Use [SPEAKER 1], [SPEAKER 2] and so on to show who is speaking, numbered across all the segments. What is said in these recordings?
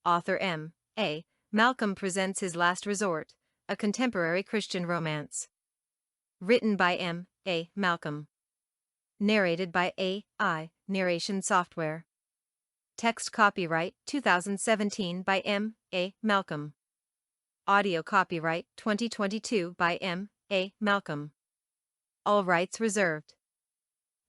[SPEAKER 1] Author M. A. Malcolm presents His Last Resort, a contemporary Christian romance. Written by M. A. Malcolm. Narrated by A.I. Narration Software. Text copyright 2017 by M. A. Malcolm. Audio copyright 2022 by M. A. Malcolm. All rights reserved.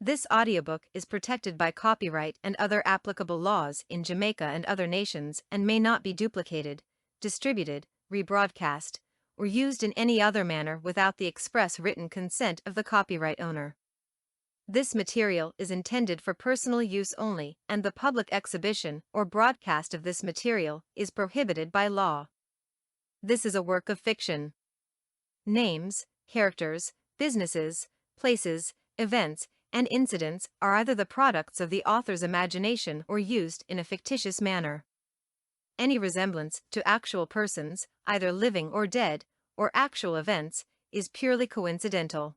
[SPEAKER 1] This audiobook is protected by copyright and other applicable laws in Jamaica and other nations and may not be duplicated, distributed, rebroadcast, or used in any other manner without the express written consent of the copyright owner. This material is intended for personal use only, and the public exhibition or broadcast of this material is prohibited by law. This is a work of fiction. Names, characters, businesses, places, events, and incidents are either the products of the author's imagination or used in a fictitious manner. Any resemblance to actual persons, either living or dead, or actual events, is purely coincidental.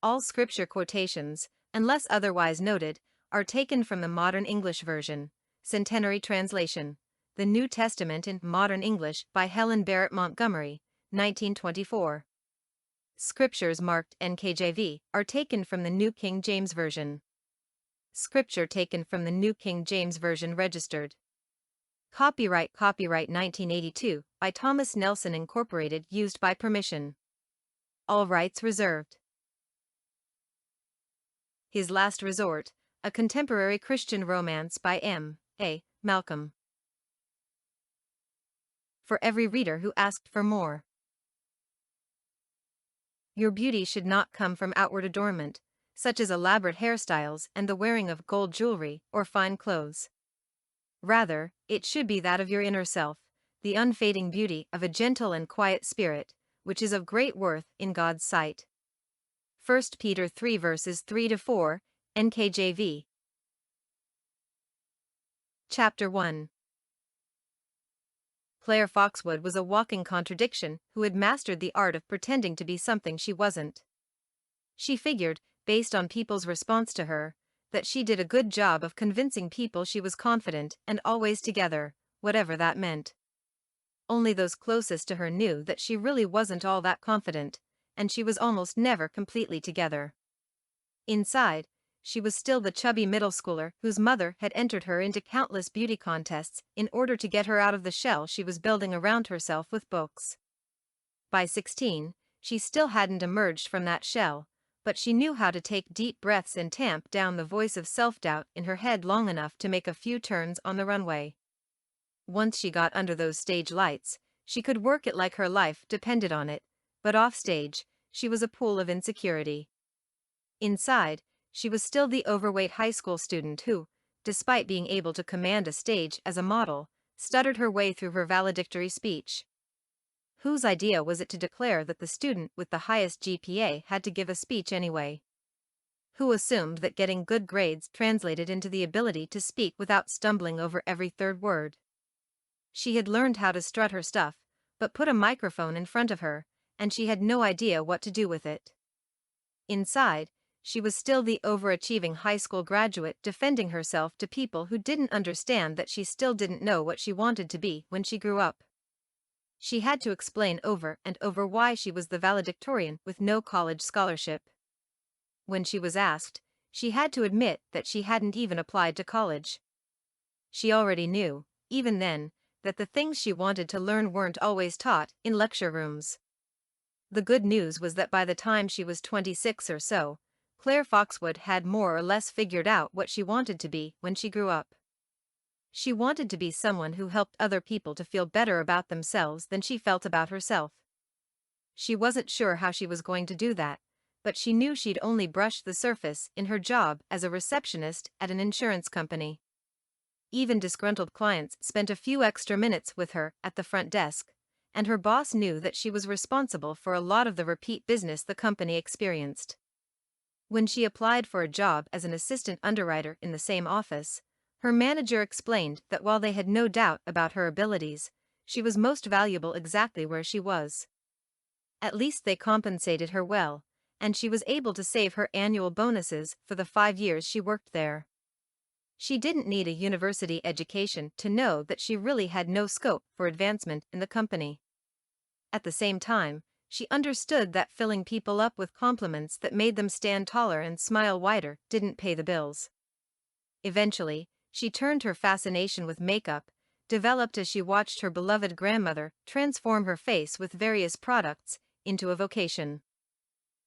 [SPEAKER 1] All scripture quotations, unless otherwise noted, are taken from the Modern English Version, Centenary Translation, The New Testament in Modern English by Helen Barrett Montgomery, 1924. Scriptures marked NKJV are taken from the New King James Version. Scripture taken from the New King James Version registered. Copyright 1982 by Thomas Nelson Incorporated, used by permission. All rights reserved. His Last Resort, a contemporary Christian romance by M. A. Malcolm. For every reader who asked for more. Your beauty should not come from outward adornment, such as elaborate hairstyles and the wearing of gold jewelry or fine clothes. Rather, it should be that of your inner self, the unfading beauty of a gentle and quiet spirit, which is of great worth in God's sight. 1 Peter 3 verses 3-4, NKJV. Chapter 1. Claire Foxwood was a walking contradiction who had mastered the art of pretending to be something she wasn't. She figured, based on people's response to her, that she did a good job of convincing people she was confident and always together, whatever that meant. Only those closest to her knew that she really wasn't all that confident, and she was almost never completely together. Inside, she was still the chubby middle schooler whose mother had entered her into countless beauty contests in order to get her out of the shell she was building around herself with books. By 16, she still hadn't emerged from that shell, but she knew how to take deep breaths and tamp down the voice of self-doubt in her head long enough to make a few turns on the runway. Once she got under those stage lights, she could work it like her life depended on it, but off-stage, she was a pool of insecurity. Inside, she was still the overweight high school student who, despite being able to command a stage as a model, stuttered her way through her valedictory speech. Whose idea was it to declare that the student with the highest GPA had to give a speech anyway? Who assumed that getting good grades translated into the ability to speak without stumbling over every third word? She had learned how to strut her stuff, but put a microphone in front of her, and she had no idea what to do with it. Inside, she was still the overachieving high school graduate defending herself to people who didn't understand that she still didn't know what she wanted to be when she grew up. She had to explain over and over why she was the valedictorian with no college scholarship. When she was asked, she had to admit that she hadn't even applied to college. She already knew, even then, that the things she wanted to learn weren't always taught in lecture rooms. The good news was that by the time she was 26 or so, Claire Foxwood had more or less figured out what she wanted to be when she grew up. She wanted to be someone who helped other people to feel better about themselves than she felt about herself. She wasn't sure how she was going to do that, but she knew she'd only brushed the surface in her job as a receptionist at an insurance company. Even disgruntled clients spent a few extra minutes with her at the front desk, and her boss knew that she was responsible for a lot of the repeat business the company experienced. When she applied for a job as an assistant underwriter in the same office, her manager explained that while they had no doubt about her abilities, she was most valuable exactly where she was. At least they compensated her well, and she was able to save her annual bonuses for the 5 years she worked there. She didn't need a university education to know that she really had no scope for advancement in the company. At the same time, she understood that filling people up with compliments that made them stand taller and smile wider didn't pay the bills. Eventually, she turned her fascination with makeup, developed as she watched her beloved grandmother transform her face with various products, into a vocation.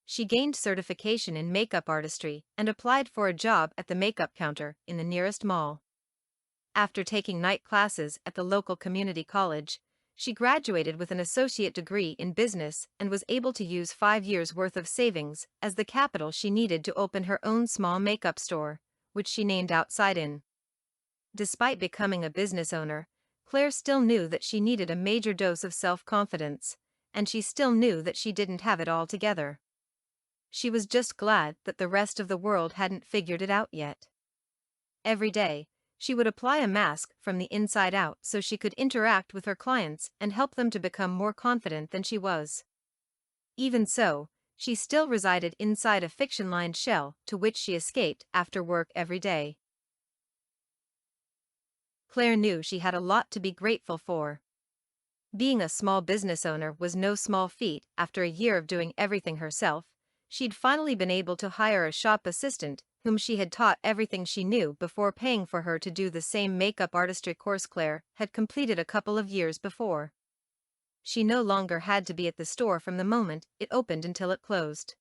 [SPEAKER 1] She gained certification in makeup artistry and applied for a job at the makeup counter in the nearest mall. After taking night classes at the local community college, she graduated with an associate degree in business and was able to use 5 years' worth of savings as the capital she needed to open her own small makeup store, which she named Outside In. Despite becoming a business owner, Claire still knew that she needed a major dose of self-confidence, and she still knew that she didn't have it all together. She was just glad that the rest of the world hadn't figured it out yet. Every day, she would apply a mask from the inside out so she could interact with her clients and help them to become more confident than she was. Even so, she still resided inside a fiction-lined shell to which she escaped after work every day. Claire knew she had a lot to be grateful for. Being a small business owner was no small feat. After a year of doing everything herself, she'd finally been able to hire a shop assistant whom she had taught everything she knew before paying for her to do the same makeup artistry course Claire had completed a couple of years before. She no longer had to be at the store from the moment it opened until it closed.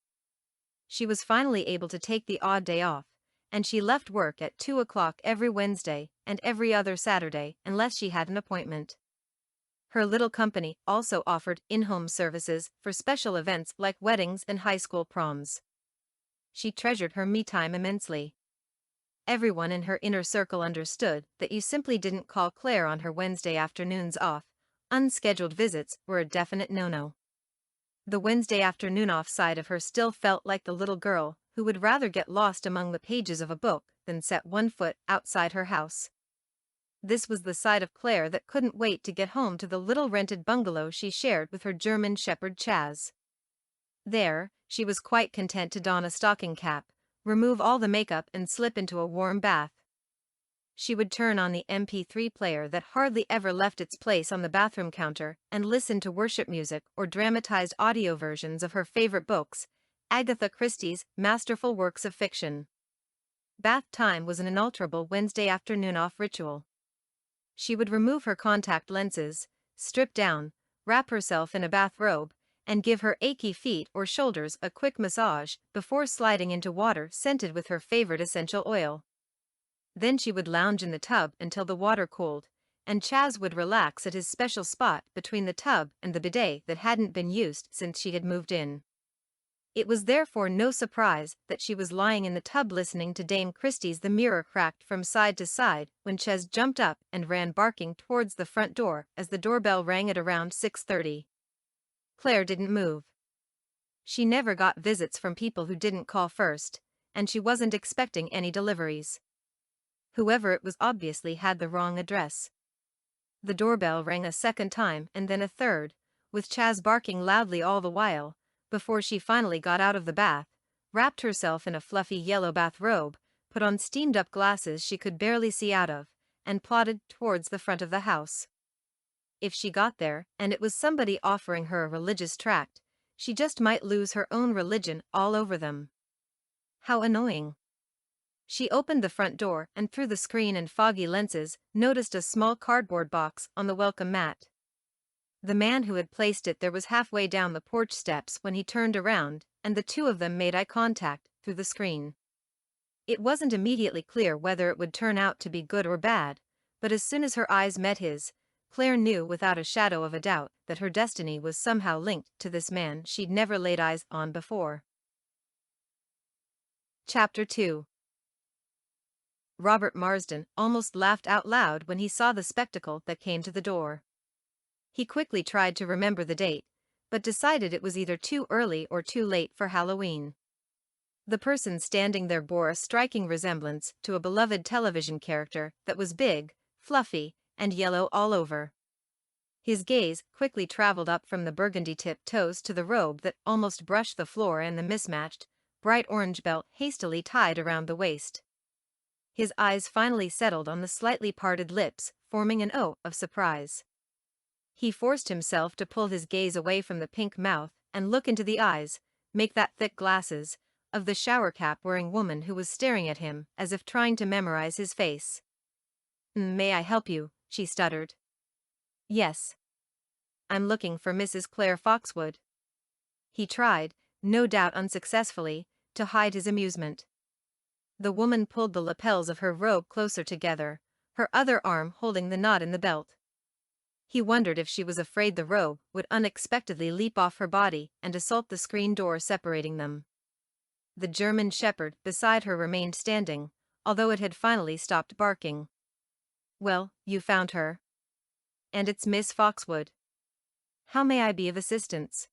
[SPEAKER 1] She was finally able to take the odd day off, and she left work at 2 o'clock every Wednesday and every other Saturday unless she had an appointment. Her little company also offered in-home services for special events like weddings and high school proms. She treasured her me time immensely. Everyone in her inner circle understood that you simply didn't call Claire on her Wednesday afternoons off. Unscheduled visits were a definite no-no. The Wednesday afternoon off side of her still felt like the little girl who would rather get lost among the pages of a book than set one foot outside her house. This was the side of Claire that couldn't wait to get home to the little rented bungalow she shared with her German shepherd Chaz. There, she was quite content to don a stocking cap, remove all the makeup and slip into a warm bath. She would turn on the MP3 player that hardly ever left its place on the bathroom counter and listen to worship music or dramatized audio versions of her favorite books, Agatha Christie's masterful works of fiction. Bath time was an unalterable Wednesday afternoon off ritual. She would remove her contact lenses, strip down, wrap herself in a bathrobe, and give her achy feet or shoulders a quick massage before sliding into water scented with her favorite essential oil. Then she would lounge in the tub until the water cooled, and Chaz would relax at his special spot between the tub and the bidet that hadn't been used since she had moved in. It was therefore no surprise that she was lying in the tub listening to Dame Christie's The Mirror cracked from side to side when Chez jumped up and ran barking towards the front door as the doorbell rang at around 6:30. Claire didn't move. She never got visits from people who didn't call first, and she wasn't expecting any deliveries. Whoever it was obviously had the wrong address. The doorbell rang a second time and then a third, with Chaz barking loudly all the while, before she finally got out of the bath, wrapped herself in a fluffy yellow bathrobe, put on steamed-up glasses she could barely see out of, and plodded towards the front of the house. If she got there and it was somebody offering her a religious tract, she just might lose her own religion all over them. How annoying. She opened the front door and through the screen and foggy lenses noticed a small cardboard box on the welcome mat. The man who had placed it there was halfway down the porch steps when he turned around, and the two of them made eye contact through the screen. It wasn't immediately clear whether it would turn out to be good or bad, but as soon as her eyes met his, Claire knew without a shadow of a doubt that her destiny was somehow linked to this man she'd never laid eyes on before. Chapter 2. Robert Marsden almost laughed out loud when he saw the spectacle that came to the door. He quickly tried to remember the date, but decided it was either too early or too late for Halloween. The person standing there bore a striking resemblance to a beloved television character that was big, fluffy, and yellow all over. His gaze quickly traveled up from the burgundy-tipped toes to the robe that almost brushed the floor and the mismatched, bright orange belt hastily tied around the waist. His eyes finally settled on the slightly parted lips, forming an O of surprise. He forced himself to pull his gaze away from the pink mouth and look into the eyes, make that thick glasses, of the shower cap wearing woman who was staring at him as if trying to memorize his face. May I help you?" she stuttered. Yes. I'm looking for Mrs. Claire Foxwood. He tried, no doubt unsuccessfully, to hide his amusement. The woman pulled the lapels of her robe closer together, her other arm holding the knot in the belt. He wondered if she was afraid the robe would unexpectedly leap off her body and assault the screen door separating them. The German shepherd beside her remained standing, although it had finally stopped barking. "Well, you found her. And it's Miss Foxwood. How may I be of assistance?"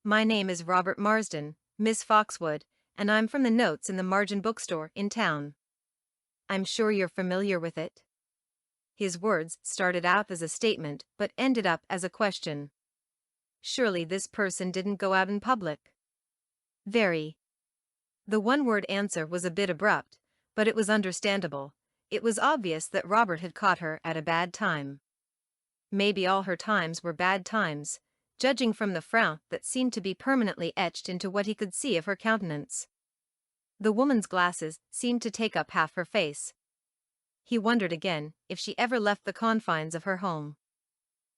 [SPEAKER 1] "My name is Robert Marsden, Miss Foxwood, and I'm from the notes in the Margin bookstore in town. I'm sure you're familiar with it." His words started out as a statement but ended up as a question. Surely this person didn't go out in public. Very. The one-word answer was a bit abrupt, but it was understandable. It was obvious that Robert had caught her at a bad time. Maybe all her times were bad times, judging from the frown that seemed to be permanently etched into what he could see of her countenance. The woman's glasses seemed to take up half her face. He wondered again if she ever left the confines of her home.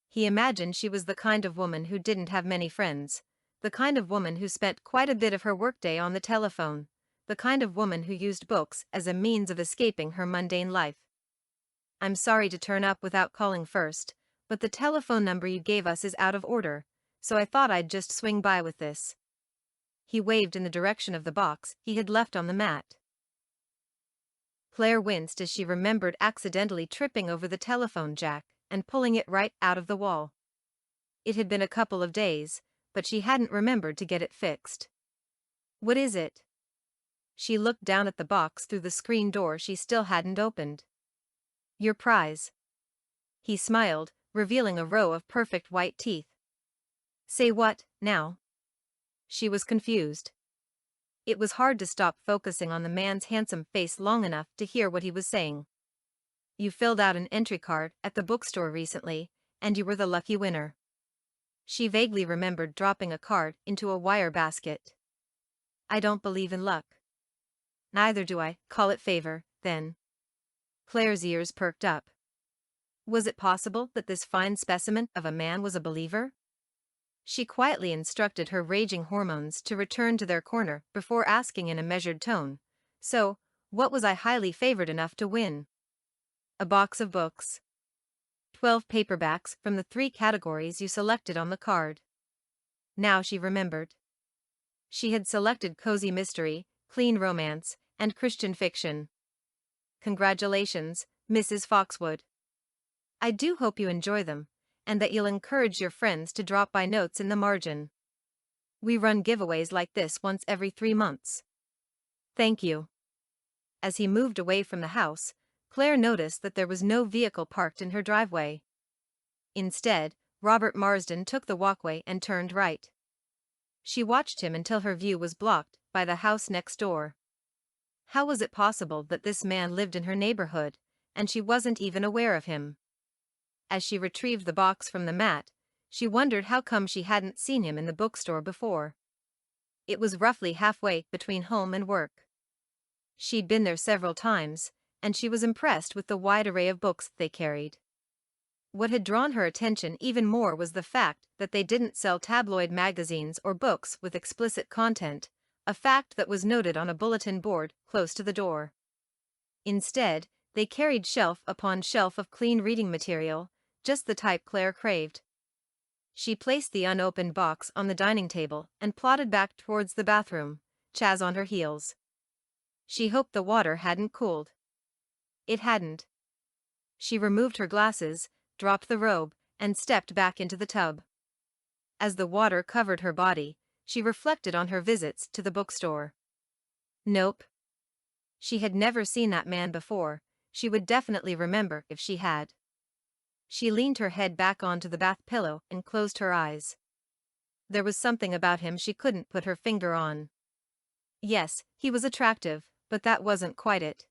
[SPEAKER 1] He imagined she was the kind of woman who didn't have many friends, the kind of woman who spent quite a bit of her workday on the telephone, the kind of woman who used books as a means of escaping her mundane life. "I'm sorry to turn up without calling first, but the telephone number you gave us is out of order, so I thought I'd just swing by with this." He waved in the direction of the box he had left on the mat. Claire winced as she remembered accidentally tripping over the telephone jack and pulling it right out of the wall. It had been a couple of days, but she hadn't remembered to get it fixed. "What is it?" She looked down at the box through the screen door she still hadn't opened. "Your prize." He smiled, revealing a row of perfect white teeth. "Say what, now?" She was confused. It was hard to stop focusing on the man's handsome face long enough to hear what he was saying. "You filled out an entry card at the bookstore recently, and you were the lucky winner." She vaguely remembered dropping a card into a wire basket. "I don't believe in luck." "Neither do I. Call it favor, then." Claire's ears perked up. Was it possible that this fine specimen of a man was a believer? She quietly instructed her raging hormones to return to their corner before asking in a measured tone, "So, what was I highly favored enough to win?" "A box of books. 12 paperbacks from the 3 categories you selected on the card." Now she remembered. She had selected cozy mystery, clean romance, and Christian fiction. "Congratulations, Mrs. Foxwood. I do hope you enjoy them, and that you'll encourage your friends to drop by notes in the Margin. We run giveaways like this once every 3 months. Thank you." As he moved away from the house, Claire noticed that there was no vehicle parked in her driveway. Instead, Robert Marsden took the walkway and turned right. She watched him until her view was blocked by the house next door. How was it possible that this man lived in her neighborhood, and she wasn't even aware of him? As she retrieved the box from the mat, she wondered how come she hadn't seen him in the bookstore before. It was roughly halfway between home and work. She'd been there several times, and she was impressed with the wide array of books they carried. What had drawn her attention even more was the fact that they didn't sell tabloid magazines or books with explicit content, a fact that was noted on a bulletin board close to the door. Instead, they carried shelf upon shelf of clean reading material, just the type Claire craved. She placed the unopened box on the dining table and plodded back towards the bathroom, Chaz on her heels. She hoped the water hadn't cooled. It hadn't. She removed her glasses, dropped the robe, and stepped back into the tub. As the water covered her body, she reflected on her visits to the bookstore. Nope. She had never seen that man before. She would definitely remember if she had. She leaned her head back onto the bath pillow and closed her eyes. There was something about him she couldn't put her finger on. Yes, he was attractive, but that wasn't quite it.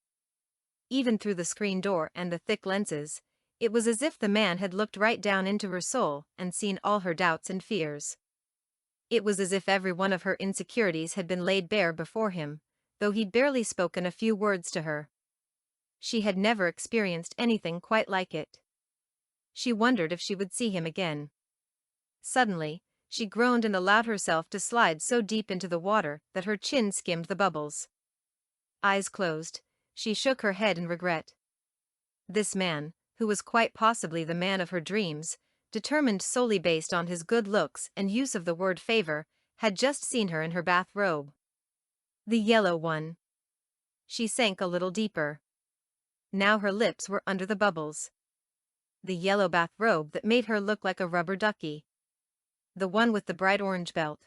[SPEAKER 1] even through the screen door and the thick lenses. It was as if the man had looked right down into her soul and seen all her doubts and fears. It was as if every one of her insecurities had been laid bare before him, though he'd barely spoken a few words to her. She had never experienced anything quite like it. She wondered if she would see him again. Suddenly, she groaned and allowed herself to slide so deep into the water that her chin skimmed the bubbles. Eyes closed, she shook her head in regret. This man, who was quite possibly the man of her dreams, determined solely based on his good looks and use of the word favor, had just seen her in her bathrobe. The yellow one. She sank a little deeper. Now her lips were under the bubbles. The yellow bathrobe that made her look like a rubber ducky. The one with the bright orange belt.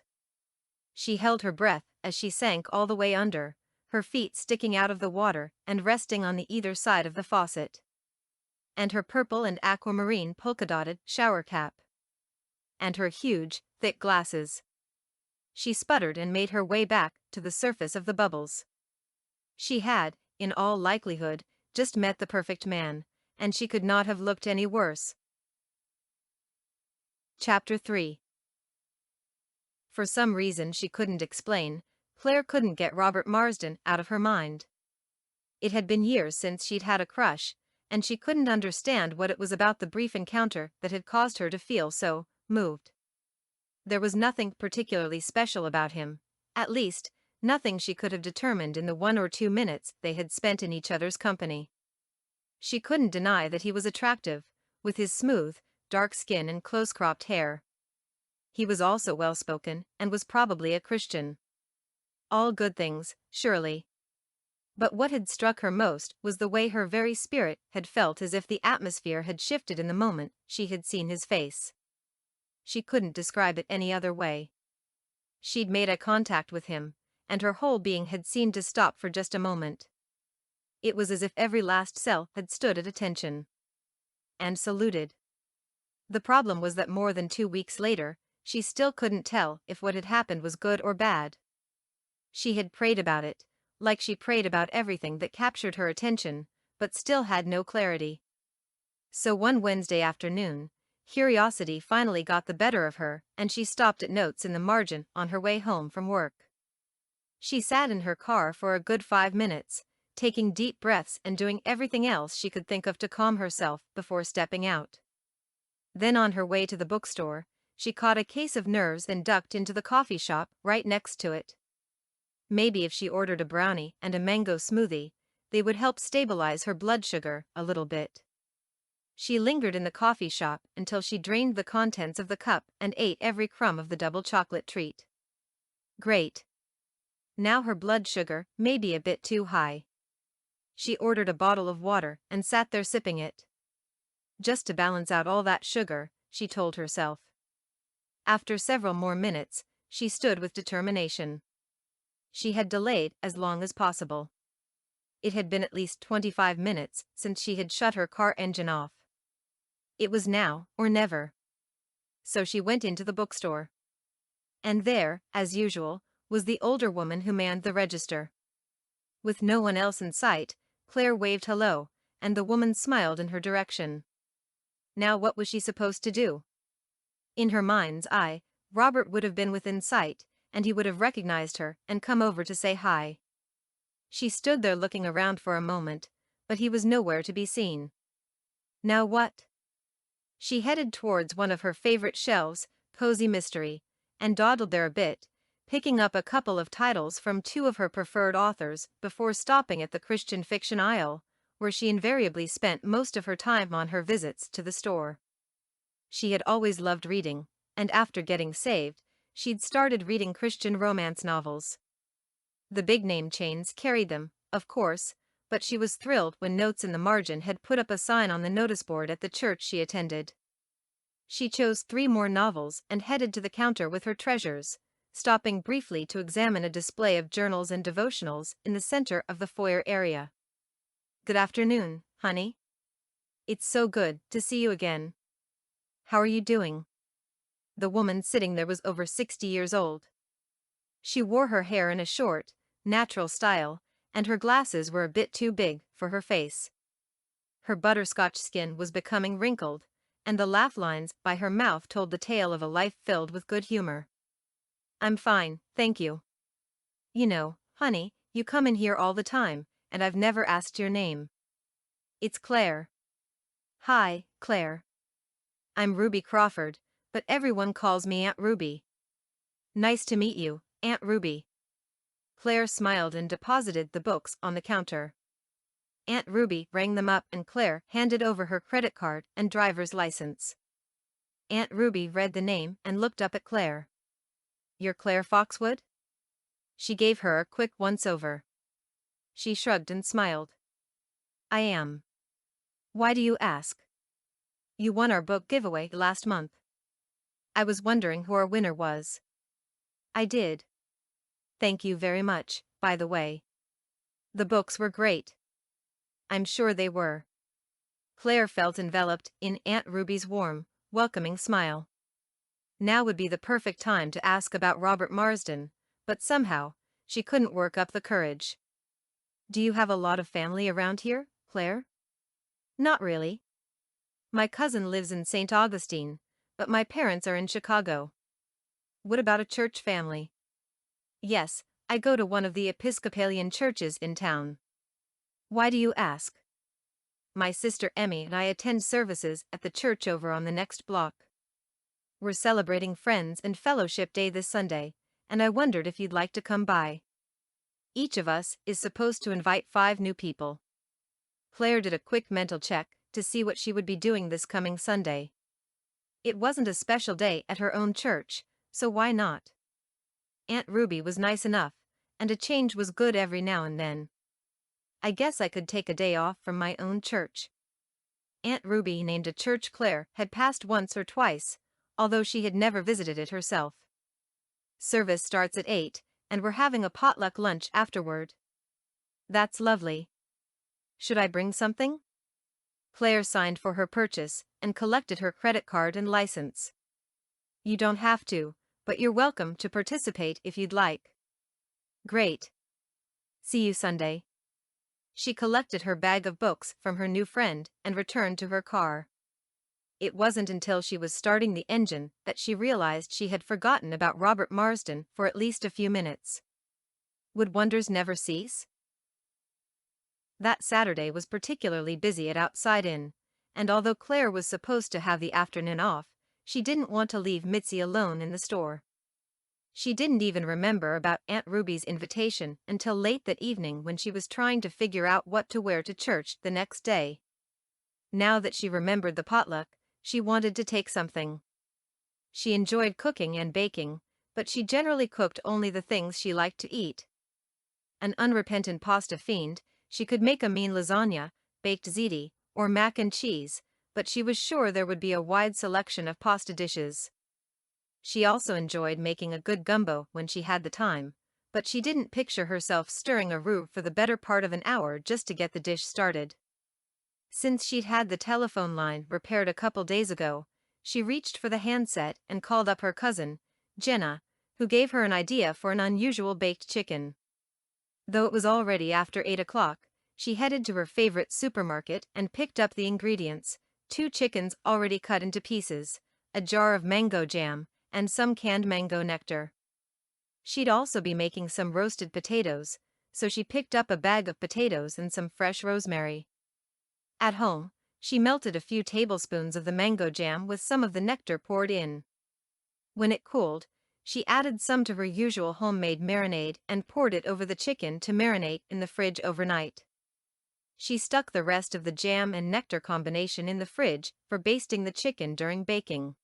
[SPEAKER 1] She held her breath as she sank all the way under, her feet sticking out of the water and resting on the either side of the faucet. And her purple and aquamarine polka-dotted shower cap. And her huge, thick glasses. She sputtered and made her way back to the surface of the bubbles. She had, in all likelihood, just met the perfect man, and she could not have looked any worse. Chapter 3. For some reason she couldn't explain, Claire couldn't get Robert Marsden out of her mind. It had been years since she'd had a crush, and she couldn't understand what it was about the brief encounter that had caused her to feel so moved. There was nothing particularly special about him, at least, nothing she could have determined in the 1 or 2 minutes they had spent in each other's company. She couldn't deny that he was attractive, with his smooth, dark skin and close-cropped hair. He was also well-spoken and was probably a Christian. All good things, surely. But what had struck her most was the way her very spirit had felt, as if the atmosphere had shifted in the moment she had seen his face. She couldn't describe it any other way. She'd made eye contact with him, and her whole being had seemed to stop for just a moment. It was as if every last cell had stood at attention. And saluted. The problem was that more than 2 weeks later, she still couldn't tell if what had happened was good or bad. She had prayed about it, like she prayed about everything that captured her attention, but still had no clarity. So one Wednesday afternoon, curiosity finally got the better of her, and she stopped at notes in the margin on her way home from work. She sat in her car for a good 5 minutes, taking deep breaths and doing everything else she could think of to calm herself before stepping out. Then on her way to the bookstore, she caught a case of nerves and ducked into the coffee shop right next to it. Maybe if she ordered a brownie and a mango smoothie, they would help stabilize her blood sugar a little bit. She lingered in the coffee shop until she drained the contents of the cup and ate every crumb of the double chocolate treat. Great. Now her blood sugar may be a bit too high. She ordered a bottle of water and sat there sipping it. Just to balance out all that sugar, she told herself. After several more minutes, she stood with determination. She had delayed as long as possible. It had been at least 25 minutes since she had shut her car engine off. It was now or never. So she went into the bookstore. And there, as usual, was the older woman who manned the register. With no one else in sight, Claire waved hello, and the woman smiled in her direction. Now what was she supposed to do? In her mind's eye, Robert would have been within sight, and he would have recognized her and come over to say hi. She stood there looking around for a moment, but he was nowhere to be seen. Now what? She headed towards one of her favorite shelves, Cozy Mystery, and dawdled there a bit, picking up a couple of titles from 2 of her preferred authors before stopping at the Christian fiction aisle, where she invariably spent most of her time on her visits to the store. She had always loved reading, and after getting saved, she'd started reading Christian romance novels. The big-name chains carried them, of course, but she was thrilled when Notes in the Margin had put up a sign on the notice board at the church she attended. She chose 3 more novels and headed to the counter with her treasures, stopping briefly to examine a display of journals and devotionals in the center of the foyer area. "Good afternoon, honey. It's so good to see you again. How are you doing?" The woman sitting there was over 60 years old. She wore her hair in a short, natural style, and her glasses were a bit too big for her face. Her butterscotch skin was becoming wrinkled, and the laugh lines by her mouth told the tale of a life filled with good humor. "I'm fine, thank you. You know, honey, you come in here all the time, and I've never asked your name." "It's Claire." "Hi, Claire. I'm Ruby Crawford, but everyone calls me Aunt Ruby." "Nice to meet you, Aunt Ruby." Claire smiled and deposited the books on the counter. Aunt Ruby rang them up and Claire handed over her credit card and driver's license. Aunt Ruby read the name and looked up at Claire. "You're Claire Foxwood?" She gave her a quick once-over. She shrugged and smiled. "I am. Why do you ask?" "You won our book giveaway last month." "I was wondering who our winner was." "I did. Thank you very much, by the way. The books were great." "I'm sure they were." Claire felt enveloped in Aunt Ruby's warm, welcoming smile. Now would be the perfect time to ask about Robert Marsden, but somehow, she couldn't work up the courage. "Do you have a lot of family around here, Claire?" "Not really. My cousin lives in St. Augustine, but my parents are in Chicago." "What about a church family?" "Yes, I go to one of the Episcopalian churches in town." "Why do you ask?" "My sister Emmy and I attend services at the church over on the next block. We're celebrating Friends and Fellowship Day this Sunday, and I wondered if you'd like to come by. Each of us is supposed to invite 5 new people." Claire did a quick mental check to see what she would be doing this coming Sunday. It wasn't a special day at her own church, so why not? Aunt Ruby was nice enough, and a change was good every now and then. "I guess I could take a day off from my own church." Aunt Ruby named a church Claire had passed once or twice, although she had never visited it herself. "Service starts at 8, and we're having a potluck lunch afterward." "That's lovely. Should I bring something?" Claire signed for her purchase and collected her credit card and license. "You don't have to, but you're welcome to participate if you'd like." "Great. See you Sunday." She collected her bag of books from her new friend and returned to her car. It wasn't until she was starting the engine that she realized she had forgotten about Robert Marsden for at least a few minutes. Would wonders never cease? That Saturday was particularly busy at Outside Inn, and although Claire was supposed to have the afternoon off, she didn't want to leave Mitzi alone in the store. She didn't even remember about Aunt Ruby's invitation until late that evening when she was trying to figure out what to wear to church the next day. Now that she remembered the potluck, she wanted to take something. She enjoyed cooking and baking, but she generally cooked only the things she liked to eat. An unrepentant pasta fiend, she could make a mean lasagna, baked ziti, or mac and cheese, but she was sure there would be a wide selection of pasta dishes. She also enjoyed making a good gumbo when she had the time, but she didn't picture herself stirring a roux for the better part of an hour just to get the dish started. Since she'd had the telephone line repaired a couple days ago, she reached for the handset and called up her cousin, Jenna, who gave her an idea for an unusual baked chicken. Though it was already after 8 o'clock, she headed to her favorite supermarket and picked up the ingredients: 2 chickens already cut into pieces, a jar of mango jam, and some canned mango nectar. She'd also be making some roasted potatoes, so she picked up a bag of potatoes and some fresh rosemary. At home, she melted a few tablespoons of the mango jam with some of the nectar poured in. When it cooled, she added some to her usual homemade marinade and poured it over the chicken to marinate in the fridge overnight. She stuck the rest of the jam and nectar combination in the fridge for basting the chicken during baking.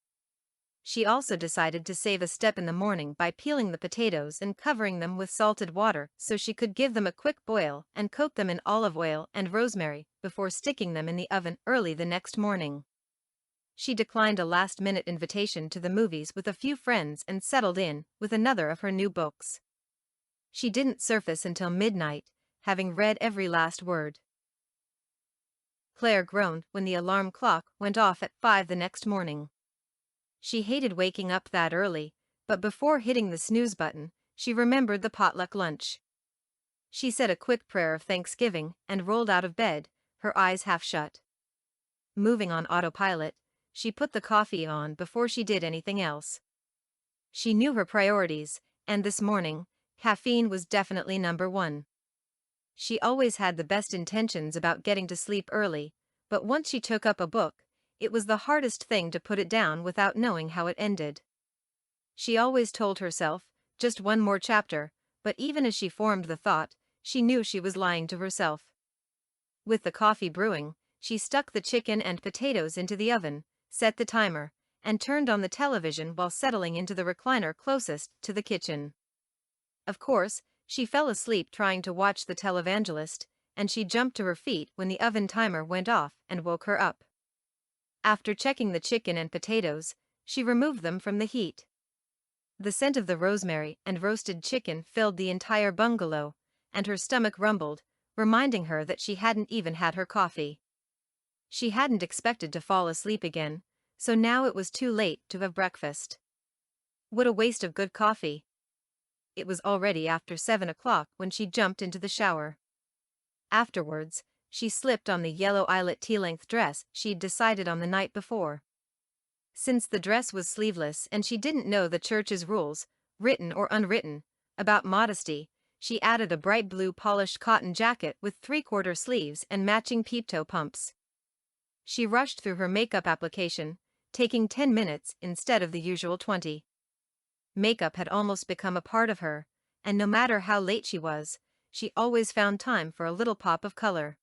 [SPEAKER 1] She also decided to save a step in the morning by peeling the potatoes and covering them with salted water so she could give them a quick boil and coat them in olive oil and rosemary before sticking them in the oven early the next morning. She declined a last-minute invitation to the movies with a few friends and settled in with another of her new books. She didn't surface until midnight, having read every last word. Claire groaned when the alarm clock went off at 5 the next morning. She hated waking up that early, but before hitting the snooze button, she remembered the potluck lunch. She said a quick prayer of thanksgiving and rolled out of bed, her eyes half shut. Moving on autopilot, she put the coffee on before she did anything else. She knew her priorities, and this morning, caffeine was definitely number one. She always had the best intentions about getting to sleep early, but once she took up a book, it was the hardest thing to put it down without knowing how it ended. She always told herself, just one more chapter, but even as she formed the thought, she knew she was lying to herself. With the coffee brewing, she stuck the chicken and potatoes into the oven, set the timer, and turned on the television while settling into the recliner closest to the kitchen. Of course, she fell asleep trying to watch the televangelist, and she jumped to her feet when the oven timer went off and woke her up. After checking the chicken and potatoes, she removed them from the heat. The scent of the rosemary and roasted chicken filled the entire bungalow, and her stomach rumbled, reminding her that she hadn't even had her coffee. She hadn't expected to fall asleep again, so now it was too late to have breakfast. What a waste of good coffee. It was already after 7 o'clock when she jumped into the shower. Afterwards, she slipped on the yellow eyelet tea-length dress she'd decided on the night before. Since the dress was sleeveless and she didn't know the church's rules, written or unwritten, about modesty, she added a bright blue polished cotton jacket with 3/4 sleeves and matching peep-toe pumps. She rushed through her makeup application, taking 10 minutes instead of the usual 20. Makeup had almost become a part of her, and no matter how late she was, she always found time for a little pop of color.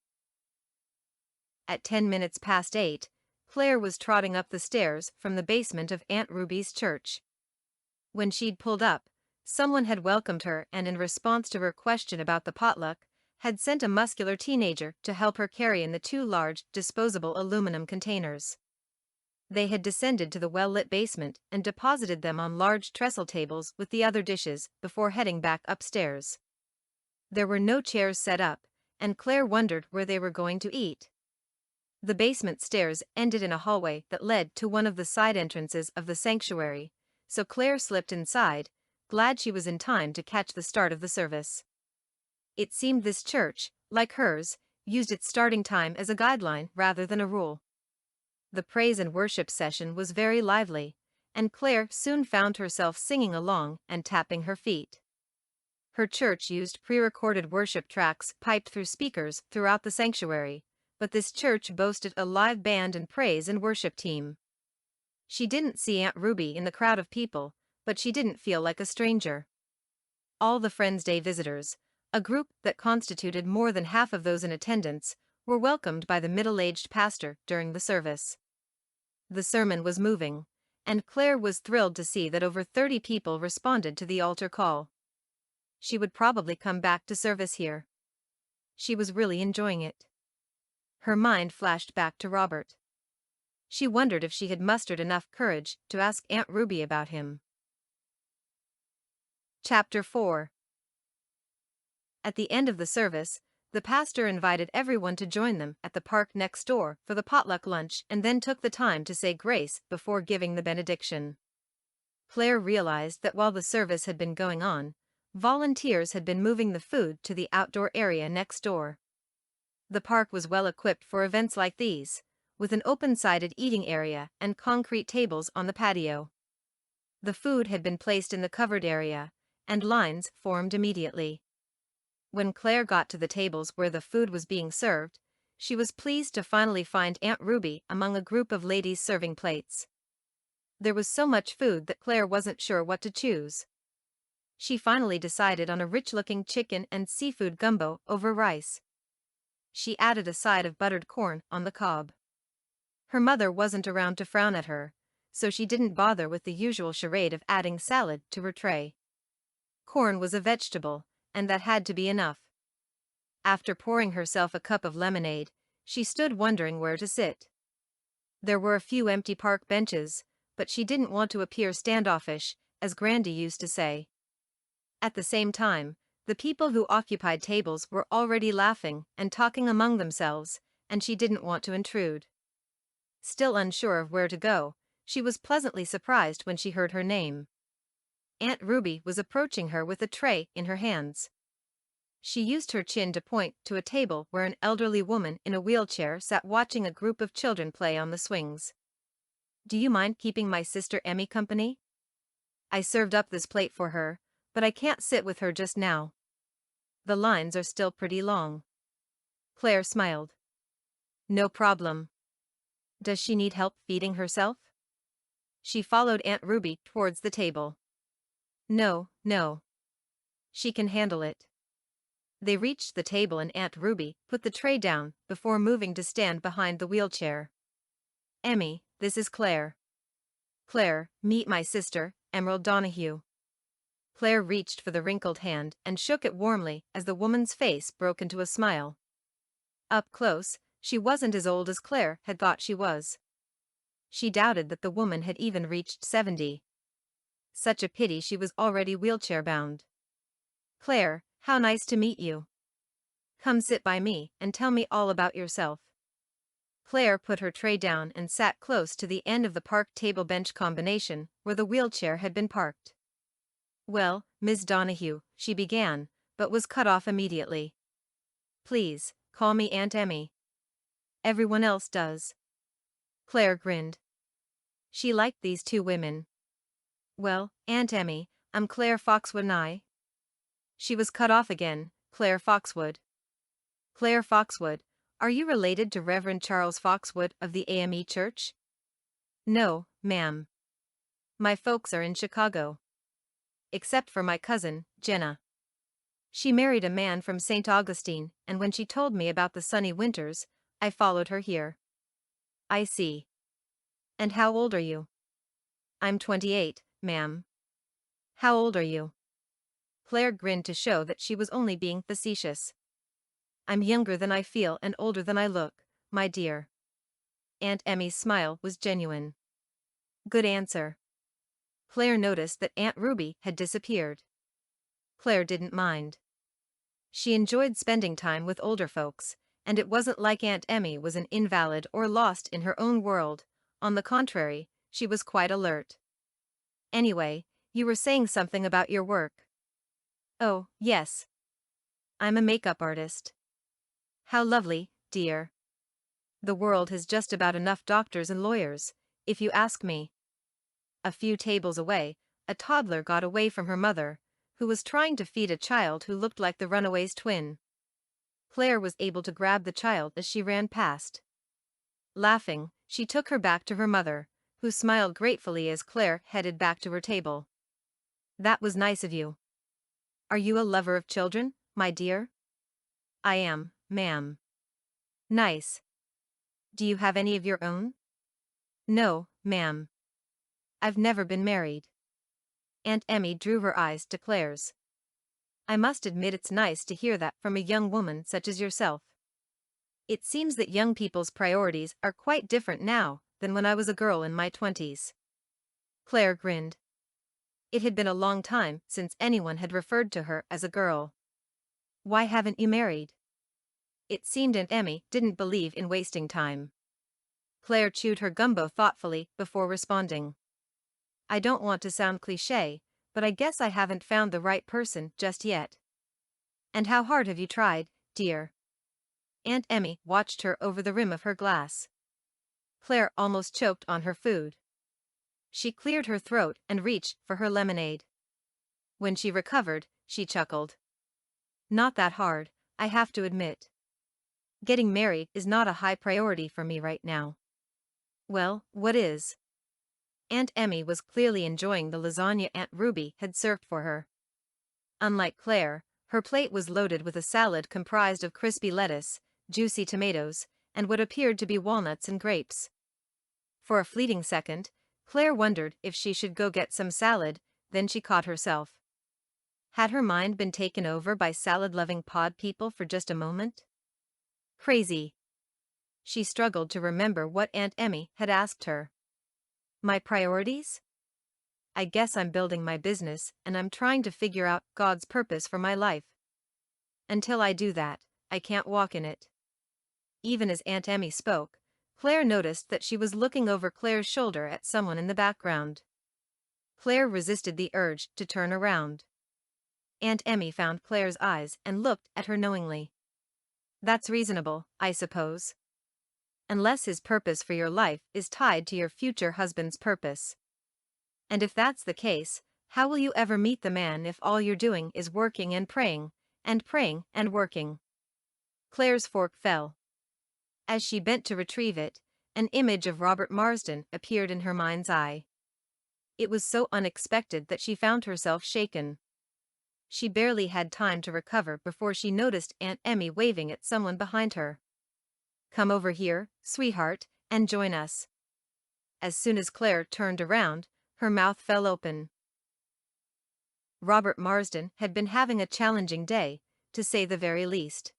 [SPEAKER 1] At 10 minutes past 8, Claire was trotting up the stairs from the basement of Aunt Ruby's church. When she'd pulled up, someone had welcomed her and in response to her question about the potluck, had sent a muscular teenager to help her carry in the 2 large, disposable aluminum containers. They had descended to the well-lit basement and deposited them on large trestle tables with the other dishes before heading back upstairs. There were no chairs set up, and Claire wondered where they were going to eat. The basement stairs ended in a hallway that led to one of the side entrances of the sanctuary, so Claire slipped inside, glad she was in time to catch the start of the service. It seemed this church, like hers, used its starting time as a guideline rather than a rule. The praise and worship session was very lively, and Claire soon found herself singing along and tapping her feet. Her church used pre-recorded worship tracks piped through speakers throughout the sanctuary, but this church boasted a live band and praise and worship team. She didn't see Aunt Ruby in the crowd of people, but she didn't feel like a stranger. All the Friends Day visitors, a group that constituted more than half of those in attendance, were welcomed by the middle-aged pastor during the service. The sermon was moving, and Claire was thrilled to see that over 30 people responded to the altar call. She would probably come back to service here. She was really enjoying it. Her mind flashed back to Robert. She wondered if she had mustered enough courage to ask Aunt Ruby about him. Chapter 4. At the end of the service, the pastor invited everyone to join them at the park next door for the potluck lunch and then took the time to say grace before giving the benediction. Claire realized that while the service had been going on, volunteers had been moving the food to the outdoor area next door. The park was well equipped for events like these, with an open-sided eating area and concrete tables on the patio. The food had been placed in the covered area, and lines formed immediately. When Claire got to the tables where the food was being served, she was pleased to finally find Aunt Ruby among a group of ladies serving plates. There was so much food that Claire wasn't sure what to choose. She finally decided on a rich-looking chicken and seafood gumbo over rice. She added a side of buttered corn on the cob. Her mother wasn't around to frown at her, so she didn't bother with the usual charade of adding salad to her tray. Corn was a vegetable, and that had to be enough. After pouring herself a cup of lemonade, she stood wondering where to sit. There were a few empty park benches, but she didn't want to appear standoffish, as Grandy used to say. At the same time, the people who occupied tables were already laughing and talking among themselves, and she didn't want to intrude. Still unsure of where to go, she was pleasantly surprised when she heard her name. Aunt Ruby was approaching her with a tray in her hands. She used her chin to point to a table where an elderly woman in a wheelchair sat watching a group of children play on the swings. Do you mind keeping my sister Emmy company? I served up this plate for her, but I can't sit with her just now. The lines are still pretty long. Claire smiled. No problem. Does she need help feeding herself? She followed Aunt Ruby towards the table. No, no. She can handle it. They reached the table and Aunt Ruby put the tray down before moving to stand behind the wheelchair. Emmy, this is Claire. Claire, meet my sister, Emerald Donahue. Claire reached for the wrinkled hand and shook it warmly as the woman's face broke into a smile. Up close, she wasn't as old as Claire had thought she was. She doubted that the woman had even reached 70. Such a pity she was already wheelchair-bound. Claire, how nice to meet you. Come sit by me and tell me all about yourself. Claire put her tray down and sat close to the end of the park table-bench combination where the wheelchair had been parked. Well, Miss Donahue, she began, but was cut off immediately. Please, call me Aunt Emmy. Everyone else does. Claire grinned. She liked these two women. Well, Aunt Emmy, I'm Claire Foxwood and I. She was cut off again, Claire Foxwood. Claire Foxwood, are you related to Reverend Charles Foxwood of the AME Church? No, ma'am. My folks are in Chicago. Except for my cousin, Jenna. She married a man from St. Augustine, and when she told me about the sunny winters, I followed her here. I see. And how old are you? I'm 28, ma'am. How old are you? Claire grinned to show that she was only being facetious. I'm younger than I feel and older than I look, my dear. Aunt Emmy's smile was genuine. Good answer. Claire noticed that Aunt Ruby had disappeared. Claire didn't mind. She enjoyed spending time with older folks, and it wasn't like Aunt Emmy was an invalid or lost in her own world. On the contrary, she was quite alert. Anyway, you were saying something about your work. Oh, yes. I'm a makeup artist. How lovely, dear. The world has just about enough doctors and lawyers, if you ask me. A few tables away, a toddler got away from her mother, who was trying to feed a child who looked like the runaway's twin. Claire was able to grab the child as she ran past. Laughing, she took her back to her mother, who smiled gratefully as Claire headed back to her table. That was nice of you. Are you a lover of children, my dear? I am, ma'am. Nice. Do you have any of your own? No, ma'am. I've never been married. Aunt Emmy drew her eyes to Claire's. I must admit it's nice to hear that from a young woman such as yourself. It seems that young people's priorities are quite different now than when I was a girl in my 20s. Claire grinned. It had been a long time since anyone had referred to her as a girl. Why haven't you married? It seemed Aunt Emmy didn't believe in wasting time. Claire chewed her gumbo thoughtfully before responding. I don't want to sound cliché, but I guess I haven't found the right person just yet. And how hard have you tried, dear? Aunt Emmy watched her over the rim of her glass. Claire almost choked on her food. She cleared her throat and reached for her lemonade. When she recovered, she chuckled. Not that hard, I have to admit. Getting married is not a high priority for me right now. Well, what is? Aunt Emmy was clearly enjoying the lasagna Aunt Ruby had served for her. Unlike Claire, her plate was loaded with a salad comprised of crispy lettuce, juicy tomatoes, and what appeared to be walnuts and grapes. For a fleeting second, Claire wondered if she should go get some salad, then she caught herself. Had her mind been taken over by salad-loving pod people for just a moment? Crazy. She struggled to remember what Aunt Emmy had asked her. My priorities? I guess I'm building my business and I'm trying to figure out God's purpose for my life. Until I do that, I can't walk in it. Even as Aunt Emmy spoke, Claire noticed that she was looking over Claire's shoulder at someone in the background. Claire resisted the urge to turn around. Aunt Emmy found Claire's eyes and looked at her knowingly. That's reasonable, I suppose. Unless his purpose for your life is tied to your future husband's purpose. And if that's the case, how will you ever meet the man if all you're doing is working and praying, and praying and working? Claire's fork fell. As she bent to retrieve it, an image of Robert Marsden appeared in her mind's eye. It was so unexpected that she found herself shaken. She barely had time to recover before she noticed Aunt Emmy waving at someone behind her. Come over here, sweetheart, and join us. As soon as Claire turned around, her mouth fell open. Robert Marsden had been having a challenging day, to say the very least.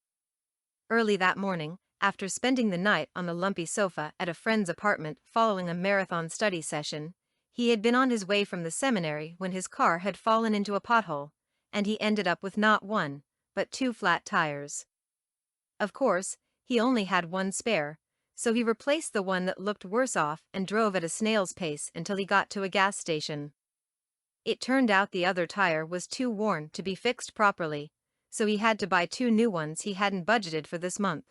[SPEAKER 1] Early that morning, after spending the night on the lumpy sofa at a friend's apartment following a marathon study session, he had been on his way from the seminary when his car had fallen into a pothole, and he ended up with not one, but two flat tires. Of course, he only had one spare, so he replaced the one that looked worse off and drove at a snail's pace until he got to a gas station. It turned out the other tire was too worn to be fixed properly, so he had to buy two new ones he hadn't budgeted for this month.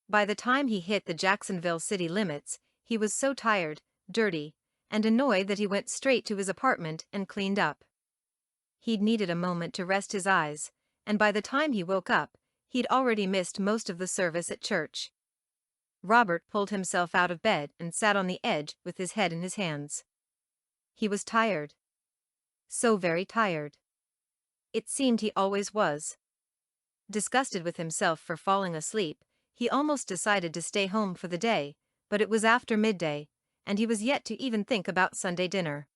[SPEAKER 1] By the time he hit the Jacksonville city limits, he was so tired, dirty, and annoyed that he went straight to his apartment and cleaned up. He'd needed a moment to rest his eyes, and by the time he woke up, he'd already missed most of the service at church. Robert pulled himself out of bed and sat on the edge with his head in his hands. He was tired. So very tired. It seemed he always was. Disgusted with himself for falling asleep, he almost decided to stay home for the day, but it was after midday, and he was yet to even think about Sunday dinner.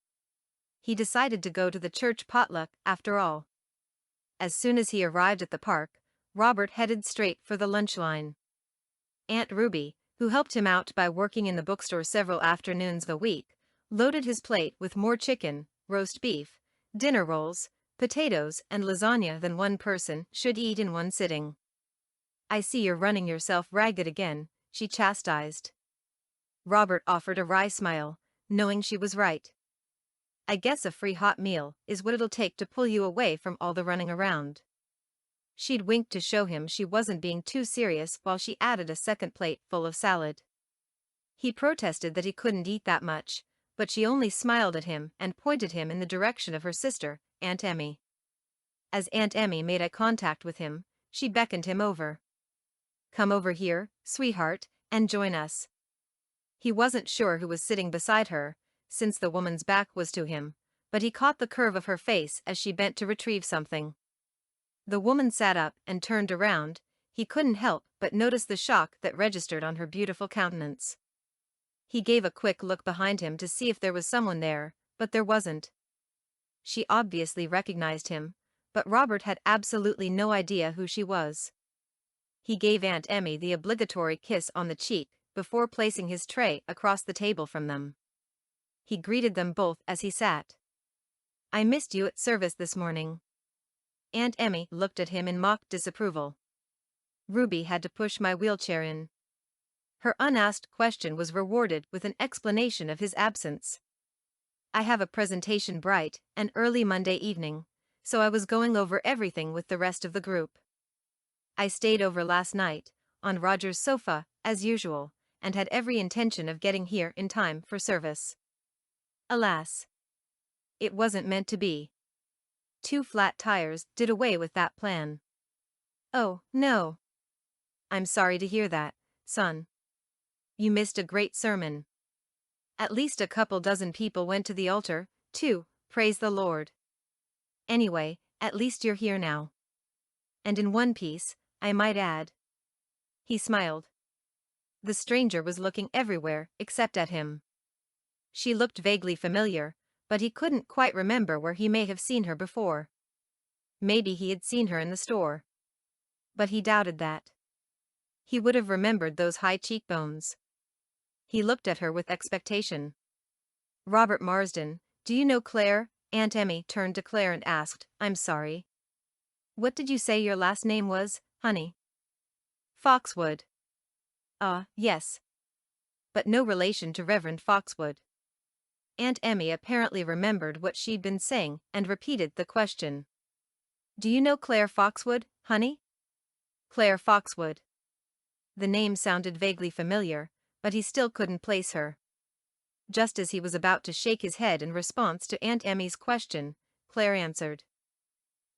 [SPEAKER 1] He decided to go to the church potluck after all. As soon as he arrived at the park, Robert headed straight for the lunch line. Aunt Ruby, who helped him out by working in the bookstore several afternoons a week, loaded his plate with more chicken, roast beef, dinner rolls, potatoes, and lasagna than one person should eat in one sitting. I see you're running yourself ragged again, she chastised. Robert offered a wry smile, knowing she was right. I guess a free hot meal is what it'll take to pull you away from all the running around. She'd winked to show him she wasn't being too serious while she added a second plate full of salad. He protested that he couldn't eat that much, but she only smiled at him and pointed him in the direction of her sister, Aunt Emmy. As Aunt Emmy made eye contact with him, she beckoned him over. Come over here, sweetheart, and join us. He wasn't sure who was sitting beside her, since the woman's back was to him, but he caught the curve of her face as she bent to retrieve something. The woman sat up and turned around. He couldn't help but notice the shock that registered on her beautiful countenance. He gave a quick look behind him to see if there was someone there, but there wasn't. She obviously recognized him, but Robert had absolutely no idea who she was. He gave Aunt Emmy the obligatory kiss on the cheek before placing his tray across the table from them. He greeted them both as he sat. I missed you at service this morning. Aunt Emmy looked at him in mock disapproval. Ruby had to push my wheelchair in. Her unasked question was rewarded with an explanation of his absence. I have a presentation bright and early Monday evening, so I was going over everything with the rest of the group. I stayed over last night, on Roger's sofa, as usual, and had every intention of getting here in time for service. Alas, it wasn't meant to be. Two flat tires did away with that plan. Oh, no. I'm sorry to hear that, son. You missed a great sermon. At least a couple dozen people went to the altar, too, praise the Lord. Anyway, at least you're here now. And in one piece, I might add. He smiled. The stranger was looking everywhere except at him. She looked vaguely familiar, but he couldn't quite remember where he may have seen her before. Maybe he had seen her in the store. But he doubted that. He would have remembered those high cheekbones. He looked at her with expectation. Robert Marsden, do you know Claire? Aunt Emmy turned to Claire and asked, I'm sorry. What did you say your last name was, honey? Foxwood. Yes. But no relation to Reverend Foxwood. Aunt Emmy apparently remembered what she'd been saying and repeated the question. Do you know Claire Foxwood, honey? Claire Foxwood. The name sounded vaguely familiar, but he still couldn't place her. Just as he was about to shake his head in response to Aunt Emmy's question, Claire answered.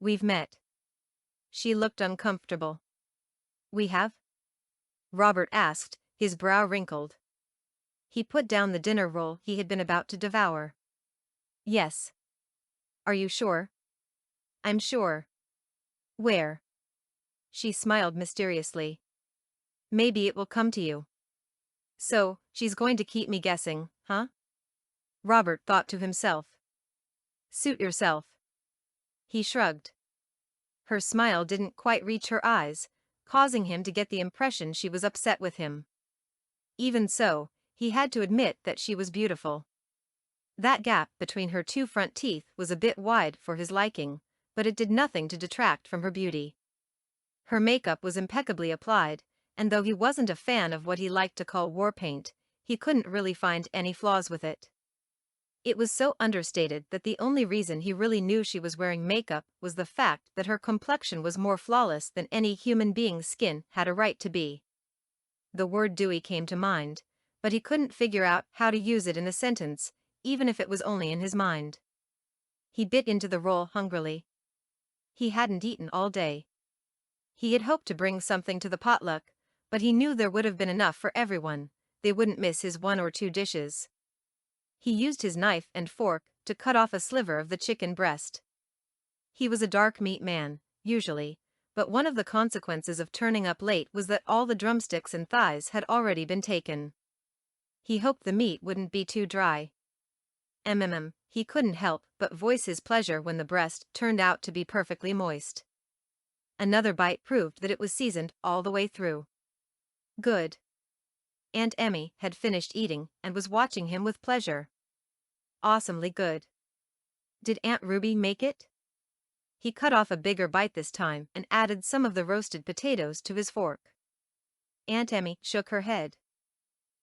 [SPEAKER 1] We've met. She looked uncomfortable. We have? Robert asked, his brow wrinkled. He put down the dinner roll he had been about to devour. Yes. Are you sure? I'm sure. Where? She smiled mysteriously. Maybe it will come to you. So, she's going to keep me guessing, huh? Robert thought to himself. Suit yourself. He shrugged. Her smile didn't quite reach her eyes, causing him to get the impression she was upset with him. Even so, he had to admit that she was beautiful. That gap between her two front teeth was a bit wide for his liking, but it did nothing to detract from her beauty. Her makeup was impeccably applied, and though he wasn't a fan of what he liked to call war paint, he couldn't really find any flaws with it. It was so understated that the only reason he really knew she was wearing makeup was the fact that her complexion was more flawless than any human being's skin had a right to be. The word dewy came to mind, but he couldn't figure out how to use it in a sentence, even if it was only in his mind. He bit into the roll hungrily. He hadn't eaten all day. He had hoped to bring something to the potluck, but he knew there would have been enough for everyone. They wouldn't miss his 1 or 2 dishes. He used his knife and fork to cut off a sliver of the chicken breast. He was a dark meat man, usually, but one of the consequences of turning up late was that all the drumsticks and thighs had already been taken. He hoped the meat wouldn't be too dry. He couldn't help but voice his pleasure when the breast turned out to be perfectly moist. Another bite proved that it was seasoned all the way through. Good. Aunt Emmy had finished eating and was watching him with pleasure. Awesomely good. Did Aunt Ruby make it? He cut off a bigger bite this time and added some of the roasted potatoes to his fork. Aunt Emmy shook her head.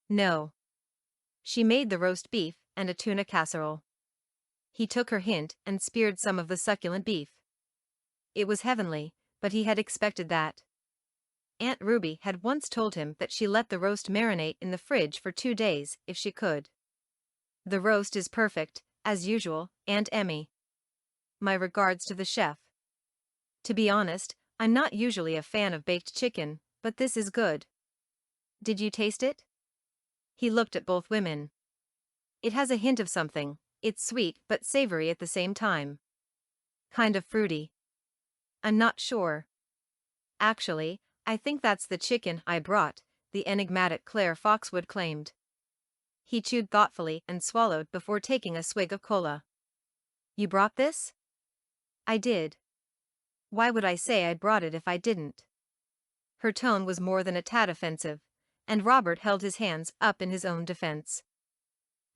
[SPEAKER 1] No. She made the roast beef and a tuna casserole. He took her hint and speared some of the succulent beef. It was heavenly, but he had expected that. Aunt Ruby had once told him that she let the roast marinate in the fridge for 2 days if she could. The roast is perfect, as usual, Aunt Emmy. My regards to the chef. To be honest, I'm not usually a fan of baked chicken, but this is good. Did you taste it? He looked at both women. It has a hint of something. It's sweet but savory at the same time. Kind of fruity. I'm not sure. Actually, I think that's the chicken I brought, the enigmatic Claire Foxwood claimed. He chewed thoughtfully and swallowed before taking a swig of cola. You brought this? I did. Why would I say I brought it if I didn't? Her tone was more than a tad offensive, and Robert held his hands up in his own defense.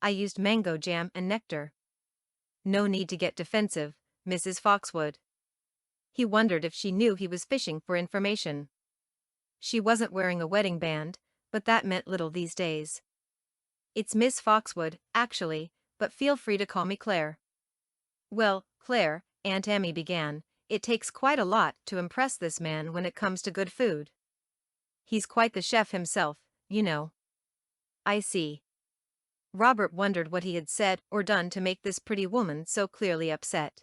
[SPEAKER 1] I used mango jam and nectar. No need to get defensive, Mrs. Foxwood. He wondered if she knew he was fishing for information. She wasn't wearing a wedding band, but that meant little these days. It's Miss Foxwood, actually, but feel free to call me Claire. Well, Claire, Aunt Emmy began, it takes quite a lot to impress this man when it comes to good food. He's quite the chef himself, you know. I see. Robert wondered what he had said or done to make this pretty woman so clearly upset.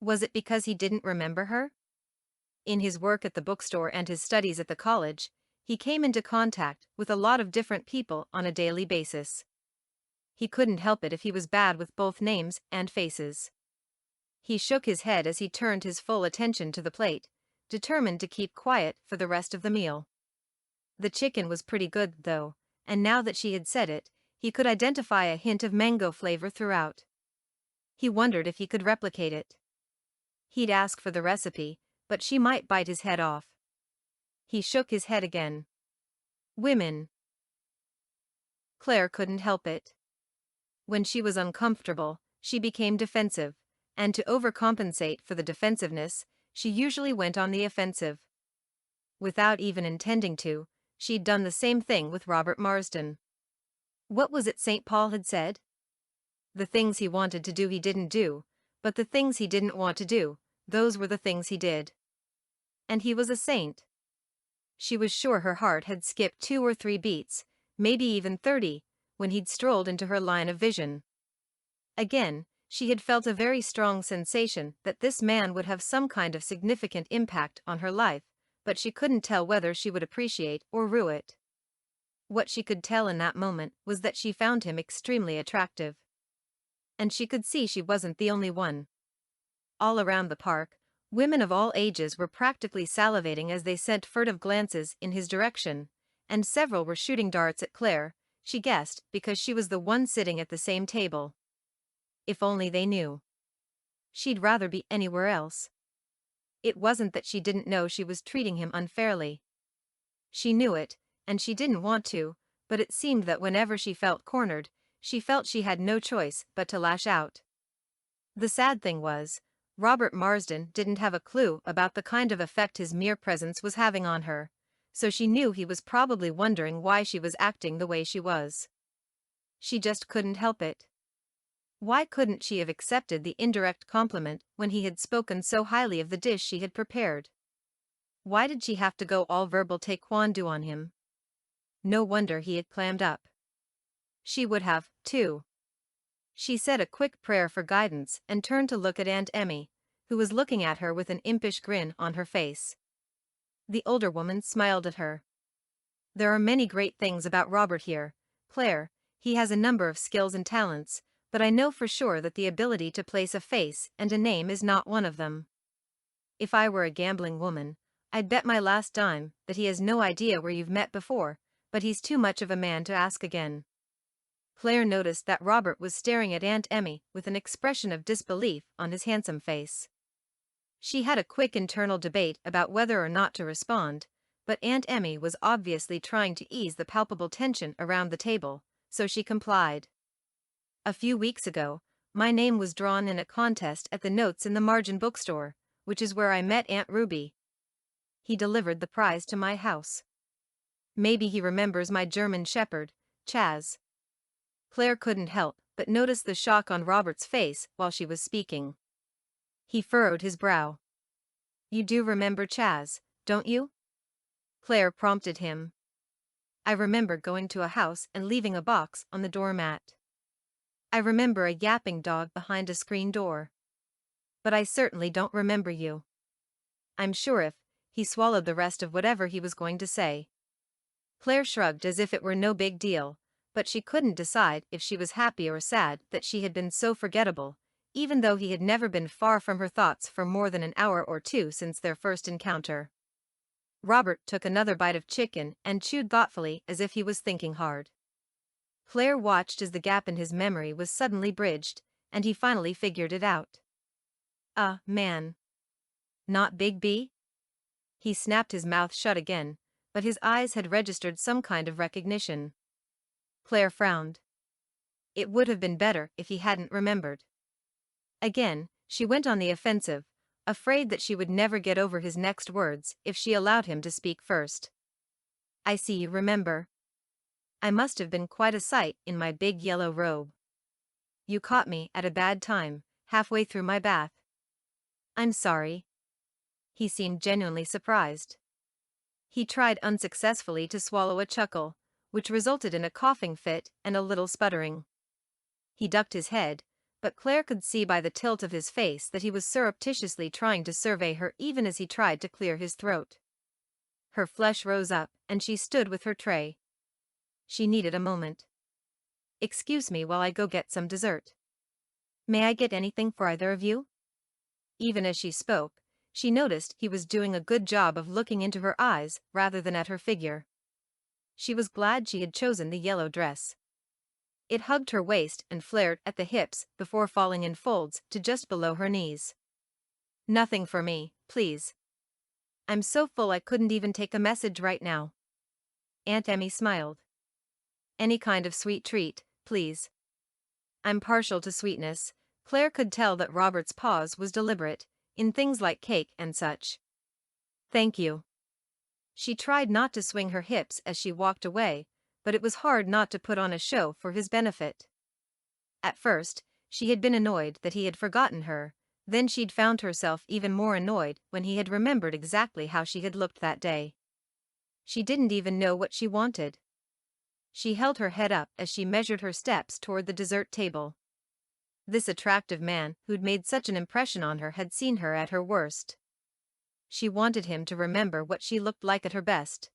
[SPEAKER 1] Was it because he didn't remember her? In his work at the bookstore and his studies at the college, he came into contact with a lot of different people on a daily basis. He couldn't help it if he was bad with both names and faces. He shook his head as he turned his full attention to the plate, determined to keep quiet for the rest of the meal. The chicken was pretty good, though, and now that she had said it, he could identify a hint of mango flavor throughout. He wondered if he could replicate it. He'd ask for the recipe, but she might bite his head off. He shook his head again. Women. Claire couldn't help it. When she was uncomfortable, she became defensive, and to overcompensate for the defensiveness, she usually went on the offensive. Without even intending to, she'd done the same thing with Robert Marsden. What was it St. Paul had said? The things he wanted to do he didn't do, but the things he didn't want to do, those were the things he did. And he was a saint. She was sure her heart had skipped 2 or 3 beats, maybe even 30, when he'd strolled into her line of vision. Again, she had felt a very strong sensation that this man would have some kind of significant impact on her life, but she couldn't tell whether she would appreciate or rue it. What she could tell in that moment was that she found him extremely attractive. And she could see she wasn't the only one. All around the park, women of all ages were practically salivating as they sent furtive glances in his direction, and several were shooting darts at Claire, she guessed, because she was the one sitting at the same table. If only they knew. She'd rather be anywhere else. It wasn't that she didn't know she was treating him unfairly. She knew it, and she didn't want to, but it seemed that whenever she felt cornered, she felt she had no choice but to lash out. The sad thing was, Robert Marsden didn't have a clue about the kind of effect his mere presence was having on her, so she knew he was probably wondering why she was acting the way she was. She just couldn't help it. Why couldn't she have accepted the indirect compliment when he had spoken so highly of the dish she had prepared? Why did she have to go all verbal taekwondo on him? No wonder he had clammed up. She would have, too. She said a quick prayer for guidance and turned to look at Aunt Emmy, who was looking at her with an impish grin on her face. The older woman smiled at her. "There are many great things about Robert here, Claire. He has a number of skills and talents, but I know for sure that the ability to place a face and a name is not one of them. If I were a gambling woman, I'd bet my last dime that he has no idea where you've met before, but he's too much of a man to ask again." Claire noticed that Robert was staring at Aunt Emmy with an expression of disbelief on his handsome face. She had a quick internal debate about whether or not to respond, but Aunt Emmy was obviously trying to ease the palpable tension around the table, so she complied. "A few weeks ago, my name was drawn in a contest at the Notes in the Margin bookstore, which is where I met Aunt Ruby. He delivered the prize to my house. Maybe he remembers my German shepherd, Chaz." Claire couldn't help but notice the shock on Robert's face while she was speaking. He furrowed his brow. "You do remember Chaz, don't you?" Claire prompted him. "I remember going to a house and leaving a box on the doormat. I remember a yapping dog behind a screen door. But I certainly don't remember you." "I'm sure if," he swallowed the rest of whatever he was going to say. Claire shrugged as if it were no big deal, but she couldn't decide if she was happy or sad that she had been so forgettable, even though he had never been far from her thoughts for more than an hour or two since their first encounter. Robert took another bite of chicken and chewed thoughtfully as if he was thinking hard. Claire watched as the gap in his memory was suddenly bridged, and he finally figured it out. Man. Not Big B?" He snapped his mouth shut again, but his eyes had registered some kind of recognition. Claire frowned. It would have been better if he hadn't remembered. Again, she went on the offensive, afraid that she would never get over his next words if she allowed him to speak first. "I see you remember. I must have been quite a sight in my big yellow robe. You caught me at a bad time, halfway through my bath. I'm sorry." He seemed genuinely surprised. He tried unsuccessfully to swallow a chuckle, which resulted in a coughing fit and a little sputtering. He ducked his head, but Claire could see by the tilt of his face that he was surreptitiously trying to survey her even as he tried to clear his throat. Her flesh rose up, and she stood with her tray. She needed a moment. "Excuse me while I go get some dessert. May I get anything for either of you?" Even as she spoke, she noticed he was doing a good job of looking into her eyes rather than at her figure. She was glad she had chosen the yellow dress. It hugged her waist and flared at the hips before falling in folds to just below her knees. "Nothing for me, please. I'm so full I couldn't even take a message right now." Aunt Emmy smiled. "Any kind of sweet treat, please." "I'm partial to sweetness." Claire could tell that Robert's pause was deliberate, in things like cake and such. "Thank you." She tried not to swing her hips as she walked away, but it was hard not to put on a show for his benefit. At first, she had been annoyed that he had forgotten her, Then she'd found herself even more annoyed when he had remembered exactly how she had looked that day. She didn't even know what she wanted. She held her head up as she measured her steps toward the dessert table. This attractive man who'd made such an impression on her had seen her at her worst. She wanted him to remember what she looked like at her best.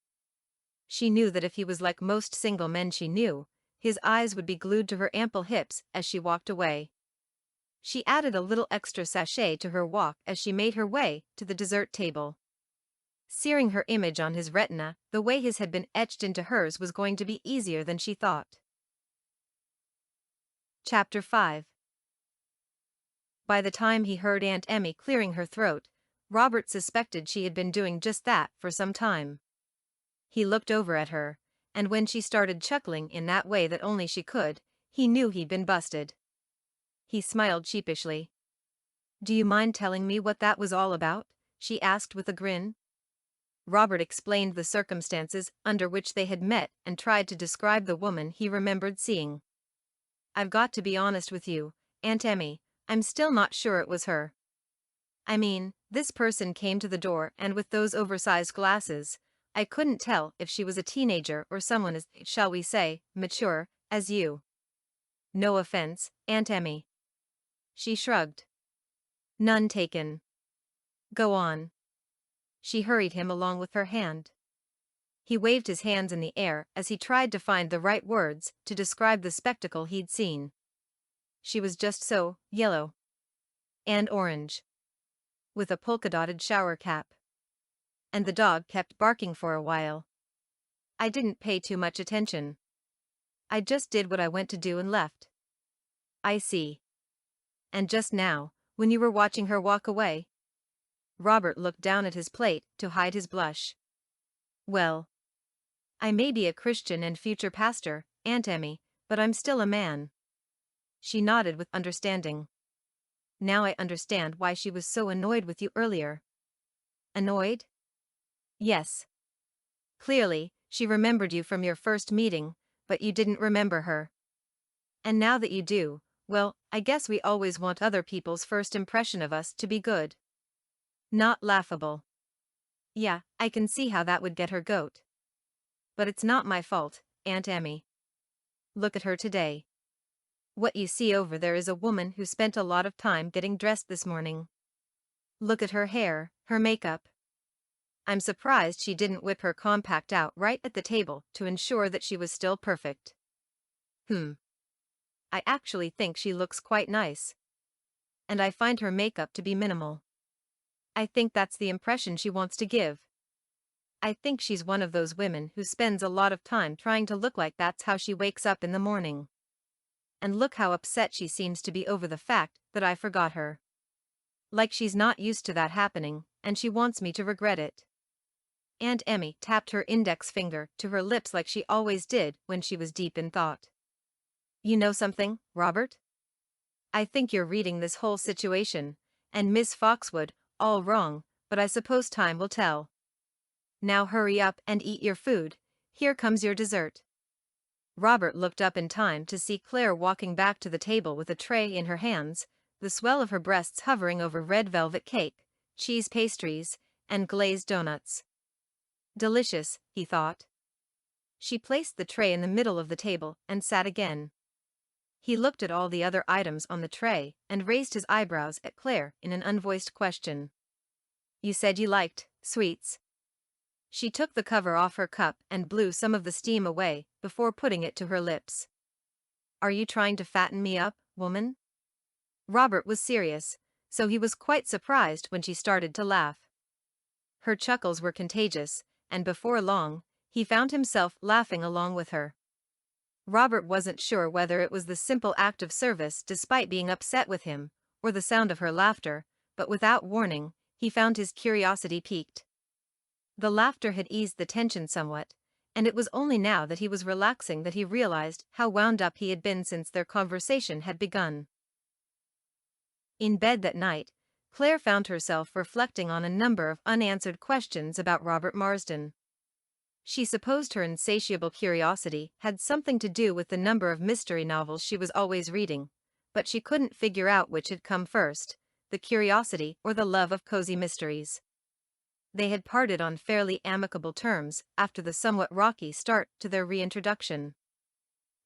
[SPEAKER 1] She knew that if he was like most single men she knew, his eyes would be glued to her ample hips as she walked away. She added a little extra sachet to her walk as she made her way to the dessert table. Searing her image on his retina, the way his had been etched into hers was going to be easier than she thought. Chapter 5. By the time he heard Aunt Emmy clearing her throat, Robert suspected she had been doing just that for some time. He looked over at her, and when she started chuckling in that way that only she could, he knew he'd been busted. He smiled sheepishly. "Do you mind telling me what that was all about?" she asked with a grin. Robert explained the circumstances under which they had met and tried to describe the woman he remembered seeing. "I've got to be honest with you, Aunt Emmy, I'm still not sure it was her. I mean, this person came to the door and with those oversized glasses, I couldn't tell if she was a teenager or someone as, shall we say, mature, as you. No offense, Aunt Emmy." She shrugged. "None taken. Go on." She hurried him along with her hand. He waved his hands in the air as he tried to find the right words to describe the spectacle he'd seen. She was just so yellow and orange, with a polka-dotted shower cap. And the dog kept barking for a while. I didn't pay too much attention. I just did what I went to do and left. I see. And just now, when you were watching her walk away?" Robert looked down at his plate to hide his blush. "Well, I may be a Christian and future pastor, Aunt Emmy, but I'm still a man." She nodded with understanding. "Now I understand why she was so annoyed with you earlier." "Annoyed?" "Yes. Clearly, she remembered you from your first meeting, but you didn't remember her. And now that you do, well, I guess we always want other people's first impression of us to be good. Not laughable. Yeah, I can see how that would get her goat. But it's not my fault, Aunt Emmy. Look at her today. What you see over there is a woman who spent a lot of time getting dressed this morning. Look at her hair, her makeup. I'm surprised she didn't whip her compact out right at the table to ensure that she was still perfect. I actually think she looks quite nice. And I find her makeup to be minimal. I think that's the impression she wants to give. I think she's one of those women who spends a lot of time trying to look like that's how she wakes up in the morning. And look how upset she seems to be over the fact that I forgot her. Like she's not used to that happening, and she wants me to regret it." Aunt Emmy tapped her index finger to her lips like she always did when she was deep in thought. "You know something, Robert? I think you're reading this whole situation, and Miss Foxwood, all wrong, but I suppose time will tell. Now hurry up and eat your food, here comes your dessert." Robert looked up in time to see Claire walking back to the table with a tray in her hands, the swell of her breasts hovering over red velvet cake, cheese pastries, and glazed donuts. Delicious, he thought. She placed the tray in the middle of the table and sat again. He looked at all the other items on the tray and raised his eyebrows at Claire in an unvoiced question. "You said you liked sweets." She took the cover off her cup and blew some of the steam away before putting it to her lips. "Are you trying to fatten me up, woman?" Robert was serious, so he was quite surprised when she started to laugh. Her chuckles were contagious, and before long, he found himself laughing along with her. Robert wasn't sure whether it was the simple act of service despite being upset with him, or the sound of her laughter, but without warning, he found his curiosity piqued. The laughter had eased the tension somewhat, and it was only now that he was relaxing that he realized how wound up he had been since their conversation had begun. In bed that night, Claire found herself reflecting on a number of unanswered questions about Robert Marsden. She supposed her insatiable curiosity had something to do with the number of mystery novels she was always reading, but she couldn't figure out which had come first, the curiosity or the love of cozy mysteries. They had parted on fairly amicable terms after the somewhat rocky start to their reintroduction.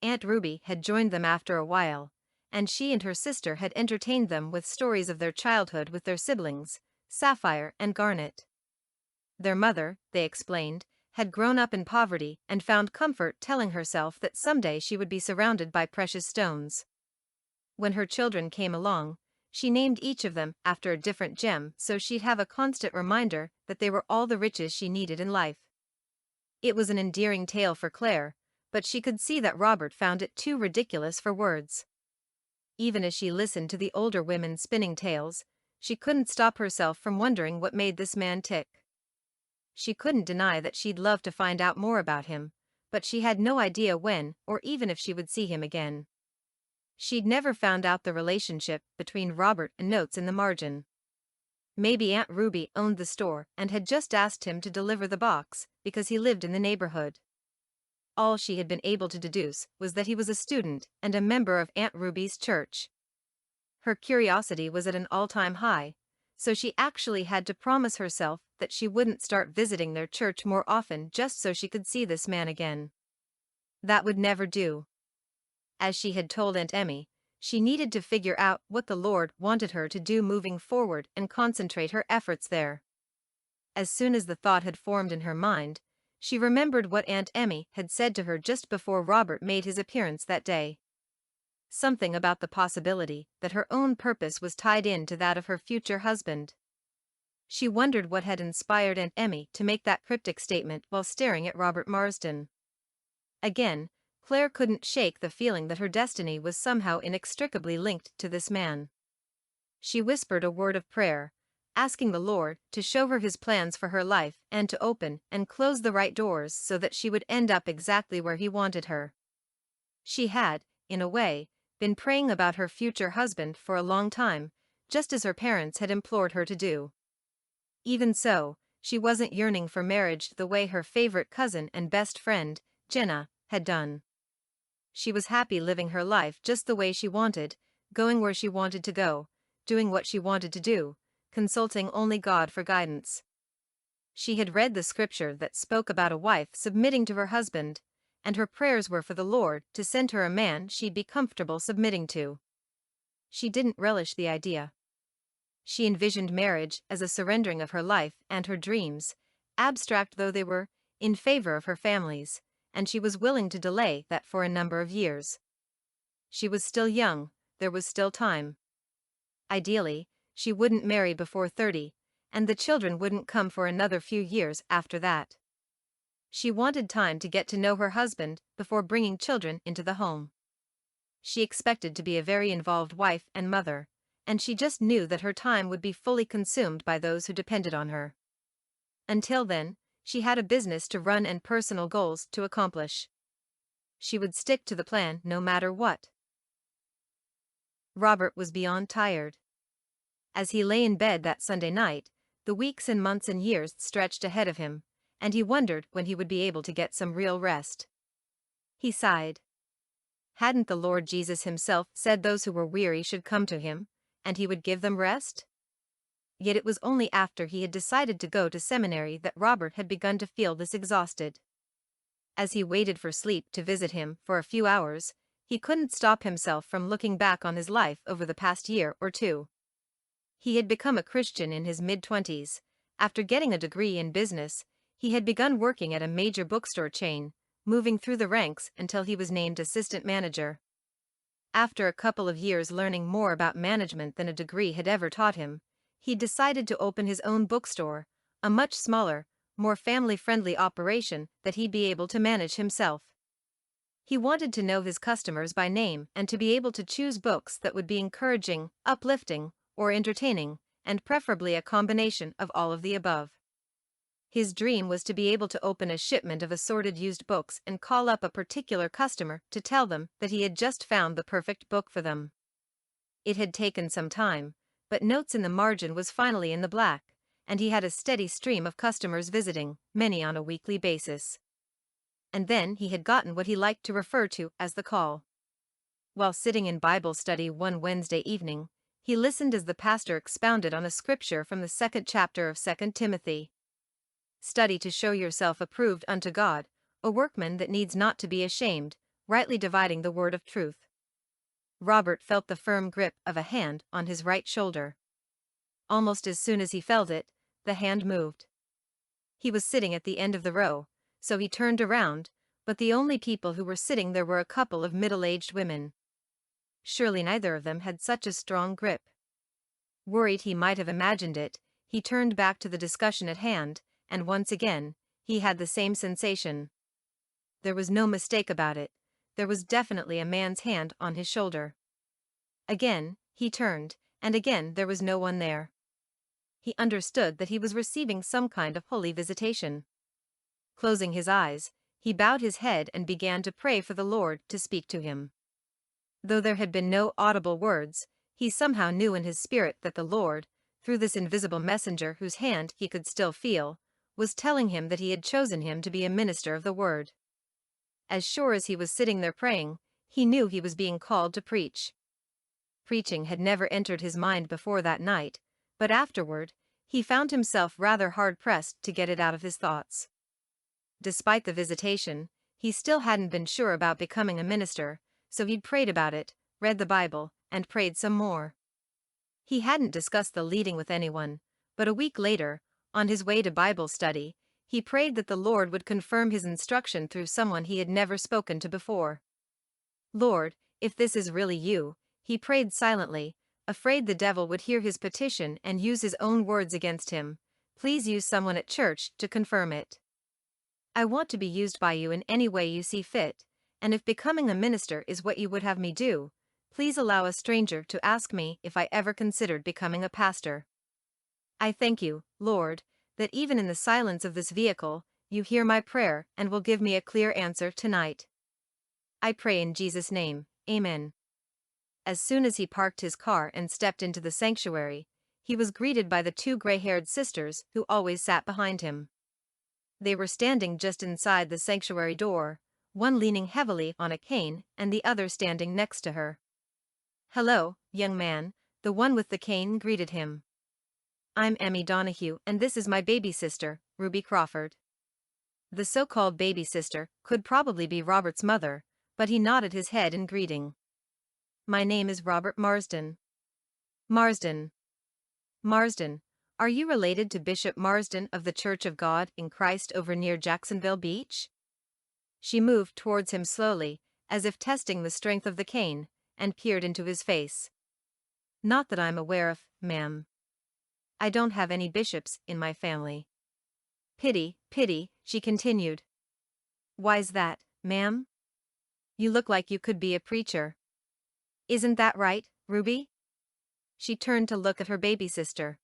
[SPEAKER 1] Aunt Ruby had joined them after a while, and she and her sister had entertained them with stories of their childhood with their siblings, Sapphire and Garnet. Their mother, they explained, had grown up in poverty and found comfort telling herself that someday she would be surrounded by precious stones. When her children came along, she named each of them after a different gem so she'd have a constant reminder that they were all the riches she needed in life. It was an endearing tale for Claire, but she could see that Robert found it too ridiculous for words. Even as she listened to the older women spinning tales, she couldn't stop herself from wondering what made this man tick. She couldn't deny that she'd love to find out more about him, but she had no idea when or even if she would see him again. She'd never found out the relationship between Robert and notes in the margin. Maybe Aunt Ruby owned the store and had just asked him to deliver the box because he lived in the neighborhood. All she had been able to deduce was that he was a student and a member of Aunt Ruby's church. Her curiosity was at an all-time high, so she actually had to promise herself that she wouldn't start visiting their church more often just so she could see this man again. That would never do. As she had told Aunt Emmy, she needed to figure out what the Lord wanted her to do moving forward and concentrate her efforts there. As soon as the thought had formed in her mind, she remembered what Aunt Emmy had said to her just before Robert made his appearance that day. Something about the possibility that her own purpose was tied in to that of her future husband. She wondered what had inspired Aunt Emmy to make that cryptic statement while staring at Robert Marsden. Again, Claire couldn't shake the feeling that her destiny was somehow inextricably linked to this man. She whispered a word of prayer, asking the Lord to show her his plans for her life and to open and close the right doors so that she would end up exactly where he wanted her. She had, in a way, been praying about her future husband for a long time, just as her parents had implored her to do. Even so, she wasn't yearning for marriage the way her favorite cousin and best friend, Jenna, had done. She was happy living her life just the way she wanted, going where she wanted to go, doing what she wanted to do, consulting only God for guidance. She had read the scripture that spoke about a wife submitting to her husband, and her prayers were for the Lord to send her a man she'd be comfortable submitting to. She didn't relish the idea. She envisioned marriage as a surrendering of her life and her dreams, abstract though they were, in favor of her family's, and she was willing to delay that for a number of years. She was still young, there was still time. Ideally, she wouldn't marry before 30, and the children wouldn't come for another few years after that. She wanted time to get to know her husband before bringing children into the home. She expected to be a very involved wife and mother, and she just knew that her time would be fully consumed by those who depended on her. Until then, she had a business to run and personal goals to accomplish. She would stick to the plan no matter what. Robert was beyond tired. As he lay in bed that Sunday night, the weeks and months and years stretched ahead of him, and he wondered when he would be able to get some real rest. He sighed. Hadn't the Lord Jesus himself said those who were weary should come to him, and he would give them rest? Yet it was only after he had decided to go to seminary that Robert had begun to feel this exhausted. As he waited for sleep to visit him for a few hours, he couldn't stop himself from looking back on his life over the past year or two. He had become a Christian in his mid-20s. After getting a degree in business, he had begun working at a major bookstore chain, moving through the ranks until he was named assistant manager. After a couple of years learning more about management than a degree had ever taught him, he decided to open his own bookstore, a much smaller, more family-friendly operation that he'd be able to manage himself. He wanted to know his customers by name and to be able to choose books that would be encouraging, uplifting, or entertaining, and preferably a combination of all of the above. His dream was to be able to open a shipment of assorted used books and call up a particular customer to tell them that he had just found the perfect book for them. It had taken some time, but Notes in the Margin was finally in the black, and he had a steady stream of customers visiting, many on a weekly basis. And then he had gotten what he liked to refer to as the call. While sitting in Bible study one Wednesday evening, He listened as the pastor expounded on a scripture from the 2nd chapter of 2 Timothy. Study to show yourself approved unto God, a workman that needs not to be ashamed, rightly dividing the word of truth. Robert felt the firm grip of a hand on his right shoulder. Almost as soon as he felt it, the hand moved. He was sitting at the end of the row, so he turned around, but the only people who were sitting there were a couple of middle-aged women. Surely neither of them had such a strong grip. Worried he might have imagined it, he turned back to the discussion at hand, and once again, he had the same sensation. There was no mistake about it. There was definitely a man's hand on his shoulder. Again, he turned, and again there was no one there. He understood that he was receiving some kind of holy visitation. Closing his eyes, he bowed his head and began to pray for the Lord to speak to him. Though there had been no audible words, he somehow knew in his spirit that the Lord, through this invisible messenger whose hand he could still feel, was telling him that he had chosen him to be a minister of the word. As sure as he was sitting there praying, he knew he was being called to preach. Preaching had never entered his mind before that night, but afterward, he found himself rather hard-pressed to get it out of his thoughts. Despite the visitation, he still hadn't been sure about becoming a minister, so he'd prayed about it, read the Bible, and prayed some more. He hadn't discussed the leading with anyone, but a week later, on his way to Bible study, he prayed that the Lord would confirm his instruction through someone he had never spoken to before. Lord, if this is really you, he prayed silently, afraid the devil would hear his petition and use his own words against him. Please use someone at church to confirm it. I want to be used by you in any way you see fit, and if becoming a minister is what you would have me do, please allow a stranger to ask me if I ever considered becoming a pastor. I thank you, Lord, that even in the silence of this vehicle, you hear my prayer and will give me a clear answer tonight. I pray in Jesus' name, Amen. As soon as he parked his car and stepped into the sanctuary, he was greeted by the two gray-haired sisters who always sat behind him. They were standing just inside the sanctuary door, one leaning heavily on a cane and the other standing next to her. "Hello, young man," the one with the cane greeted him. "I'm Emmy Donahue and this is my baby sister, Ruby Crawford." The so-called baby sister could probably be Robert's mother, but he nodded his head in greeting. "My name is Robert Marsden." "Marsden. Marsden. Are you related to Bishop Marsden of the Church of God in Christ over near Jacksonville Beach?" She moved towards him slowly, as if testing the strength of the cane, and peered into his face. "Not that I'm aware of, ma'am. I don't have any bishops in my family." "Pity, pity," she continued. "Why's that, ma'am? You look like you could be a preacher. Isn't that right, Ruby?" She turned to look at her baby sister.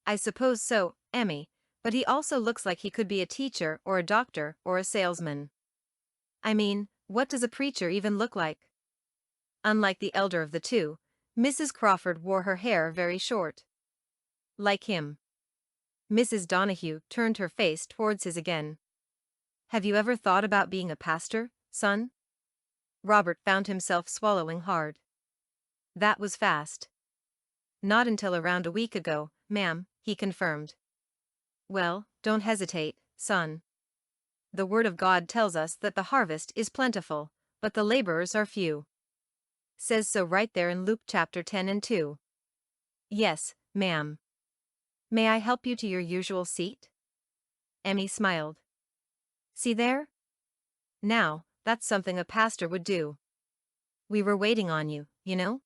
[SPEAKER 1] "I suppose so, Emmy, but he also looks like he could be a teacher or a doctor or a salesman. I mean, what does a preacher even look like?" Unlike the elder of the two, Mrs. Crawford wore her hair very short. "Like him." Mrs. Donahue turned her face towards his again. "Have you ever thought about being a pastor, son?" Robert found himself swallowing hard. That was fast. "Not until around a week ago, ma'am," he confirmed. "Well, don't hesitate, son. The Word of God tells us that the harvest is plentiful, but the laborers are few. Says so right there in Luke chapter 10 and 2. Yes, ma'am. May I help you to your usual seat?" Emmy smiled. "See there? Now, that's something a pastor would do. We were waiting on you, you know?"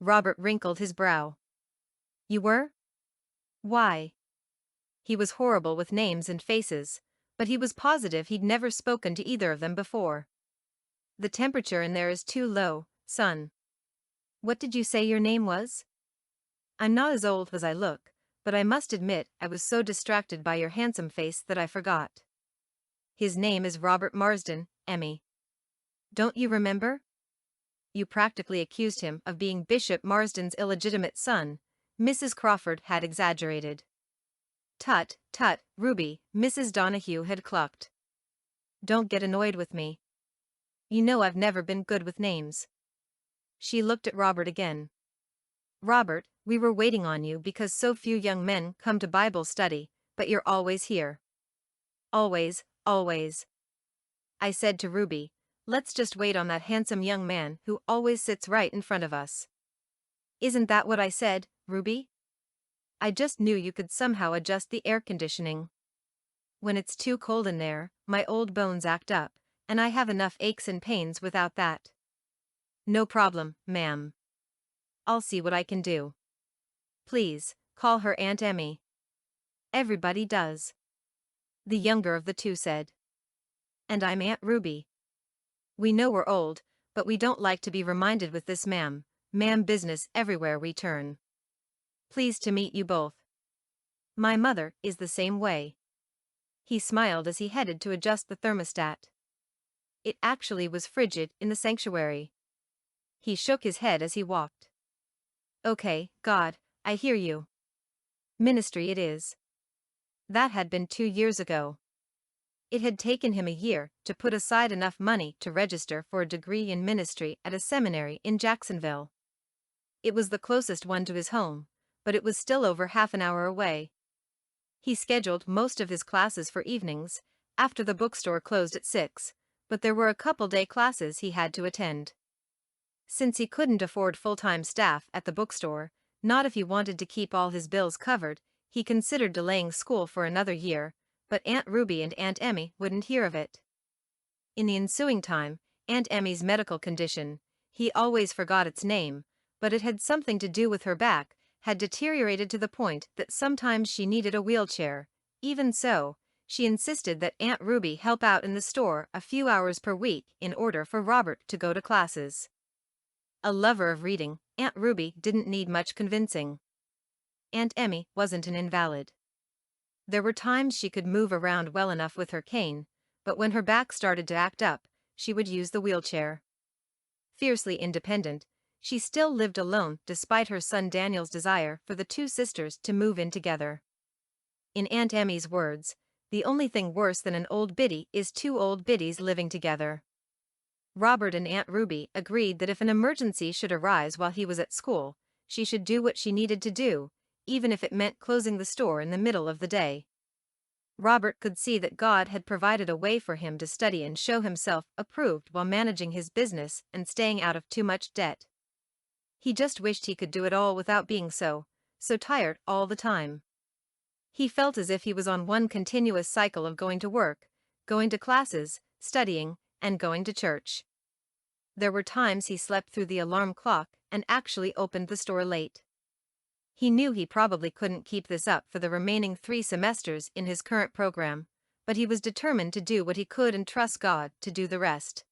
[SPEAKER 1] Robert wrinkled his brow. "You were? Why?" He was horrible with names and faces, but he was positive he'd never spoken to either of them before. "The temperature in there is too low, son. What did you say your name was?" "I'm not as old as I look, but I must admit I was so distracted by your handsome face that I forgot." "His name is Robert Marsden, Emmy. Don't you remember? You practically accused him of being Bishop Marsden's illegitimate son," Mrs. Crawford had exaggerated. "Tut, tut, Ruby," Mrs. Donahue had clucked. "Don't get annoyed with me. You know I've never been good with names." She looked at Robert again. Robert, we were waiting on you because so few young men come to Bible study, but you're always here. Always, always. I said to Ruby, let's just wait on that handsome young man who always sits right in front of us. Isn't that what I said, Ruby? I just knew you could somehow adjust the air conditioning. When it's too cold in there, my old bones act up, and I have enough aches and pains without that. No problem, ma'am. I'll see what I can do. Please, call her Aunt Emmy. Everybody does. The younger of the two said. And I'm Aunt Ruby. We know we're old, but we don't like to be reminded with this ma'am business everywhere we turn. Pleased to meet you both. My mother is the same way. He smiled as he headed to adjust the thermostat. It actually was frigid in the sanctuary. He shook his head as he walked. Okay, God, I hear you. Ministry it is. That had been 2 years ago. It had taken him a year to put aside enough money to register for a degree in ministry at a seminary in Jacksonville. It was the closest one to his home, but it was still over half an hour away. He scheduled most of his classes for evenings, after the bookstore closed at 6, but there were a couple day classes he had to attend. Since he couldn't afford full-time staff at the bookstore, not if he wanted to keep all his bills covered, he considered delaying school for another year, but Aunt Ruby and Aunt Emmy wouldn't hear of it. In the ensuing time, Aunt Emmy's medical condition, he always forgot its name, but it had something to do with her back, had deteriorated to the point that sometimes she needed a wheelchair. Even so, she insisted that Aunt Ruby help out in the store a few hours per week in order for Robert to go to classes. A lover of reading, Aunt Ruby didn't need much convincing. Aunt Emmy wasn't an invalid. There were times she could move around well enough with her cane, but when her back started to act up, she would use the wheelchair. Fiercely independent, she still lived alone despite her son Daniel's desire for the two sisters to move in together. In Aunt Emmy's words, the only thing worse than an old biddy is two old biddies living together. Robert and Aunt Ruby agreed that if an emergency should arise while he was at school, she should do what she needed to do, even if it meant closing the store in the middle of the day. Robert could see that God had provided a way for him to study and show himself approved while managing his business and staying out of too much debt. He just wished he could do it all without being so tired all the time. He felt as if he was on one continuous cycle of going to work, going to classes, studying, and going to church. There were times he slept through the alarm clock and actually opened the store late. He knew he probably couldn't keep this up for the remaining 3 semesters in his current program, but he was determined to do what he could and trust God to do the rest.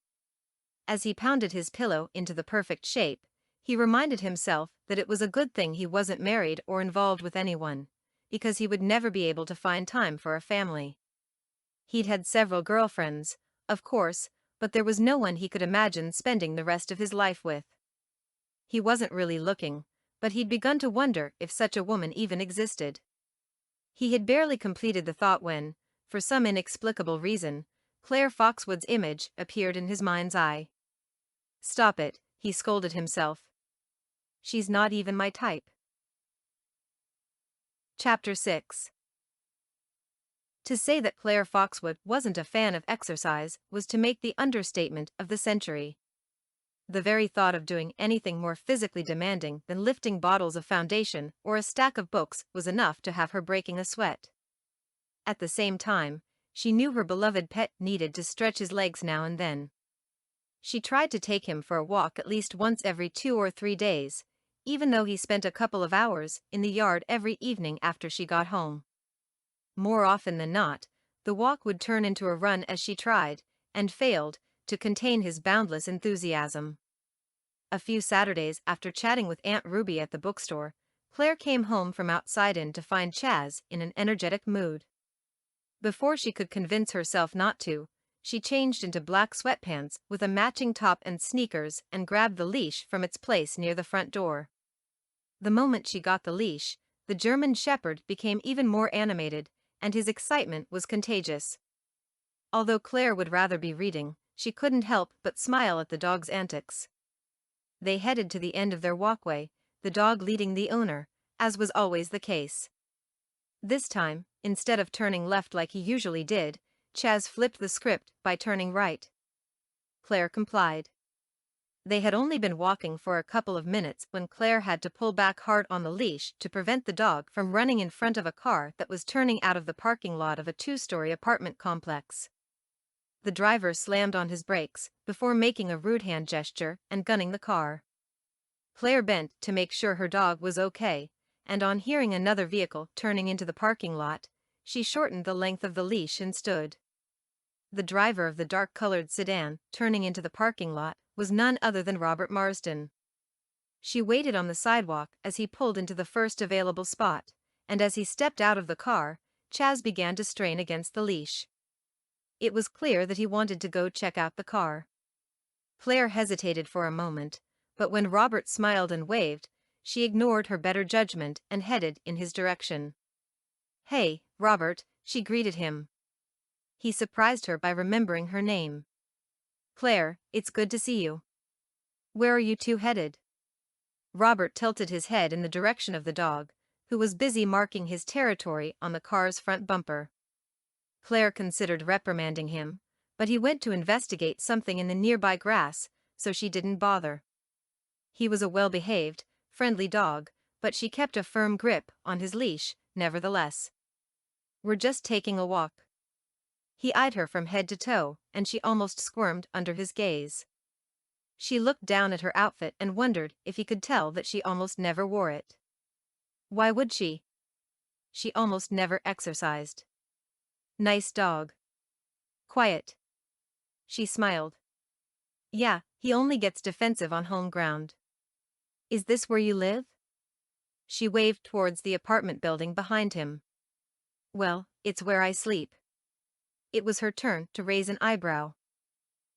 [SPEAKER 1] As he pounded his pillow into the perfect shape, he reminded himself that it was a good thing he wasn't married or involved with anyone, because he would never be able to find time for a family. He'd had several girlfriends, of course, but there was no one he could imagine spending the rest of his life with. He wasn't really looking, but he'd begun to wonder if such a woman even existed. He had barely completed the thought when, for some inexplicable reason, Claire Foxwood's image appeared in his mind's eye. Stop it, he scolded himself. She's not even my type. Chapter 6. To say that Claire Foxwood wasn't a fan of exercise was to make the understatement of the century. The very thought of doing anything more physically demanding than lifting bottles of foundation or a stack of books was enough to have her breaking a sweat. At the same time, she knew her beloved pet needed to stretch his legs now and then. She tried to take him for a walk at least once every 2 or 3 days, even though he spent a couple of hours in the yard every evening after she got home. More often than not, the walk would turn into a run as she tried, and failed, to contain his boundless enthusiasm. A few Saturdays after chatting with Aunt Ruby at the bookstore, Claire came home from outside in to find Chaz in an energetic mood. Before she could convince herself not to, she changed into black sweatpants with a matching top and sneakers and grabbed the leash from its place near the front door. The moment she got the leash, the German Shepherd became even more animated, and his excitement was contagious. Although Claire would rather be reading, she couldn't help but smile at the dog's antics. They headed to the end of their walkway, the dog leading the owner, as was always the case. This time, instead of turning left like he usually did, Chaz flipped the script by turning right. Claire complied. They had only been walking for a couple of minutes when Claire had to pull back hard on the leash to prevent the dog from running in front of a car that was turning out of the parking lot of a two-story apartment complex. The driver slammed on his brakes before making a rude hand gesture and gunning the car. Claire bent to make sure her dog was okay, and on hearing another vehicle turning into the parking lot, she shortened the length of the leash and stood. The driver of the dark-colored sedan turning into the parking lot was none other than Robert Marsden. She waited on the sidewalk as he pulled into the first available spot, and as he stepped out of the car, Chaz began to strain against the leash. It was clear that he wanted to go check out the car. Claire hesitated for a moment, but when Robert smiled and waved, she ignored her better judgment and headed in his direction. "Hey, Robert," she greeted him. He surprised her by remembering her name. "Claire, it's good to see you. Where are you two headed?" Robert tilted his head in the direction of the dog, who was busy marking his territory on the car's front bumper. Claire considered reprimanding him, but he went to investigate something in the nearby grass, so she didn't bother. He was a well-behaved, friendly dog, but she kept a firm grip on his leash, nevertheless. "We're just taking a walk." He eyed her from head to toe, and she almost squirmed under his gaze. She looked down at her outfit and wondered if he could tell that she almost never wore it. Why would she? She almost never exercised. "Nice dog. Quiet." She smiled. "Yeah, he only gets defensive on home ground." "Is this where you live?" She waved towards the apartment building behind him. "Well, it's where I sleep." It was her turn to raise an eyebrow.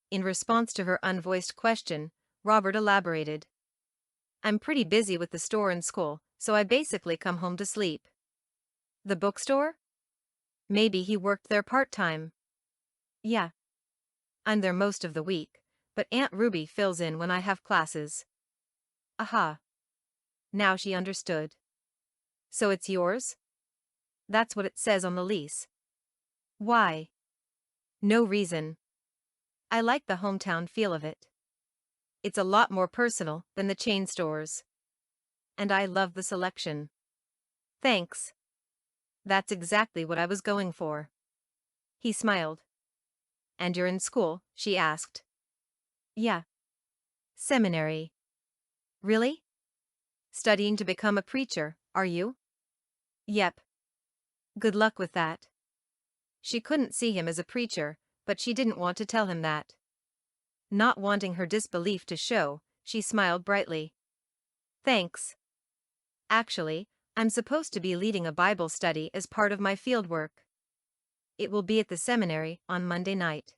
[SPEAKER 1] In response to her unvoiced question, Robert elaborated. "I'm pretty busy with the store and school, so I basically come home to sleep." "The bookstore?" Maybe he worked there part-time. "Yeah. I'm there most of the week, but Aunt Ruby fills in when I have classes." Aha. Now she understood. "So it's yours?" "That's what it says on the lease." "Why?" "No reason. I like the hometown feel of it. It's a lot more personal than the chain stores. And I love the selection." "Thanks. That's exactly what I was going for." He smiled. "And you're in school?" she asked. "Yeah. Seminary." "Really? Studying to become a preacher, are you?" "Yep. Good luck with that." She couldn't see him as a preacher, but she didn't want to tell him that. Not wanting her disbelief to show, she smiled brightly. "Thanks. Actually, I'm supposed to be leading a Bible study as part of my fieldwork. It will be at the seminary on Monday night.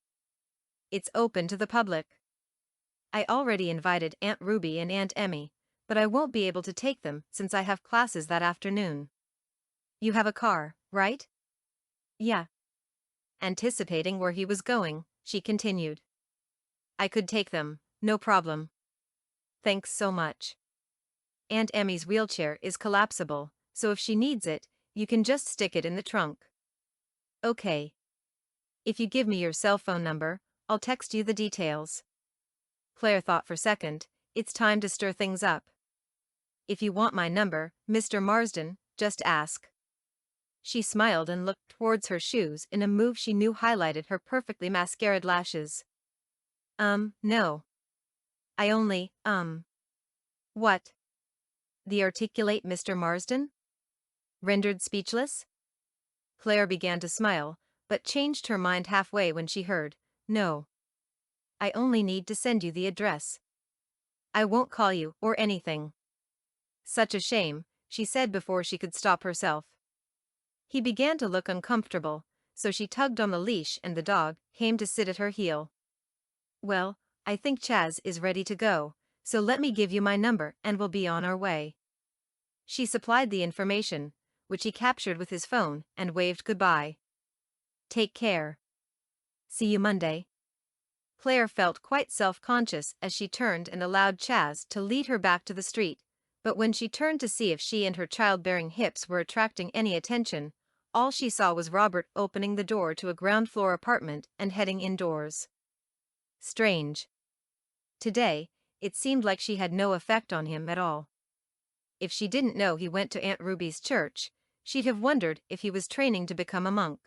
[SPEAKER 1] It's open to the public. I already invited Aunt Ruby and Aunt Emmy, but I won't be able to take them since I have classes that afternoon." "You have a car, right?" "Yeah." Anticipating where he was going, she continued. "I could take them, no problem." "Thanks so much. Aunt Emmy's wheelchair is collapsible, so if she needs it, you can just stick it in the trunk." "Okay. If you give me your cell phone number, I'll text you the details." Claire thought for a second. It's time to stir things up. "If you want my number, Mr. Marsden, just ask." She smiled and looked towards her shoes in a move she knew highlighted her perfectly mascaraed lashes. No. I only, What?" The articulate Mr. Marsden? Rendered speechless? Claire began to smile, but changed her mind halfway when she heard, "No. I only need to send you the address. I won't call you or anything." "Such a shame," she said before she could stop herself. He began to look uncomfortable, so she tugged on the leash and the dog came to sit at her heel. "Well, I think Chaz is ready to go, so let me give you my number and we'll be on our way." She supplied the information, which he captured with his phone, and waved goodbye. "Take care. See you Monday." Claire felt quite self-conscious as she turned and allowed Chaz to lead her back to the street, But when she turned to see if she and her childbearing hips were attracting any attention, all she saw was Robert opening the door to a ground-floor apartment and heading indoors. Strange. Today, it seemed like she had no effect on him at all. If she didn't know he went to Aunt Ruby's church, she'd have wondered if he was training to become a monk.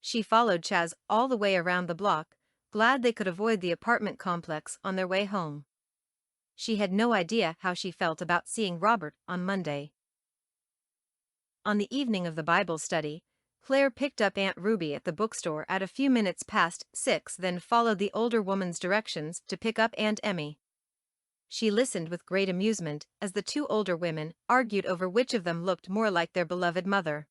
[SPEAKER 1] She followed Chaz all the way around the block, glad they could avoid the apartment complex on their way home. She had no idea how she felt about seeing Robert on Monday. On the evening of the Bible study, Claire picked up Aunt Ruby at the bookstore at a few minutes past 6, then followed the older woman's directions to pick up Aunt Emmy. She listened with great amusement as the two older women argued over which of them looked more like their beloved mother.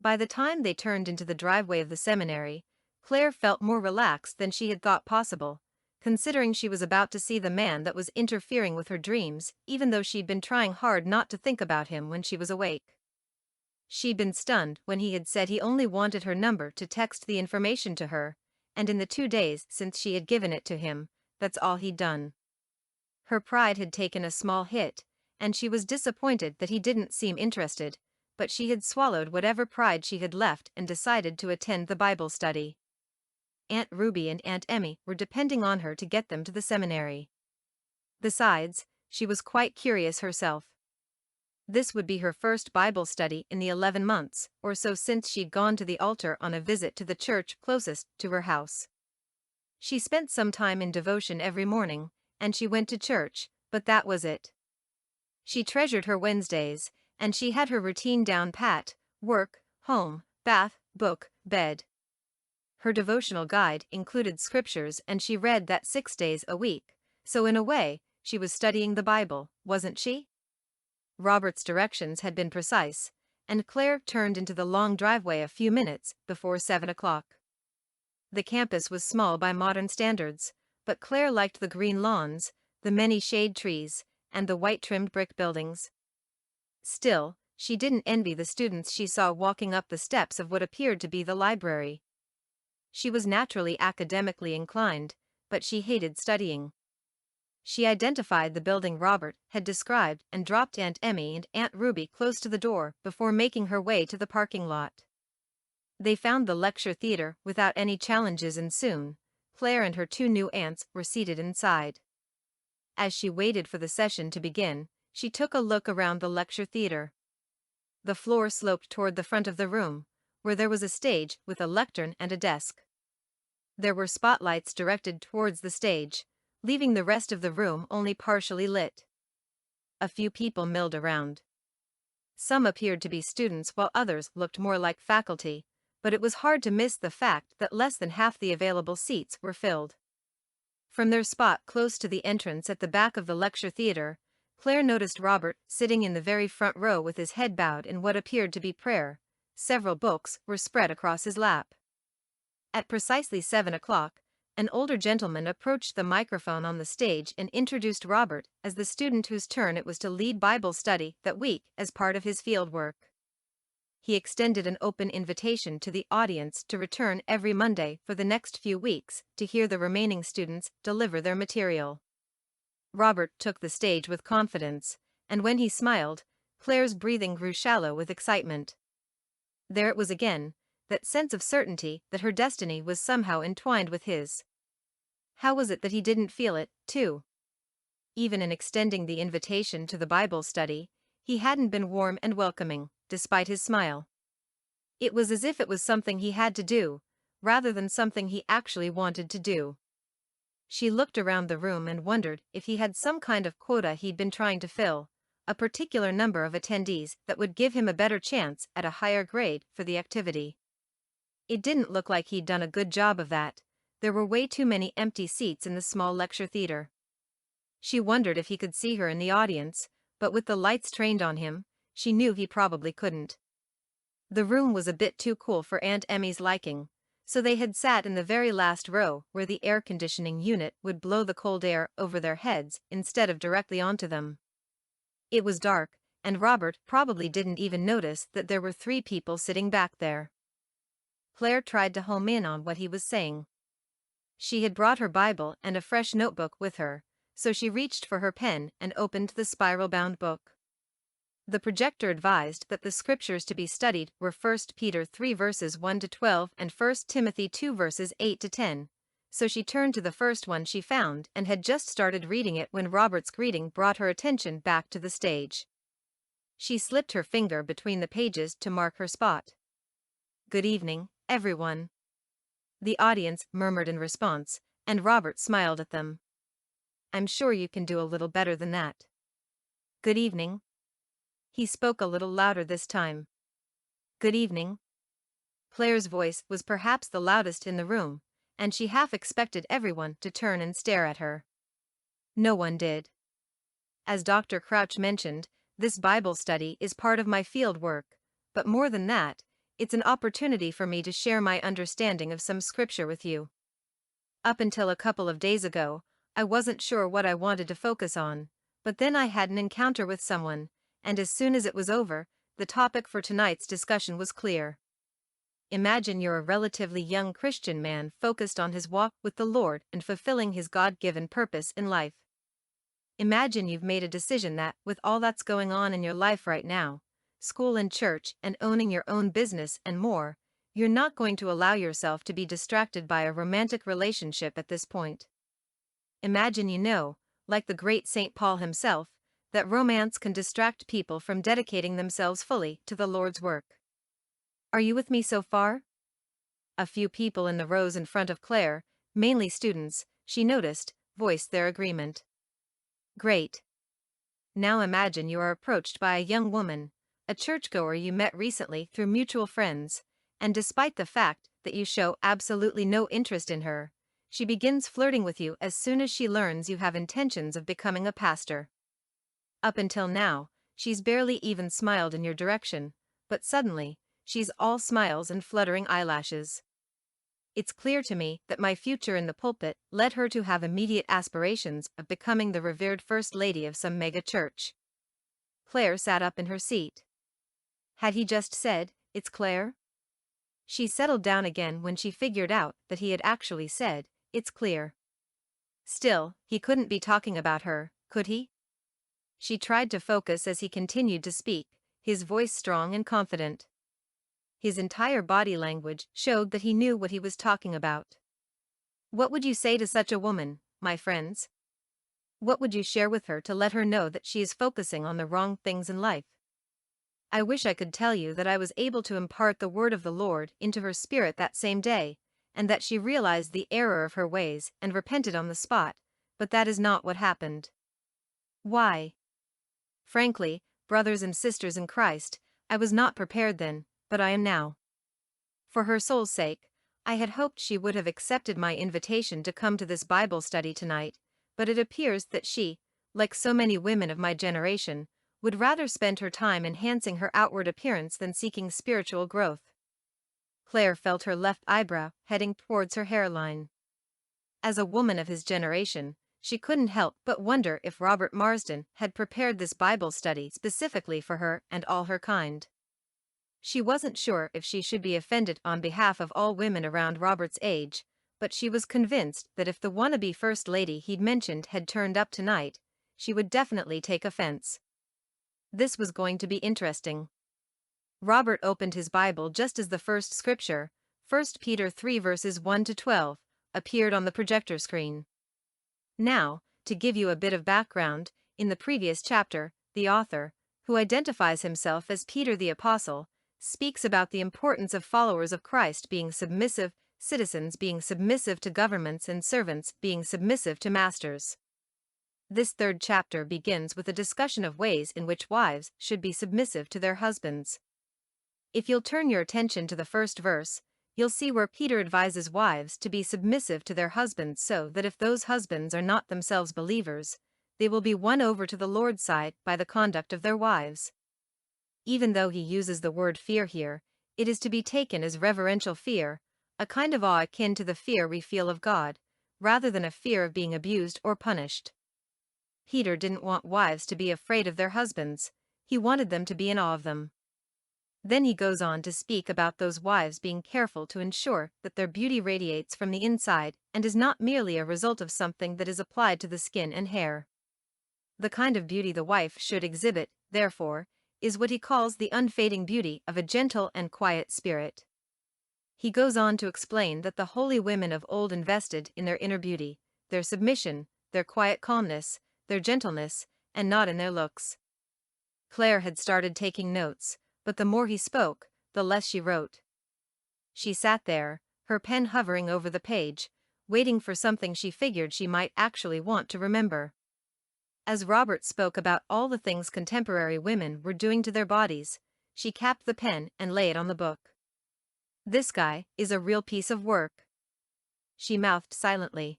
[SPEAKER 1] By the time they turned into the driveway of the seminary, Claire felt more relaxed than she had thought possible, considering she was about to see the man that was interfering with her dreams, even though she'd been trying hard not to think about him when she was awake. She'd been stunned when he had said he only wanted her number to text the information to her, and in the 2 days since she had given it to him, that's all he'd done. Her pride had taken a small hit, and she was disappointed that he didn't seem interested, but she had swallowed whatever pride she had left and decided to attend the Bible study. Aunt Ruby and Aunt Emmy were depending on her to get them to the seminary. Besides, she was quite curious herself. This would be her first Bible study in the 11 months or so since she'd gone to the altar on a visit to the church closest to her house. She spent some time in devotion every morning, and she went to church, but that was it. She treasured her Wednesdays, and she had her routine down pat: work, home, bath, book, bed. Her devotional guide included scriptures and she read that 6 days a week, so in a way, she was studying the Bible, wasn't she? Robert's directions had been precise, and Claire turned into the long driveway a few minutes before 7 o'clock. The campus was small by modern standards, but Claire liked the green lawns, the many shade trees, and the white-trimmed brick buildings. Still, she didn't envy the students she saw walking up the steps of what appeared to be the library. She was naturally academically inclined, but she hated studying. She identified the building Robert had described and dropped Aunt Emmy and Aunt Ruby close to the door before making her way to the parking lot. They found the lecture theater without any challenges, and soon, Claire and her two new aunts were seated inside. As she waited for the session to begin, she took a look around the lecture theater. The floor sloped toward the front of the room, where there was a stage with a lectern and a desk. There were spotlights directed towards the stage, leaving the rest of the room only partially lit. A few people milled around. Some appeared to be students while others looked more like faculty, but it was hard to miss the fact that less than half the available seats were filled. From their spot close to the entrance at the back of the lecture theater, Claire noticed Robert sitting in the very front row with his head bowed in what appeared to be prayer. Several books were spread across his lap. At precisely 7 o'clock, an older gentleman approached the microphone on the stage and introduced Robert as the student whose turn it was to lead Bible study that week as part of his fieldwork. He extended an open invitation to the audience to return every Monday for the next few weeks to hear the remaining students deliver their material. Robert took the stage with confidence, and when he smiled, Claire's breathing grew shallow with excitement. There it was again, that sense of certainty that her destiny was somehow entwined with his. How was it that he didn't feel it, too? Even in extending the invitation to the Bible study, he hadn't been warm and welcoming, despite his smile. It was as if it was something he had to do, rather than something he actually wanted to do. She looked around the room and wondered if he had some kind of quota he'd been trying to fill, a particular number of attendees that would give him a better chance at a higher grade for the activity. It didn't look like he'd done a good job of that. There were way too many empty seats in the small lecture theater. She wondered if he could see her in the audience, but with the lights trained on him, she knew he probably couldn't. The room was a bit too cool for Aunt Emmy's liking, so they had sat in the very last row where the air conditioning unit would blow the cold air over their heads instead of directly onto them. It was dark, and Robert probably didn't even notice that there were 3 people sitting back there. Claire tried to home in on what he was saying. She had brought her Bible and a fresh notebook with her, so she reached for her pen and opened the spiral-bound book. The projector advised that the scriptures to be studied were 1 Peter 3 verses 1 to 12 and 1 Timothy 2 verses 8 to 10, so she turned to the first one she found and had just started reading it when Robert's greeting brought her attention back to the stage. She slipped her finger between the pages to mark her spot. "Good evening, everyone," the audience murmured in response, and Robert smiled at them. "I'm sure you can do a little better than that." "Good evening." He spoke a little louder this time. "Good evening." Claire's voice was perhaps the loudest in the room, and she half expected everyone to turn and stare at her. No one did. "As Dr. Crouch mentioned, this Bible study is part of my field work, but more than that, it's an opportunity for me to share my understanding of some scripture with you. Up until a couple of days ago, I wasn't sure what I wanted to focus on, but then I had an encounter with someone, and as soon as it was over, the topic for tonight's discussion was clear. Imagine you're a relatively young Christian man focused on his walk with the Lord and fulfilling his God-given purpose in life. Imagine you've made a decision that, with all that's going on in your life right now, school and church and owning your own business and more, you're not going to allow yourself to be distracted by a romantic relationship at this point. Imagine you know, like the great St. Paul himself, that romance can distract people from dedicating themselves fully to the Lord's work. Are you with me so far? A few people in the rows in front of Claire, mainly students, she noticed, voiced their agreement. Great. Now imagine you are approached by a young woman, a churchgoer you met recently through mutual friends, and despite the fact that you show absolutely no interest in her, she begins flirting with you as soon as she learns you have intentions of becoming a pastor. Up until now, she's barely even smiled in your direction, but suddenly, she's all smiles and fluttering eyelashes. It's clear to me that my future in the pulpit led her to have immediate aspirations of becoming the revered First Lady of some mega church. Claire sat up in her seat. Had he just said, "It's Claire"? She settled down again when she figured out that he had actually said, "It's clear." Still, he couldn't be talking about her, could he? She tried to focus as he continued to speak, his voice strong and confident. His entire body language showed that he knew what he was talking about. What would you say to such a woman, my friends? What would you share with her to let her know that she is focusing on the wrong things in life? I wish I could tell you that I was able to impart the word of the Lord into her spirit that same day, and that she realized the error of her ways and repented on the spot, but that is not what happened. Why? Frankly, brothers and sisters in Christ, I was not prepared then, but I am now. For her soul's sake, I had hoped she would have accepted my invitation to come to this Bible study tonight, but it appears that she, like so many women of my generation, would rather spend her time enhancing her outward appearance than seeking spiritual growth. Claire felt her left eyebrow heading towards her hairline. As a woman of his generation, she couldn't help but wonder if Robert Marsden had prepared this Bible study specifically for her and all her kind. She wasn't sure if she should be offended on behalf of all women around Robert's age, but she was convinced that if the wannabe First Lady he'd mentioned had turned up tonight, she would definitely take offense. This was going to be interesting. Robert opened his Bible just as the first scripture, 1 Peter 3 verses 1 to 12, appeared on the projector screen. Now, to give you a bit of background, in the previous chapter, the author, who identifies himself as Peter the Apostle, speaks about the importance of followers of Christ being submissive, citizens being submissive to governments and servants being submissive to masters. This third chapter begins with a discussion of ways in which wives should be submissive to their husbands. If you'll turn your attention to the first verse, you'll see where Peter advises wives to be submissive to their husbands so that if those husbands are not themselves believers, they will be won over to the Lord's side by the conduct of their wives. Even though he uses the word fear here, it is to be taken as reverential fear, a kind of awe akin to the fear we feel of God, rather than a fear of being abused or punished. Peter didn't want wives to be afraid of their husbands, he wanted them to be in awe of them. Then he goes on to speak about those wives being careful to ensure that their beauty radiates from the inside and is not merely a result of something that is applied to the skin and hair. The kind of beauty the wife should exhibit, therefore, is what he calls the unfading beauty of a gentle and quiet spirit. He goes on to explain that the holy women of old invested in their inner beauty, their submission, their quiet calmness, their gentleness, and not in their looks. Claire had started taking notes, but the more he spoke, the less she wrote. She sat there, her pen hovering over the page, waiting for something she figured she might actually want to remember. As Robert spoke about all the things contemporary women were doing to their bodies, she capped the pen and lay it on the book. "This guy is a real piece of work," she mouthed silently.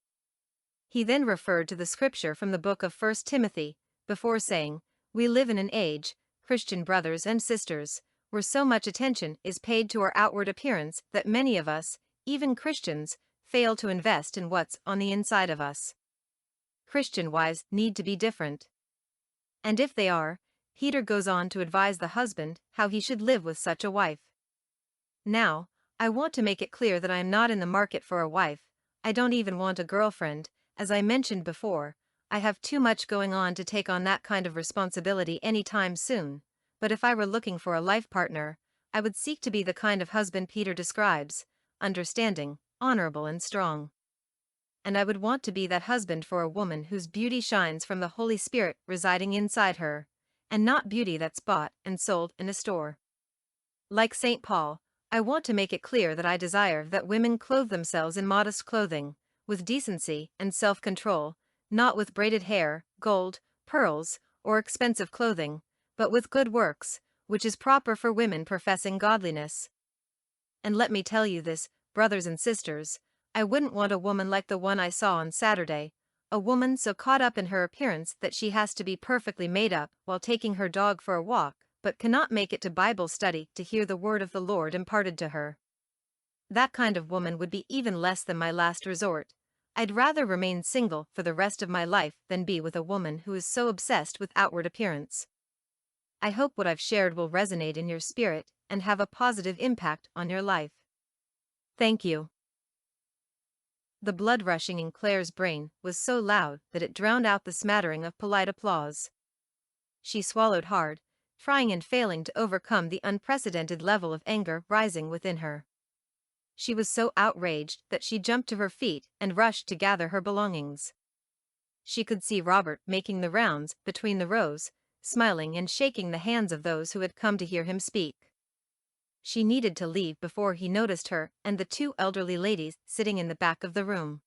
[SPEAKER 1] He then referred to the scripture from the book of 1 Timothy, before saying, "We live in an age, Christian brothers and sisters, where so much attention is paid to our outward appearance that many of us, even Christians, fail to invest in what's on the inside of us. Christian wives need to be different." And if they are, Peter goes on to advise the husband how he should live with such a wife. "Now, I want to make it clear that I am not in the market for a wife. I don't even want a girlfriend. As I mentioned before, I have too much going on to take on that kind of responsibility anytime soon, but if I were looking for a life partner, I would seek to be the kind of husband Peter describes, understanding, honorable and strong. And I would want to be that husband for a woman whose beauty shines from the Holy Spirit residing inside her, and not beauty that's bought and sold in a store. Like St. Paul, I want to make it clear that I desire that women clothe themselves in modest clothing, with decency and self-control, not with braided hair, gold, pearls, or expensive clothing, but with good works, which is proper for women professing godliness. And let me tell you this, brothers and sisters, I wouldn't want a woman like the one I saw on Saturday, a woman so caught up in her appearance that she has to be perfectly made up while taking her dog for a walk, but cannot make it to Bible study to hear the word of the Lord imparted to her. That kind of woman would be even less than my last resort. I'd rather remain single for the rest of my life than be with a woman who is so obsessed with outward appearance. I hope what I've shared will resonate in your spirit and have a positive impact on your life. Thank you." The blood rushing in Claire's brain was so loud that it drowned out the smattering of polite applause. She swallowed hard, trying and failing to overcome the unprecedented level of anger rising within her. She was so outraged that she jumped to her feet and rushed to gather her belongings. She could see Robert making the rounds between the rows, smiling and shaking the hands of those who had come to hear him speak. She needed to leave before he noticed her and the two elderly ladies sitting in the back of the room.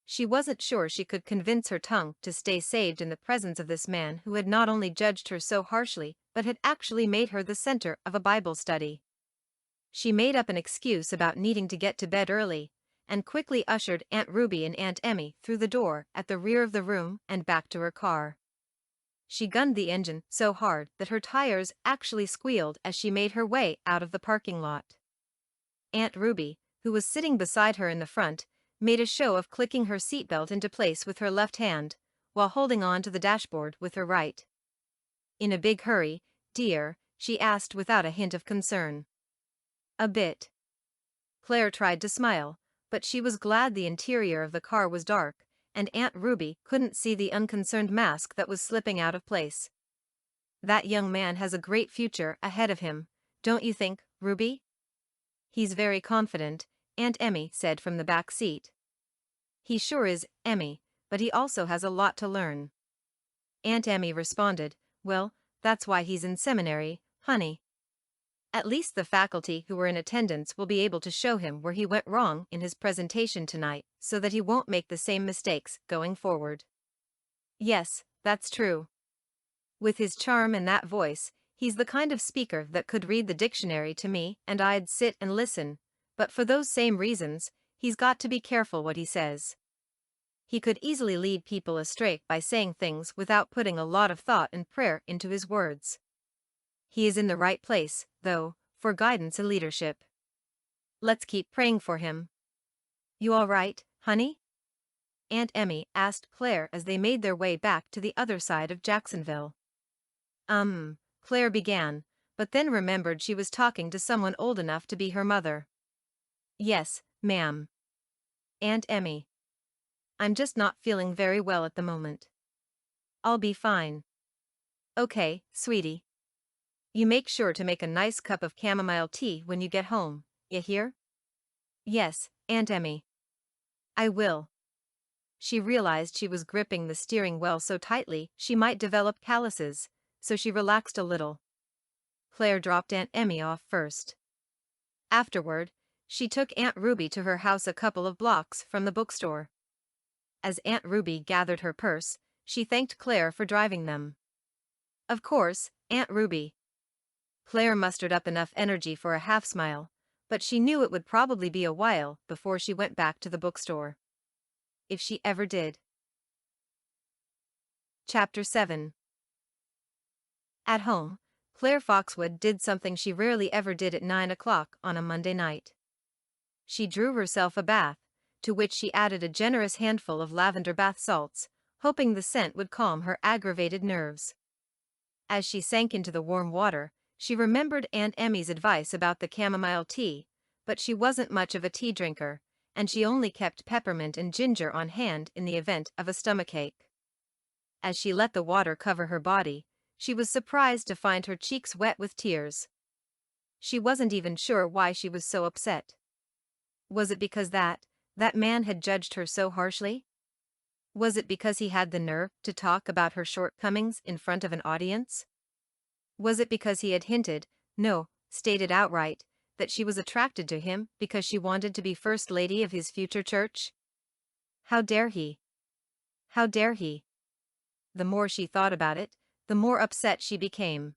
[SPEAKER 1] She wasn't sure she could convince her tongue to stay saved in the presence of this man who had not only judged her so harshly but had actually made her the center of a Bible study. She made up an excuse about needing to get to bed early, and quickly ushered Aunt Ruby and Aunt Emmy through the door at the rear of the room and back to her car. She gunned the engine so hard that her tires actually squealed as she made her way out of the parking lot. Aunt Ruby, who was sitting beside her in the front, made a show of clicking her seatbelt into place with her left hand, while holding on to the dashboard with her right. "In a big hurry, dear?" she asked without a hint of concern. "A bit." Claire tried to smile, but she was glad the interior of the car was dark, and Aunt Ruby couldn't see the unconcerned mask that was slipping out of place. "That young man has a great future ahead of him, don't you think, Ruby?" "He's very confident," Aunt Emmy said from the back seat. "He sure is, Emmy, but he also has a lot to learn." Aunt Emmy responded, "Well, that's why he's in seminary, honey. At least the faculty who were in attendance will be able to show him where he went wrong in his presentation tonight, so that he won't make the same mistakes going forward." "Yes, that's true. With his charm and that voice, he's the kind of speaker that could read the dictionary to me and I'd sit and listen, but for those same reasons, he's got to be careful what he says. He could easily lead people astray by saying things without putting a lot of thought and prayer into his words. He is in the right place, though, for guidance and leadership. Let's keep praying for him. You all right, honey?" Aunt Emmy asked Claire as they made their way back to the other side of Jacksonville. Claire began, but then remembered she was talking to someone old enough to be her mother. "Yes, ma'am. Aunt Emmy. I'm just not feeling very well at the moment. I'll be fine." "Okay, sweetie. You make sure to make a nice cup of chamomile tea when you get home, you hear?" "Yes, Aunt Emmy. I will." She realized she was gripping the steering wheel so tightly she might develop calluses, so she relaxed a little. Claire dropped Aunt Emmy off first. Afterward, she took Aunt Ruby to her house a couple of blocks from the bookstore. As Aunt Ruby gathered her purse, she thanked Claire for driving them. "Of course, Aunt Ruby." Claire mustered up enough energy for a half smile, but she knew it would probably be a while before she went back to the bookstore. If she ever did. Chapter 7. At home, Claire Foxwood did something she rarely ever did at 9 o'clock on a Monday night. She drew herself a bath, to which she added a generous handful of lavender bath salts, hoping the scent would calm her aggravated nerves. As she sank into the warm water, she remembered Aunt Emmy's advice about the chamomile tea, but she wasn't much of a tea drinker, and she only kept peppermint and ginger on hand in the event of a stomachache. As she let the water cover her body, she was surprised to find her cheeks wet with tears. She wasn't even sure why she was so upset. Was it because that man had judged her so harshly? Was it because he had the nerve to talk about her shortcomings in front of an audience? Was it because he had hinted, no, stated outright, that she was attracted to him because she wanted to be First Lady of his future church? How dare he? How dare he? The more she thought about it, the more upset she became.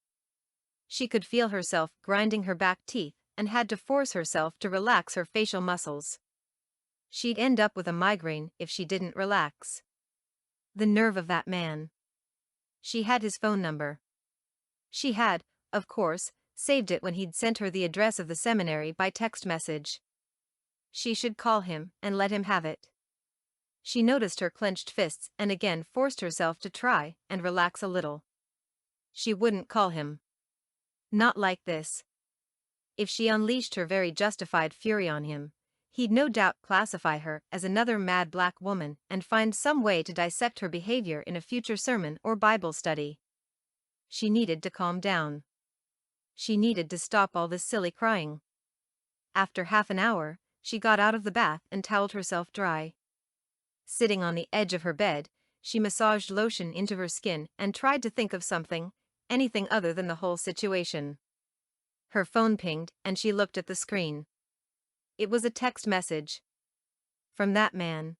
[SPEAKER 1] She could feel herself grinding her back teeth and had to force herself to relax her facial muscles. She'd end up with a migraine if she didn't relax. The nerve of that man. She had his phone number. She had, of course, saved it when he'd sent her the address of the seminary by text message. She should call him and let him have it. She noticed her clenched fists and again forced herself to try and relax a little. She wouldn't call him. Not like this. If she unleashed her very justified fury on him, he'd no doubt classify her as another mad black woman and find some way to dissect her behavior in a future sermon or Bible study. She needed to calm down. She needed to stop all this silly crying. After half an hour, she got out of the bath and toweled herself dry. Sitting on the edge of her bed, she massaged lotion into her skin and tried to think of something, anything other than the whole situation. Her phone pinged and she looked at the screen. It was a text message. From that man.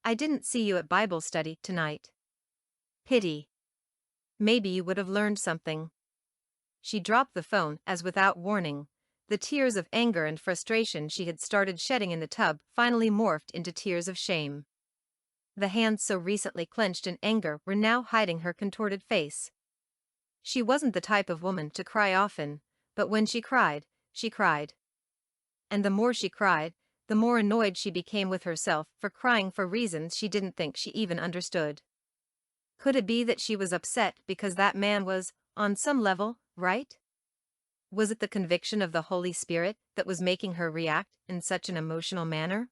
[SPEAKER 1] "I didn't see you at Bible study tonight. Pity. Maybe you would have learned something." She dropped the phone as without warning, the tears of anger and frustration she had started shedding in the tub finally morphed into tears of shame. The hands so recently clenched in anger were now hiding her contorted face. She wasn't the type of woman to cry often, but when she cried, she cried. And the more she cried, the more annoyed she became with herself for crying for reasons she didn't think she even understood. Could it be that she was upset because that man was, on some level, right? Was it the conviction of the Holy Spirit that was making her react in such an emotional manner?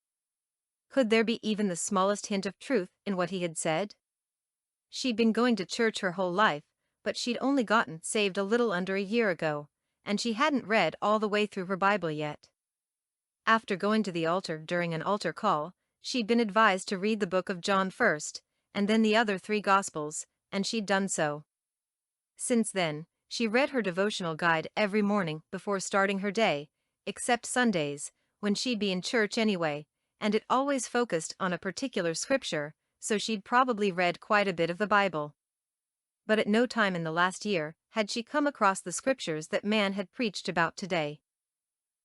[SPEAKER 1] Could there be even the smallest hint of truth in what he had said? She'd been going to church her whole life, but she'd only gotten saved a little under a year ago, and she hadn't read all the way through her Bible yet. After going to the altar during an altar call, she'd been advised to read the book of John first, and then the other 3 Gospels, and she'd done so. Since then, she read her devotional guide every morning before starting her day, except Sundays, when she'd be in church anyway, and it always focused on a particular scripture, so she'd probably read quite a bit of the Bible. But at no time in the last year had she come across the scriptures that man had preached about today.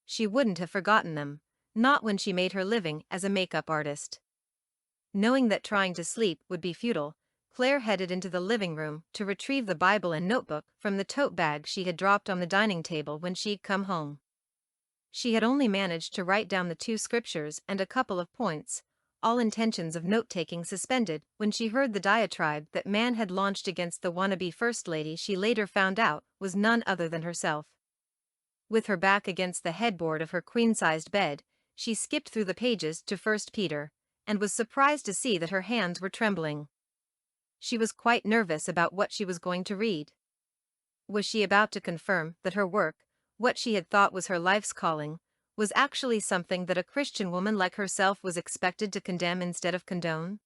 [SPEAKER 1] She wouldn't have forgotten them, not when she made her living as a makeup artist. Knowing that trying to sleep would be futile, Claire headed into the living room to retrieve the Bible and notebook from the tote bag she had dropped on the dining table when she'd come home. She had only managed to write down the 2 scriptures and a couple of points, all intentions of note-taking suspended when she heard the diatribe that man had launched against the wannabe First Lady she later found out was none other than herself. With her back against the headboard of her queen-sized bed, she skipped through the pages to 1 Peter, and was surprised to see that her hands were trembling. She was quite nervous about what she was going to read. Was she about to confirm that her work, what she had thought was her life's calling, was actually something that a Christian woman like herself was expected to condemn instead of condone?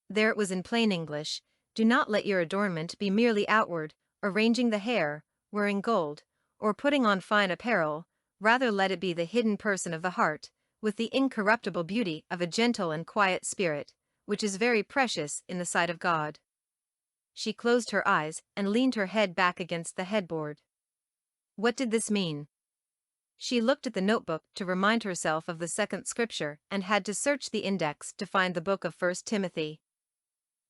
[SPEAKER 1] There it was in plain English: do not let your adornment be merely outward, arranging the hair, wearing gold, or putting on fine apparel, rather let it be the hidden person of the heart, with the incorruptible beauty of a gentle and quiet spirit, which is very precious in the sight of God. She closed her eyes and leaned her head back against the headboard. What did this mean? She looked at the notebook to remind herself of the second scripture and had to search the index to find the book of 1 Timothy.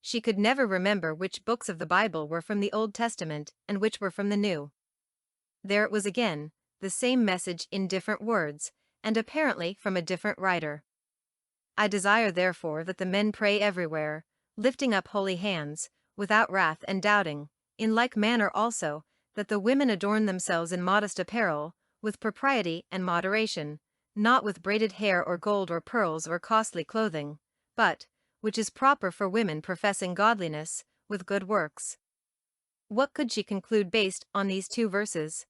[SPEAKER 1] She could never remember which books of the Bible were from the Old Testament and which were from the New. There it was again, the same message in different words, and apparently from a different writer. I desire therefore that the men pray everywhere, lifting up holy hands, without wrath and doubting, in like manner also, that the women adorn themselves in modest apparel, with propriety and moderation, not with braided hair or gold or pearls or costly clothing, but, which is proper for women professing godliness, with good works. What could she conclude based on these two verses?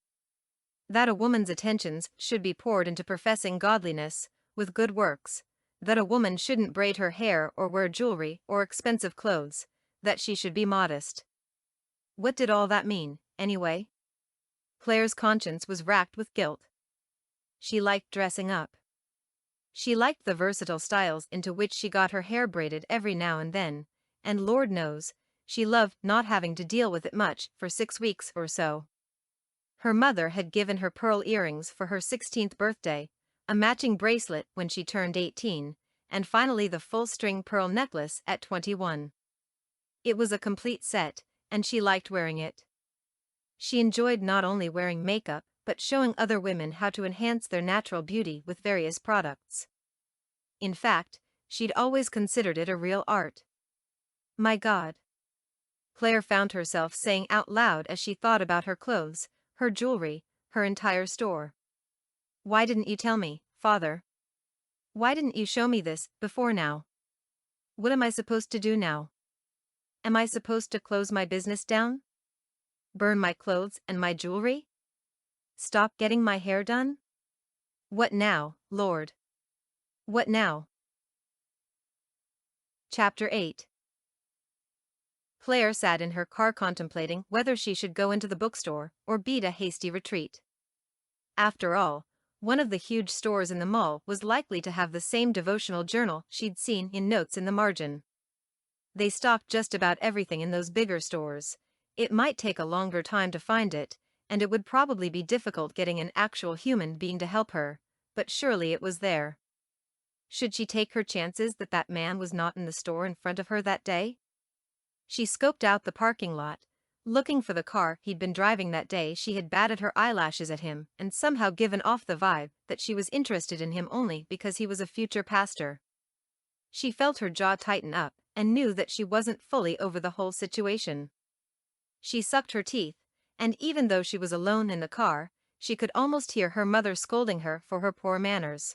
[SPEAKER 1] That a woman's attentions should be poured into professing godliness, with good works, that a woman shouldn't braid her hair or wear jewelry or expensive clothes, that she should be modest. What did all that mean, anyway? Claire's conscience was racked with guilt. She liked dressing up. She liked the versatile styles into which she got her hair braided every now and then, and Lord knows, she loved not having to deal with it much for 6 weeks or so. Her mother had given her pearl earrings for her 16th birthday, a matching bracelet when she turned 18, and finally the full-string pearl necklace at 21. It was a complete set, and she liked wearing it. She enjoyed not only wearing makeup, but showing other women how to enhance their natural beauty with various products. In fact, she'd always considered it a real art. My God! Claire found herself saying out loud as she thought about her clothes, her jewelry, her entire store. Why didn't you tell me, Father? Why didn't you show me this before now? What am I supposed to do now? Am I supposed to close my business down? Burn my clothes and my jewelry? Stop getting my hair done? What now, Lord? What now? Chapter 8. Claire sat in her car contemplating whether she should go into the bookstore or beat a hasty retreat. After all, one of the huge stores in the mall was likely to have the same devotional journal she'd seen in notes in the margin. They stocked just about everything in those bigger stores. It might take a longer time to find it, and it would probably be difficult getting an actual human being to help her, but surely it was there. Should she take her chances that that man was not in the store in front of her that day? She scoped out the parking lot. Looking for the car he'd been driving that day, she had batted her eyelashes at him and somehow given off the vibe that she was interested in him only because he was a future pastor. She felt her jaw tighten up and knew that she wasn't fully over the whole situation. She sucked her teeth, and even though she was alone in the car, she could almost hear her mother scolding her for her poor manners.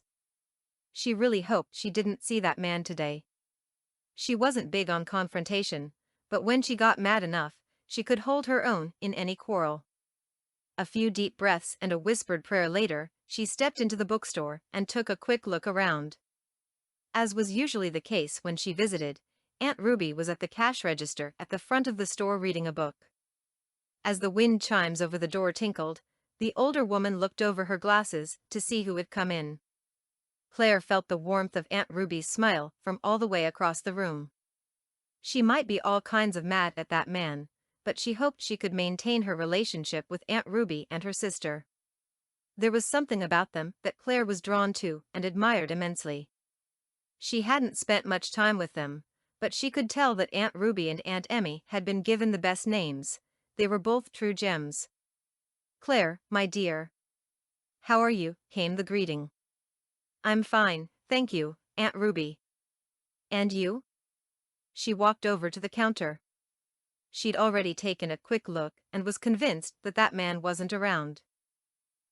[SPEAKER 1] She really hoped she didn't see that man today. She wasn't big on confrontation, but when she got mad enough, she could hold her own in any quarrel. A few deep breaths and a whispered prayer later, she stepped into the bookstore and took a quick look around. As was usually the case when she visited, Aunt Ruby was at the cash register at the front of the store reading a book. As the wind chimes over the door tinkled, the older woman looked over her glasses to see who had come in. Claire felt the warmth of Aunt Ruby's smile from all the way across the room. She might be all kinds of mad at that man, but she hoped she could maintain her relationship with Aunt Ruby and her sister. There was something about them that Claire was drawn to and admired immensely. She hadn't spent much time with them, but she could tell that Aunt Ruby and Aunt Emmy had been given the best names. They were both true gems. "Claire, my dear. How are you?" came the greeting. "I'm fine, thank you, Aunt Ruby." And you? She walked over to the counter. She'd already taken a quick look and was convinced that that man wasn't around.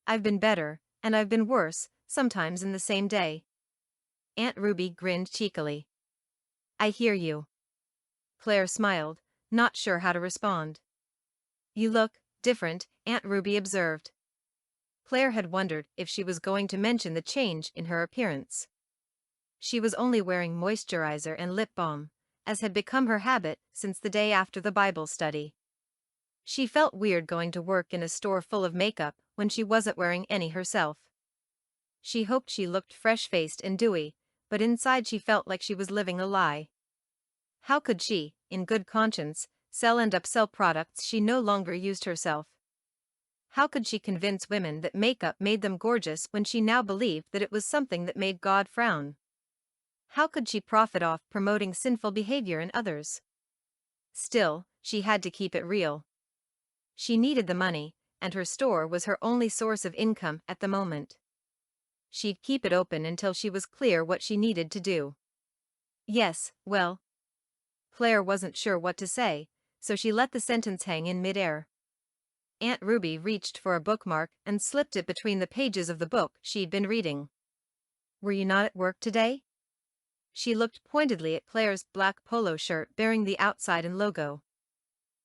[SPEAKER 1] I've been better, and I've been worse, sometimes in the same day. Aunt Ruby grinned cheekily. I hear you. Claire smiled, not sure how to respond. You look different, Aunt Ruby observed. Claire had wondered if she was going to mention the change in her appearance. She was only wearing moisturizer and lip balm, as had become her habit since the day after the Bible study. She felt weird going to work in a store full of makeup when she wasn't wearing any herself. She hoped she looked fresh-faced and dewy, but inside she felt like she was living a lie. How could she, in good conscience, sell and upsell products she no longer used herself? How could she convince women that makeup made them gorgeous when she now believed that it was something that made God frown? How could she profit off promoting sinful behavior in others? Still, she had to keep it real. She needed the money, and her store was her only source of income at the moment. She'd keep it open until she was clear what she needed to do. Yes, well. Claire wasn't sure what to say, so she let the sentence hang in midair. Aunt Ruby reached for a bookmark and slipped it between the pages of the book she'd been reading. Were you not at work today? She looked pointedly at Claire's black polo shirt bearing the outside logo.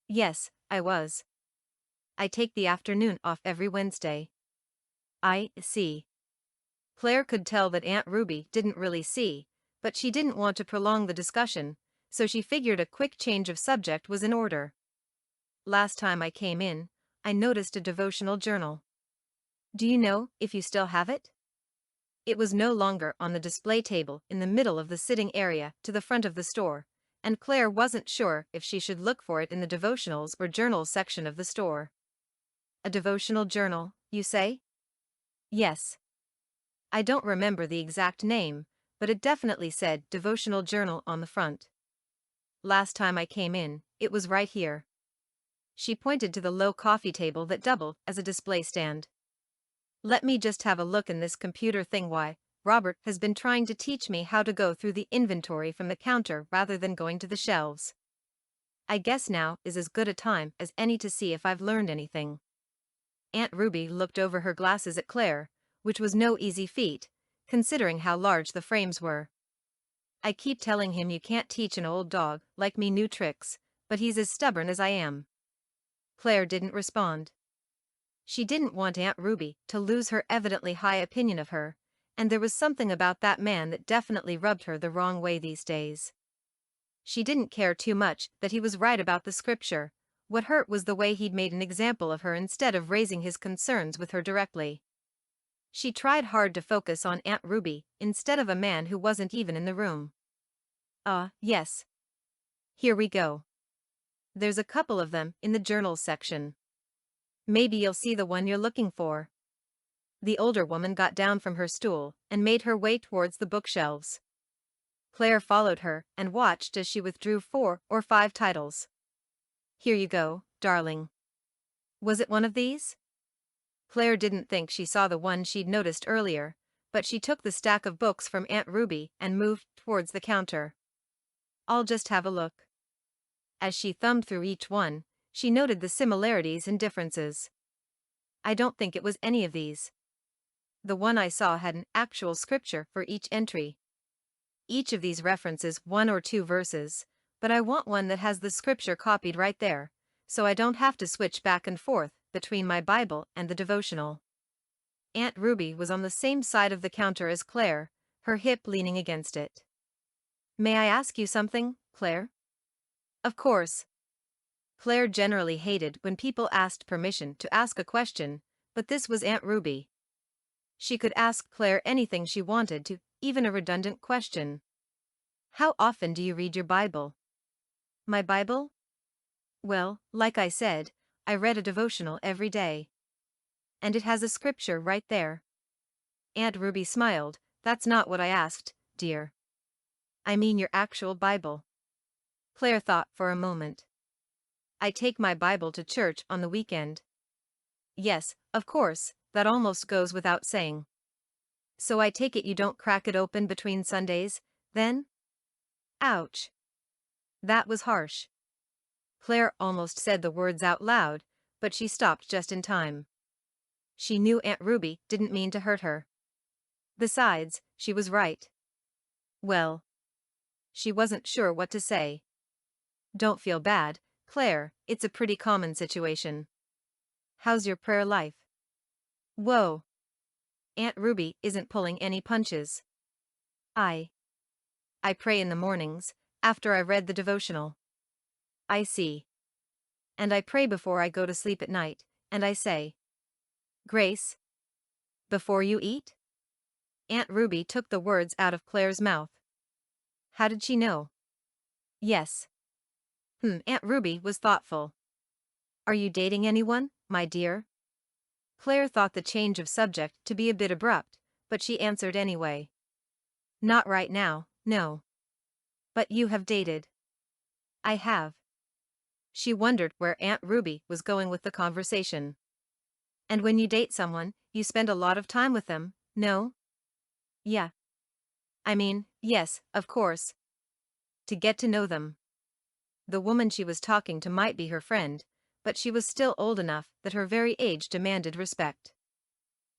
[SPEAKER 1] Yes, I was. I take the afternoon off every Wednesday. I see. Claire could tell that Aunt Ruby didn't really see, but she didn't want to prolong the discussion, so she figured a quick change of subject was in order. Last time I came in, I noticed a devotional journal. Do you know if you still have it? It was no longer on the display table in the middle of the sitting area to the front of the store, and Claire wasn't sure if she should look for it in the devotionals or journals section of the store. A devotional journal, you say? Yes. I don't remember the exact name, but it definitely said devotional journal on the front. Last time I came in, it was right here. She pointed to the low coffee table that doubled as a display stand. Let me just have a look in this computer thing. Why, Robert has been trying to teach me how to go through the inventory from the counter rather than going to the shelves. I guess now is as good a time as any to see if I've learned anything. Aunt Ruby looked over her glasses at Claire, which was no easy feat, considering how large the frames were. I keep telling him you can't teach an old dog like me new tricks, but he's as stubborn as I am. Claire didn't respond. She didn't want Aunt Ruby to lose her evidently high opinion of her, and there was something about that man that definitely rubbed her the wrong way these days. She didn't care too much that he was right about the scripture. What hurt was the way he'd made an example of her instead of raising his concerns with her directly. She tried hard to focus on Aunt Ruby instead of a man who wasn't even in the room. Yes. Here we go. There's a couple of them in the journals section. Maybe you'll see the one you're looking for. The older woman got down from her stool and made her way towards the bookshelves. Claire followed her and watched as she withdrew 4 or 5 titles. Here you go, darling. Was it one of these? Claire didn't think she saw the one she'd noticed earlier, but she took the stack of books from Aunt Ruby and moved towards the counter. I'll just have a look. As she thumbed through each one, she noted the similarities and differences. I don't think it was any of these. The one I saw had an actual scripture for each entry. Each of these references 1 or 2 verses, but I want one that has the scripture copied right there, so I don't have to switch back and forth between my Bible and the devotional. Aunt Ruby was on the same side of the counter as Claire, her hip leaning against it. May I ask you something, Claire? Of course. Claire generally hated when people asked permission to ask a question, but this was Aunt Ruby. She could ask Claire anything she wanted to, even a redundant question. How often do you read your Bible? My Bible? Well, like I said, I read a devotional every day. And it has a scripture right there. Aunt Ruby smiled. That's not what I asked, dear. I mean your actual Bible. Claire thought for a moment. I take my Bible to church on the weekend. Yes, of course, that almost goes without saying. So I take it you don't crack it open between Sundays, then? Ouch. That was harsh. Claire almost said the words out loud, but she stopped just in time. She knew Aunt Ruby didn't mean to hurt her. Besides, she was right. Well, she wasn't sure what to say. Don't feel bad, Claire, it's a pretty common situation. How's your prayer life? Whoa. Aunt Ruby isn't pulling any punches. I pray in the mornings, after I read the devotional. I see. And I pray before I go to sleep at night, and I say, Grace. Before you eat? Aunt Ruby took the words out of Claire's mouth. How did she know? Yes. Aunt Ruby was thoughtful. Are you dating anyone, my dear? Claire thought the change of subject to be a bit abrupt, but she answered anyway. Not right now, no. But you have dated. I have. She wondered where Aunt Ruby was going with the conversation. And when you date someone, you spend a lot of time with them, no? Yeah. I mean, yes, of course. To get to know them. The woman she was talking to might be her friend, but she was still old enough that her very age demanded respect.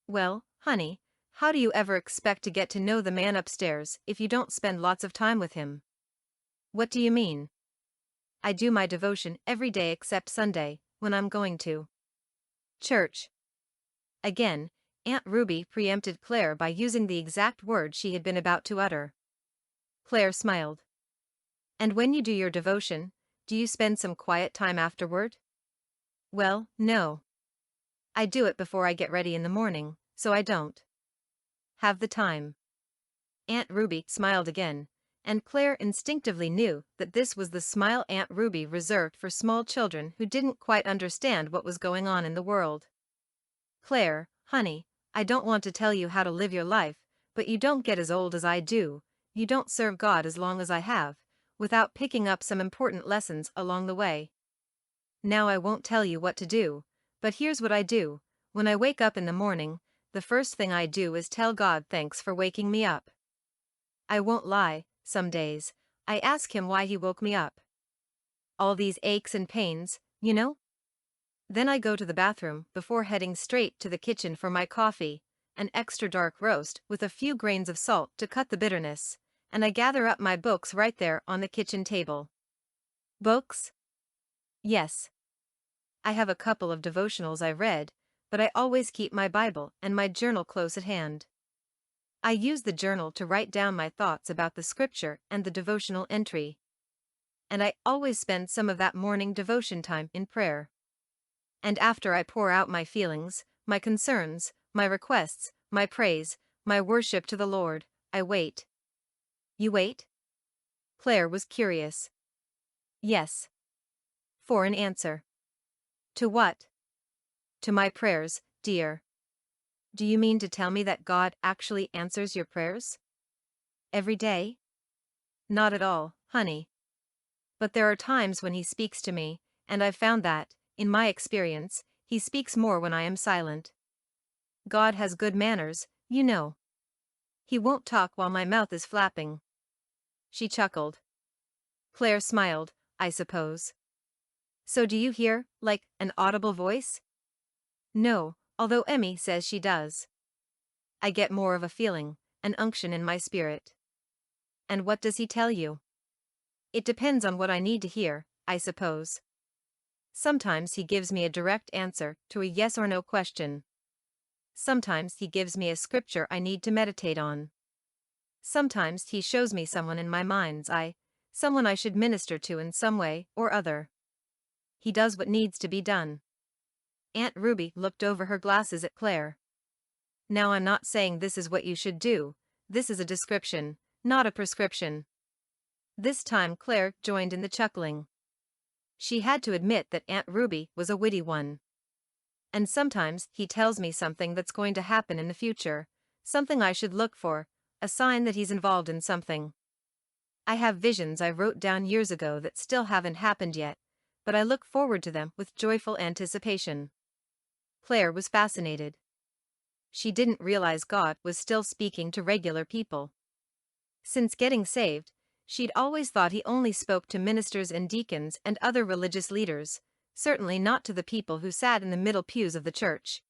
[SPEAKER 1] Well, honey, how do you ever expect to get to know the man upstairs if you don't spend lots of time with him? What do you mean? I do my devotion every day except Sunday, when I'm going to church. Again, Aunt Ruby preempted Claire by using the exact word she had been about to utter. Claire smiled. And when you do your devotion, do you spend some quiet time afterward? Well, no. I do it before I get ready in the morning, so I don't have the time. Aunt Ruby smiled again, and Claire instinctively knew that this was the smile Aunt Ruby reserved for small children who didn't quite understand what was going on in the world. Claire, honey, I don't want to tell you how to live your life, but you don't get as old as I do, you don't serve God as long as I have, without picking up some important lessons along the way. Now I won't tell you what to do, but here's what I do. When I wake up in the morning, the first thing I do is tell God thanks for waking me up. I won't lie, some days, I ask him why he woke me up. All these aches and pains, you know? Then I go to the bathroom before heading straight to the kitchen for my coffee, an extra dark roast with a few grains of salt to cut the bitterness, and I gather up my books right there on the kitchen table. Books? Yes. I have a couple of devotionals I read, but I always keep my Bible and my journal close at hand. I use the journal to write down my thoughts about the scripture and the devotional entry. And I always spend some of that morning devotion time in prayer. And after I pour out my feelings, my concerns, my requests, my praise, my worship to the Lord, I wait. You wait? Claire was curious. Yes. For an answer. To what? To my prayers, dear. Do you mean to tell me that God actually answers your prayers? Every day? Not at all, honey. But there are times when he speaks to me, and I've found that, in my experience, he speaks more when I am silent. God has good manners, you know. He won't talk while my mouth is flapping. She chuckled. Claire smiled, I suppose. So do you hear, like, an audible voice? No, although Emmy says she does. I get more of a feeling, an unction in my spirit. And what does he tell you? It depends on what I need to hear, I suppose. Sometimes he gives me a direct answer to a yes or no question. Sometimes he gives me a scripture I need to meditate on. Sometimes he shows me someone in my mind's eye, someone I should minister to in some way or other. He does what needs to be done. Aunt Ruby looked over her glasses at Claire. Now I'm not saying this is what you should do, this is a description, not a prescription. This time Claire joined in the chuckling. She had to admit that Aunt Ruby was a witty one. And sometimes he tells me something that's going to happen in the future, something I should look for, a sign that he's involved in something. I have visions I wrote down years ago that still haven't happened yet, but I look forward to them with joyful anticipation. Claire was fascinated. She didn't realize God was still speaking to regular people. Since getting saved, She'd always thought he only spoke to ministers and deacons and other religious leaders, certainly not to the people who sat in the middle pews of the church.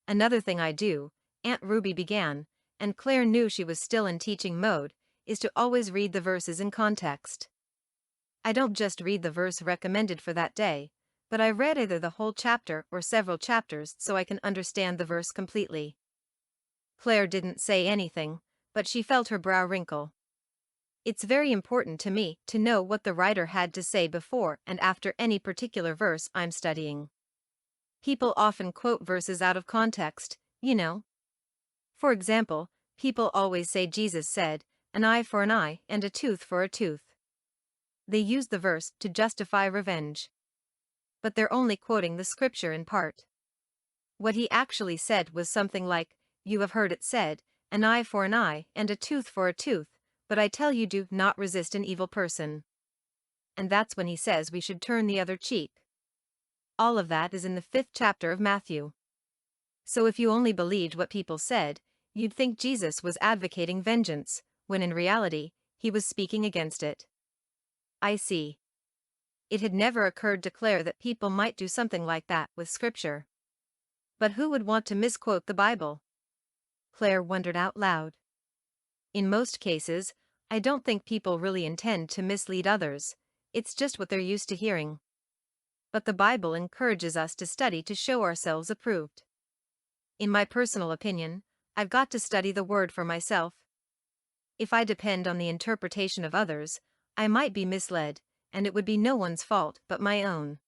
[SPEAKER 1] Another thing I do, Aunt Ruby began, and Claire knew she was still in teaching mode, is to always read the verses in context. I don't just read the verse recommended for that day, but I read either the whole chapter or several chapters so I can understand the verse completely. Claire didn't say anything, but she felt her brow wrinkle. It's very important to me to know what the writer had to say before and after any particular verse I'm studying. People often quote verses out of context, you know. For example, people always say Jesus said, "An eye for an eye and a tooth for a tooth." They use the verse to justify revenge. But they're only quoting the scripture in part. What he actually said was something like, "You have heard it said, an eye for an eye and a tooth for a tooth, but I tell you, do not resist an evil person." And that's when he says we should turn the other cheek. All of that is in the 5th chapter of Matthew. So if you only believed what people said, you'd think Jesus was advocating vengeance, when in reality, he was speaking against it. I see. It had never occurred to Claire that people might do something like that with scripture. But who would want to misquote the Bible? Claire wondered out loud. In most cases, I don't think people really intend to mislead others, it's just what they're used to hearing. But the Bible encourages us to study to show ourselves approved. In my personal opinion, I've got to study the Word for myself. If I depend on the interpretation of others, I might be misled, and it would be no one's fault but my own.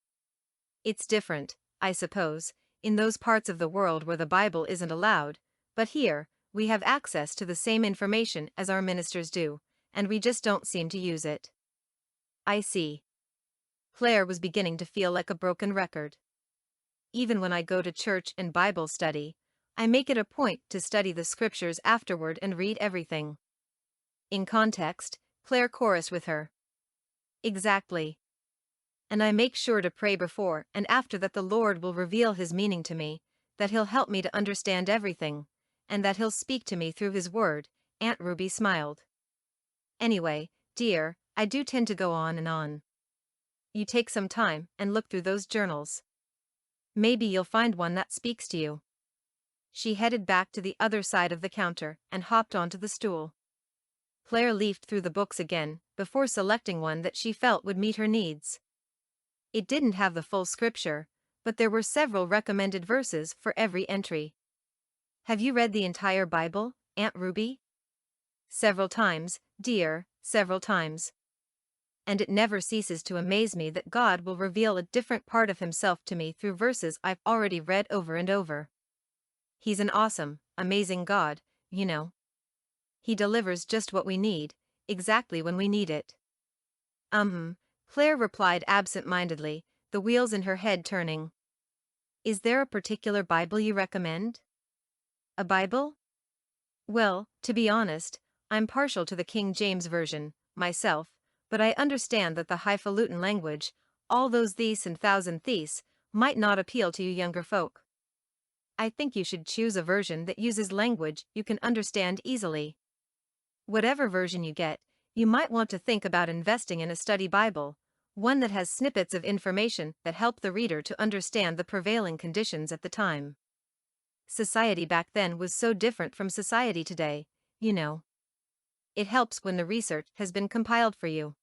[SPEAKER 1] It's different, I suppose, in those parts of the world where the Bible isn't allowed, but here, we have access to the same information as our ministers do, and we just don't seem to use it. I see. Claire was beginning to feel like a broken record. Even when I go to church and Bible study, I make it a point to study the scriptures afterward and read everything in context, Claire chorused with her. Exactly. And I make sure to pray before and after that the Lord will reveal his meaning to me, that he'll help me to understand everything, and that he'll speak to me through his word. Aunt Ruby smiled. Anyway, dear, I do tend to go on and on. You take some time and look through those journals. Maybe you'll find one that speaks to you. She headed back to the other side of the counter and hopped onto the stool. Claire leafed through the books again, before selecting one that she felt would meet her needs. It didn't have the full scripture, but there were several recommended verses for every entry. Have you read the entire Bible, Aunt Ruby? Several times, dear, several times. And it never ceases to amaze me that God will reveal a different part of himself to me through verses I've already read over and over. He's an awesome, amazing God, you know. He delivers just what we need, exactly when we need it. Claire replied absent-mindedly, the wheels in her head turning. Is there a particular Bible you recommend? A Bible? Well, to be honest, I'm partial to the King James Version, myself, but I understand that the highfalutin language, all those these and thousand these, might not appeal to you younger folk. I think you should choose a version that uses language you can understand easily. Whatever version you get, you might want to think about investing in a study Bible, one that has snippets of information that help the reader to understand the prevailing conditions at the time. Society back then was so different from society today, you know. It helps when the research has been compiled for you.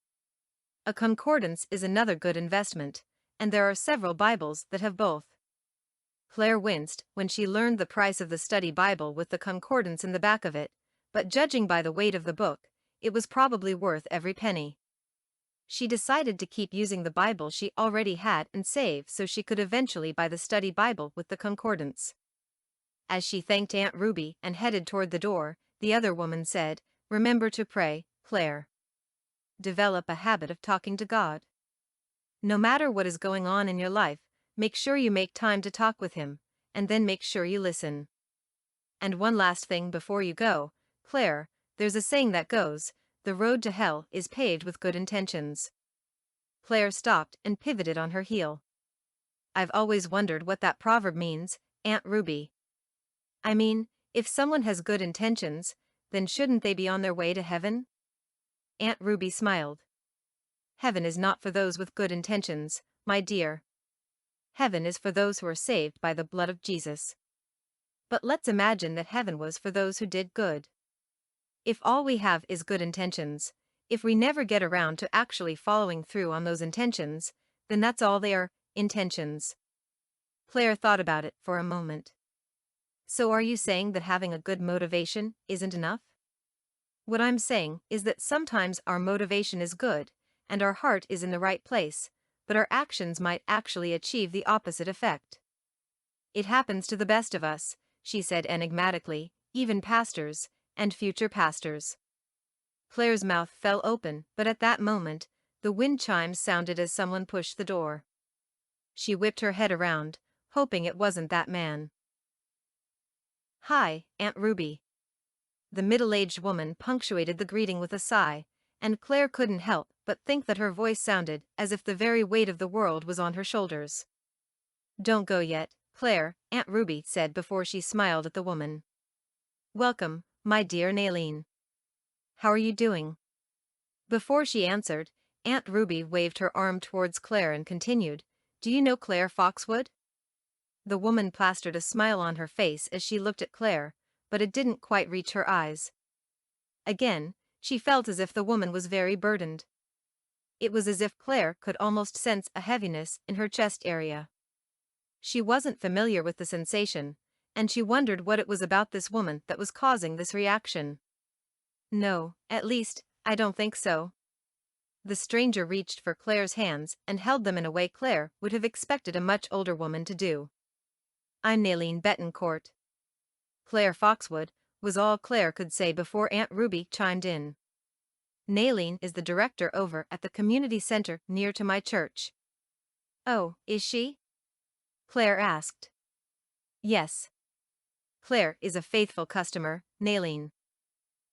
[SPEAKER 1] A concordance is another good investment, and there are several Bibles that have both. Claire winced when she learned the price of the study Bible with the concordance in the back of it, but judging by the weight of the book, it was probably worth every penny. She decided to keep using the Bible she already had and save so she could eventually buy the study Bible with the concordance. As she thanked Aunt Ruby and headed toward the door, the other woman said, "Remember to pray, Claire. Develop a habit of talking to God. No matter what is going on in your life, make sure you make time to talk with him, and then make sure you listen. And one last thing before you go, Claire, there's a saying that goes, the road to hell is paved with good intentions." Claire stopped and pivoted on her heel. I've always wondered what that proverb means, Aunt Ruby. I mean, if someone has good intentions, then shouldn't they be on their way to heaven? Aunt Ruby smiled. Heaven is not for those with good intentions, my dear. Heaven is for those who are saved by the blood of Jesus. But let's imagine that heaven was for those who did good. If all we have is good intentions, if we never get around to actually following through on those intentions, then that's all they are, intentions. Claire thought about it for a moment. So are you saying that having a good motivation isn't enough? What I'm saying is that sometimes our motivation is good, and our heart is in the right place, but our actions might actually achieve the opposite effect. It happens to the best of us, she said enigmatically, even pastors, and future pastors. Claire's mouth fell open, but at that moment, the wind chimes sounded as someone pushed the door. She whipped her head around, hoping it wasn't that man. Hi, Aunt Ruby. The middle-aged woman punctuated the greeting with a sigh, and Claire couldn't help but think that her voice sounded as if the very weight of the world was on her shoulders. Don't go yet, Claire, Aunt Ruby said before she smiled at the woman. Welcome, my dear Naline. How are you doing? Before she answered, Aunt Ruby waved her arm towards Claire and continued, Do you know Claire Foxwood? The woman plastered a smile on her face as she looked at Claire, but it didn't quite reach her eyes. Again, she felt as if the woman was very burdened. It was as if Claire could almost sense a heaviness in her chest area. She wasn't familiar with the sensation, and she wondered what it was about this woman that was causing this reaction. No, at least, I don't think so. The stranger reached for Claire's hands and held them in a way Claire would have expected a much older woman to do. I'm Naline Betancourt. Claire Foxwood, was all Claire could say before Aunt Ruby chimed in. Naline is the director over at the community center near to my church. Oh, is she? Claire asked. Yes. Claire is a faithful customer, Naline.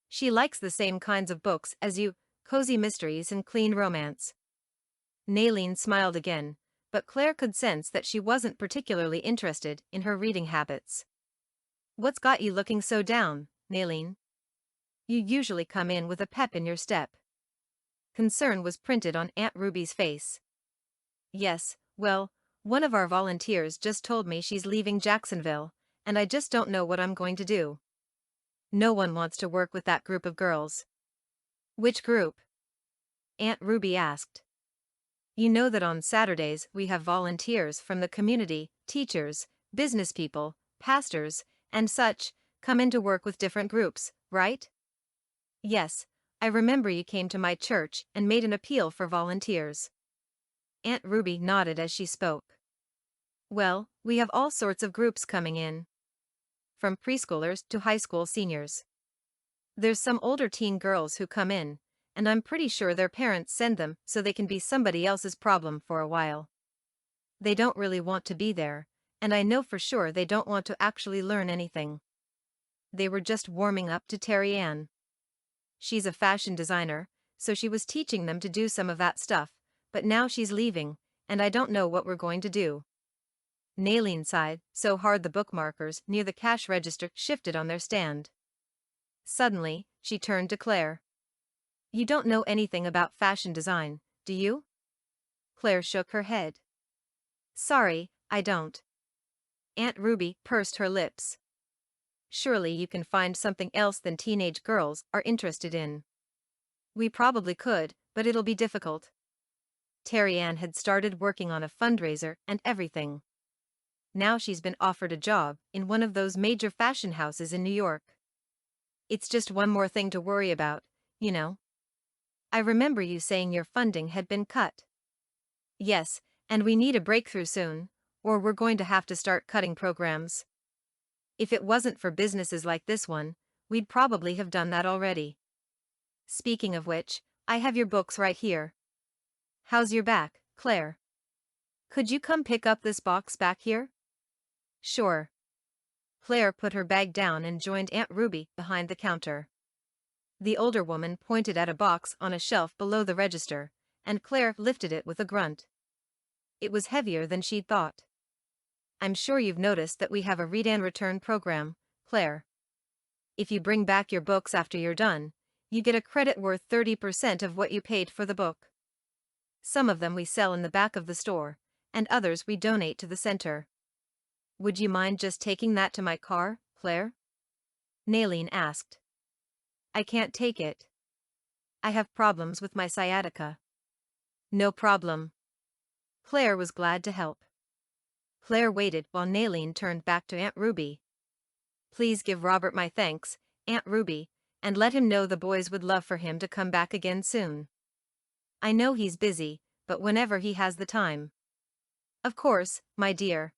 [SPEAKER 1] She likes the same kinds of books as you, cozy mysteries and clean romance. Naline smiled again, but Claire could sense that she wasn't particularly interested in her reading habits. What's got you looking so down, Naline? You usually come in with a pep in your step. Concern was printed on Aunt Ruby's face. Yes, well, one of our volunteers just told me she's leaving Jacksonville, and I just don't know what I'm going to do. No one wants to work with that group of girls. Which group? Aunt Ruby asked. You know that on Saturdays we have volunteers from the community, teachers, business people, pastors, and such, come in to work with different groups, right? Yes, I remember you came to my church and made an appeal for volunteers. Aunt Ruby nodded as she spoke. Well, we have all sorts of groups coming in. From preschoolers to high school seniors. There's some older teen girls who come in, and I'm pretty sure their parents send them so they can be somebody else's problem for a while. They don't really want to be there, and I know for sure they don't want to actually learn anything. They were just warming up to Terry Ann. She's a fashion designer, so she was teaching them to do some of that stuff, but now she's leaving, and I don't know what we're going to do. Naline sighed so hard the bookmarkers near the cash register shifted on their stand. Suddenly, she turned to Claire. You don't know anything about fashion design, do you? Claire shook her head. Sorry, I don't. Aunt Ruby pursed her lips. Surely you can find something else than teenage girls are interested in. We probably could, but it'll be difficult. Terry Ann had started working on a fundraiser and everything. Now she's been offered a job in one of those major fashion houses in New York. It's just one more thing to worry about, you know. I remember you saying your funding had been cut. Yes, and we need a breakthrough soon, or we're going to have to start cutting programs. If it wasn't for businesses like this one, we'd probably have done that already. Speaking of which, I have your books right here. How's your back, Claire? Could you come pick up this box back here? Sure. Claire put her bag down and joined Aunt Ruby behind the counter. The older woman pointed at a box on a shelf below the register, and Claire lifted it with a grunt. It was heavier than she'd thought. I'm sure you've noticed that we have a read and return program, Claire. If you bring back your books after you're done, You get a credit worth 30% of what you paid for the book. Some of them we sell in the back of the store, and others we donate to the center. Would you mind just taking that to my car, Claire? Nayleen asked. I can't take it. I have problems with my sciatica. No problem. Claire was glad to help. Claire waited while Nayleen turned back to Aunt Ruby. Please give Robert my thanks, Aunt Ruby, and let him know the boys would love for him to come back again soon. I know he's busy, but whenever he has the time. Of course, my dear.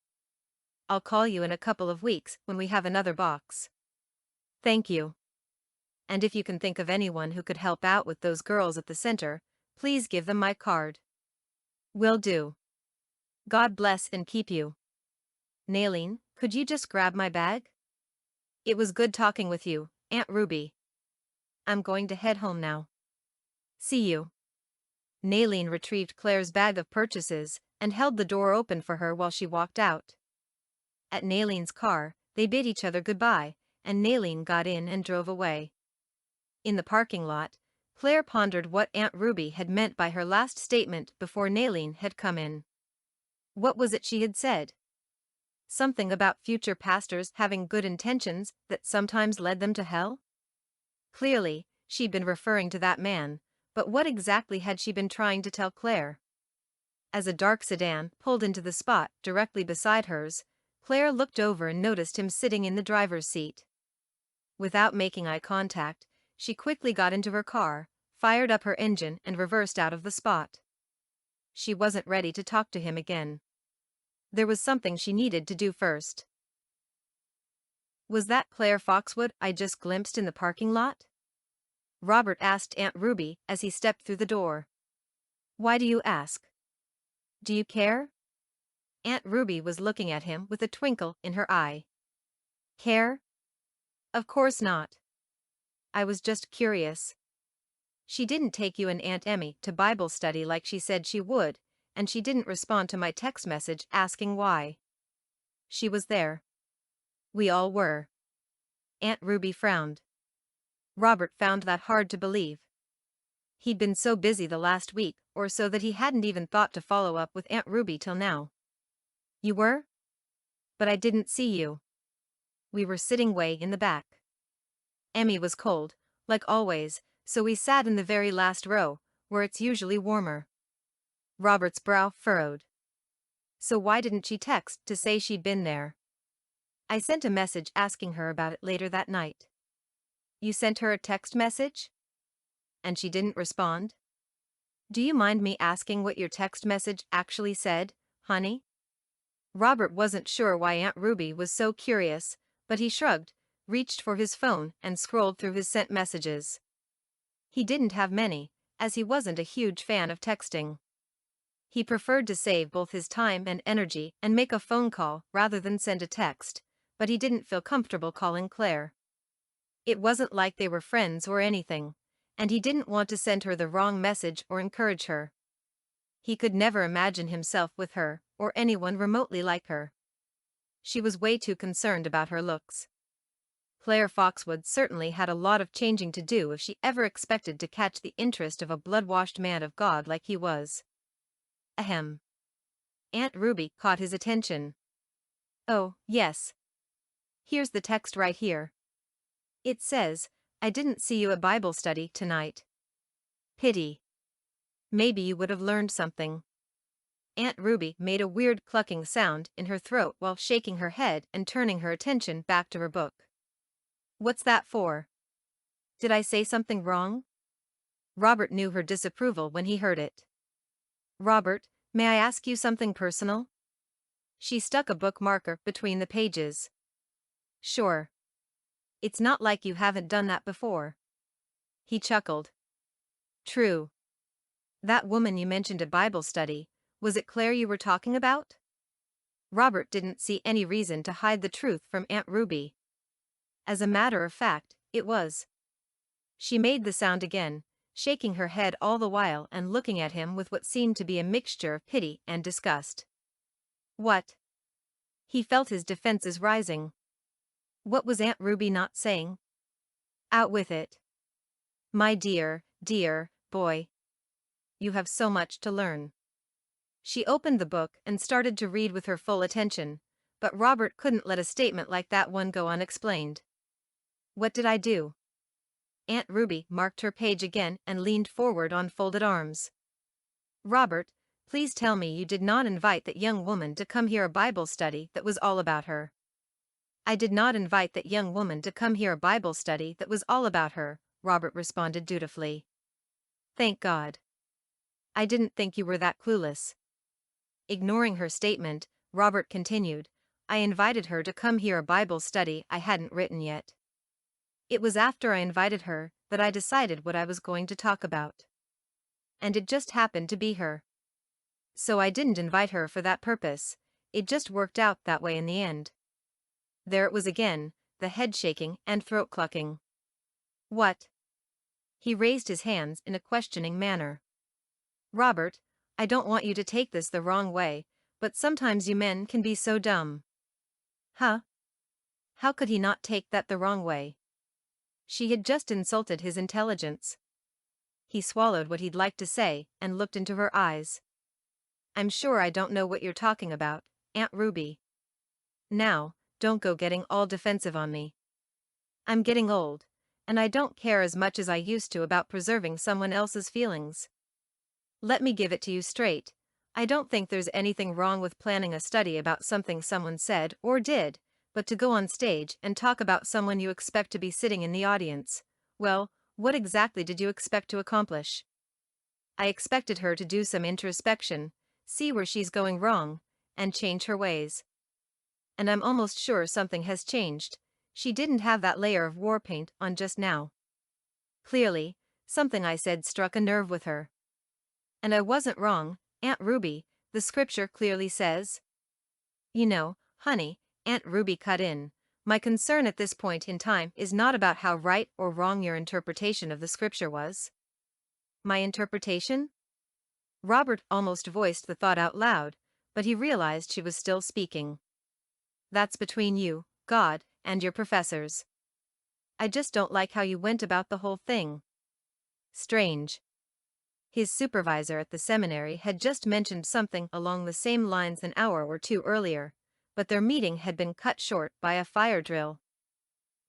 [SPEAKER 1] I'll call you in a couple of weeks when we have another box. Thank you. And if you can think of anyone who could help out with those girls at the center, please give them my card. Will do. God bless and keep you. Nayleen, could you just grab my bag? It was good talking with you, Aunt Ruby. I'm going to head home now. See you. Nayleen retrieved Claire's bag of purchases and held the door open for her while she walked out. At Nayleen's car, they bid each other goodbye, and Nayleen got in and drove away. In the parking lot, Claire pondered what Aunt Ruby had meant by her last statement before Nayleen had come in. What was it she had said? Something about future pastors having good intentions that sometimes led them to hell? Clearly, she'd been referring to that man, but what exactly had she been trying to tell Claire? As a dark sedan pulled into the spot directly beside hers, Claire looked over and noticed him sitting in the driver's seat. Without making eye contact, she quickly got into her car, fired up her engine and reversed out of the spot. She wasn't ready to talk to him again. There was something she needed to do first. Was that Claire Foxwood I just glimpsed in the parking lot? Robert asked Aunt Ruby as he stepped through the door. Why do you ask? Do you care? Aunt Ruby was looking at him with a twinkle in her eye. Care? Of course not. I was just curious. She didn't take you and Aunt Emmy to Bible study like she said she would, and she didn't respond to my text message asking why. She was there. We all were. Aunt Ruby frowned. Robert found that hard to believe. He'd been so busy the last week or so that he hadn't even thought to follow up with Aunt Ruby till now. You were? But I didn't see you. We were sitting way in the back. Emmy was cold, like always, so we sat in the very last row, where it's usually warmer. Robert's brow furrowed. So why didn't she text to say she'd been there? I sent a message asking her about it later that night. You sent her a text message? And she didn't respond? Do you mind me asking what your text message actually said, honey? Robert wasn't sure why Aunt Ruby was so curious, but he shrugged, reached for his phone and scrolled through his sent messages. He didn't have many, as he wasn't a huge fan of texting. He preferred to save both his time and energy and make a phone call rather than send a text, but he didn't feel comfortable calling Claire. It wasn't like they were friends or anything, and he didn't want to send her the wrong message or encourage her. He could never imagine himself with her, or anyone remotely like her. She was way too concerned about her looks. Claire Foxwood certainly had a lot of changing to do if she ever expected to catch the interest of a blood-washed man of God like he was. Ahem. Aunt Ruby caught his attention. Oh, yes. Here's the text right here. It says, I didn't see you at Bible study tonight. Pity. Maybe you would have learned something. Aunt Ruby made a weird clucking sound in her throat while shaking her head and turning her attention back to her book. What's that for? Did I say something wrong? Robert knew her disapproval when he heard it. Robert, may I ask you something personal? She stuck a bookmarker between the pages. Sure. It's not like you haven't done that before. He chuckled. True. That woman you mentioned at Bible study, was it Claire you were talking about? Robert didn't see any reason to hide the truth from Aunt Ruby. As a matter of fact, it was. She made the sound again, shaking her head all the while and looking at him with what seemed to be a mixture of pity and disgust. What? He felt his defenses rising. What was Aunt Ruby not saying? Out with it. My dear boy. You have so much to learn. She opened the book and started to read with her full attention, but Robert couldn't let a statement like that one go unexplained. What did I do? Aunt Ruby marked her page again and leaned forward on folded arms. Robert, please tell me you did not invite that young woman to come hear a Bible study that was all about her. I did not invite that young woman to come hear a Bible study that was all about her, Robert responded dutifully. Thank God. I didn't think you were that clueless. Ignoring her statement, Robert continued, I invited her to come hear a Bible study I hadn't written yet. It was after I invited her that I decided what I was going to talk about. And it just happened to be her. So I didn't invite her for that purpose, it just worked out that way in the end. There it was again, the head shaking and throat clucking. What? He raised his hands in a questioning manner. Robert, I don't want you to take this the wrong way, but sometimes you men can be so dumb. Huh? How could he not take that the wrong way? She had just insulted his intelligence. He swallowed what he'd like to say and looked into her eyes. I'm sure I don't know what you're talking about, Aunt Ruby. Now, don't go getting all defensive on me. I'm getting old, and I don't care as much as I used to about preserving someone else's feelings. Let me give it to you straight. I don't think there's anything wrong with planning a study about something someone said or did, but to go on stage and talk about someone you expect to be sitting in the audience, well, what exactly did you expect to accomplish? I expected her to do some introspection, see where she's going wrong, and change her ways. And I'm almost sure something has changed. She didn't have that layer of war paint on just now. Clearly, something I said struck a nerve with her. And I wasn't wrong, Aunt Ruby, the scripture clearly says. You know, honey, Aunt Ruby cut in, my concern at this point in time is not about how right or wrong your interpretation of the scripture was. My interpretation? Robert almost voiced the thought out loud, but he realized she was still speaking. That's between you, God, and your professors. I just don't like how you went about the whole thing. Strange. His supervisor at the seminary had just mentioned something along the same lines an hour or two earlier, but their meeting had been cut short by a fire drill.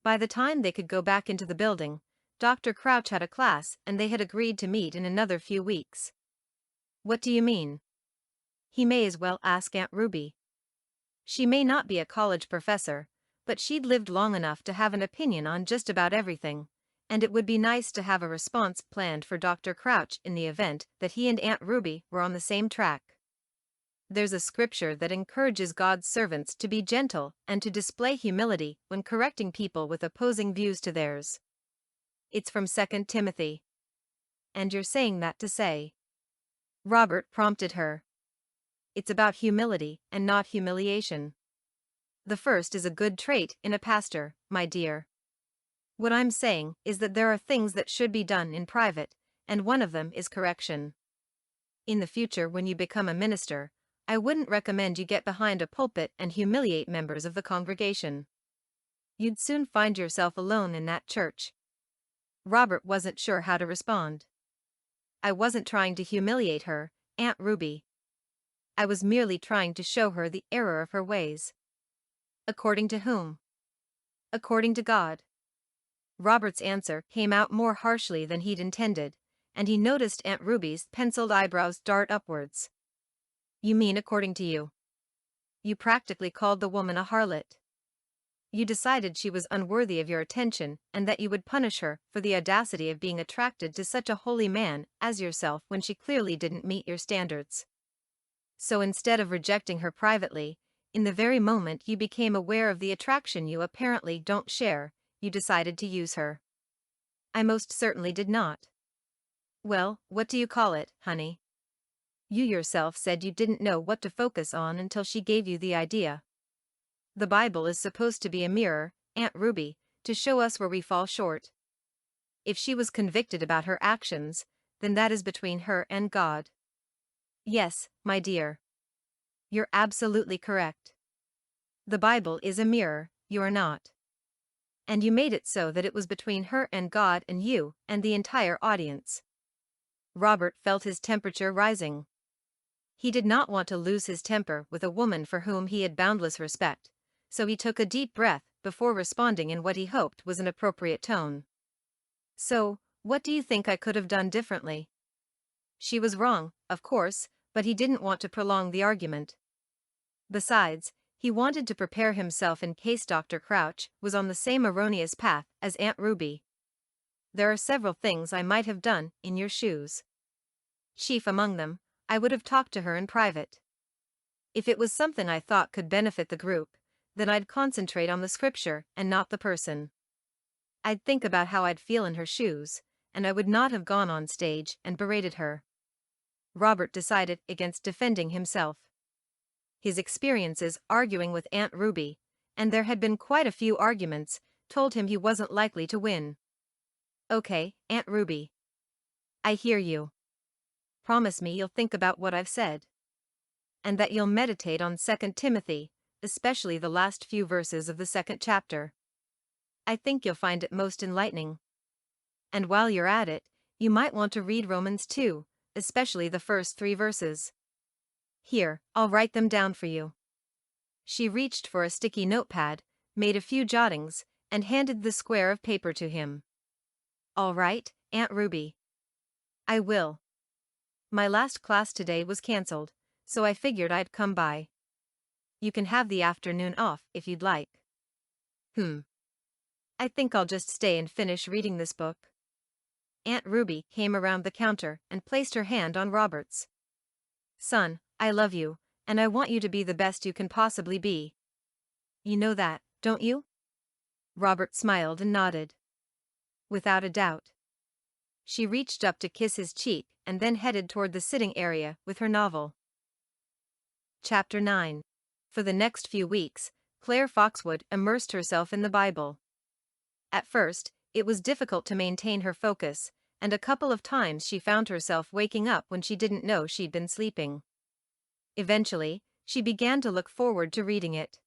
[SPEAKER 1] By the time they could go back into the building, Dr. Crouch had a class and they had agreed to meet in another few weeks. What do you mean? He may as well ask Aunt Ruby. She may not be a college professor, but she'd lived long enough to have an opinion on just about everything, and it would be nice to have a response planned for Dr. Crouch in the event that he and Aunt Ruby were on the same track. There's a scripture that encourages God's servants to be gentle and to display humility when correcting people with opposing views to theirs. It's from 2 Timothy. And you're saying that to say? Robert prompted her. It's about humility and not humiliation. The first is a good trait in a pastor, my dear. What I'm saying is that there are things that should be done in private, and one of them is correction. In the future, when you become a minister, I wouldn't recommend you get behind a pulpit and humiliate members of the congregation. You'd soon find yourself alone in that church. Robert wasn't sure how to respond. I wasn't trying to humiliate her, Aunt Ruby. I was merely trying to show her the error of her ways. According to whom? According to God. Robert's answer came out more harshly than he'd intended, and he noticed Aunt Ruby's penciled eyebrows dart upwards. You mean according to you? You practically called the woman a harlot. You decided she was unworthy of your attention and that you would punish her for the audacity of being attracted to such a holy man as yourself when she clearly didn't meet your standards. So instead of rejecting her privately, in the very moment you became aware of the attraction you apparently don't share, you decided to use her. I most certainly did not. Well, what do you call it, honey? You yourself said you didn't know what to focus on until she gave you the idea. The Bible is supposed to be a mirror, Aunt Ruby, to show us where we fall short. If she was convicted about her actions, then that is between her and God. Yes, my dear. You're absolutely correct. The Bible is a mirror, you're not. And you made it so that it was between her and God and you and the entire audience. Robert felt his temperature rising. He did not want to lose his temper with a woman for whom he had boundless respect, so he took a deep breath before responding in what he hoped was an appropriate tone. So, what do you think I could have done differently? She was wrong, of course, but he didn't want to prolong the argument. Besides, he wanted to prepare himself in case Dr. Crouch was on the same erroneous path as Aunt Ruby. There are several things I might have done in your shoes. Chief among them, I would have talked to her in private. If it was something I thought could benefit the group, then I'd concentrate on the scripture and not the person. I'd think about how I'd feel in her shoes, and I would not have gone on stage and berated her. Robert decided against defending himself. His experiences arguing with Aunt Ruby, and there had been quite a few arguments, told him he wasn't likely to win. Okay, Aunt Ruby. I hear you. Promise me you'll think about what I've said. And that you'll meditate on 2 Timothy, especially the last few verses of the 2nd chapter. I think you'll find it most enlightening. And while you're at it, you might want to read Romans 2, especially the first 3 verses. Here, I'll write them down for you. She reached for a sticky notepad, made a few jottings, and handed the square of paper to him. All right, Aunt Ruby. I will. My last class today was cancelled, so I figured I'd come by. You can have the afternoon off if you'd like. I think I'll just stay and finish reading this book. Aunt Ruby came around the counter and placed her hand on Robert's. Son, I love you, and I want you to be the best you can possibly be. You know that, don't you? Robert smiled and nodded. Without a doubt. She reached up to kiss his cheek and then headed toward the sitting area with her novel. Chapter 9. For the next few weeks, Claire Foxwood immersed herself in the Bible. At first, it was difficult to maintain her focus, and a couple of times she found herself waking up when she didn't know she'd been sleeping. Eventually, she began to look forward to reading it.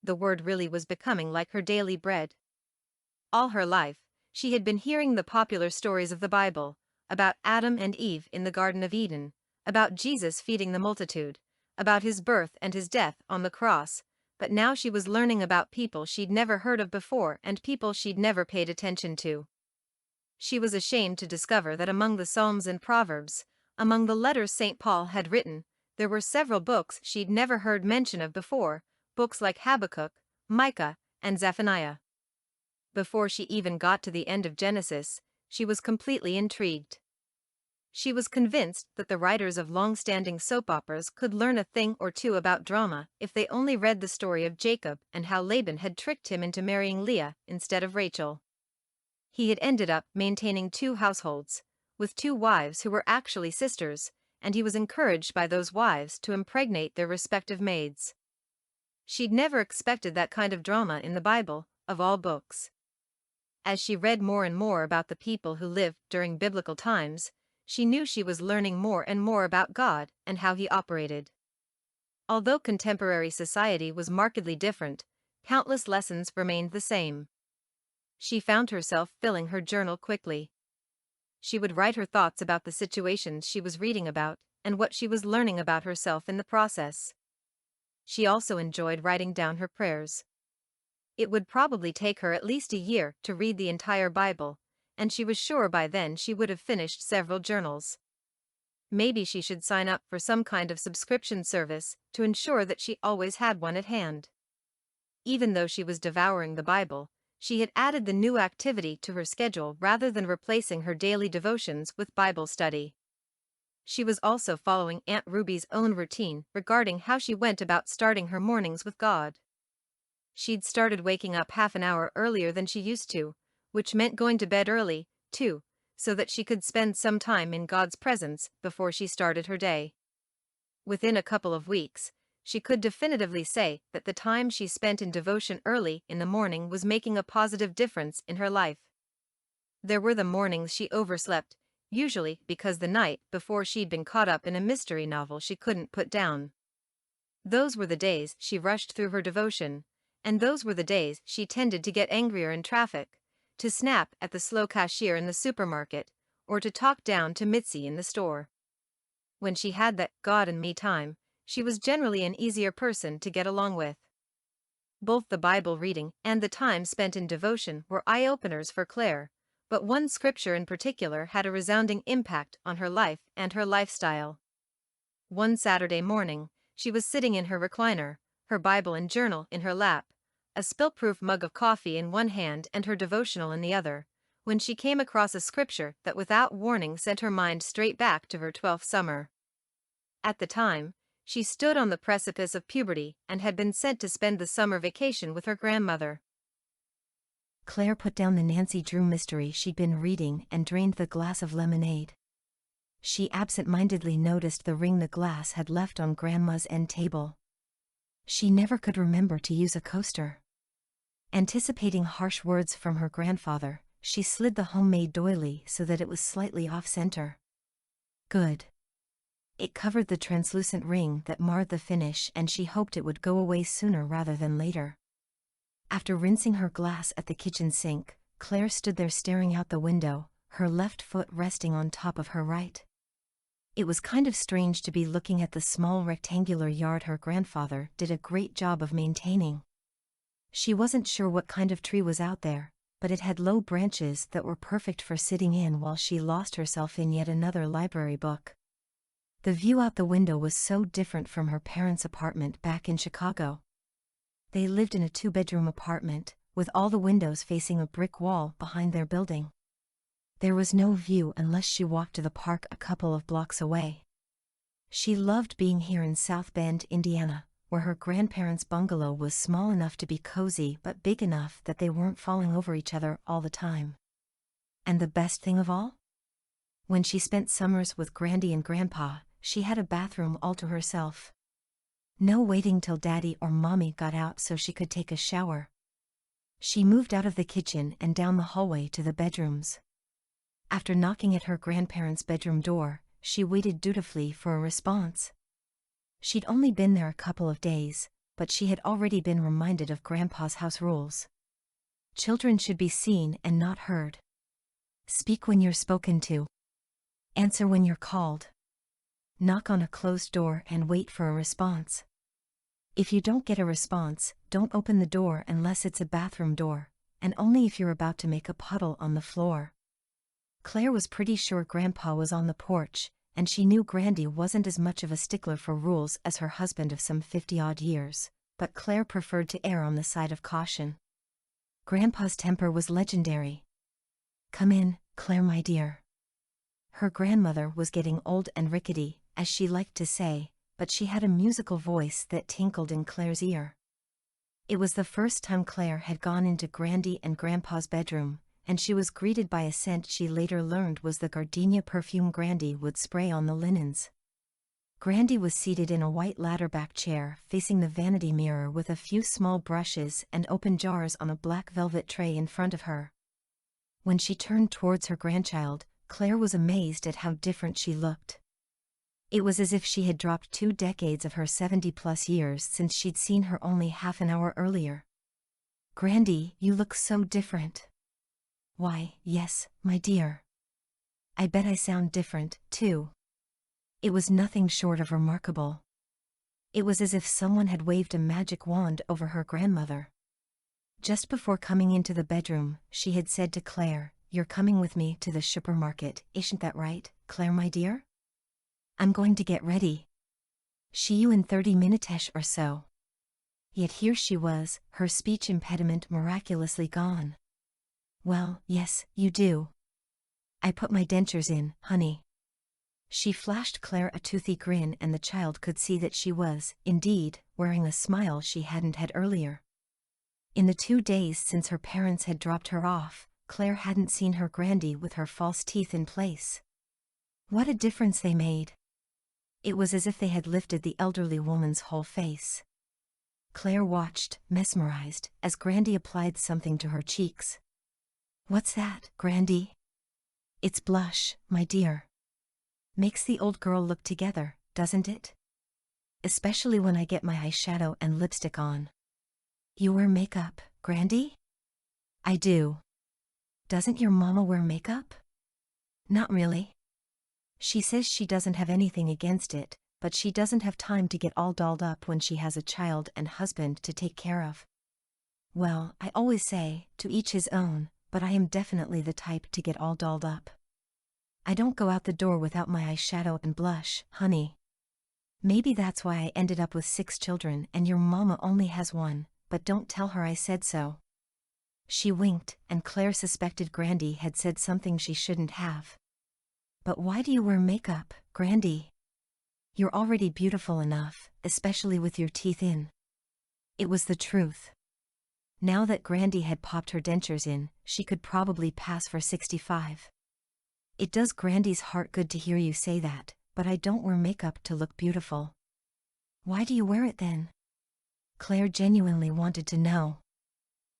[SPEAKER 1] The word really was becoming like her daily bread. All her life, she had been hearing the popular stories of the Bible, about Adam and Eve in the Garden of Eden, about Jesus feeding the multitude, about his birth and his death on the cross, but now she was learning about people she'd never heard of before and people she'd never paid attention to. She was ashamed to discover that among the Psalms and Proverbs, among the letters St. Paul had written, there were several books she'd never heard mention of before, books like Habakkuk, Micah, and Zephaniah. Before she even got to the end of Genesis, she was completely intrigued. She was convinced that the writers of long-standing soap operas could learn a thing or two about drama if they only read the story of Jacob and how Laban had tricked him into marrying Leah instead of Rachel. He had ended up maintaining 2 households, with 2 wives who were actually sisters, and he was encouraged by those wives to impregnate their respective maids. She'd never expected that kind of drama in the Bible, of all books. As she read more and more about the people who lived during biblical times, she knew she was learning more and more about God and how he operated. Although contemporary society was markedly different, countless lessons remained the same. She found herself filling her journal quickly. She would write her thoughts about the situations she was reading about and what she was learning about herself in the process. She also enjoyed writing down her prayers. It would probably take her at least a year to read the entire Bible, and she was sure by then she would have finished several journals. Maybe she should sign up for some kind of subscription service to ensure that she always had one at hand. Even though she was devouring the Bible, she had added the new activity to her schedule rather than replacing her daily devotions with Bible study. She was also following Aunt Ruby's own routine regarding how she went about starting her mornings with God. She'd started waking up half an hour earlier than she used to, which meant going to bed early, too, so that she could spend some time in God's presence before she started her day. Within a couple of weeks, she could definitively say that the time she spent in devotion early in the morning was making a positive difference in her life. There were the mornings she overslept, usually because the night before she'd been caught up in a mystery novel she couldn't put down. Those were the days she rushed through her devotion, And those were the days she tended to get angrier in traffic, to snap at the slow cashier in the supermarket, or to talk down to Mitzi in the store. When she had that God and me time, she was generally an easier person to get along with. Both the Bible reading and the time spent in devotion were eye-openers for Claire, but one scripture in particular had a resounding impact on her life and her lifestyle. One Saturday morning, she was sitting in her recliner, her Bible and journal in her lap, a spill-proof mug of coffee in one hand and her devotional in the other, when she came across a scripture that without warning sent her mind straight back to her 12th summer. At the time, she stood on the precipice of puberty and had been sent to spend the summer vacation with her grandmother.
[SPEAKER 2] Claire put down the Nancy Drew mystery she'd been reading and drained the glass of lemonade. She absent-mindedly noticed the ring the glass had left on Grandma's end table. She never could remember to use a coaster. Anticipating harsh words from her grandfather, she slid the homemade doily so that it was slightly off-center. Good. It covered the translucent ring that marred the finish, and she hoped it would go away sooner rather than later. After rinsing her glass at the kitchen sink, Claire stood there staring out the window, her left foot resting on top of her right. It was kind of strange to be looking at the small rectangular yard her grandfather did a great job of maintaining. She wasn't sure what kind of tree was out there, but it had low branches that were perfect for sitting in while she lost herself in yet another library book. The view out the window was so different from her parents' apartment back in Chicago. They lived in a 2-bedroom apartment, with all the windows facing a brick wall behind their building. There was no view unless she walked to the park a couple of blocks away. She loved being here in South Bend, Indiana, where her grandparents' bungalow was small enough to be cozy but big enough that they weren't falling over each other all the time. And the best thing of all? When she spent summers with Grandy and Grandpa, she had a bathroom all to herself. No waiting till Daddy or Mommy got out so she could take a shower. She moved out of the kitchen and down the hallway to the bedrooms. After knocking at her grandparents' bedroom door, she waited dutifully for a response. She'd only been there a couple of days, but she had already been reminded of Grandpa's house rules. Children should be seen and not heard. Speak when you're spoken to. Answer when you're called. Knock on a closed door and wait for a response. If you don't get a response, don't open the door unless it's a bathroom door, and only if you're about to make a puddle on the floor. Claire was pretty sure Grandpa was on the porch, and she knew Grandy wasn't as much of a stickler for rules as her husband of some 50-odd years, but Claire preferred to err on the side of caution. Grandpa's temper was legendary. "Come in, Claire, my dear." Her grandmother was getting old and rickety, as she liked to say, but she had a musical voice that tinkled in Claire's ear. It was the first time Claire had gone into Grandy and Grandpa's bedroom, and she was greeted by a scent she later learned was the gardenia perfume Grandy would spray on the linens. Grandy was seated in a white ladder-back chair facing the vanity mirror with a few small brushes and open jars on a black velvet tray in front of her. When she turned towards her grandchild, Claire was amazed at how different she looked. It was as if she had dropped 2 decades of her 70-plus years since she'd seen her only half an hour earlier. "Grandy, you look so different." "Why, yes, my dear. I bet I sound different, too." It was nothing short of remarkable. It was as if someone had waved a magic wand over her grandmother. Just before coming into the bedroom, she had said to Claire, "You're coming with me to the supermarket, isn't that right, Claire, my dear? I'm going to get ready. See you in 30 minutes or so." Yet here she was, her speech impediment miraculously gone. "Well, yes, you do. I put my dentures in, honey." She flashed Claire a toothy grin, and the child could see that she was, indeed, wearing a smile she hadn't had earlier. In the 2 days since her parents had dropped her off, Claire hadn't seen her Grandy with her false teeth in place. What a difference they made! It was as if they had lifted the elderly woman's whole face. Claire watched, mesmerized, as Grandy applied something to her cheeks. "What's that, Grandy?" "It's blush, my dear. Makes the old girl look together, doesn't it? Especially when I get my eyeshadow and lipstick on." You wear makeup, Grandy? I do. Doesn't your mama wear makeup? Not really. She says she doesn't have anything against it, but she doesn't have time to get all dolled up when she has a child and husband to take care of. Well, I always say, to each his own, but I am definitely the type to get all dolled up. I don't go out the door without my eyeshadow and blush, honey. Maybe that's why I ended up with 6 children and your mama only has 1, but don't tell her I said so. She winked, and Claire suspected Grandy had said something she shouldn't have. But why do you wear makeup, Grandy? You're already beautiful enough, especially with your teeth in. It was the truth. Now that Grandy had popped her dentures in, she could probably pass for 65. It does Grandy's heart good to hear you say that, but I don't wear makeup to look beautiful. Why do you wear it then? Claire genuinely wanted to know.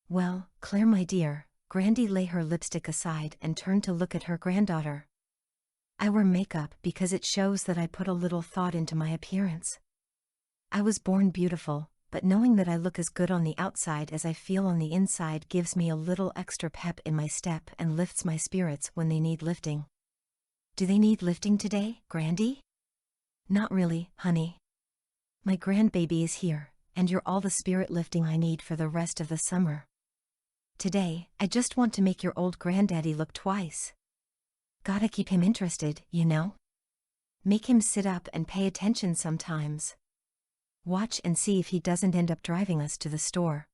[SPEAKER 2] Well, Claire my dear, Grandy lay her lipstick aside and turned to look at her granddaughter. I wear makeup because it shows that I put a little thought into my appearance. I was born beautiful, but knowing that I look as good on the outside as I feel on the inside gives me a little extra pep in my step and lifts my spirits when they need lifting. Do they need lifting today, Grandy? Not really, honey. My grandbaby is here, and you're all the spirit lifting I need for the rest of the summer. Today, I just want to make your old granddaddy look twice. Gotta keep him interested, you know? Make him sit up and pay attention sometimes. Watch and see if he doesn't end up driving us to the store.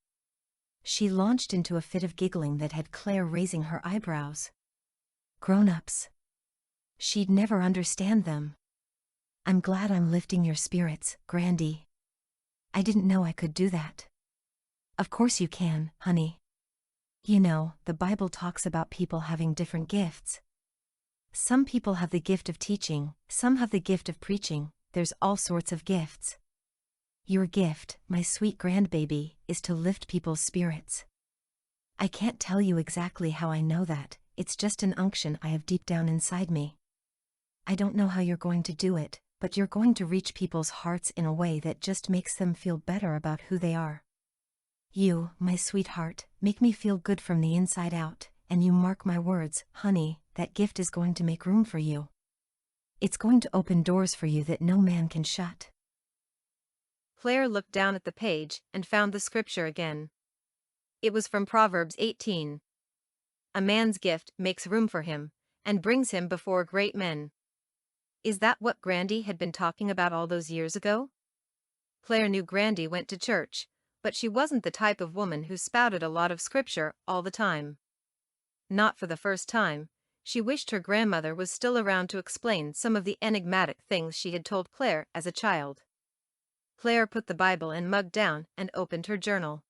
[SPEAKER 2] She launched into a fit of giggling that had Claire raising her eyebrows. Grown-ups. She'd never understand them. I'm glad I'm lifting your spirits, Grandy. I didn't know I could do that. Of course you can, honey. You know, the Bible talks about people having different gifts. Some people have the gift of teaching, some have the gift of preaching, there's all sorts of gifts. Your gift, my sweet grandbaby, is to lift people's spirits. I can't tell you exactly how I know that, it's just an unction I have deep down inside me. I don't know how you're going to do it, but you're going to reach people's hearts in a way that just makes them feel better about who they are. You, my sweetheart, make me feel good from the inside out, and you mark my words, honey, that gift is going to make room for you. It's going to open doors for you that no man can shut.
[SPEAKER 1] Claire looked down at the page and found the scripture again. It was from Proverbs 18. A man's gift makes room for him, and brings him before great men. Is that what Grandy had been talking about all those years ago? Claire knew Grandy went to church, but she wasn't the type of woman who spouted a lot of scripture all the time. Not for the first time, she wished her grandmother was still around to explain some of the enigmatic things she had told Claire as a child. Claire put the Bible and mug down and opened her journal.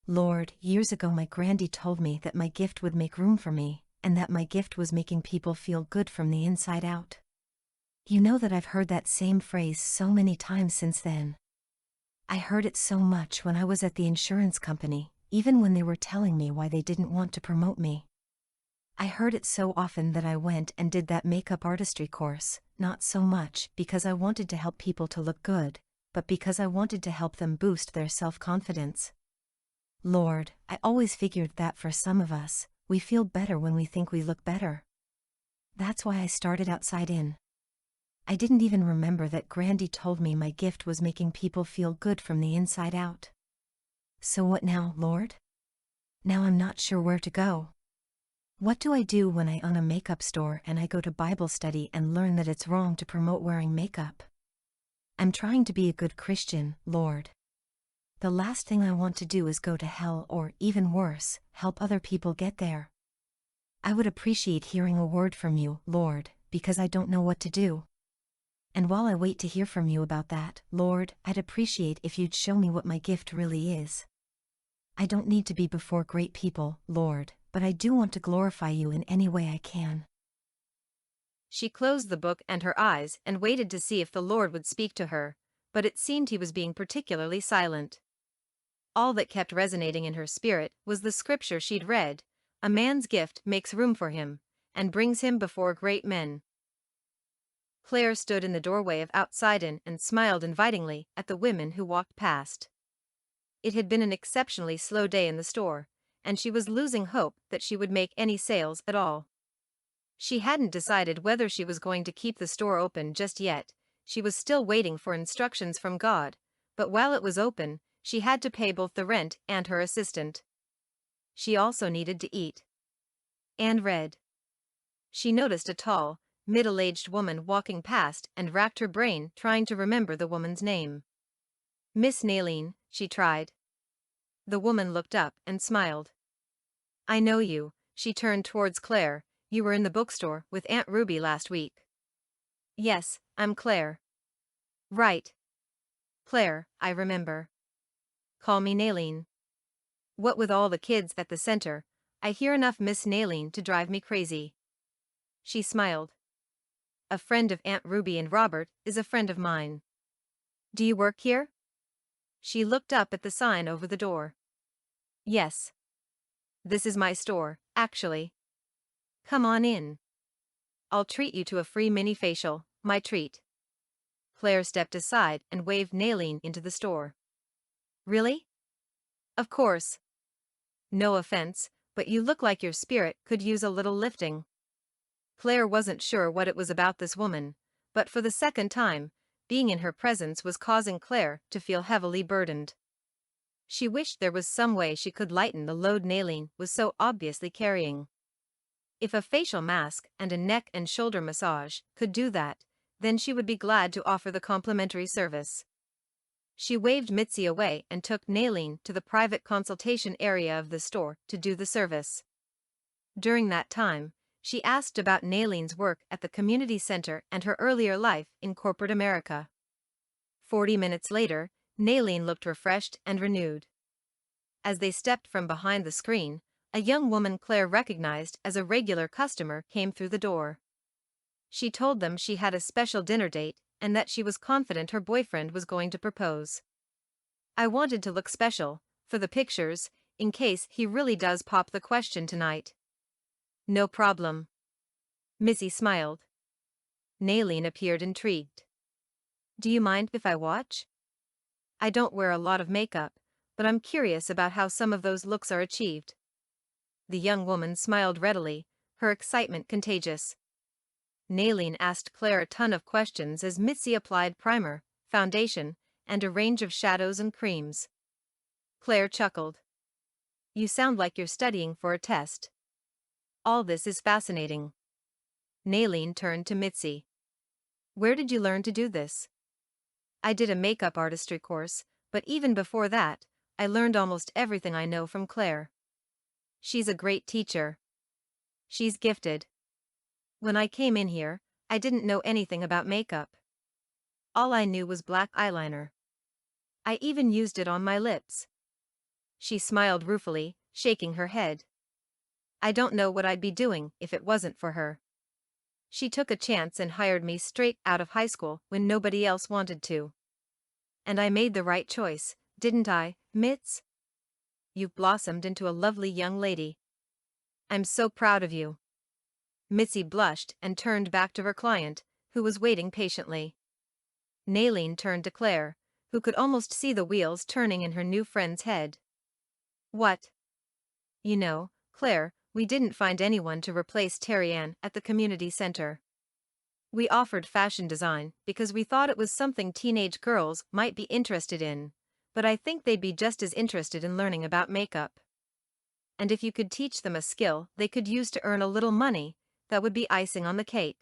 [SPEAKER 2] Lord, years ago my Grandy told me that my gift would make room for me, and that my gift was making people feel good from the inside out. You know that I've heard that same phrase so many times since then. I heard it so much when I was at the insurance company, even when they were telling me why they didn't want to promote me. I heard it so often that I went and did that makeup artistry course, not so much because I wanted to help people to look good, but because I wanted to help them boost their self-confidence. Lord, I always figured that for some of us, we feel better when we think we look better. That's why I started outside in. I didn't even remember that Grandy told me my gift was making people feel good from the inside out. So what now, Lord? Now I'm not sure where to go. What do I do when I own a makeup store and I go to Bible study and learn that it's wrong to promote wearing makeup? I'm trying to be a good Christian, Lord. The last thing I want to do is go to hell or, even worse, help other people get there. I would appreciate hearing a word from you, Lord, because I don't know what to do. And while I wait to hear from you about that, Lord, I'd appreciate if you'd show me what my gift really is. I don't need to be before great people, Lord, but I do want to glorify you in any way I can.
[SPEAKER 1] She closed the book and her eyes and waited to see if the Lord would speak to her, but it seemed he was being particularly silent. All that kept resonating in her spirit was the scripture she'd read: a man's gift makes room for him, and brings him before great men. Claire stood in the doorway of Outside In and smiled invitingly at the women who walked past. It had been an exceptionally slow day in the store, and she was losing hope that she would make any sales at all. She hadn't decided whether she was going to keep the store open just yet. She was still waiting for instructions from God, but while it was open, she had to pay both the rent and her assistant. She also needed to eat. And read. She noticed a tall, middle-aged woman walking past and racked her brain trying to remember the woman's name. Miss Naileen, she tried. The woman looked up and smiled. I know you. She turned towards Claire. You were in the bookstore with Aunt Ruby last week. Yes, I'm Claire. Right. Claire, I remember. Call me Naileen. What with all the kids at the center, I hear enough Miss Naileen to drive me crazy. She smiled. A friend of Aunt Ruby and Robert is a friend of mine. Do you work here? She looked up at the sign over the door. Yes. This is my store, actually. Come on in. I'll treat you to a free mini facial, my treat. Claire stepped aside and waved Naileen into the store. Really? Of course. No offense, but you look like your spirit could use a little lifting. Claire wasn't sure what it was about this woman, but for the second time, being in her presence was causing Claire to feel heavily burdened. She wished there was some way she could lighten the load Naileen was so obviously carrying. If a facial mask and a neck and shoulder massage could do that, then she would be glad to offer the complimentary service. She waved Mitzi away and took Naileen to the private consultation area of the store to do the service. During that time, she asked about Naileen's work at the community center and her earlier life in corporate America. 40 minutes later, Naileen looked refreshed and renewed. As they stepped from behind the screen, a young woman Claire recognized as a regular customer came through the door. She told them she had a special dinner date and that she was confident her boyfriend was going to propose. I wanted to look special, for the pictures, in case he really does pop the question tonight. No problem. Missy smiled. Naileen appeared intrigued. Do you mind if I watch? I don't wear a lot of makeup, but I'm curious about how some of those looks are achieved. The young woman smiled readily, her excitement contagious. Naileen asked Claire a ton of questions as Mitzi applied primer, foundation, and a range of shadows and creams. Claire chuckled. You sound like you're studying for a test. All this is fascinating. Naileen turned to Mitzi. Where did you learn to do this? I did a makeup artistry course, but even before that, I learned almost everything I know from Claire. She's a great teacher. She's gifted. When I came in here, I didn't know anything about makeup. All I knew was black eyeliner. I even used it on my lips. She smiled ruefully, shaking her head. I don't know what I'd be doing if it wasn't for her. She took a chance and hired me straight out of high school when nobody else wanted to. And I made the right choice, didn't I, Mitz? You've blossomed into a lovely young lady. I'm so proud of you. Mitzi blushed and turned back to her client, who was waiting patiently. Naileen turned to Claire, who could almost see the wheels turning in her new friend's head. What? You know, Claire, we didn't find anyone to replace Terry Ann at the community center. We offered fashion design because we thought it was something teenage girls might be interested in, but I think they'd be just as interested in learning about makeup. And if you could teach them a skill they could use to earn a little money, that would be icing on the cake.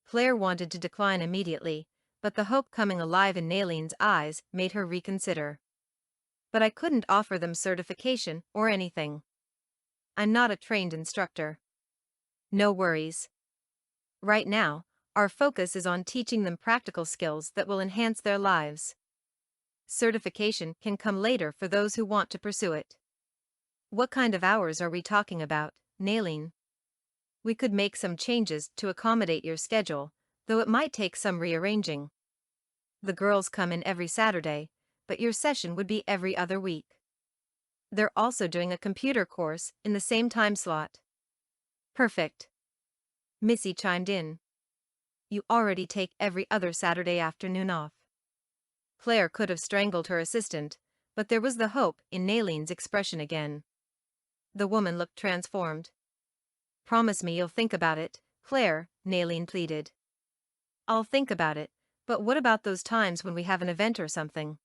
[SPEAKER 1] Claire wanted to decline immediately, but the hope coming alive in Naileen's eyes made her reconsider. But I couldn't offer them certification or anything. I'm not a trained instructor. No worries. Right now, our focus is on teaching them practical skills that will enhance their lives. Certification can come later for those who want to pursue it. What kind of hours are we talking about, Naileen? We could make some changes to accommodate your schedule, though it might take some rearranging. The girls come in every Saturday, but your session would be every other week. They're also doing a computer course in the same time slot. Perfect. Missy chimed in. You already take every other Saturday afternoon off. Claire could have strangled her assistant, but there was the hope in Naylene's expression again. The woman looked transformed. "Promise me you'll think about it, Claire," Naylene pleaded. "I'll think about it, but what about those times when we have an event or something?"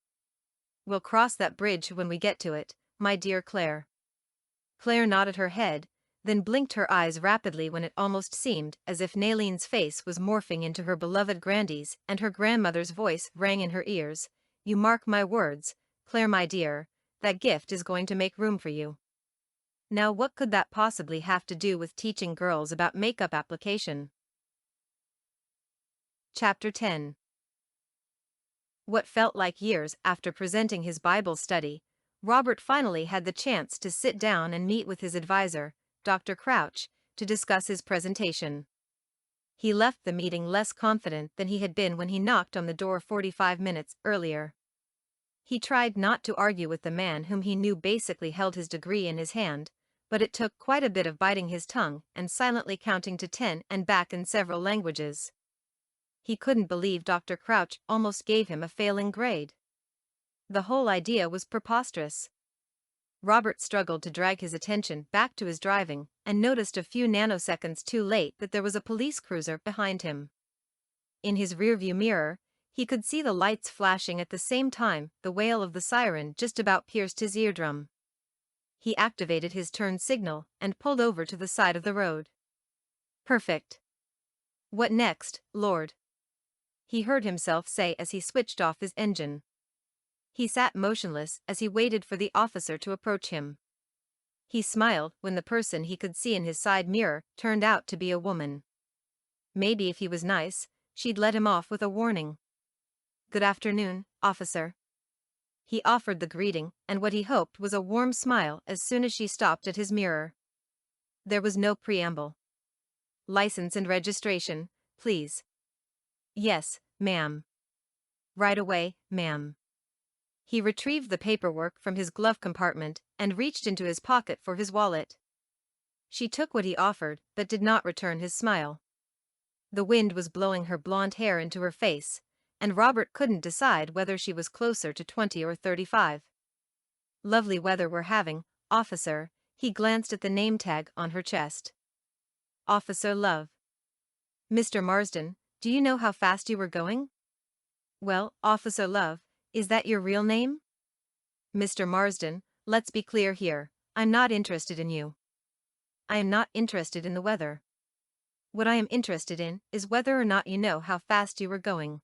[SPEAKER 1] "We'll cross that bridge when we get to it, my dear Claire." Claire nodded her head, then blinked her eyes rapidly when it almost seemed as if Naylene's face was morphing into her beloved Grandy's, and her grandmother's voice rang in her ears. "You mark my words, Claire my dear, that gift is going to make room for you." Now what could that possibly have to do with teaching girls about makeup application? Chapter 10. What felt like years after presenting his Bible study, Robert finally had the chance to sit down and meet with his advisor, Dr. Crouch, to discuss his presentation. He left the meeting less confident than he had been when he knocked on the door 45 minutes earlier. He tried not to argue with the man whom he knew basically held his degree in his hand, but it took quite a bit of biting his tongue and silently counting to 10 and back in several languages. He couldn't believe Dr. Crouch almost gave him a failing grade. The whole idea was preposterous. Robert struggled to drag his attention back to his driving and noticed a few nanoseconds too late that there was a police cruiser behind him. In his rearview mirror, he could see the lights flashing at the same time. The wail of the siren just about pierced his eardrum. He activated his turn signal and pulled over to the side of the road. "Perfect. What next, Lord?" he heard himself say as he switched off his engine. He sat motionless as he waited for the officer to approach him. He smiled when the person he could see in his side mirror turned out to be a woman. Maybe if he was nice, she'd let him off with a warning. "Good afternoon, officer." He offered the greeting, and what he hoped was a warm smile as soon as she stopped at his mirror. There was no preamble. "License and registration, please." "Yes, ma'am." "Right away, ma'am." He retrieved the paperwork from his glove compartment and reached into his pocket for his wallet. She took what he offered but did not return his smile. The wind was blowing her blonde hair into her face, and Robert couldn't decide whether she was closer to 20 or 35. "Lovely weather we're having, officer." He glanced at the name tag on her chest. "Officer Love." "Mr. Marsden, do you know how fast you were going?" "Well, Officer Love, is that your real name?" "Mr. Marsden, let's be clear here. I'm not interested in you. I am not interested in the weather. What I am interested in is whether or not you know how fast you were going."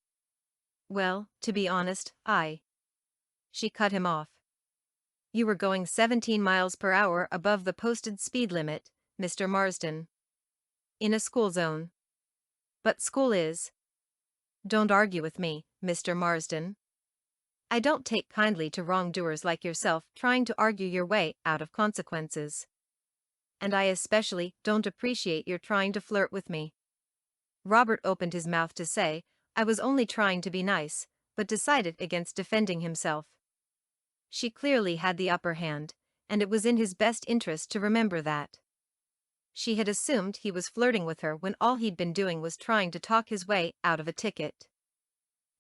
[SPEAKER 1] "Well, to be honest, She cut him off. "You were going 17 miles per hour above the posted speed limit, Mr. Marsden. In a school zone. But school is—" "Don't argue with me, Mr. Marsden. I don't take kindly to wrongdoers like yourself trying to argue your way out of consequences. And I especially don't appreciate your trying to flirt with me." Robert opened his mouth to say, "I was only trying to be nice," but decided against defending himself. She clearly had the upper hand, and it was in his best interest to remember that. She had assumed he was flirting with her when all he'd been doing was trying to talk his way out of a ticket.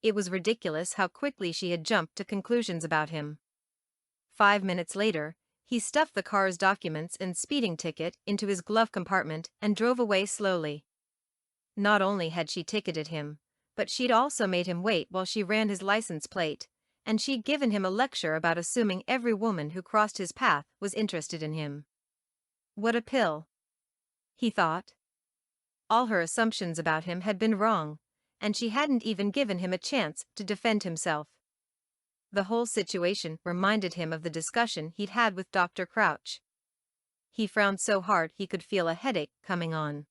[SPEAKER 1] It was ridiculous how quickly she had jumped to conclusions about him. 5 minutes later, he stuffed the car's documents and speeding ticket into his glove compartment and drove away slowly. Not only had she ticketed him, but she'd also made him wait while she ran his license plate, and she'd given him a lecture about assuming every woman who crossed his path was interested in him. What a pill, he thought. All her assumptions about him had been wrong, and she hadn't even given him a chance to defend himself. The whole situation reminded him of the discussion he'd had with Dr. Crouch. He frowned so hard he could feel a headache coming on.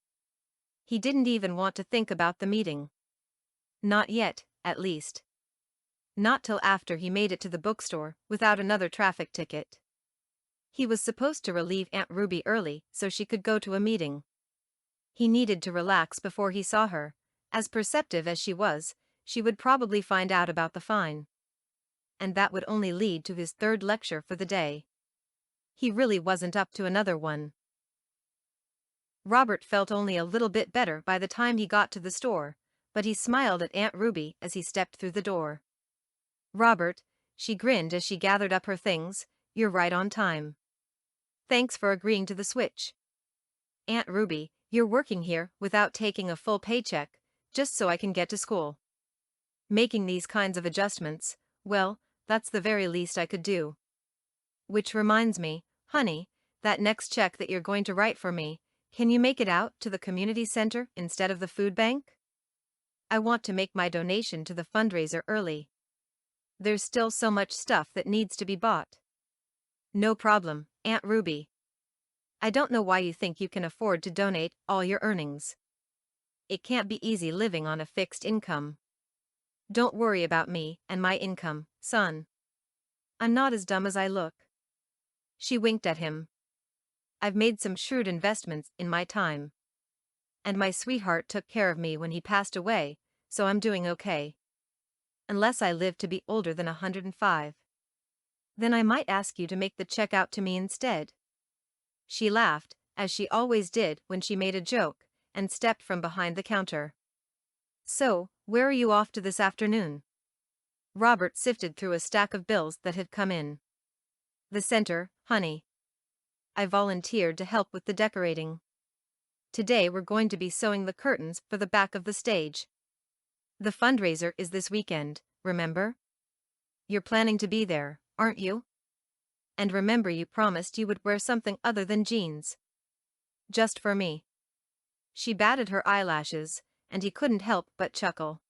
[SPEAKER 1] He didn't even want to think about the meeting. Not yet, at least. Not till after he made it to the bookstore without another traffic ticket. He was supposed to relieve Aunt Ruby early so she could go to a meeting. He needed to relax before he saw her. As perceptive as she was, she would probably find out about the fine. And that would only lead to his third lecture for the day. He really wasn't up to another one. Robert felt only a little bit better by the time he got to the store, but he smiled at Aunt Ruby as he stepped through the door. "Robert," She grinned as she gathered up her things. You're right on time. Thanks for agreeing to the switch. Aunt Ruby, you're working here without taking a full paycheck, just so I can get to school. Making these kinds of adjustments, well, that's the very least I could do. Which reminds me, honey, that next check that you're going to write for me, can you make it out to the community center instead of the food bank? I want to make my donation to the fundraiser early. There's still so much stuff that needs to be bought. No problem, Aunt Ruby. I don't know why you think you can afford to donate all your earnings. It can't be easy living on a fixed income. Don't worry about me and my income, son. I'm not as dumb as I look. She winked at him. I've made some shrewd investments in my time. And my sweetheart took care of me when he passed away, so I'm doing okay. Unless I live to be older than 105. Then I might ask you to make the check out to me instead. She laughed, as she always did when she made a joke, and stepped from behind the counter. So, where are you off to this afternoon? Robert sifted through a stack of bills that had come in. The center, honey. I volunteered to help with the decorating. Today we're going to be sewing the curtains for the back of the stage. The fundraiser is this weekend, remember? You're planning to be there, aren't you? And remember you promised you would wear something other than jeans. Just for me. She batted her eyelashes, and he couldn't help but chuckle.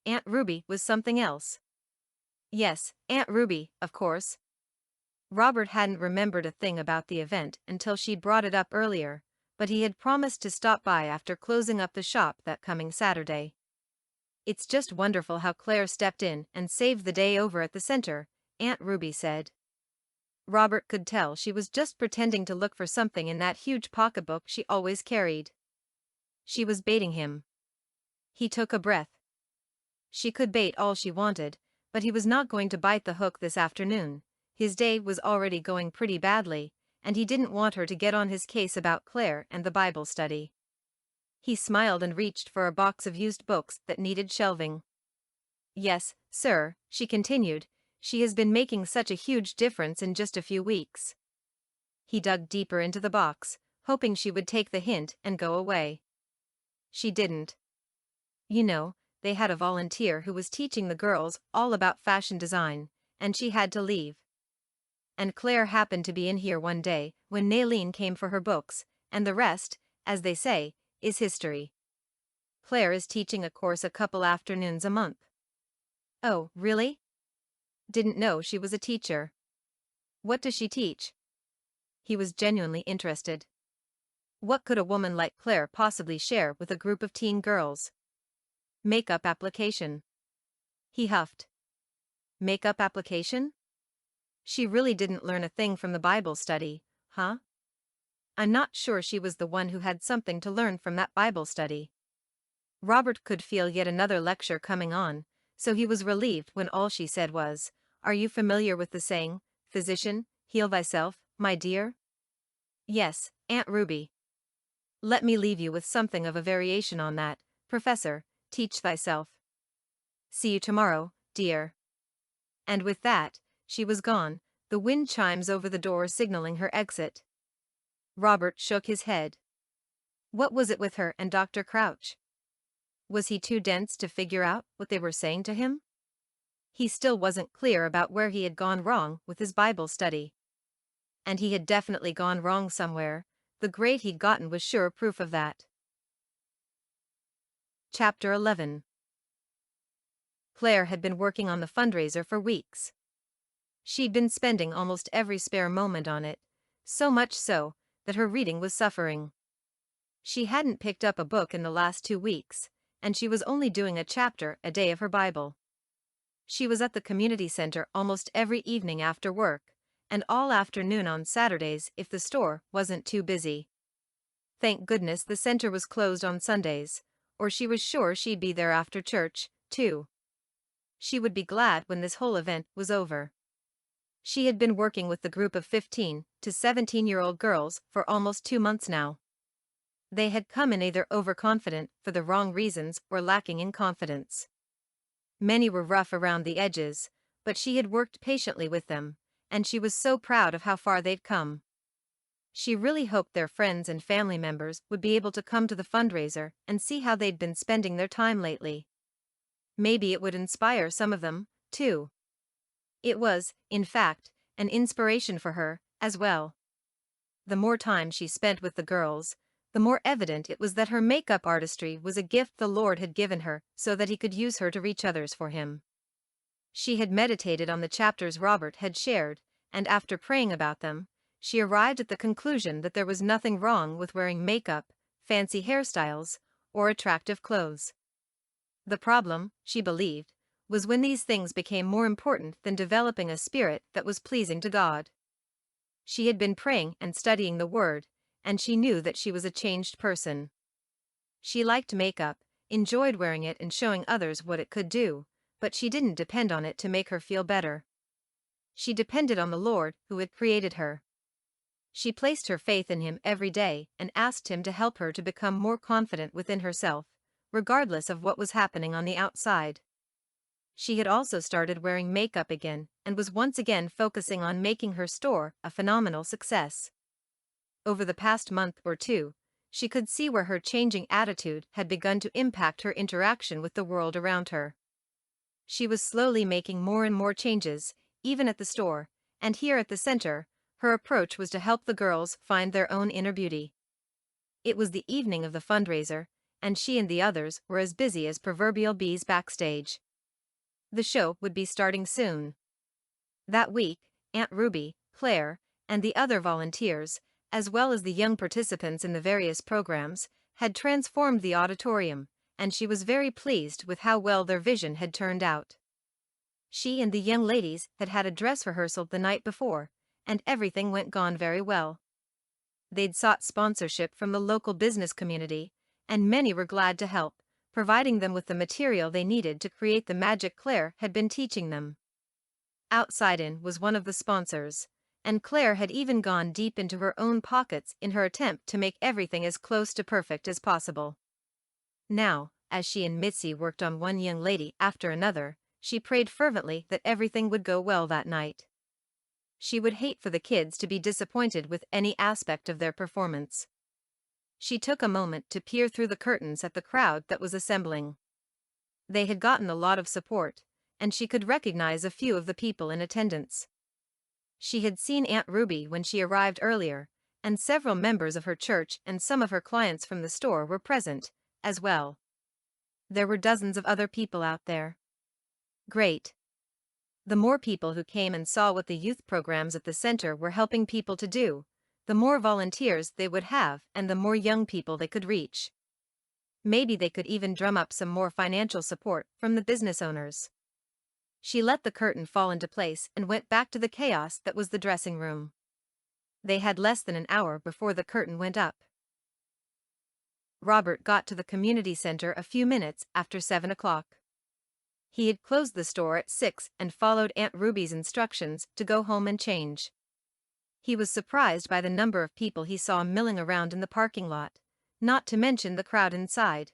[SPEAKER 1] Aunt Ruby was something else. Yes, Aunt Ruby, of course. Robert hadn't remembered a thing about the event until she'd brought it up earlier, but he had promised to stop by after closing up the shop that coming Saturday. It's just wonderful how Claire stepped in and saved the day over at the center, Aunt Ruby said. Robert could tell she was just pretending to look for something in that huge pocketbook she always carried. She was baiting him. He took a breath. She could bait all she wanted, but he was not going to bite the hook this afternoon. His day was already going pretty badly, and he didn't want her to get on his case about Claire and the Bible study. He smiled and reached for a box of used books that needed shelving. Yes, sir, she continued, she has been making such a huge difference in just a few weeks. He dug deeper into the box, hoping she would take the hint and go away. She didn't. You know, they had a volunteer who was teaching the girls all about fashion design, and she had to leave. And Claire happened to be in here one day when Nailene came for her books, and the rest, as they say, is history. Claire is teaching a course a couple afternoons a month. Oh, really? Didn't know she was a teacher. What does she teach? He was genuinely interested. What could a woman like Claire possibly share with a group of teen girls? Makeup application. He huffed. Makeup application? She really didn't learn a thing from the Bible study, huh? I'm not sure she was the one who had something to learn from that Bible study. Robert could feel yet another lecture coming on, so he was relieved when all she said was, "Are you familiar with the saying, 'Physician, heal thyself, my dear'?" Yes, Aunt Ruby. Let me leave you with something of a variation on that, Professor, teach thyself. See you tomorrow, dear. And with that, she was gone, the wind chimes over the door signaling her exit. Robert shook his head. What was it with her and Dr. Crouch? Was he too dense to figure out what they were saying to him? He still wasn't clear about where he had gone wrong with his Bible study. And he had definitely gone wrong somewhere. The grade he'd gotten was sure proof of that. Chapter 11. Claire had been working on the fundraiser for weeks. She'd been spending almost every spare moment on it, so much so that her reading was suffering. She hadn't picked up a book in the last 2 weeks, and she was only doing a chapter a day of her Bible. She was at the community center almost every evening after work, and all afternoon on Saturdays if the store wasn't too busy. Thank goodness the center was closed on Sundays, or she was sure she'd be there after church, too. She would be glad when this whole event was over. She had been working with the group of 15 to 17-year-old girls for almost 2 months now. They had come in either overconfident for the wrong reasons or lacking in confidence. Many were rough around the edges, but she had worked patiently with them, and she was so proud of how far they'd come. She really hoped their friends and family members would be able to come to the fundraiser and see how they'd been spending their time lately. Maybe it would inspire some of them, too. It was, in fact, an inspiration for her, as well. The more time she spent with the girls, the more evident it was that her makeup artistry was a gift the Lord had given her so that he could use her to reach others for him. She had meditated on the chapters Robert had shared, and after praying about them, she arrived at the conclusion that there was nothing wrong with wearing makeup, fancy hairstyles, or attractive clothes. The problem, she believed, was when these things became more important than developing a spirit that was pleasing to God. She had been praying and studying the Word, and she knew that she was a changed person. She liked makeup, enjoyed wearing it and showing others what it could do, but she didn't depend on it to make her feel better. She depended on the Lord who had created her. She placed her faith in him every day and asked him to help her to become more confident within herself, regardless of what was happening on the outside. She had also started wearing makeup again and was once again focusing on making her store a phenomenal success. Over the past month or two, she could see where her changing attitude had begun to impact her interaction with the world around her. She was slowly making more and more changes, even at the store, and here at the center, her approach was to help the girls find their own inner beauty. It was the evening of the fundraiser, and she and the others were as busy as proverbial bees backstage. The show would be starting soon. That week, Aunt Ruby, Claire, and the other volunteers, as well as the young participants in the various programs, had transformed the auditorium, and she was very pleased with how well their vision had turned out. She and the young ladies had had a dress rehearsal the night before, and everything went gone very well. They'd sought sponsorship from the local business community, and many were glad to help, providing them with the material they needed to create the magic Claire had been teaching them. Outside In was one of the sponsors, and Claire had even gone deep into her own pockets in her attempt to make everything as close to perfect as possible. Now, as she and Mitzi worked on one young lady after another, she prayed fervently that everything would go well that night. She would hate for the kids to be disappointed with any aspect of their performance. She took a moment to peer through the curtains at the crowd that was assembling. They had gotten a lot of support, and she could recognize a few of the people in attendance. She had seen Aunt Ruby when she arrived earlier, and several members of her church and some of her clients from the store were present, as well. There were dozens of other people out there. Great. The more people who came and saw what the youth programs at the center were helping people to do, the more volunteers they would have and the more young people they could reach. Maybe they could even drum up some more financial support from the business owners. She let the curtain fall into place and went back to the chaos that was the dressing room. They had less than an hour before the curtain went up. Robert got to the community center a few minutes after 7 o'clock. He had closed the store at 6 and followed Aunt Ruby's instructions to go home and change. He was surprised by the number of people he saw milling around in the parking lot, not to mention the crowd inside.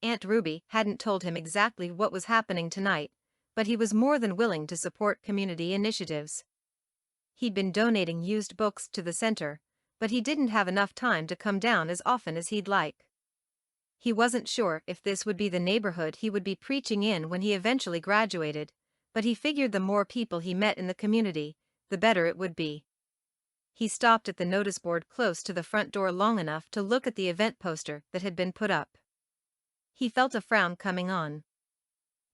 [SPEAKER 1] Aunt Ruby hadn't told him exactly what was happening tonight, but he was more than willing to support community initiatives. He'd been donating used books to the center, but he didn't have enough time to come down as often as he'd like. He wasn't sure if this would be the neighborhood he would be preaching in when he eventually graduated, but he figured the more people he met in the community, the better it would be. He stopped at the notice board close to the front door long enough to look at the event poster that had been put up. He felt a frown coming on.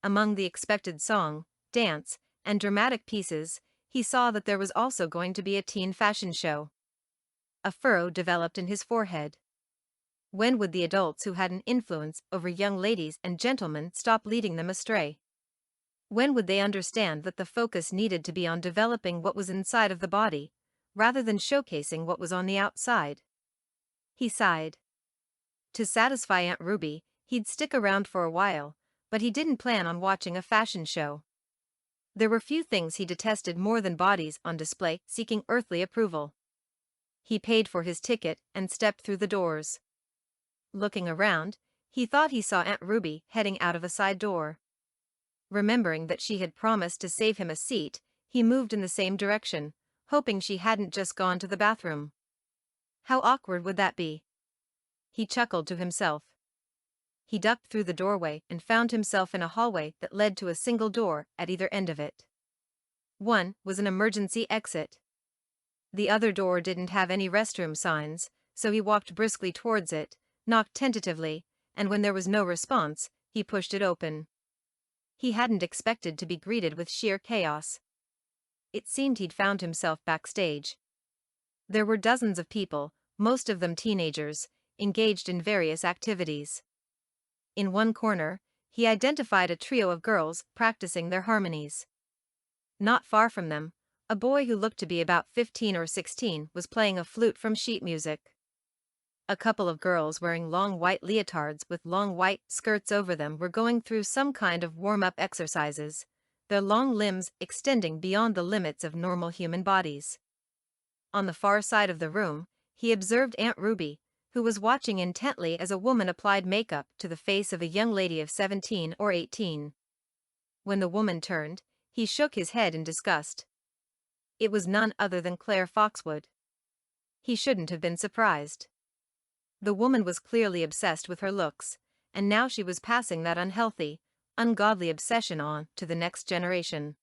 [SPEAKER 1] Among the expected song, dance, and dramatic pieces, he saw that there was also going to be a teen fashion show. A furrow developed in his forehead. When would the adults who had an influence over young ladies and gentlemen stop leading them astray? When would they understand that the focus needed to be on developing what was inside of the body, rather than showcasing what was on the outside? He sighed. To satisfy Aunt Ruby, he'd stick around for a while, but he didn't plan on watching a fashion show. There were few things he detested more than bodies on display seeking earthly approval. He paid for his ticket and stepped through the doors. Looking around, he thought he saw Aunt Ruby heading out of a side door. Remembering that she had promised to save him a seat, he moved in the same direction, hoping she hadn't just gone to the bathroom. How awkward would that be? He chuckled to himself. He ducked through the doorway and found himself in a hallway that led to a single door at either end of it. One was an emergency exit. The other door didn't have any restroom signs, so he walked briskly towards it, knocked tentatively, and when there was no response, he pushed it open. He hadn't expected to be greeted with sheer chaos. It seemed he'd found himself backstage. There were dozens of people, most of them teenagers, engaged in various activities. In one corner, he identified a trio of girls practicing their harmonies. Not far from them, a boy who looked to be about 15 or 16 was playing a flute from sheet music. A couple of girls wearing long white leotards with long white skirts over them were going through some kind of warm-up exercises, their long limbs extending beyond the limits of normal human bodies. On the far side of the room, he observed Aunt Ruby, who was watching intently as a woman applied makeup to the face of a young lady of 17 or 18. When the woman turned, he shook his head in disgust. It was none other than Claire Foxwood. He shouldn't have been surprised. The woman was clearly obsessed with her looks, and now she was passing that unhealthy, ungodly obsession on to the next generation.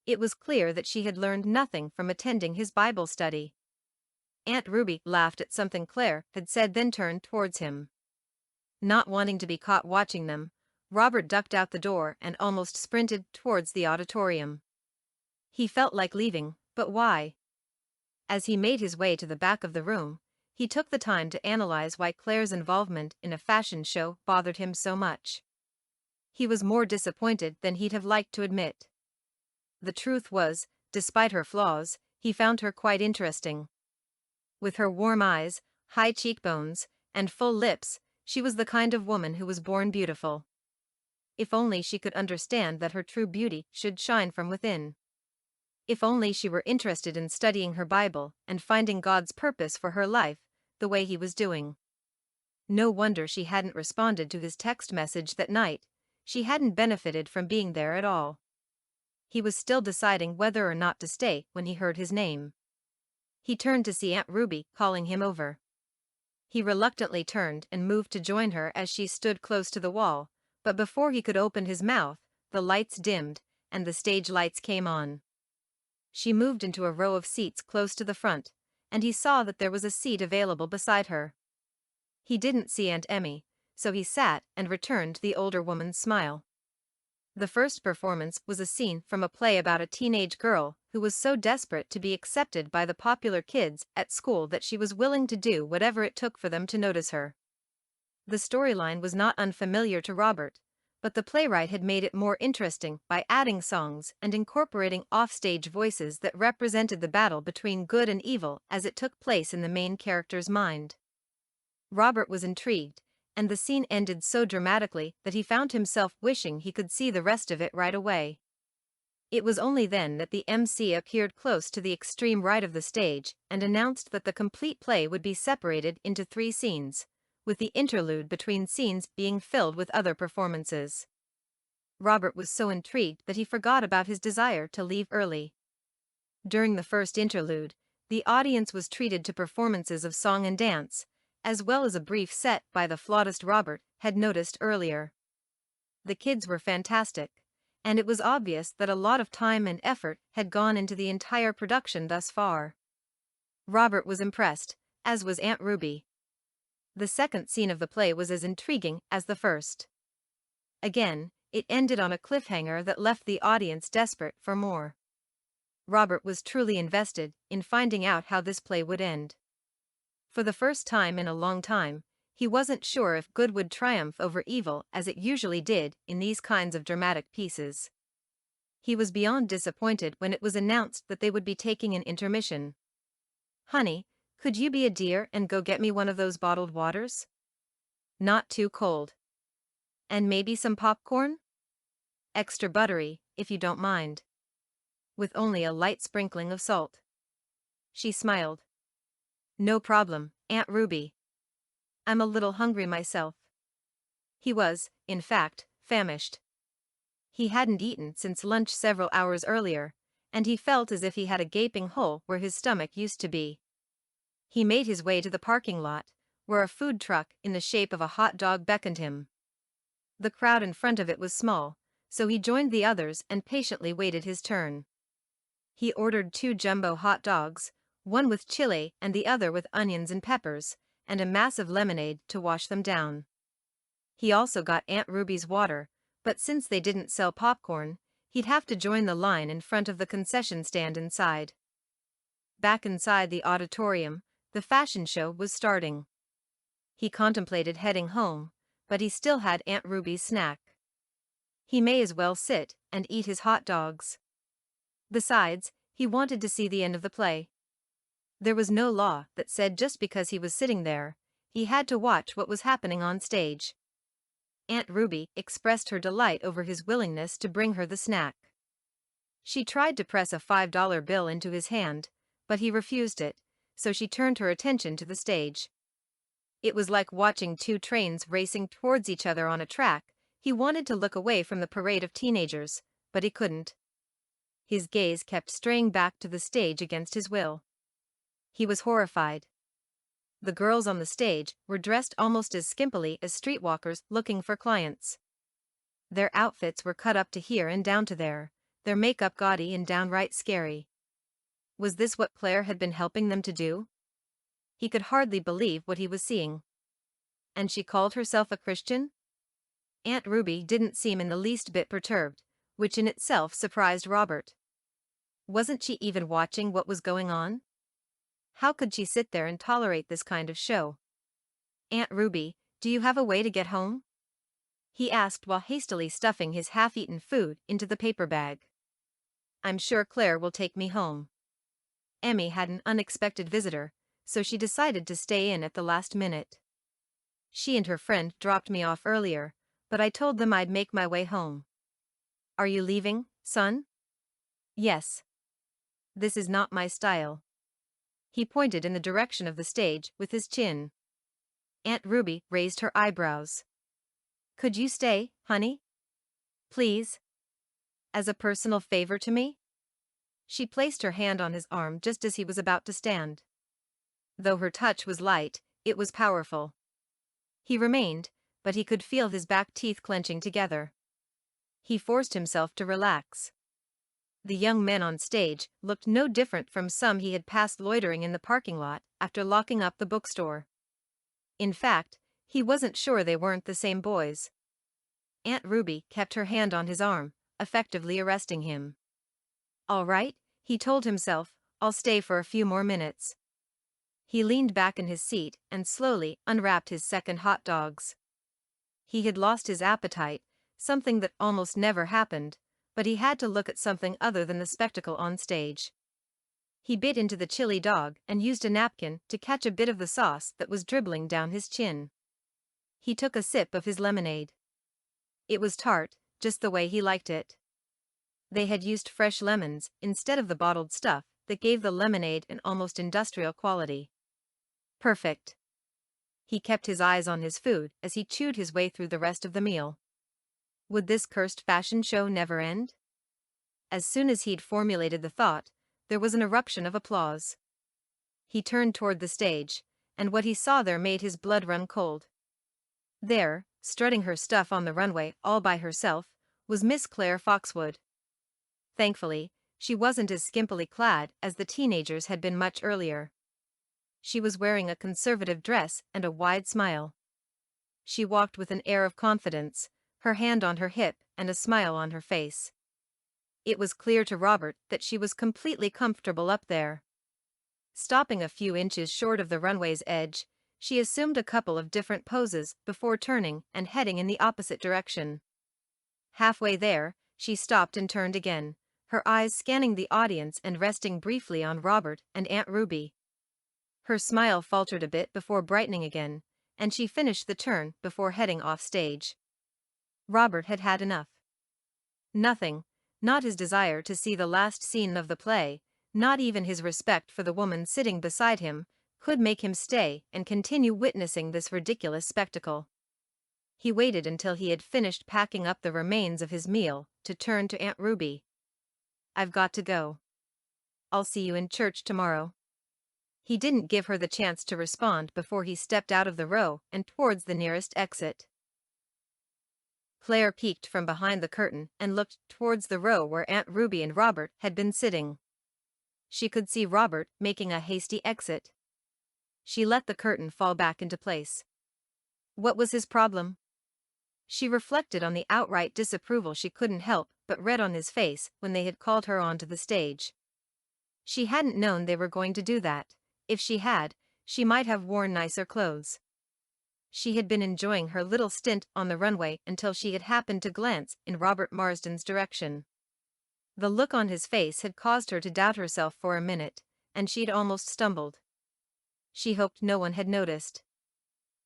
[SPEAKER 1] It was clear that she had learned nothing from attending his Bible study. Aunt Ruby laughed at something Claire had said, then turned towards him. Not wanting to be caught watching them, Robert ducked out the door and almost sprinted towards the auditorium. He felt like leaving, but why? As he made his way to the back of the room, he took the time to analyze why Claire's involvement in a fashion show bothered him so much. He was more disappointed than he'd have liked to admit. The truth was, despite her flaws, he found her quite interesting. With her warm eyes, high cheekbones, and full lips, she was the kind of woman who was born beautiful. If only she could understand that her true beauty should shine from within. If only she were interested in studying her Bible and finding God's purpose for her life, the way he was doing. No wonder she hadn't responded to his text message that night. She hadn't benefited from being there at all. He was still deciding whether or not to stay when he heard his name. He turned to see Aunt Ruby calling him over. He reluctantly turned and moved to join her as she stood close to the wall, but before he could open his mouth, the lights dimmed, and the stage lights came on. She moved into a row of seats close to the front, and he saw that there was a seat available beside her. He didn't see Aunt Emmy, so he sat and returned the older woman's smile. The first performance was a scene from a play about a teenage girl who was so desperate to be accepted by the popular kids at school that she was willing to do whatever it took for them to notice her. The storyline was not unfamiliar to Robert, but the playwright had made it more interesting by adding songs and incorporating offstage voices that represented the battle between good and evil as it took place in the main character's mind. Robert was intrigued, and the scene ended so dramatically that he found himself wishing he could see the rest of it right away. It was only then that the MC appeared close to the extreme right of the stage and announced that the complete play would be separated into 3 scenes, with the interlude between scenes being filled with other performances. Robert was so intrigued that he forgot about his desire to leave early. During the first interlude, the audience was treated to performances of song and dance, as well as a brief set by the flautist Robert had noticed earlier. The kids were fantastic, and it was obvious that a lot of time and effort had gone into the entire production thus far. Robert was impressed, as was Aunt Ruby. The second scene of the play was as intriguing as the first. Again, it ended on a cliffhanger that left the audience desperate for more. Robert was truly invested in finding out how this play would end. For the first time in a long time, he wasn't sure if good would triumph over evil as it usually did in these kinds of dramatic pieces. He was beyond disappointed when it was announced that they would be taking an intermission. "Honey, could you be a dear and go get me one of those bottled waters? Not too cold. And maybe some popcorn? Extra buttery, if you don't mind. With only a light sprinkling of salt." She smiled. "No problem, Aunt Ruby. I'm a little hungry myself." He was, in fact, famished. He hadn't eaten since lunch several hours earlier, and he felt as if he had a gaping hole where his stomach used to be. He made his way to the parking lot, where a food truck in the shape of a hot dog beckoned him. The crowd in front of it was small, so he joined the others and patiently waited his turn. He ordered 2 jumbo hot dogs, one with chili and the other with onions and peppers, and a massive lemonade to wash them down. He also got Aunt Ruby's water, but since they didn't sell popcorn, he'd have to join the line in front of the concession stand inside. Back inside the auditorium, the fashion show was starting. He contemplated heading home, but he still had Aunt Ruby's snack. He may as well sit and eat his hot dogs. Besides, he wanted to see the end of the play. There was no law that said just because he was sitting there, he had to watch what was happening on stage. Aunt Ruby expressed her delight over his willingness to bring her the snack. She tried to press a $5 bill into his hand, but he refused it, so she turned her attention to the stage. It was like watching 2 trains racing towards each other on a track. He wanted to look away from the parade of teenagers, but he couldn't. His gaze kept straying back to the stage against his will. He was horrified. The girls on the stage were dressed almost as skimpily as streetwalkers looking for clients. Their outfits were cut up to here and down to there, their makeup gaudy and downright scary. Was this what Claire had been helping them to do? He could hardly believe what he was seeing. And she called herself a Christian? Aunt Ruby didn't seem in the least bit perturbed, which in itself surprised Robert. Wasn't she even watching what was going on? How could she sit there and tolerate this kind of show? Aunt Ruby, do you have a way to get home? He asked while hastily stuffing his half-eaten food into the paper bag. I'm sure Claire will take me home. Emmy had an unexpected visitor, so she decided to stay in at the last minute. She and her friend dropped me off earlier, but I told them I'd make my way home. Are you leaving, son? Yes. This is not my style. He pointed in the direction of the stage with his chin. Aunt Ruby raised her eyebrows. Could you stay, honey? Please? As a personal favor to me? She placed her hand on his arm just as he was about to stand. Though her touch was light, it was powerful. He remained, but he could feel his back teeth clenching together. He forced himself to relax. The young men on stage looked no different from some he had passed loitering in the parking lot after locking up the bookstore. In fact, he wasn't sure they weren't the same boys. Aunt Ruby kept her hand on his arm, effectively arresting him. All right, he told himself, I'll stay for a few more minutes. He leaned back in his seat and slowly unwrapped his second hot dogs. He had lost his appetite, something that almost never happened, but he had to look at something other than the spectacle on stage. He bit into the chili dog and used a napkin to catch a bit of the sauce that was dribbling down his chin. He took a sip of his lemonade. It was tart, just the way he liked it. They had used fresh lemons instead of the bottled stuff that gave the lemonade an almost industrial quality. Perfect. He kept his eyes on his food as he chewed his way through the rest of the meal. Would this cursed fashion show never end? As soon as he'd formulated the thought, there was an eruption of applause. He turned toward the stage, and what he saw there made his blood run cold. There, strutting her stuff on the runway all by herself, was Miss Claire Foxwood. Thankfully, she wasn't as skimpily clad as the teenagers had been much earlier. She was wearing a conservative dress and a wide smile. She walked with an air of confidence, her hand on her hip and a smile on her face. It was clear to Robert that she was completely comfortable up there. Stopping a few inches short of the runway's edge, she assumed a couple of different poses before turning and heading in the opposite direction. Halfway there, she stopped and turned again, her eyes scanning the audience and resting briefly on Robert and Aunt Ruby. Her smile faltered a bit before brightening again, and she finished the turn before heading off stage. Robert had had enough. Nothing, not his desire to see the last scene of the play, not even his respect for the woman sitting beside him, could make him stay and continue witnessing this ridiculous spectacle. He waited until he had finished packing up the remains of his meal to turn to Aunt Ruby. "I've got to go. I'll see you in church tomorrow." He didn't give her the chance to respond before he stepped out of the row and towards the nearest exit. Claire peeked from behind the curtain and looked towards the row where Aunt Ruby and Robert had been sitting. She could see Robert making a hasty exit. She let the curtain fall back into place. What was his problem? She reflected on the outright disapproval she couldn't help but read on his face when they had called her onto the stage. She hadn't known they were going to do that. If she had, she might have worn nicer clothes. She had been enjoying her little stint on the runway until she had happened to glance in Robert Marsden's direction. The look on his face had caused her to doubt herself for a minute, and she'd almost stumbled. She hoped no one had noticed.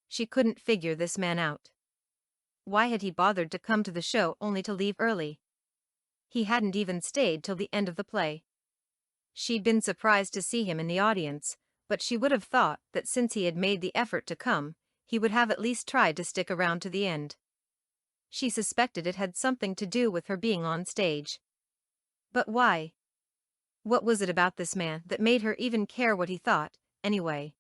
[SPEAKER 1] She couldn't figure this man out. Why had he bothered to come to the show only to leave early? He hadn't even stayed till the end of the play. She'd been surprised to see him in the audience, but she would have thought that since he had made the effort to come, he would have at least tried to stick around to the end. She suspected it had something to do with her being on stage. But why? What was it about this man that made her even care what he thought, anyway?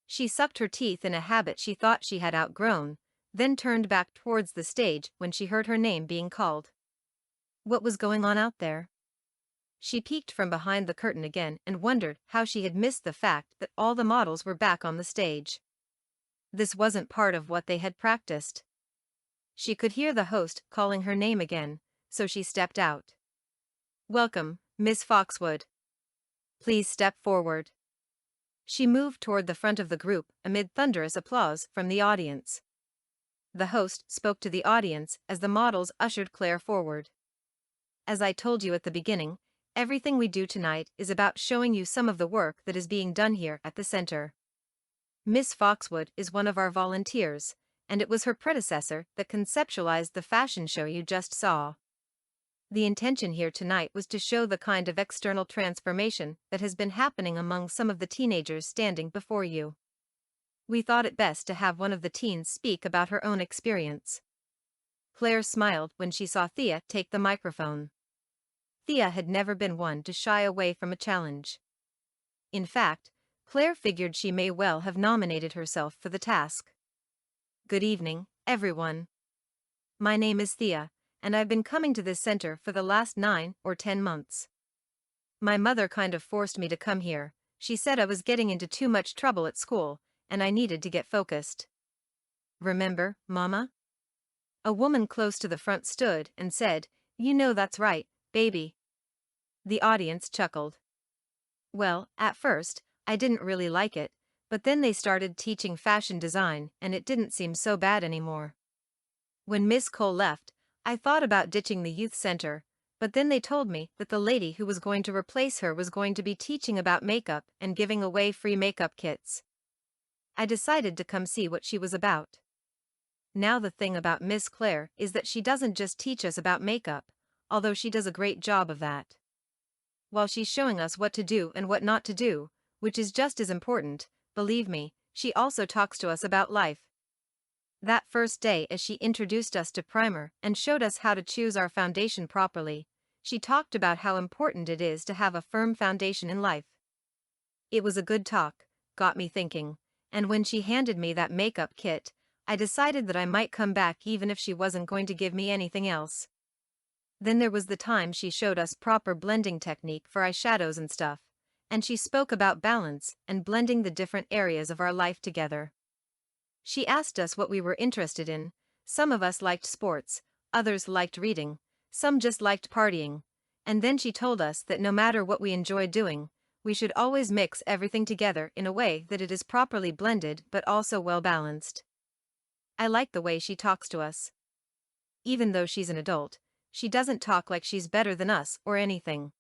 [SPEAKER 1] She sucked her teeth in a habit she thought she had outgrown, then turned back towards the stage when she heard her name being called. What was going on out there? She peeked from behind the curtain again and wondered how she had missed the fact that all the models were back on the stage. This wasn't part of what they had practiced. She could hear the host calling her name again, so she stepped out. "Welcome, Miss Foxwood. Please step forward." She moved toward the front of the group amid thunderous applause from the audience. The host spoke to the audience as the models ushered Claire forward. "As I told you at the beginning, everything we do tonight is about showing you some of the work that is being done here at the center. Miss Foxwood is one of our volunteers, and it was her predecessor that conceptualized the fashion show you just saw. The intention here tonight was to show the kind of external transformation that has been happening among some of the teenagers standing before you. We thought it best to have one of the teens speak about her own experience." Claire smiled when she saw Thea take the microphone. Thea had never been one to shy away from a challenge. In fact, Claire figured she may well have nominated herself for the task. "Good evening, everyone. My name is Thea, and I've been coming to this center for the last 9 or 10 months. My mother kind of forced me to come here. She said I was getting into too much trouble at school, and I needed to get focused." "Remember, Mama?" A woman close to the front stood and said, "You know that's right, baby." The audience chuckled. "Well, at first, I didn't really like it, but then they started teaching fashion design and it didn't seem so bad anymore. When Miss Cole left, I thought about ditching the youth center, but then they told me that the lady who was going to replace her was going to be teaching about makeup and giving away free makeup kits. I decided to come see what she was about. Now the thing about Miss Claire is that she doesn't just teach us about makeup, although she does a great job of that. While she's showing us what to do and what not to do, which is just as important, believe me, she also talks to us about life. That first day as she introduced us to primer and showed us how to choose our foundation properly, she talked about how important it is to have a firm foundation in life. It was a good talk, got me thinking, and when she handed me that makeup kit, I decided that I might come back even if she wasn't going to give me anything else. Then there was the time she showed us proper blending technique for eyeshadows and stuff, and she spoke about balance and blending the different areas of our life together. She asked us what we were interested in. Some of us liked sports, others liked reading, some just liked partying, and then she told us that no matter what we enjoy doing, we should always mix everything together in a way that it is properly blended but also well balanced. I like the way she talks to us. Even though she's an adult, she doesn't talk like she's better than us or anything.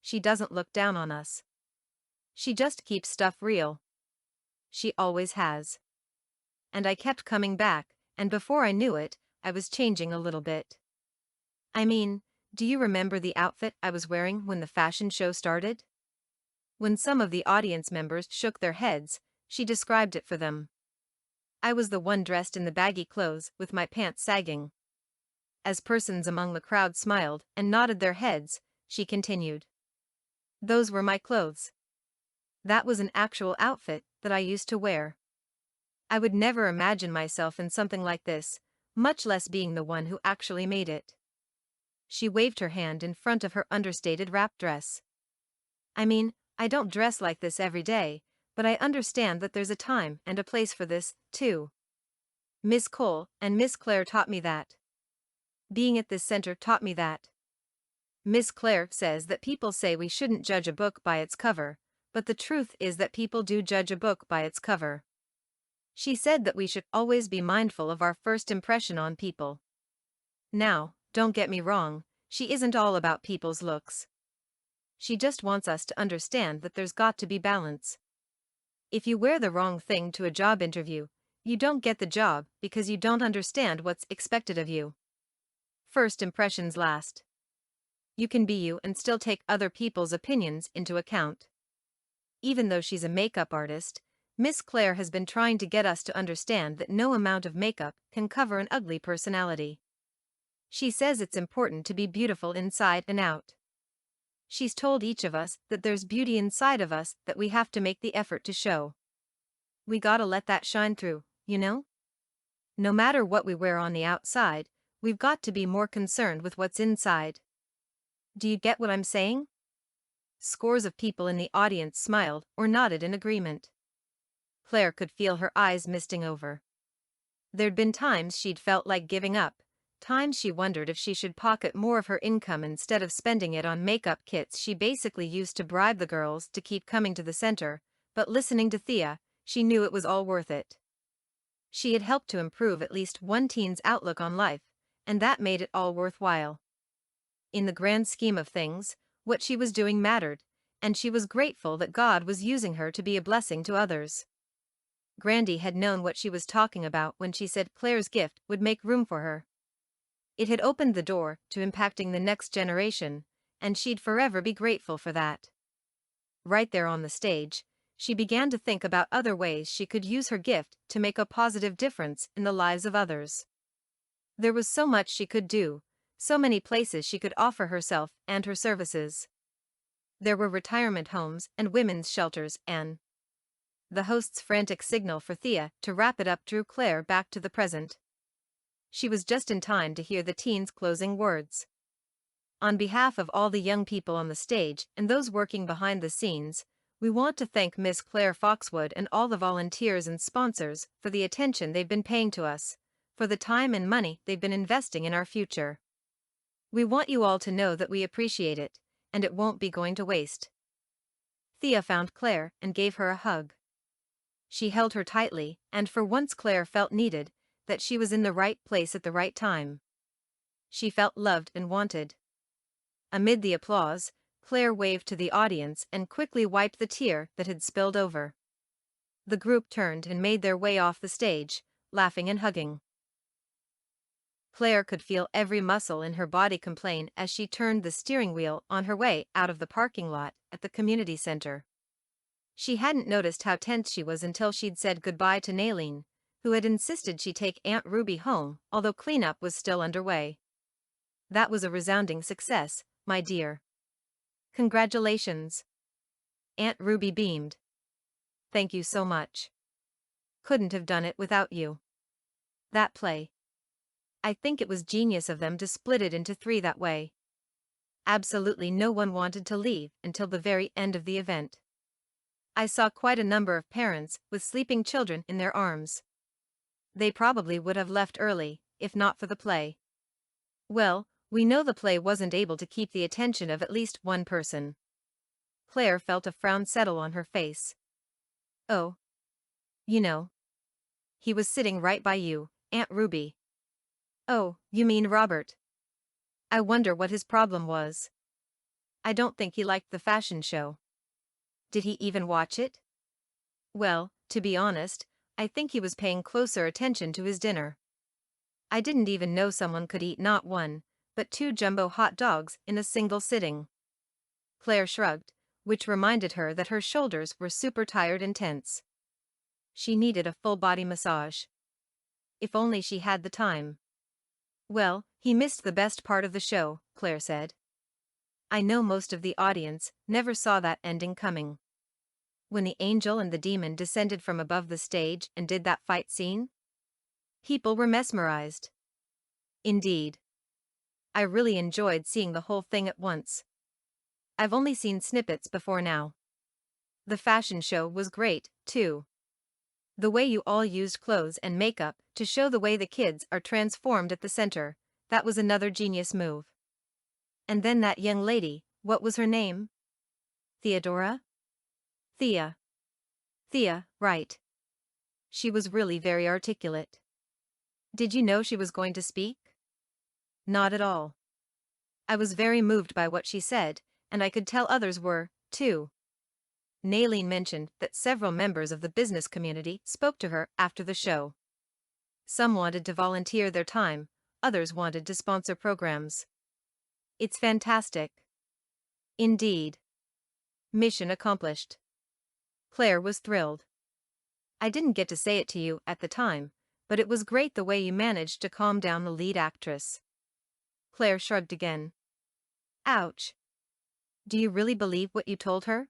[SPEAKER 1] She doesn't look down on us. She just keeps stuff real. She always has. And I kept coming back, and before I knew it, I was changing a little bit. I mean, do you remember the outfit I was wearing when the fashion show started? When some of the audience members shook their heads, she described it for them. I was the one dressed in the baggy clothes with my pants sagging. As persons among the crowd smiled and nodded their heads, she continued. Those were my clothes. That was an actual outfit that I used to wear. I would never imagine myself in something like this, much less being the one who actually made it. She waved her hand in front of her understated wrap dress. I mean, I don't dress like this every day, but I understand that there's a time and a place for this, too. Miss Cole and Miss Claire taught me that. Being at this center taught me that. Miss Claire says that people say we shouldn't judge a book by its cover, but the truth is that people do judge a book by its cover. She said that we should always be mindful of our first impression on people. Now, don't get me wrong, she isn't all about people's looks. She just wants us to understand that there's got to be balance. If you wear the wrong thing to a job interview, you don't get the job because you don't understand what's expected of you. First impressions last. You can be you and still take other people's opinions into account. Even though she's a makeup artist, Miss Claire has been trying to get us to understand that no amount of makeup can cover an ugly personality. She says it's important to be beautiful inside and out. She's told each of us that there's beauty inside of us that we have to make the effort to show. We gotta let that shine through, you know? No matter what we wear on the outside, we've got to be more concerned with what's inside. Do you get what I'm saying? Scores of people in the audience smiled or nodded in agreement. Claire could feel her eyes misting over. There'd been times she'd felt like giving up, times she wondered if she should pocket more of her income instead of spending it on makeup kits she basically used to bribe the girls to keep coming to the center, but listening to Thea, she knew it was all worth it. She had helped to improve at least one teen's outlook on life, and that made it all worthwhile. In the grand scheme of things, what she was doing mattered, and she was grateful that God was using her to be a blessing to others. Grandy had known what she was talking about when she said Claire's gift would make room for her. It had opened the door to impacting the next generation, and she'd forever be grateful for that. Right there on the stage, she began to think about other ways she could use her gift to make a positive difference in the lives of others. There was so much she could do, so many places she could offer herself and her services. There were retirement homes and women's shelters and... The host's frantic signal for Thea to wrap it up drew Claire back to the present. She was just in time to hear the teen's closing words. On behalf of all the young people on the stage and those working behind the scenes, we want to thank Miss Claire Foxwood and all the volunteers and sponsors for the attention they've been paying to us, for the time and money they've been investing in our future. We want you all to know that we appreciate it, and it won't be going to waste. Thea found Claire and gave her a hug. She held her tightly, and for once Claire felt needed, that she was in the right place at the right time. She felt loved and wanted. Amid the applause, Claire waved to the audience and quickly wiped the tear that had spilled over. The group turned and made their way off the stage, laughing and hugging. Claire could feel every muscle in her body complain as she turned the steering wheel on her way out of the parking lot at the community center. She hadn't noticed how tense she was until she'd said goodbye to Nailene, who had insisted she take Aunt Ruby home, although cleanup was still underway. That was a resounding success, my dear. Congratulations. Aunt Ruby beamed. Thank you so much. Couldn't have done it without you. That play. I think it was genius of them to split it into 3 that way. Absolutely no one wanted to leave until the very end of the event. I saw quite a number of parents with sleeping children in their arms. They probably would have left early, if not for the play. Well, we know the play wasn't able to keep the attention of at least one person. Claire felt a frown settle on her face. Oh. You know. He was sitting right by you, Aunt Ruby. Oh, you mean Robert. I wonder what his problem was. I don't think he liked the fashion show. Did he even watch it? Well, to be honest, I think he was paying closer attention to his dinner. I didn't even know someone could eat not 1, but 2 jumbo hot dogs in a single sitting. Claire shrugged, which reminded her that her shoulders were super tired and tense. She needed a full-body massage. If only she had the time. Well, he missed the best part of the show, Claire said. I know most of the audience never saw that ending coming. When the angel and the demon descended from above the stage and did that fight scene, people were mesmerized. Indeed. I really enjoyed seeing the whole thing at once. I've only seen snippets before now. The fashion show was great, too. The way you all used clothes and makeup to show the way the kids are transformed at the center, that was another genius move. And then that young lady, what was her name? Theodora? Thea. Thea, right. She was really very articulate. Did you know she was going to speak? Not at all. I was very moved by what she said, and I could tell others were, too. Naileen mentioned that several members of the business community spoke to her after the show. Some wanted to volunteer their time, others wanted to sponsor programs. It's fantastic. Indeed. Mission accomplished. Claire was thrilled. I didn't get to say it to you at the time, but it was great the way you managed to calm down the lead actress. Claire shrugged again. Ouch. Do you really believe what you told her?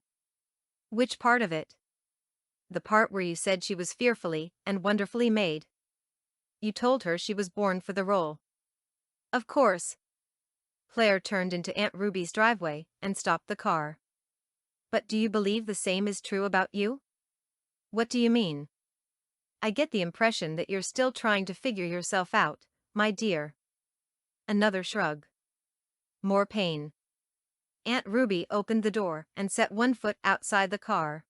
[SPEAKER 1] Which part of it? The part where you said she was fearfully and wonderfully made. You told her she was born for the role. Of course. Claire turned into Aunt Ruby's driveway and stopped the car. But do you believe the same is true about you? What do you mean? I get the impression that you're still trying to figure yourself out, my dear. Another shrug. More pain. Aunt Ruby opened the door and set one foot outside the car.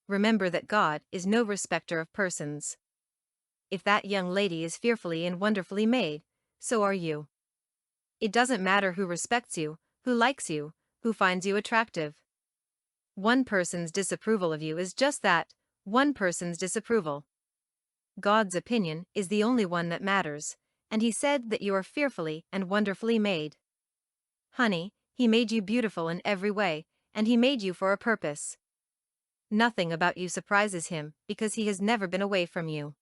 [SPEAKER 1] Remember that God is no respecter of persons. If that young lady is fearfully and wonderfully made, so are you. It doesn't matter who respects you, who likes you, who finds you attractive. One person's disapproval of you is just that, one person's disapproval. God's opinion is the only one that matters, and He said that you are fearfully and wonderfully made. Honey, He made you beautiful in every way, and He made you for a purpose. Nothing about you surprises Him because He has never been away from you.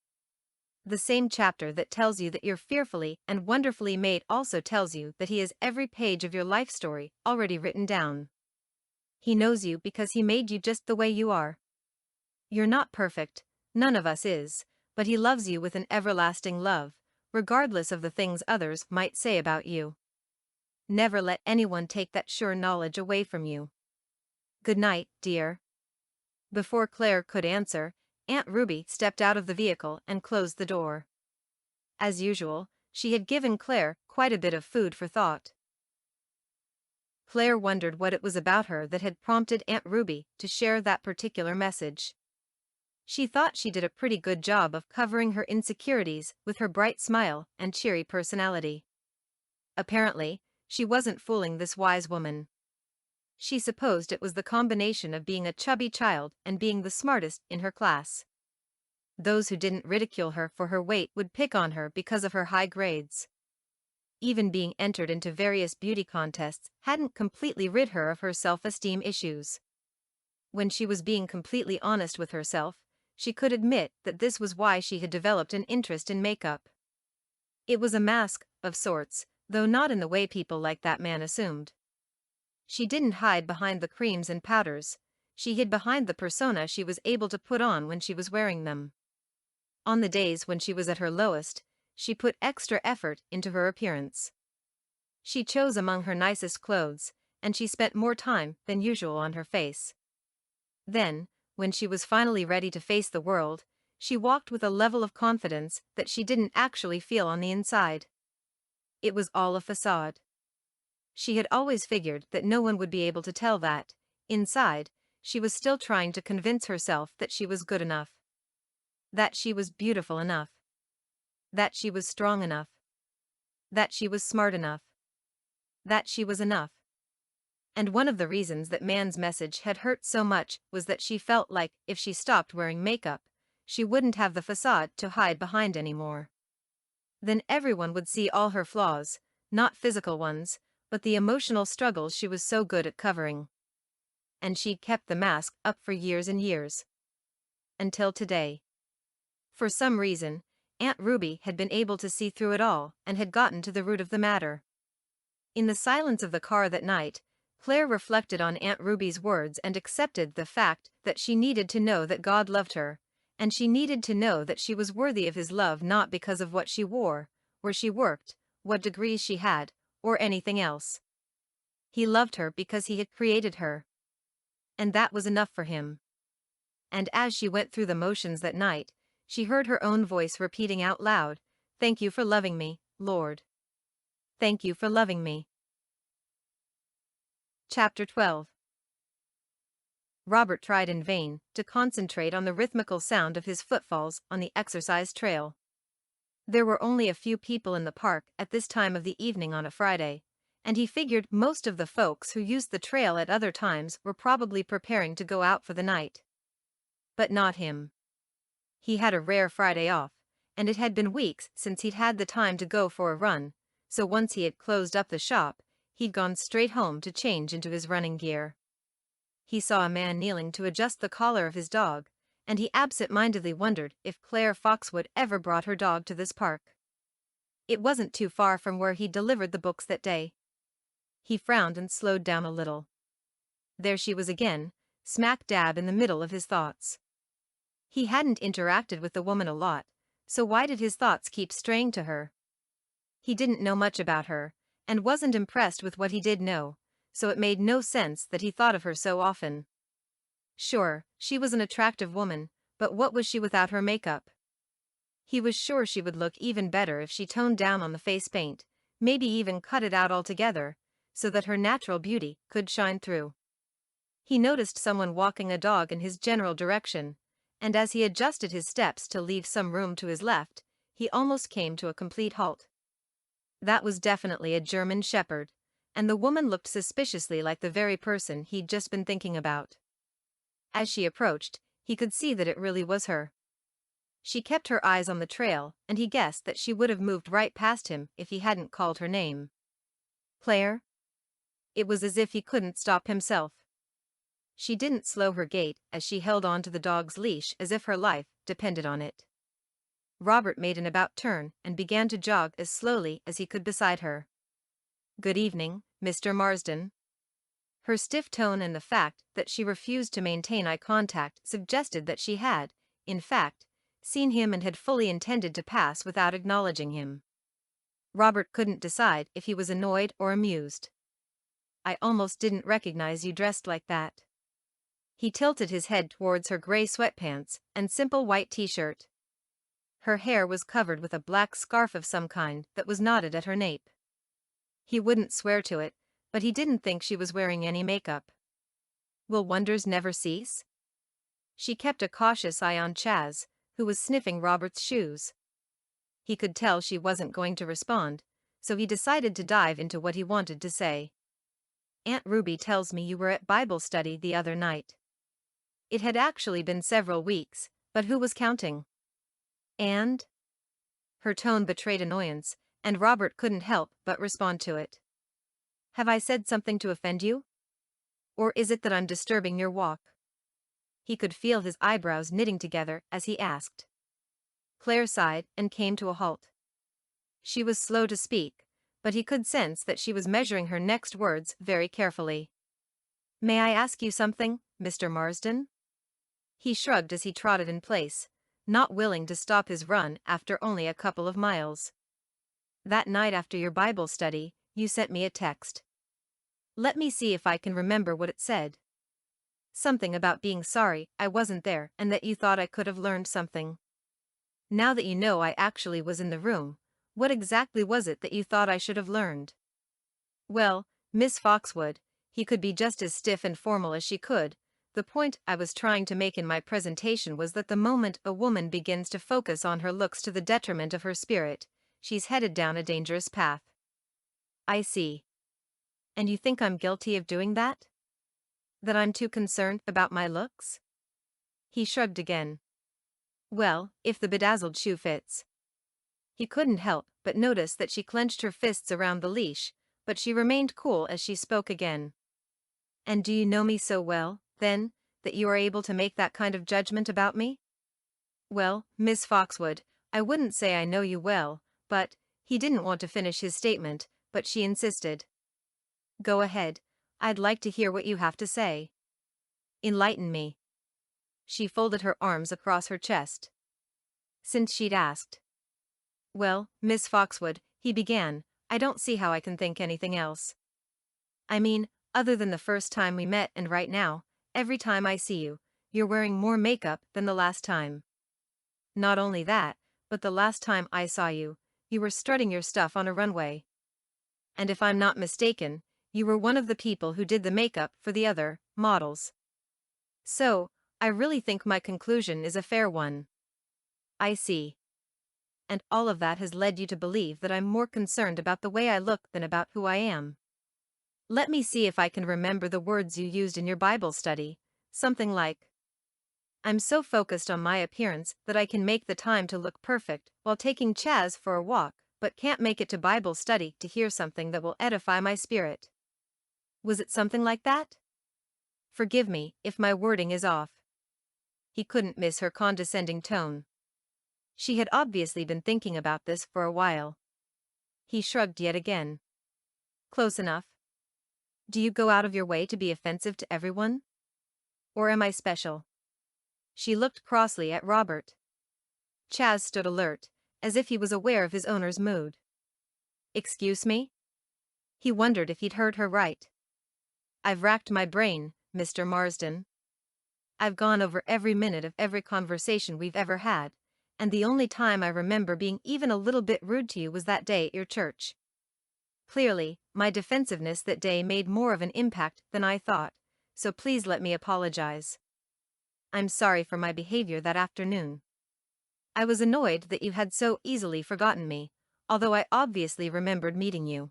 [SPEAKER 1] The same chapter that tells you that you're fearfully and wonderfully made also tells you that He has every page of your life story already written down. He knows you because He made you just the way you are. You're not perfect, none of us is, but He loves you with an everlasting love, regardless of the things others might say about you. Never let anyone take that sure knowledge away from you. Good night, dear. Before Claire could answer, Aunt Ruby stepped out of the vehicle and closed the door. As usual, she had given Claire quite a bit of food for thought. Claire wondered what it was about her that had prompted Aunt Ruby to share that particular message. She thought she did a pretty good job of covering her insecurities with her bright smile and cheery personality. Apparently, she wasn't fooling this wise woman. She supposed it was the combination of being a chubby child and being the smartest in her class. Those who didn't ridicule her for her weight would pick on her because of her high grades. Even being entered into various beauty contests hadn't completely rid her of her self-esteem issues. When she was being completely honest with herself, she could admit that this was why she had developed an interest in makeup. It was a mask, of sorts, though not in the way people like that man assumed. She didn't hide behind the creams and powders, she hid behind the persona she was able to put on when she was wearing them. On the days when she was at her lowest, she put extra effort into her appearance. She chose among her nicest clothes, and she spent more time than usual on her face. Then, when she was finally ready to face the world, she walked with a level of confidence that she didn't actually feel on the inside. It was all a facade. She had always figured that no one would be able to tell that, inside, she was still trying to convince herself that she was good enough. That she was beautiful enough. That she was strong enough. That she was smart enough. That she was enough. And one of the reasons that man's message had hurt so much was that she felt like if she stopped wearing makeup, she wouldn't have the facade to hide behind anymore. Then everyone would see all her flaws, not physical ones, but the emotional struggles she was so good at covering. And she'd kept the mask up for years and years. Until today. For some reason, Aunt Ruby had been able to see through it all and had gotten to the root of the matter. In the silence of the car that night, Claire reflected on Aunt Ruby's words and accepted the fact that she needed to know that God loved her, and she needed to know that she was worthy of his love not because of what she wore, where she worked, what degrees she had, or anything else. He loved her because he had created her. And that was enough for him. And as she went through the motions that night, she heard her own voice repeating out loud, "Thank you for loving me, Lord. Thank you for loving me." Chapter 12. Robert tried in vain to concentrate on the rhythmical sound of his footfalls on the exercise trail. There were only a few people in the park at this time of the evening on a Friday, and he figured most of the folks who used the trail at other times were probably preparing to go out for the night. But not him. He had a rare Friday off, and it had been weeks since he'd had the time to go for a run, so once he had closed up the shop, he'd gone straight home to change into his running gear. He saw a man kneeling to adjust the collar of his dog, and he absent-mindedly wondered if Claire Foxwood ever brought her dog to this park. It wasn't too far from where he'd delivered the books that day. He frowned and slowed down a little. There she was again, smack dab in the middle of his thoughts. He hadn't interacted with the woman a lot, so why did his thoughts keep straying to her? He didn't know much about her, and wasn't impressed with what he did know, so it made no sense that he thought of her so often. Sure, she was an attractive woman, but what was she without her makeup? He was sure she would look even better if she toned down on the face paint, maybe even cut it out altogether, so that her natural beauty could shine through. He noticed someone walking a dog in his general direction, and as he adjusted his steps to leave some room to his left, he almost came to a complete halt. That was definitely a German shepherd, and the woman looked suspiciously like the very person he'd just been thinking about. As she approached, he could see that it really was her. She kept her eyes on the trail, and he guessed that she would have moved right past him if he hadn't called her name. "Claire?" It was as if he couldn't stop himself. She didn't slow her gait as she held on to the dog's leash as if her life depended on it. Robert made an about turn and began to jog as slowly as he could beside her. "Good evening, Mr. Marsden." Her stiff tone and the fact that she refused to maintain eye contact suggested that she had, in fact, seen him and had fully intended to pass without acknowledging him. Robert couldn't decide if he was annoyed or amused. "I almost didn't recognize you dressed like that." He tilted his head towards her gray sweatpants and simple white t-shirt. Her hair was covered with a black scarf of some kind that was knotted at her nape. He wouldn't swear to it, but he didn't think she was wearing any makeup. Will wonders never cease? She kept a cautious eye on Chaz, who was sniffing Robert's shoes. He could tell she wasn't going to respond, so he decided to dive into what he wanted to say. "Aunt Ruby tells me you were at Bible study the other night." It had actually been several weeks, but who was counting? "And?" Her tone betrayed annoyance, and Robert couldn't help but respond to it. "Have I said something to offend you? Or is it that I'm disturbing your walk?" He could feel his eyebrows knitting together as he asked. Claire sighed and came to a halt. She was slow to speak, but he could sense that she was measuring her next words very carefully. "May I ask you something, Mr. Marsden?" He shrugged as he trotted in place, not willing to stop his run after only a couple of miles. "That night after your Bible study, you sent me a text. Let me see if I can remember what it said. Something about being sorry I wasn't there and that you thought I could have learned something. Now that you know I actually was in the room, what exactly was it that you thought I should have learned?" "Well, Miss Foxwood," he could be just as stiff and formal as she could, "the point I was trying to make in my presentation was that the moment a woman begins to focus on her looks to the detriment of her spirit, she's headed down a dangerous path." "I see. And you think I'm guilty of doing that? That I'm too concerned about my looks?" He shrugged again. "Well, if the bedazzled shoe fits." He couldn't help but notice that she clenched her fists around the leash, but she remained cool as she spoke again. "And do you know me so well, then, that you are able to make that kind of judgment about me?" "Well, Miss Foxwood, I wouldn't say I know you well, but, he didn't want to finish his statement, but she insisted. Go ahead, I'd like to hear what you have to say. Enlighten me. She folded her arms across her chest. Since she'd asked. Well, Miss Foxwood, he began, I don't see how I can think anything else. I mean, other than the first time we met and right now, every time I see you, you're wearing more makeup than the last time. Not only that, but the last time I saw you, you were strutting your stuff on a runway. And if I'm not mistaken, you were one of the people who did the makeup for the other models. So, I really think my conclusion is a fair one. I see. And all of that has led you to believe that I'm more concerned about the way I look than about who I am. Let me see if I can remember the words you used in your Bible study, something like, I'm so focused on my appearance that I can make the time to look perfect while taking Chaz for a walk, but can't make it to Bible study to hear something that will edify my spirit. Was it something like that? Forgive me if my wording is off. He couldn't miss her condescending tone. She had obviously been thinking about this for a while. He shrugged yet again. Close enough. Do you go out of your way to be offensive to everyone? Or am I special? She looked crossly at Robert. Chaz stood alert, as if he was aware of his owner's mood. Excuse me? He wondered if he'd heard her right. I've racked my brain, Mr. Marsden. I've gone over every minute of every conversation we've ever had, and the only time I remember being even a little bit rude to you was that day at your church. Clearly, my defensiveness that day made more of an impact than I thought, so please let me apologize. I'm sorry for my behavior that afternoon. I was annoyed that you had so easily forgotten me, although I obviously remembered meeting you.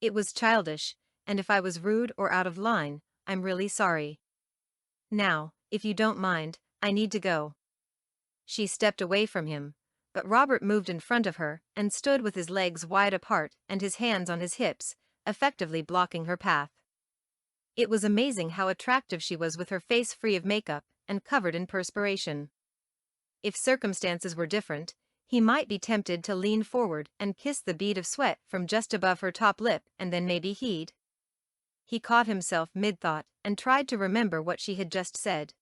[SPEAKER 1] It was childish, and if I was rude or out of line, I'm really sorry. Now, if you don't mind, I need to go. She stepped away from him, but Robert moved in front of her and stood with his legs wide apart and his hands on his hips, effectively blocking her path. It was amazing how attractive she was with her face free of makeup and covered in perspiration. If circumstances were different, he might be tempted to lean forward and kiss the bead of sweat from just above her top lip, and then maybe he'd. He caught himself mid-thought and tried to remember what she had just said.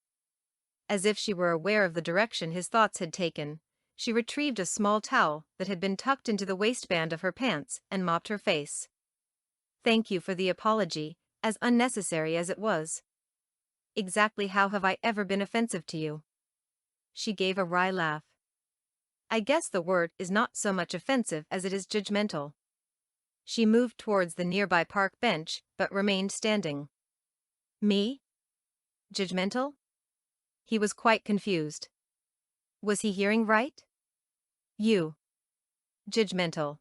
[SPEAKER 1] As if she were aware of the direction his thoughts had taken, she retrieved a small towel that had been tucked into the waistband of her pants and mopped her face. Thank you for the apology, as unnecessary as it was. Exactly how have I ever been offensive to you? She gave a wry laugh. I guess the word is not so much offensive as it is judgmental. She moved towards the nearby park bench, but remained standing. Me? Judgmental? He was quite confused. Was he hearing right? You. Judgmental.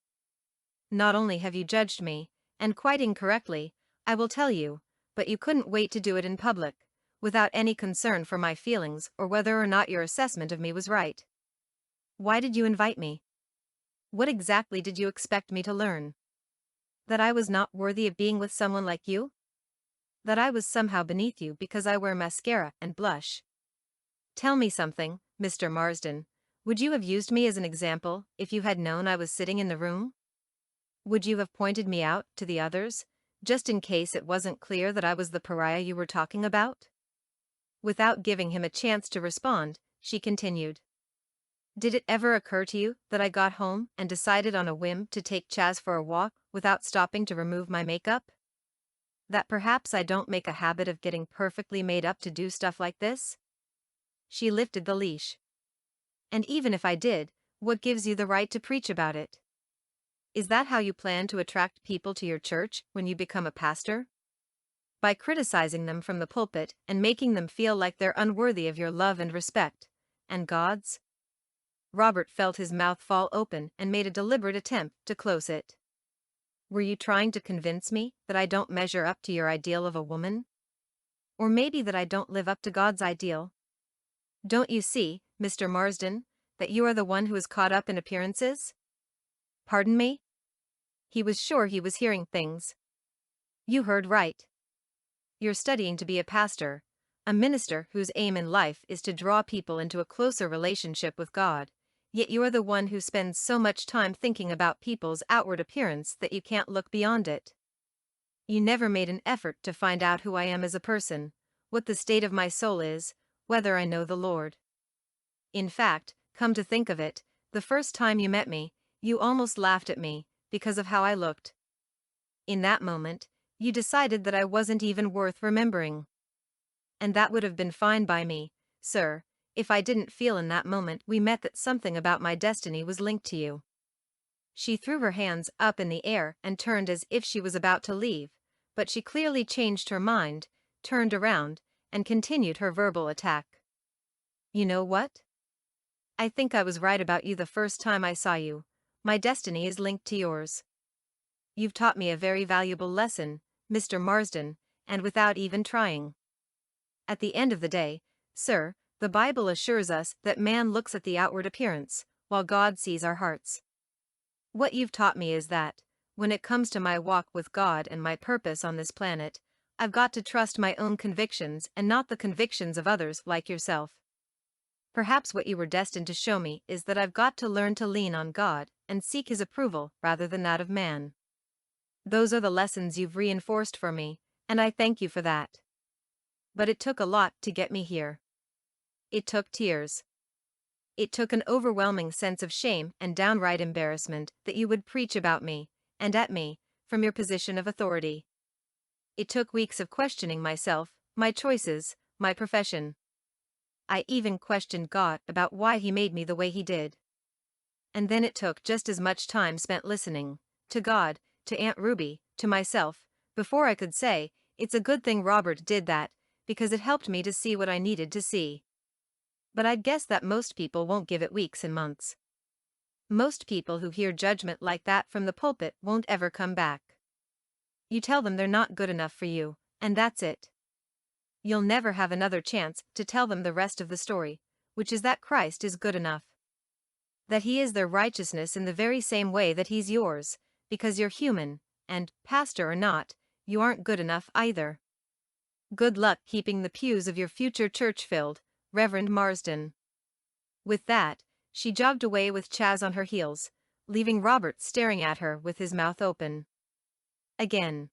[SPEAKER 1] Not only have you judged me, and quite incorrectly, I will tell you, but you couldn't wait to do it in public, without any concern for my feelings or whether or not your assessment of me was right. Why did you invite me? What exactly did you expect me to learn? That I was not worthy of being with someone like you? That I was somehow beneath you because I wear mascara and blush? Tell me something, Mr. Marsden. Would you have used me as an example if you had known I was sitting in the room? Would you have pointed me out to the others, just in case it wasn't clear that I was the pariah you were talking about? Without giving him a chance to respond, she continued. Did it ever occur to you that I got home and decided on a whim to take Chaz for a walk without stopping to remove my makeup? That perhaps I don't make a habit of getting perfectly made up to do stuff like this? She lifted the leash. And even if I did, what gives you the right to preach about it? Is that how you plan to attract people to your church when you become a pastor? By criticizing them from the pulpit and making them feel like they're unworthy of your love and respect, and God's? Robert felt his mouth fall open and made a deliberate attempt to close it. Were you trying to convince me that I don't measure up to your ideal of a woman? Or maybe that I don't live up to God's ideal? Don't you see, Mr. Marsden, that you are the one who is caught up in appearances? Pardon me? He was sure he was hearing things. You heard right. You're studying to be a pastor, a minister whose aim in life is to draw people into a closer relationship with God. Yet you're the one who spends so much time thinking about people's outward appearance that you can't look beyond it. You never made an effort to find out who I am as a person, what the state of my soul is, whether I know the Lord. In fact, come to think of it, the first time you met me, you almost laughed at me, because of how I looked. In that moment, you decided that I wasn't even worth remembering. And that would have been fine by me, sir, if I didn't feel in that moment we met that something about my destiny was linked to you. She threw her hands up in the air and turned as if she was about to leave, but she clearly changed her mind, turned around, and continued her verbal attack. You know what? I think I was right about you the first time I saw you. My destiny is linked to yours. You've taught me a very valuable lesson, Mr. Marsden, and without even trying. At the end of the day, sir, the Bible assures us that man looks at the outward appearance, while God sees our hearts. What you've taught me is that, when it comes to my walk with God and my purpose on this planet, I've got to trust my own convictions and not the convictions of others like yourself. Perhaps what you were destined to show me is that I've got to learn to lean on God and seek His approval rather than that of man. Those are the lessons you've reinforced for me, and I thank you for that. But it took a lot to get me here. It took tears. It took an overwhelming sense of shame and downright embarrassment that you would preach about me, and at me, from your position of authority. It took weeks of questioning myself, my choices, my profession. I even questioned God about why He made me the way He did. And then it took just as much time spent listening, to God, to Aunt Ruby, to myself, before I could say, it's a good thing Robert did that, because it helped me to see what I needed to see. But I'd guess that most people won't give it weeks and months. Most people who hear judgment like that from the pulpit won't ever come back. You tell them they're not good enough for you, and that's it. You'll never have another chance to tell them the rest of the story, which is that Christ is good enough. That He is their righteousness in the very same way that He's yours, because you're human, and, pastor or not, you aren't good enough either. Good luck keeping the pews of your future church filled, Reverend Marsden. With that, she jogged away with Chaz on her heels, leaving Robert staring at her with his mouth open. Again.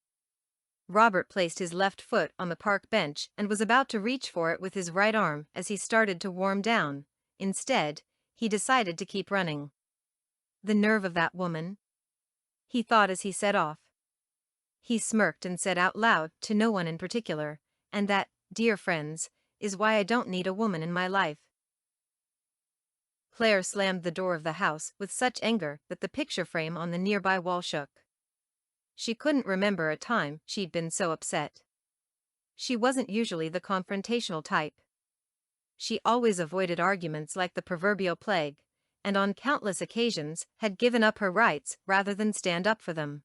[SPEAKER 1] Robert placed his left foot on the park bench and was about to reach for it with his right arm as he started to warm down. Instead, he decided to keep running. The nerve of that woman, he thought as he set off. He smirked and said out loud to no one in particular, and that, dear friends, is why I don't need a woman in my life. Claire slammed the door of the house with such anger that the picture frame on the nearby wall shook. She couldn't remember a time she'd been so upset. She wasn't usually the confrontational type. She always avoided arguments like the proverbial plague, and on countless occasions had given up her rights rather than stand up for them.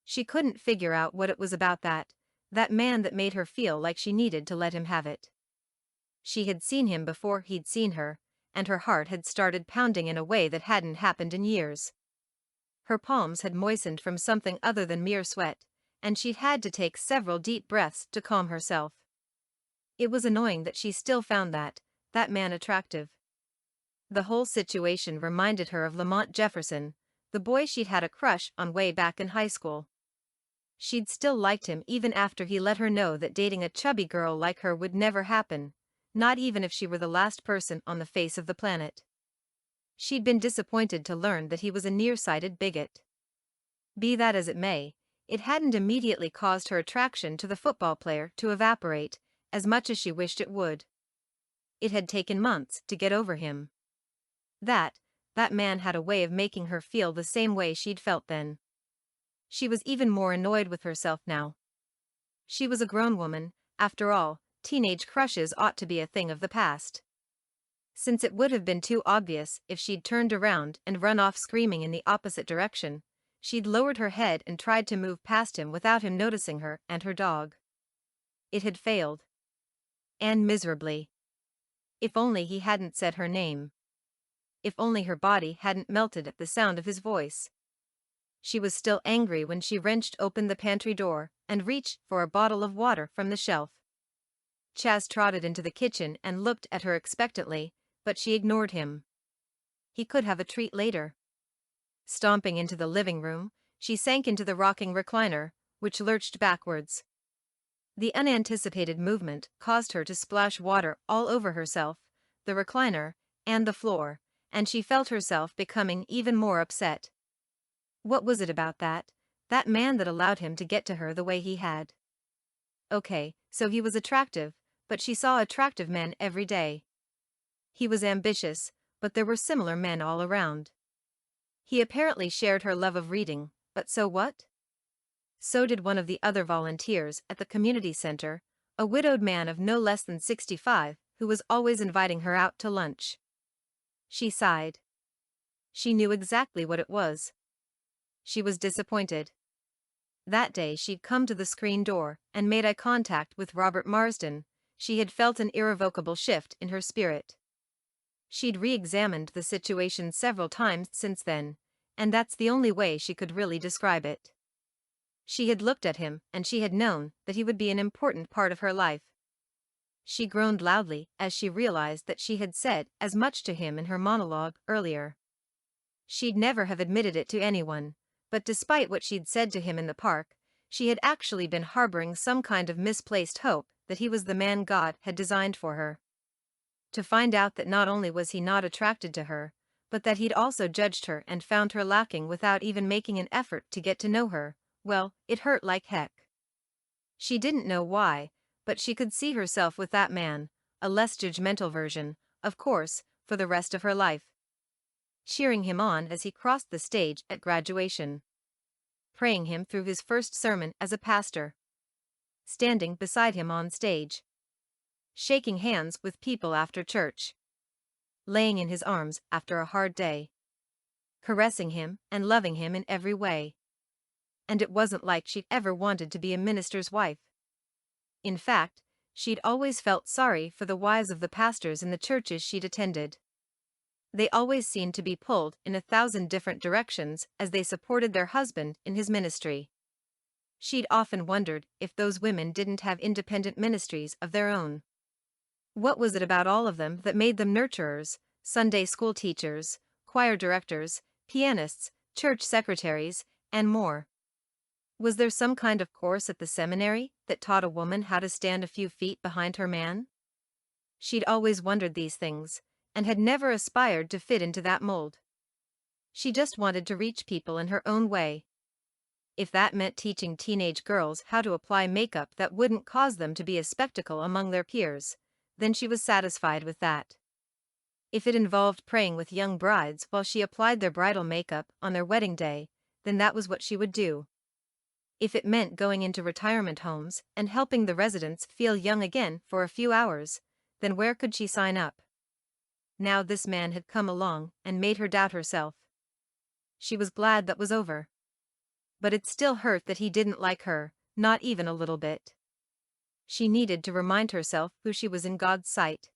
[SPEAKER 1] She couldn't figure out what it was about that man that made her feel like she needed to let him have it. She had seen him before he'd seen her, and her heart had started pounding in a way that hadn't happened in years. Her palms had moistened from something other than mere sweat, and she'd had to take several deep breaths to calm herself. It was annoying that she still found that man attractive. The whole situation reminded her of Lamont Jefferson, the boy she'd had a crush on way back in high school. She'd still liked him even after he let her know that dating a chubby girl like her would never happen, not even if she were the last person on the face of the planet. She'd been disappointed to learn that he was a nearsighted bigot. Be that as it may, it hadn't immediately caused her attraction to the football player to evaporate, as much as she wished it would. It had taken months to get over him. That man had a way of making her feel the same way she'd felt then. She was even more annoyed with herself now. She was a grown woman, after all, teenage crushes ought to be a thing of the past. Since it would have been too obvious if she'd turned around and run off screaming in the opposite direction, she'd lowered her head and tried to move past him without him noticing her and her dog. It had failed. And miserably. If only he hadn't said her name. If only her body hadn't melted at the sound of his voice. She was still angry when she wrenched open the pantry door and reached for a bottle of water from the shelf. Chaz trotted into the kitchen and looked at her expectantly, but she ignored him. he could have a treat later. Stomping into the living room, she sank into the rocking recliner, which lurched backwards. The unanticipated movement caused her to splash water all over herself, the recliner, and the floor, and she felt herself becoming even more upset. What was it about that man that allowed him to get to her the way he had? Okay, so he was attractive, but she saw attractive men every day. He was ambitious, but there were similar men all around. He apparently shared her love of reading, but so what? So did one of the other volunteers at the community center, a widowed man of no less than 65, who was always inviting her out to lunch. She sighed. She knew exactly what it was. She was disappointed. That day she'd come to the screen door and made eye contact with Robert Marsden. She had felt an irrevocable shift in her spirit. She'd re-examined the situation several times since then, and that's the only way she could really describe it. She had looked at him and she had known that he would be an important part of her life. She groaned loudly as she realized that she had said as much to him in her monologue earlier. She'd never have admitted it to anyone, but despite what she'd said to him in the park, she had actually been harboring some kind of misplaced hope that he was the man God had designed for her. To find out that not only was he not attracted to her, but that he'd also judged her and found her lacking without even making an effort to get to know her, well, it hurt like heck. She didn't know why, but she could see herself with that man, a less judgmental version, of course, for the rest of her life. Cheering him on as he crossed the stage at graduation. Praying him through his first sermon as a pastor. Standing beside him on stage. Shaking hands with people after church. Laying in his arms after a hard day. Caressing him and loving him in every way. And it wasn't like she'd ever wanted to be a minister's wife. In fact, she'd always felt sorry for the wives of the pastors in the churches she'd attended. They always seemed to be pulled in 1,000 different directions as they supported their husband in his ministry. She'd often wondered if those women didn't have independent ministries of their own. What was it about all of them that made them nurturers, Sunday school teachers, choir directors, pianists, church secretaries, and more? Was there some kind of course at the seminary that taught a woman how to stand a few feet behind her man? She'd always wondered these things, and had never aspired to fit into that mold. She just wanted to reach people in her own way. If that meant teaching teenage girls how to apply makeup that wouldn't cause them to be a spectacle among their peers, then she was satisfied with that. If it involved praying with young brides while she applied their bridal makeup on their wedding day, then that was what she would do. If it meant going into retirement homes and helping the residents feel young again for a few hours, then where could she sign up? Now this man had come along and made her doubt herself. She was glad that was over. But it still hurt that he didn't like her, not even a little bit. She needed to remind herself who she was in God's sight.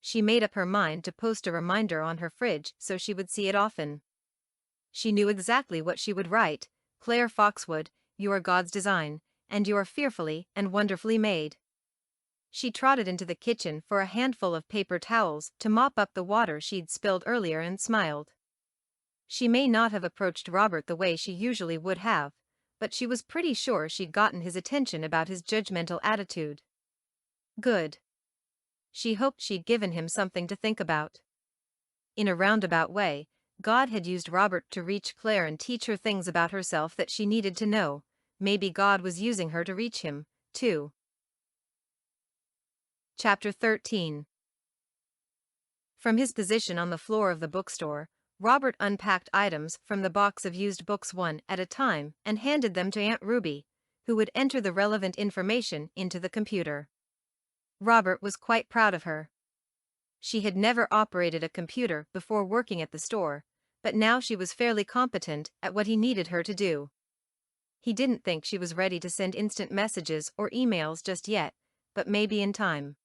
[SPEAKER 1] She made up her mind to post a reminder on her fridge so she would see it often. She knew exactly what she would write: Claire Foxwood, you are God's design, and you are fearfully and wonderfully made. She trotted into the kitchen for a handful of paper towels to mop up the water she'd spilled earlier and smiled. She may not have approached Robert the way she usually would have, but she was pretty sure she'd gotten his attention about his judgmental attitude. Good. She hoped she'd given him something to think about. In a roundabout way, God had used Robert to reach Claire and teach her things about herself that she needed to know. Maybe God was using her to reach him, too. Chapter 13. From his position on the floor of the bookstore, Robert unpacked items from the box of used books one at a time and handed them to Aunt Ruby, who would enter the relevant information into the computer. Robert was quite proud of her. She had never operated a computer before working at the store, but now she was fairly competent at what he needed her to do. He didn't think she was ready to send instant messages or emails just yet, but maybe in time.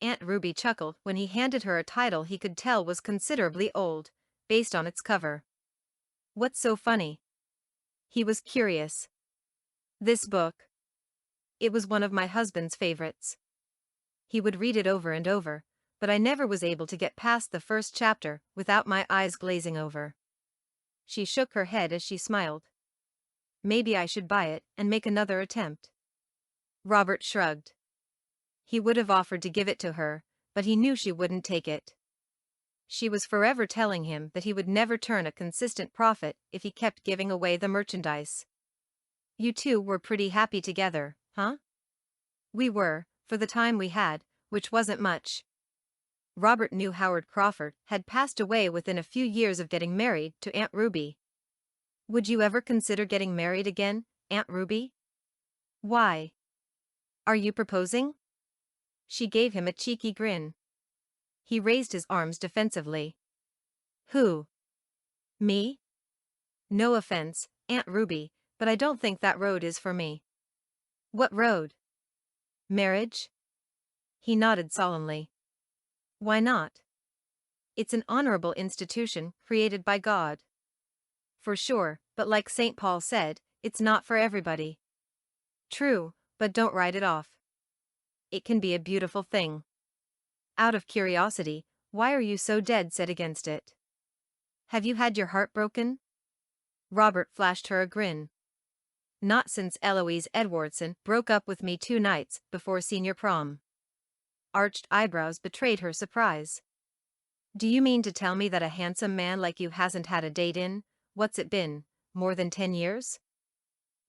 [SPEAKER 1] Aunt Ruby chuckled when he handed her a title he could tell was considerably old, based on its cover. What's so funny? He was curious. This book. It was one of my husband's favorites. He would read it over and over, but I never was able to get past the first chapter without my eyes glazing over. She shook her head as she smiled. Maybe I should buy it and make another attempt. Robert shrugged. He would have offered to give it to her, but he knew she wouldn't take it. She was forever telling him that he would never turn a consistent profit if he kept giving away the merchandise. You two were pretty happy together, huh? We were, for the time we had, which wasn't much. Robert knew Howard Crawford had passed away within a few years of getting married to Aunt Ruby. Would you ever consider getting married again, Aunt Ruby? Why? Are you proposing? She gave him a cheeky grin. He raised his arms defensively. Who? Me? No offense, Aunt Ruby, but I don't think that road is for me. What road? Marriage? He nodded solemnly. Why not? It's an honorable institution created by God. For sure, but like St. Paul said, it's not for everybody. True, but don't write it off. It can be a beautiful thing. Out of curiosity, why are you so dead set against it? Have you had your heart broken? Robert flashed her a grin. Not since Eloise Edwardson broke up with me 2 nights before senior prom. Arched eyebrows betrayed her surprise. Do you mean to tell me that a handsome man like you hasn't had a date in, what's it been, more than 10 years?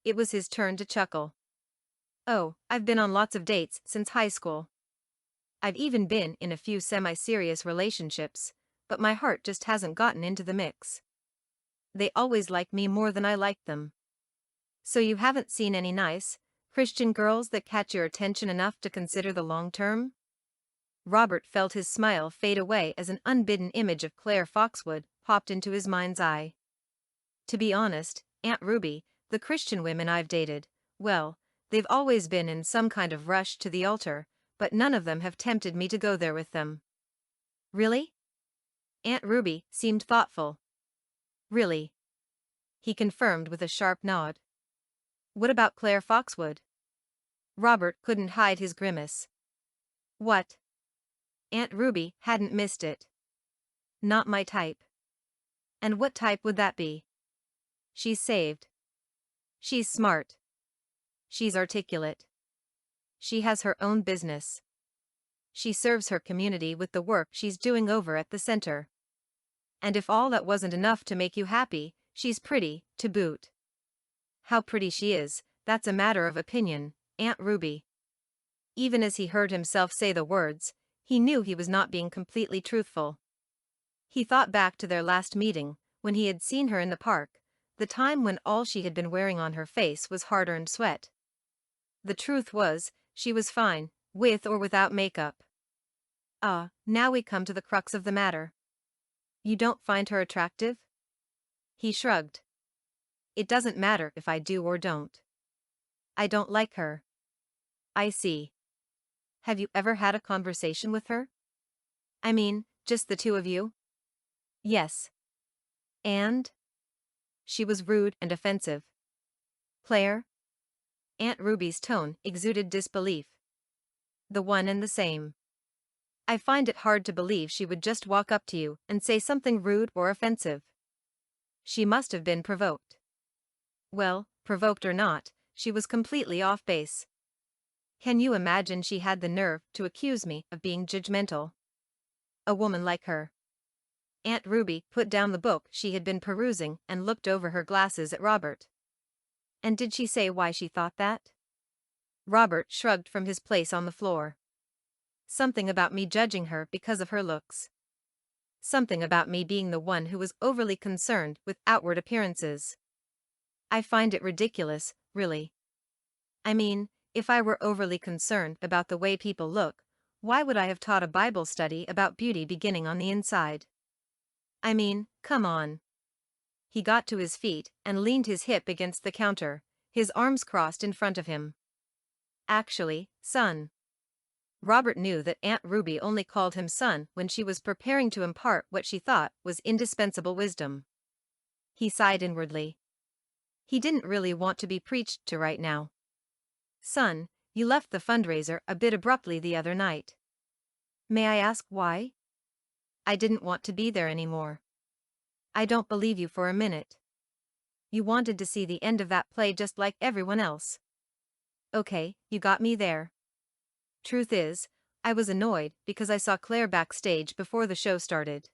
[SPEAKER 1] It was his turn to chuckle. Oh, I've been on lots of dates since high school. I've even been in a few semi-serious relationships, but my heart just hasn't gotten into the mix. They always like me more than I like them. So you haven't seen any nice, Christian girls that catch your attention enough to consider the long term? Robert felt his smile fade away as an unbidden image of Claire Foxwood popped into his mind's eye. To be honest, Aunt Ruby, the Christian women I've dated, well, they've always been in some kind of rush to the altar, but none of them have tempted me to go there with them. Really? Aunt Ruby seemed thoughtful. Really? He confirmed with a sharp nod. What about Claire Foxwood? Robert couldn't hide his grimace. What? Aunt Ruby hadn't missed it. Not my type. And what type would that be? She's saved. She's smart. She's articulate. She has her own business. She serves her community with the work she's doing over at the center. And if all that wasn't enough to make you happy, she's pretty, to boot. How pretty she is, that's a matter of opinion, Aunt Ruby. Even as he heard himself say the words, he knew he was not being completely truthful. He thought back to their last meeting, when he had seen her in the park, the time when all she had been wearing on her face was hard-earned sweat. The truth was, she was fine, with or without makeup. Now we come to the crux of the matter. You don't find her attractive? He shrugged. It doesn't matter if I do or don't. I don't like her. I see. Have you ever had a conversation with her? I mean, just the two of you? Yes. And? She was rude and offensive. Claire? Aunt Ruby's tone exuded disbelief. The one and the same. I find it hard to believe she would just walk up to you and say something rude or offensive. She must have been provoked. Well, provoked or not, she was completely off base. Can you imagine she had the nerve to accuse me of being judgmental? A woman like her. Aunt Ruby put down the book she had been perusing and looked over her glasses at Robert. And did she say why she thought that? Robert shrugged from his place on the floor. Something about me judging her because of her looks. Something about me being the one who was overly concerned with outward appearances. I find it ridiculous, really. I mean, if I were overly concerned about the way people look, why would I have taught a Bible study about beauty beginning on the inside? I mean, come on. He got to his feet and leaned his hip against the counter, his arms crossed in front of him. Actually, son. Robert knew that Aunt Ruby only called him son when she was preparing to impart what she thought was indispensable wisdom. He sighed inwardly. He didn't really want to be preached to right now. Son, you left the fundraiser a bit abruptly the other night. May I ask why? I didn't want to be there anymore. I don't believe you for a minute. You wanted to see the end of that play just like everyone else. Okay, you got me there. Truth is, I was annoyed because I saw Claire backstage before the show started.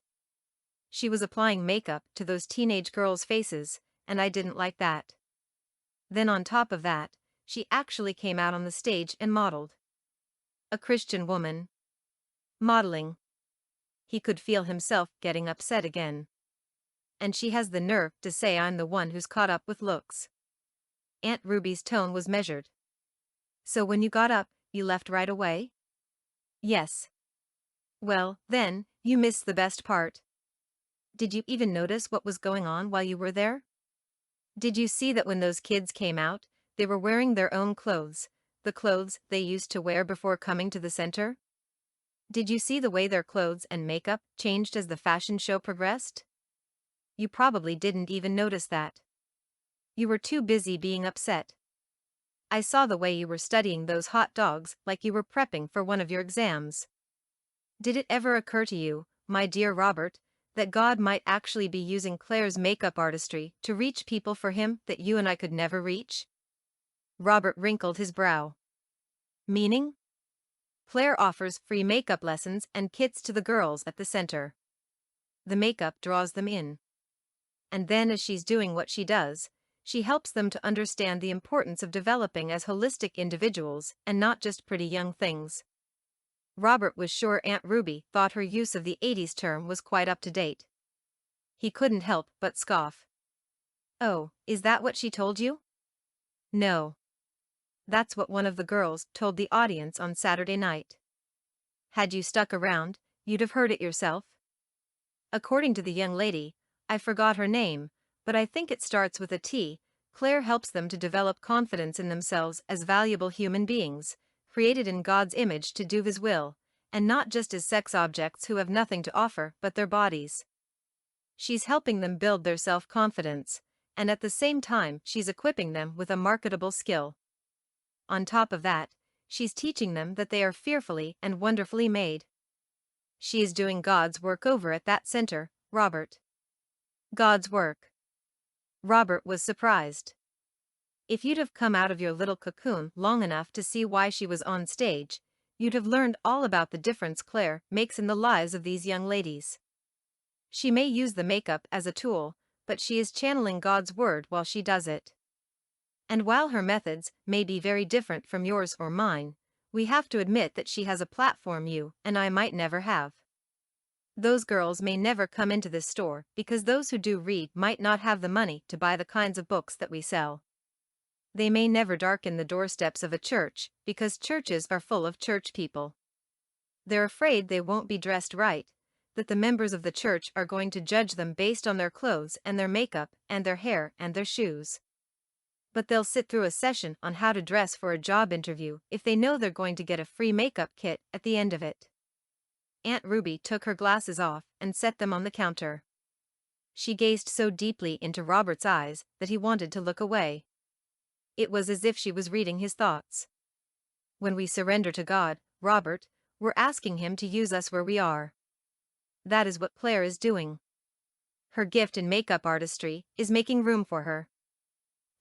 [SPEAKER 1] She was applying makeup to those teenage girls' faces, and I didn't like that. Then on top of that, she actually came out on the stage and modeled. A Christian woman. Modeling. He could feel himself getting upset again. And she has the nerve to say I'm the one who's caught up with looks. Aunt Ruby's tone was measured. So when you got up, you left right away? Yes. Well, then, you missed the best part. Did you even notice what was going on while you were there? Did you see that when those kids came out, they were wearing their own clothes, the clothes they used to wear before coming to the center? Did you see the way their clothes and makeup changed as the fashion show progressed? You probably didn't even notice that. You were too busy being upset. I saw the way you were studying those hot dogs like you were prepping for one of your exams. Did it ever occur to you, my dear Robert, that God might actually be using Claire's makeup artistry to reach people for him that you and I could never reach? Robert wrinkled his brow. Meaning? Claire offers free makeup lessons and kits to the girls at the center. The makeup draws them in. And then as she's doing what she does, she helps them to understand the importance of developing as holistic individuals and not just pretty young things. Robert was sure Aunt Ruby thought her use of the 80s term was quite up to date. He couldn't help but scoff. Oh, is that what she told you? No. That's what one of the girls told the audience on Saturday night. Had you stuck around, you'd have heard it yourself. According to the young lady, I forgot her name, but I think it starts with a T. Claire helps them to develop confidence in themselves as valuable human beings, created in God's image to do His will, and not just as sex objects who have nothing to offer but their bodies. She's helping them build their self-confidence, and at the same time she's equipping them with a marketable skill. On top of that, she's teaching them that they are fearfully and wonderfully made. She is doing God's work over at that center, Robert. God's work. Robert was surprised. If you'd have come out of your little cocoon long enough to see why she was on stage, you'd have learned all about the difference Claire makes in the lives of these young ladies. She may use the makeup as a tool, but she is channeling God's word while she does it. And while her methods may be very different from yours or mine, we have to admit that she has a platform you and I might never have. Those girls may never come into this store because those who do read might not have the money to buy the kinds of books that we sell. They may never darken the doorsteps of a church because churches are full of church people. They're afraid they won't be dressed right, that the members of the church are going to judge them based on their clothes and their makeup and their hair and their shoes. But they'll sit through a session on how to dress for a job interview if they know they're going to get a free makeup kit at the end of it. Aunt Ruby took her glasses off and set them on the counter. She gazed so deeply into Robert's eyes that he wanted to look away. It was as if she was reading his thoughts. When we surrender to God, Robert, we're asking Him to use us where we are. That is what Claire is doing. Her gift in makeup artistry is making room for her.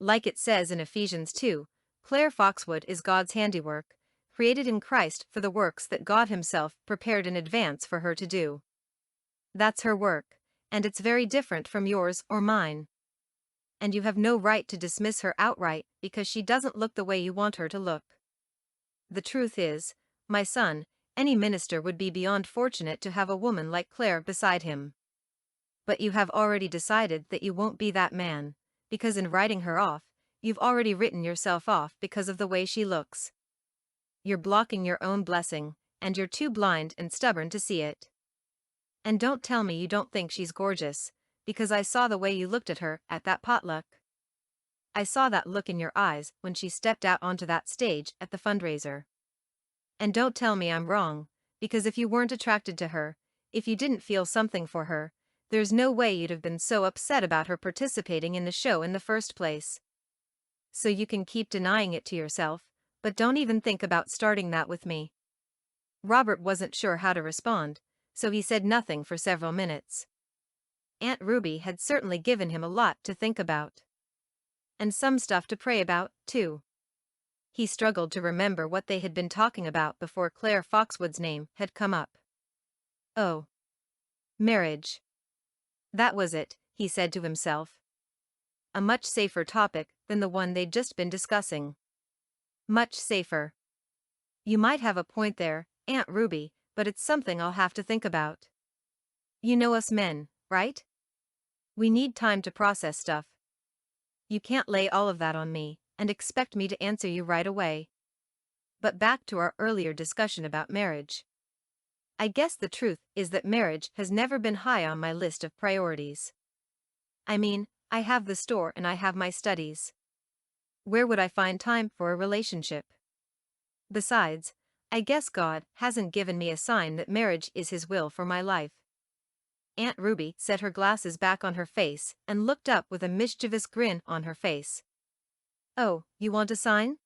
[SPEAKER 1] Like it says in Ephesians 2, Claire Foxwood is God's handiwork, created in Christ for the works that God Himself prepared in advance for her to do. That's her work, and it's very different from yours or mine. And you have no right to dismiss her outright because she doesn't look the way you want her to look. The truth is, my son, any minister would be beyond fortunate to have a woman like Claire beside him. But you have already decided that you won't be that man, because in writing her off, you've already written yourself off because of the way she looks. You're blocking your own blessing, and you're too blind and stubborn to see it. And don't tell me you don't think she's gorgeous, because I saw the way you looked at her at that potluck. I saw that look in your eyes when she stepped out onto that stage at the fundraiser. And don't tell me I'm wrong, because if you weren't attracted to her, if you didn't feel something for her, there's no way you'd have been so upset about her participating in the show in the first place. So you can keep denying it to yourself, but don't even think about starting that with me. Robert wasn't sure how to respond, so he said nothing for several minutes. Aunt Ruby had certainly given him a lot to think about. And some stuff to pray about, too. He struggled to remember what they had been talking about before Claire Foxwood's name had come up. Oh. Marriage. That was it, he said to himself. A much safer topic than the one they'd just been discussing. Much safer. You might have a point there, Aunt Ruby, but it's something I'll have to think about. You know us men, right? We need time to process stuff. You can't lay all of that on me and expect me to answer you right away. But back to our earlier discussion about marriage. I guess the truth is that marriage has never been high on my list of priorities. I mean, I have the store and I have my studies. Where would I find time for a relationship? Besides, I guess God hasn't given me a sign that marriage is His will for my life. Aunt Ruby set her glasses back on her face and looked up with a mischievous grin on her face. Oh, you want a sign?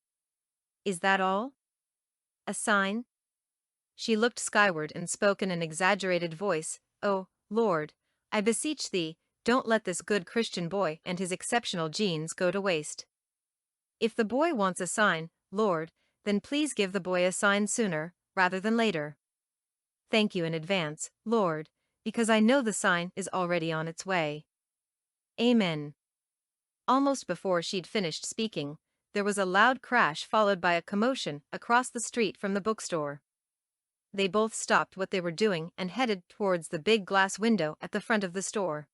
[SPEAKER 1] Is that all? A sign? She looked skyward and spoke in an exaggerated voice. Oh, Lord, I beseech thee, don't let this good Christian boy and his exceptional genes go to waste. If the boy wants a sign, Lord, then please give the boy a sign sooner, rather than later. Thank you in advance, Lord, because I know the sign is already on its way. Amen. Almost before she'd finished speaking, there was a loud crash followed by a commotion across the street from the bookstore. They both stopped what they were doing and headed towards the big glass window at the front of the store.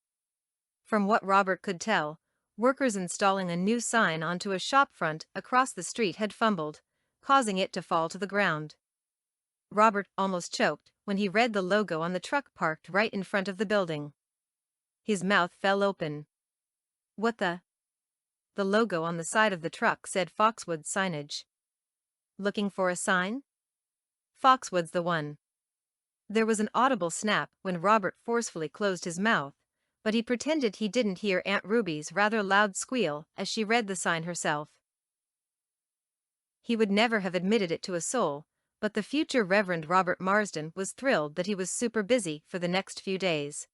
[SPEAKER 1] From what Robert could tell, workers installing a new sign onto a shop front across the street had fumbled, causing it to fall to the ground. Robert almost choked when he read the logo on the truck parked right in front of the building. His mouth fell open. What the? The logo on the side of the truck said Foxwood signage. Looking for a sign? Foxwood's the one. There was an audible snap when Robert forcefully closed his mouth, but he pretended he didn't hear Aunt Ruby's rather loud squeal as she read the sign herself. He would never have admitted it to a soul, but the future Reverend Robert Marsden was thrilled that he was super busy for the next few days.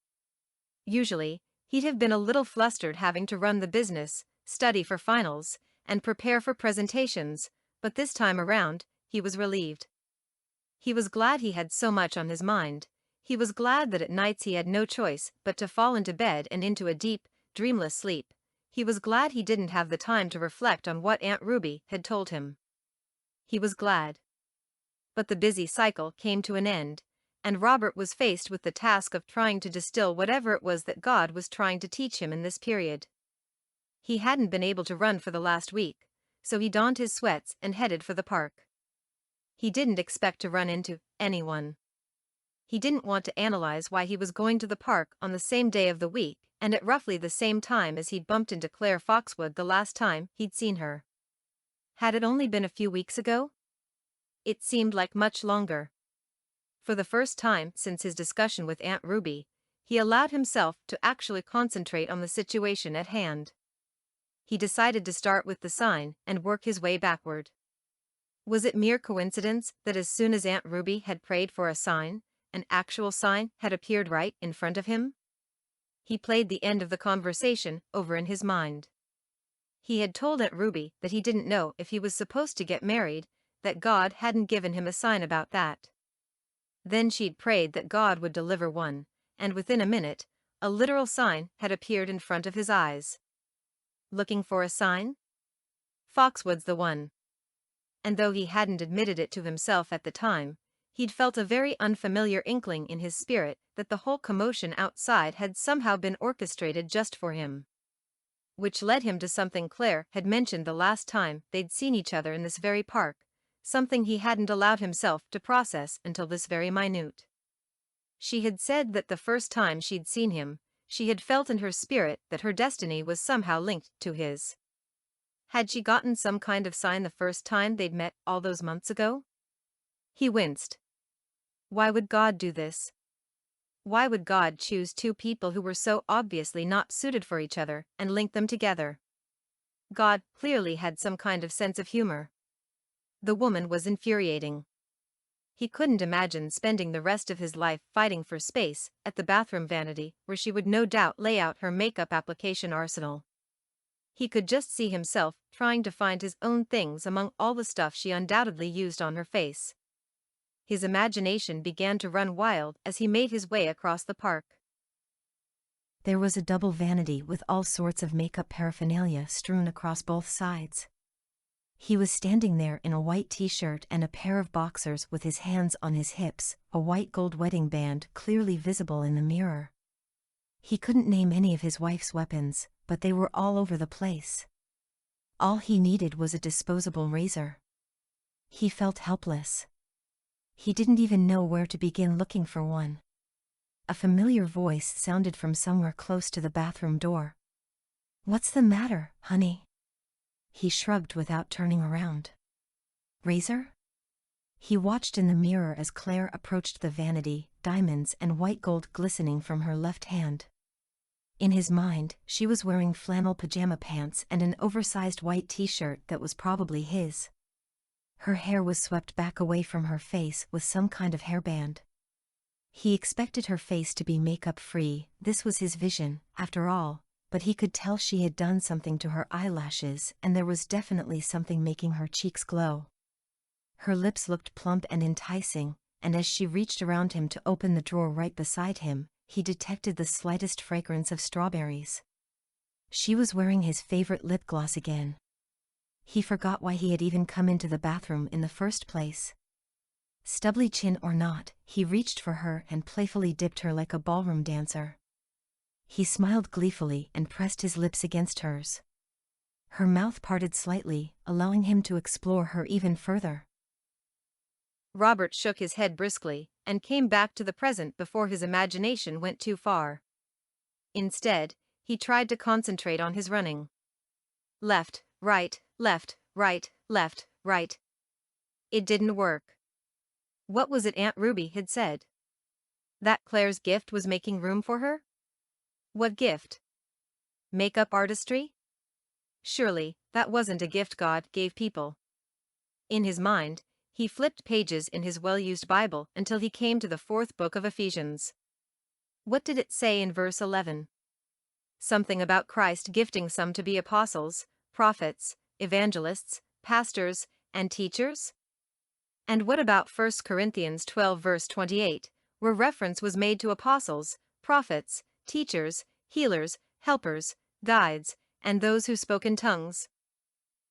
[SPEAKER 1] Usually, he'd have been a little flustered having to run the business, study for finals, and prepare for presentations, but this time around, he was relieved. He was glad he had so much on his mind. He was glad that at nights he had no choice but to fall into bed and into a deep, dreamless sleep. He was glad he didn't have the time to reflect on what Aunt Ruby had told him. He was glad. But the busy cycle came to an end, and Robert was faced with the task of trying to distill whatever it was that God was trying to teach him in this period. He hadn't been able to run for the last week, so he donned his sweats and headed for the park. He didn't expect to run into anyone. He didn't want to analyze why he was going to the park on the same day of the week and at roughly the same time as he'd bumped into Claire Foxwood the last time he'd seen her. Had it only been a few weeks ago? It seemed like much longer. For the first time since his discussion with Aunt Ruby, he allowed himself to actually concentrate on the situation at hand. He decided to start with the sign and work his way backward. Was it mere coincidence that as soon as Aunt Ruby had prayed for a sign, an actual sign had appeared right in front of him? He played the end of the conversation over in his mind. He had told Aunt Ruby that he didn't know if he was supposed to get married, that God hadn't given him a sign about that. Then she'd prayed that God would deliver one, and within a minute, a literal sign had appeared in front of his eyes. Looking for a sign? Foxwood's the one. And though he hadn't admitted it to himself at the time, he'd felt a very unfamiliar inkling in his spirit that the whole commotion outside had somehow been orchestrated just for him. Which led him to something Claire had mentioned the last time they'd seen each other in this very park, something he hadn't allowed himself to process until this very minute. She had said that the first time she'd seen him, she had felt in her spirit that her destiny was somehow linked to his. Had she gotten some kind of sign the first time they'd met all those months ago? He winced. Why would God do this? Why would God choose two people who were so obviously not suited for each other and link them together? God clearly had some kind of sense of humor. The woman was infuriating. He couldn't imagine spending the rest of his life fighting for space at the bathroom vanity where she would no doubt lay out her makeup application arsenal. He could just see himself trying to find his own things among all the stuff she undoubtedly used on her face. His imagination began to run wild as he made his way across the park.
[SPEAKER 2] There was a double vanity with all sorts of makeup paraphernalia strewn across both sides. He was standing there in a white t-shirt and a pair of boxers with his hands on his hips, a white gold wedding band clearly visible in the mirror. He couldn't name any of his wife's weapons, but they were all over the place. All he needed was a disposable razor. He felt helpless. He didn't even know where to begin looking for one. A familiar voice sounded from somewhere close to the bathroom door. "What's the matter, honey?" He shrugged without turning around. "Razor?" He watched in the mirror as Claire approached the vanity, diamonds and white gold glistening from her left hand. In his mind, she was wearing flannel pajama pants and an oversized white t-shirt that was probably his. Her hair was swept back away from her face with some kind of hairband. He expected her face to be makeup-free, this was his vision, after all, but he could tell she had done something to her eyelashes and there was definitely something making her cheeks glow. Her lips looked plump and enticing, and as she reached around him to open the drawer right beside him, he detected the slightest fragrance of strawberries. She was wearing his favorite lip gloss again. He forgot why he had even come into the bathroom in the first place. Stubbly chin or not, he reached for her and playfully dipped her like a ballroom dancer. He smiled gleefully and pressed his lips against hers. Her mouth parted slightly, allowing him to explore her even further.
[SPEAKER 1] Robert shook his head briskly and came back to the present before his imagination went too far. Instead, he tried to concentrate on his running. Left, right, left, right, left, right. It didn't work. What was it Aunt Ruby had said? That Claire's gift was making room for her? What gift? Makeup artistry? Surely, that wasn't a gift God gave people. In his mind, he flipped pages in his well-used Bible until he came to the 4th book of Ephesians. What did it say in verse 11? Something about Christ gifting some to be apostles, prophets, evangelists, pastors, and teachers? And what about 1 Corinthians 12 verse 28, where reference was made to apostles, prophets, teachers, healers, helpers, guides, and those who spoke in tongues?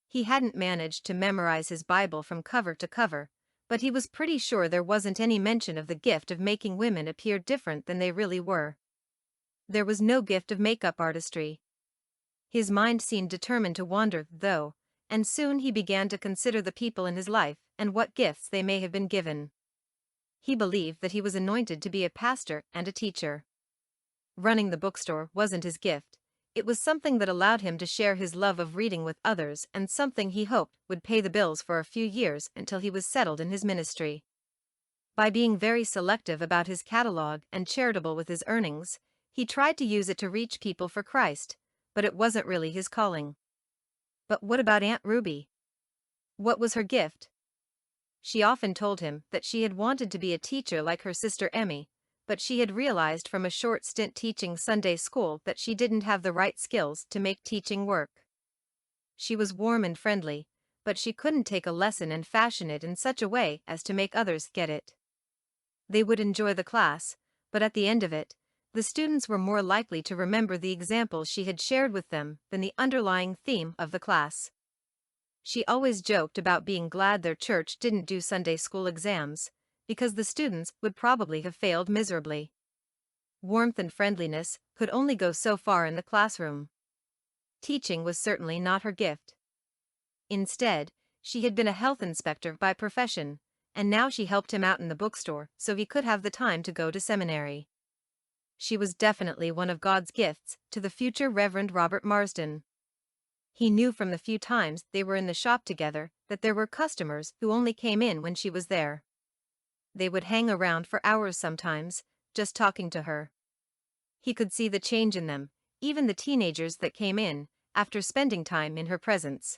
[SPEAKER 1] He hadn't managed to memorize his Bible from cover to cover, but he was pretty sure there wasn't any mention of the gift of making women appear different than they really were. There was no gift of makeup artistry. His mind seemed determined to wander, though, and soon he began to consider the people in his life and what gifts they may have been given. He believed that he was anointed to be a pastor and a teacher. Running the bookstore wasn't his gift. It was something that allowed him to share his love of reading with others and something he hoped would pay the bills for a few years until he was settled in his ministry. By being very selective about his catalog and charitable with his earnings, he tried to use it to reach people for Christ, but it wasn't really his calling. But what about Aunt Ruby? What was her gift? She often told him that she had wanted to be a teacher like her sister Emmy, but she had realized from a short stint teaching Sunday school that she didn't have the right skills to make teaching work. She was warm and friendly, but she couldn't take a lesson and fashion it in such a way as to make others get it. They would enjoy the class, but at the end of it, the students were more likely to remember the examples she had shared with them than the underlying theme of the class. She always joked about being glad their church didn't do Sunday school exams, because the students would probably have failed miserably. Warmth and friendliness could only go so far in the classroom. Teaching was certainly not her gift. Instead, she had been a health inspector by profession, and now she helped him out in the bookstore so he could have the time to go to seminary. She was definitely one of God's gifts to the future Reverend Robert Marsden. He knew from the few times they were in the shop together that there were customers who only came in when she was there. They would hang around for hours sometimes, just talking to her. He could see the change in them, even the teenagers that came in, after spending time in her presence.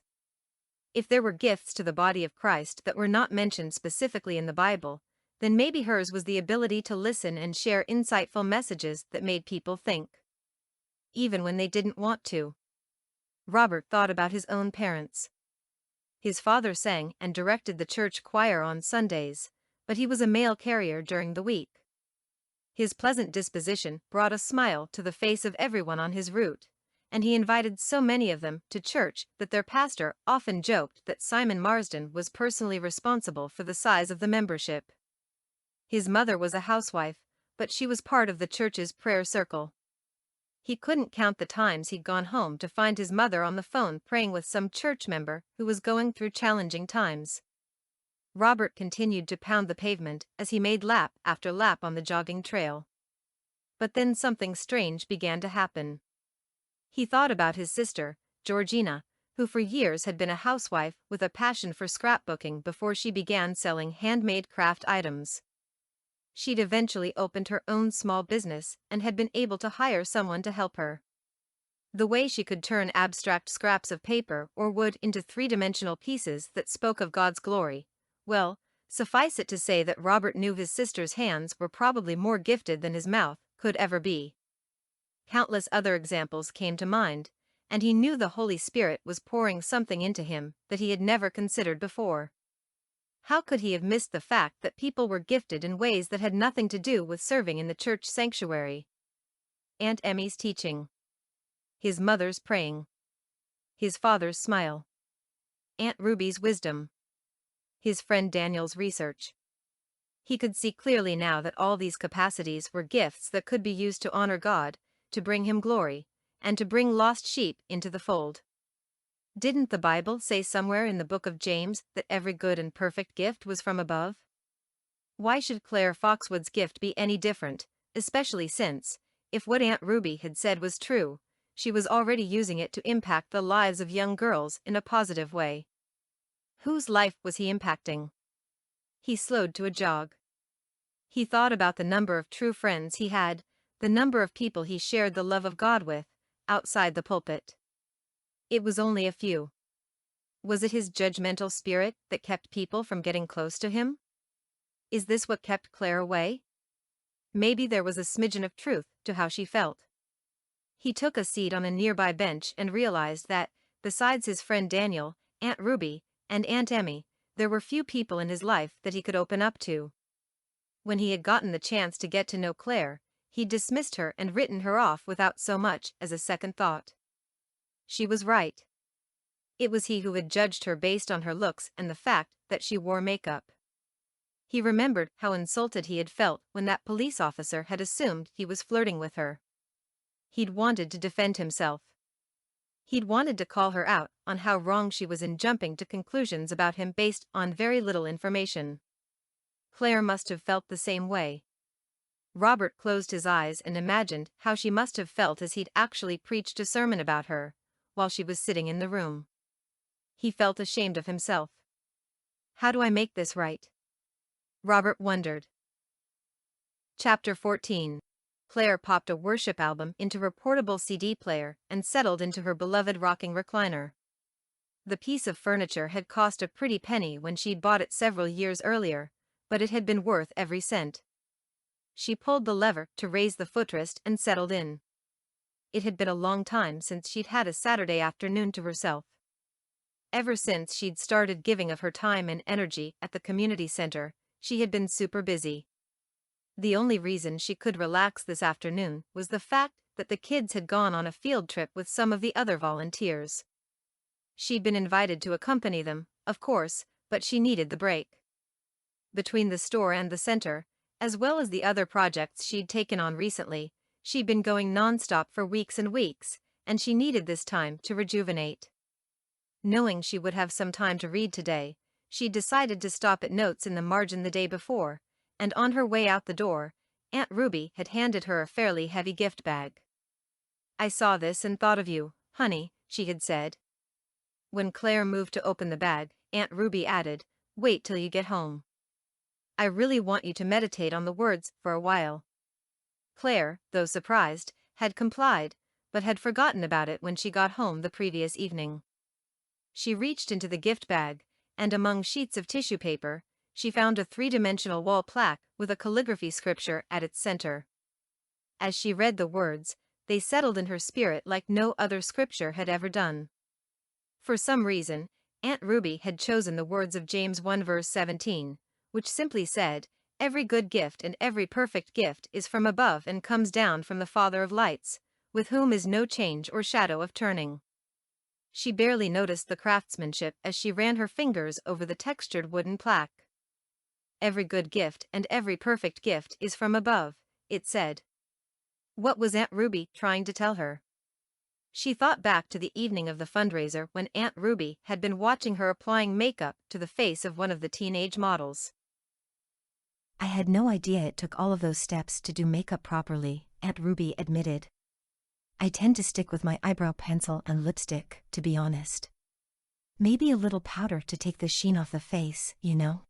[SPEAKER 1] If there were gifts to the body of Christ that were not mentioned specifically in the Bible, then maybe hers was the ability to listen and share insightful messages that made people think, even when they didn't want to. Robert thought about his own parents. His father sang and directed the church choir on Sundays, but he was a mail carrier during the week. His pleasant disposition brought a smile to the face of everyone on his route, and he invited so many of them to church that their pastor often joked that Simon Marsden was personally responsible for the size of the membership. His mother was a housewife, but she was part of the church's prayer circle. He couldn't count the times he'd gone home to find his mother on the phone praying with some church member who was going through challenging times. Robert continued to pound the pavement as he made lap after lap on the jogging trail. But then something strange began to happen. He thought about his sister, Georgina, who for years had been a housewife with a passion for scrapbooking before she began selling handmade craft items. She'd eventually opened her own small business and had been able to hire someone to help her. The way she could turn abstract scraps of paper or wood into three-dimensional pieces that spoke of God's glory, well, suffice it to say that Robert knew his sister's hands were probably more gifted than his mouth could ever be. Countless other examples came to mind, and he knew the Holy Spirit was pouring something into him that he had never considered before. How could he have missed the fact that people were gifted in ways that had nothing to do with serving in the church sanctuary? Aunt Emmy's teaching. His mother's praying. His father's smile. Aunt Ruby's wisdom. His friend Daniel's research. He could see clearly now that all these capacities were gifts that could be used to honor God, to bring him glory, and to bring lost sheep into the fold. Didn't the Bible say somewhere in the book of James that every good and perfect gift was from above? Why should Claire Foxwood's gift be any different, especially since, if what Aunt Ruby had said was true, she was already using it to impact the lives of young girls in a positive way? Whose life was he impacting? He slowed to a jog. He thought about the number of true friends he had, the number of people he shared the love of God with, outside the pulpit. It was only a few. Was it his judgmental spirit that kept people from getting close to him? Is this what kept Claire away? Maybe there was a smidgen of truth to how she felt. He took a seat on a nearby bench and realized that, besides his friend Daniel, Aunt Ruby, and Aunt Emmy, there were few people in his life that he could open up to. When he had gotten the chance to get to know Claire, he'd dismissed her and written her off without so much as a second thought. She was right. It was he who had judged her based on her looks and the fact that she wore makeup. He remembered how insulted he had felt when that police officer had assumed he was flirting with her. He'd wanted to defend himself. He'd wanted to call her out on how wrong she was in jumping to conclusions about him based on very little information. Claire must have felt the same way. Robert closed his eyes and imagined how she must have felt as he'd actually preached a sermon about her, while she was sitting in the room. He felt ashamed of himself. How do I make this right? Robert wondered. Chapter 14. Claire popped a worship album into her portable CD player and settled into her beloved rocking recliner. The piece of furniture had cost a pretty penny when she'd bought it several years earlier, but it had been worth every cent. She pulled the lever to raise the footrest and settled in. It had been a long time since she'd had a Saturday afternoon to herself. Ever since she'd started giving of her time and energy at the community center, she had been super busy. The only reason she could relax this afternoon was the fact that the kids had gone on a field trip with some of the other volunteers. She'd been invited to accompany them, of course, but she needed the break. Between the store and the center, as well as the other projects she'd taken on recently, she'd been going non-stop for weeks and weeks, and she needed this time to rejuvenate. Knowing she would have some time to read today, she'd decided to stop at notes in the margin the day before, and on her way out the door, Aunt Ruby had handed her a fairly heavy gift bag. "I saw this and thought of you, honey," she had said. When Claire moved to open the bag, Aunt Ruby added, "Wait till you get home. I really want you to meditate on the words for a while." Claire, though surprised, had complied, but had forgotten about it when she got home the previous evening. She reached into the gift bag, and among sheets of tissue paper, she found a three-dimensional wall plaque with a calligraphy scripture at its center. As she read the words, they settled in her spirit like no other scripture had ever done. For some reason, Aunt Ruby had chosen the words of James 1 verse 17, which simply said, "Every good gift and every perfect gift is from above and comes down from the Father of lights, with whom is no change or shadow of turning." She barely noticed the craftsmanship as she ran her fingers over the textured wooden plaque. "Every good gift and every perfect gift is from above," it said. What was Aunt Ruby trying to tell her? She thought back to the evening of the fundraiser when Aunt Ruby had been watching her applying makeup to the face of one of the teenage models.
[SPEAKER 2] I had no idea it took all of those steps to do makeup properly, Aunt Ruby admitted. I tend to stick with my eyebrow pencil and lipstick, to be honest. Maybe a little powder to take the sheen off the face, you know?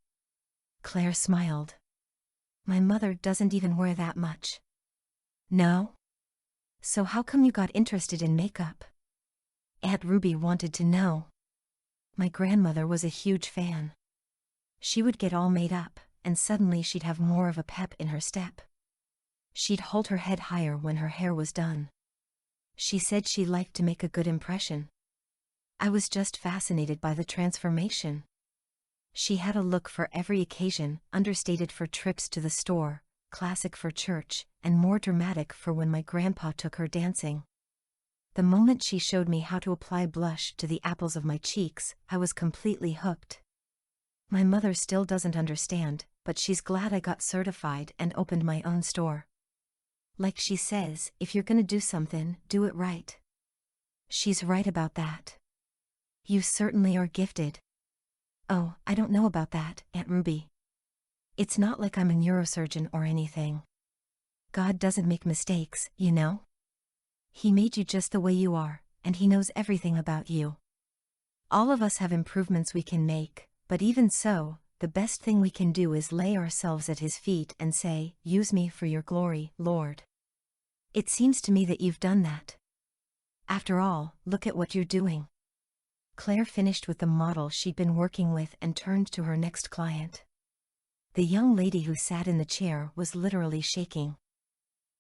[SPEAKER 2] Claire smiled. My mother doesn't even wear that much. No? So how come you got interested in makeup? Aunt Ruby wanted to know. My grandmother was a huge fan. She would get all made up, and suddenly she'd have more of a pep in her step. She'd hold her head higher when her hair was done. She said she liked to make a good impression. I was just fascinated by the transformation. She had a look for every occasion, understated for trips to the store, classic for church, and more dramatic for when my grandpa took her dancing. The moment she showed me how to apply blush to the apples of my cheeks, I was completely hooked. My mother still doesn't understand, but she's glad I got certified and opened my own store. Like she says, if you're gonna do something, do it right. She's right about that. You certainly are gifted. Oh, I don't know about that, Aunt Ruby. It's not like I'm a neurosurgeon or anything. God doesn't make mistakes, you know? He made you just the way you are, and He knows everything about you. All of us have improvements we can make, but even so, the best thing we can do is lay ourselves at His feet and say, "Use me for your glory, Lord." It seems to me that you've done that. After all, look at what you're doing. Claire finished with the model she'd been working with and turned to her next client. The young lady who sat in the chair was literally shaking.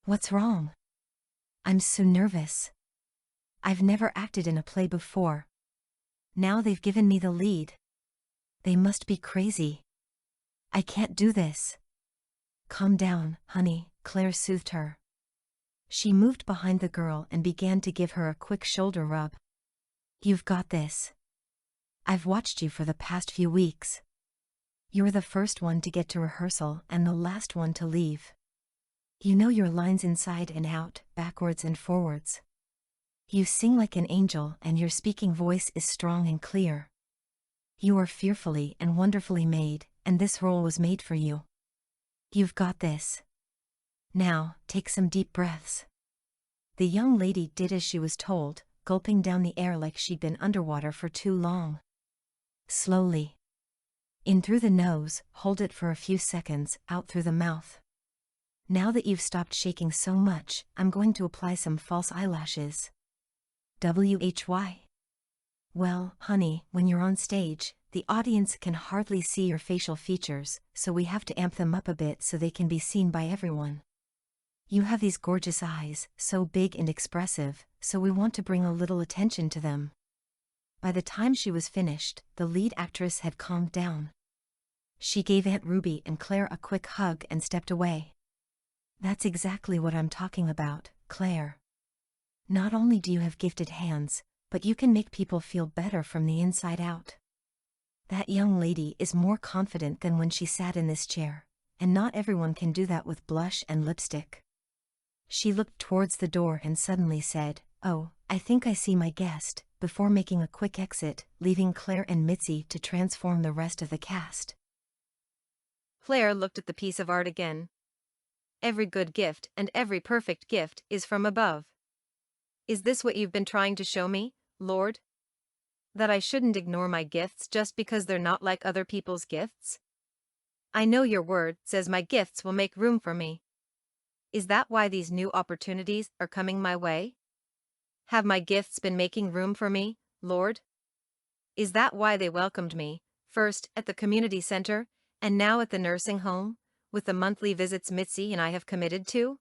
[SPEAKER 2] What's wrong? I'm so nervous. I've never acted in a play before. Now they've given me the lead. They must be crazy. I can't do this. Calm down, honey, Claire soothed her. She moved behind the girl and began to give her a quick shoulder rub. You've got this. I've watched you for the past few weeks. You're the first one to get to rehearsal and the last one to leave. You know your lines inside and out, backwards and forwards. You sing like an angel and your speaking voice is strong and clear. You are fearfully and wonderfully made, and this role was made for you. You've got this. Now, take some deep breaths. The young lady did as she was told, gulping down the air like she'd been underwater for too long. Slowly. In through the nose, hold it for a few seconds, out through the mouth. Now that you've stopped shaking so much, I'm going to apply some false eyelashes. WHY? Well, honey, when you're on stage, the audience can hardly see your facial features, so we have to amp them up a bit so they can be seen by everyone. You have these gorgeous eyes, so big and expressive, so we want to bring a little attention to them. By the time she was finished, the lead actress had calmed down. She gave Aunt Ruby and Claire a quick hug and stepped away. That's exactly what I'm talking about, Claire. Not only do you have gifted hands, but you can make people feel better from the inside out. That young lady is more confident than when she sat in this chair, and not everyone can do that with blush and lipstick. She looked towards the door and suddenly said, "Oh, I think I see my guest," before making a quick exit, leaving Claire and Mitzi to transform the rest of the cast.
[SPEAKER 1] Claire looked at the piece of art again. Every good gift and every perfect gift is from above. Is this what you've been trying to show me, Lord? That I shouldn't ignore my gifts just because they're not like other people's gifts? I know your word says my gifts will make room for me. Is that why these new opportunities are coming my way? Have my gifts been making room for me, Lord? Is that why they welcomed me, first at the community center, And now at the nursing home, with the monthly visits Mitzi and I have committed to?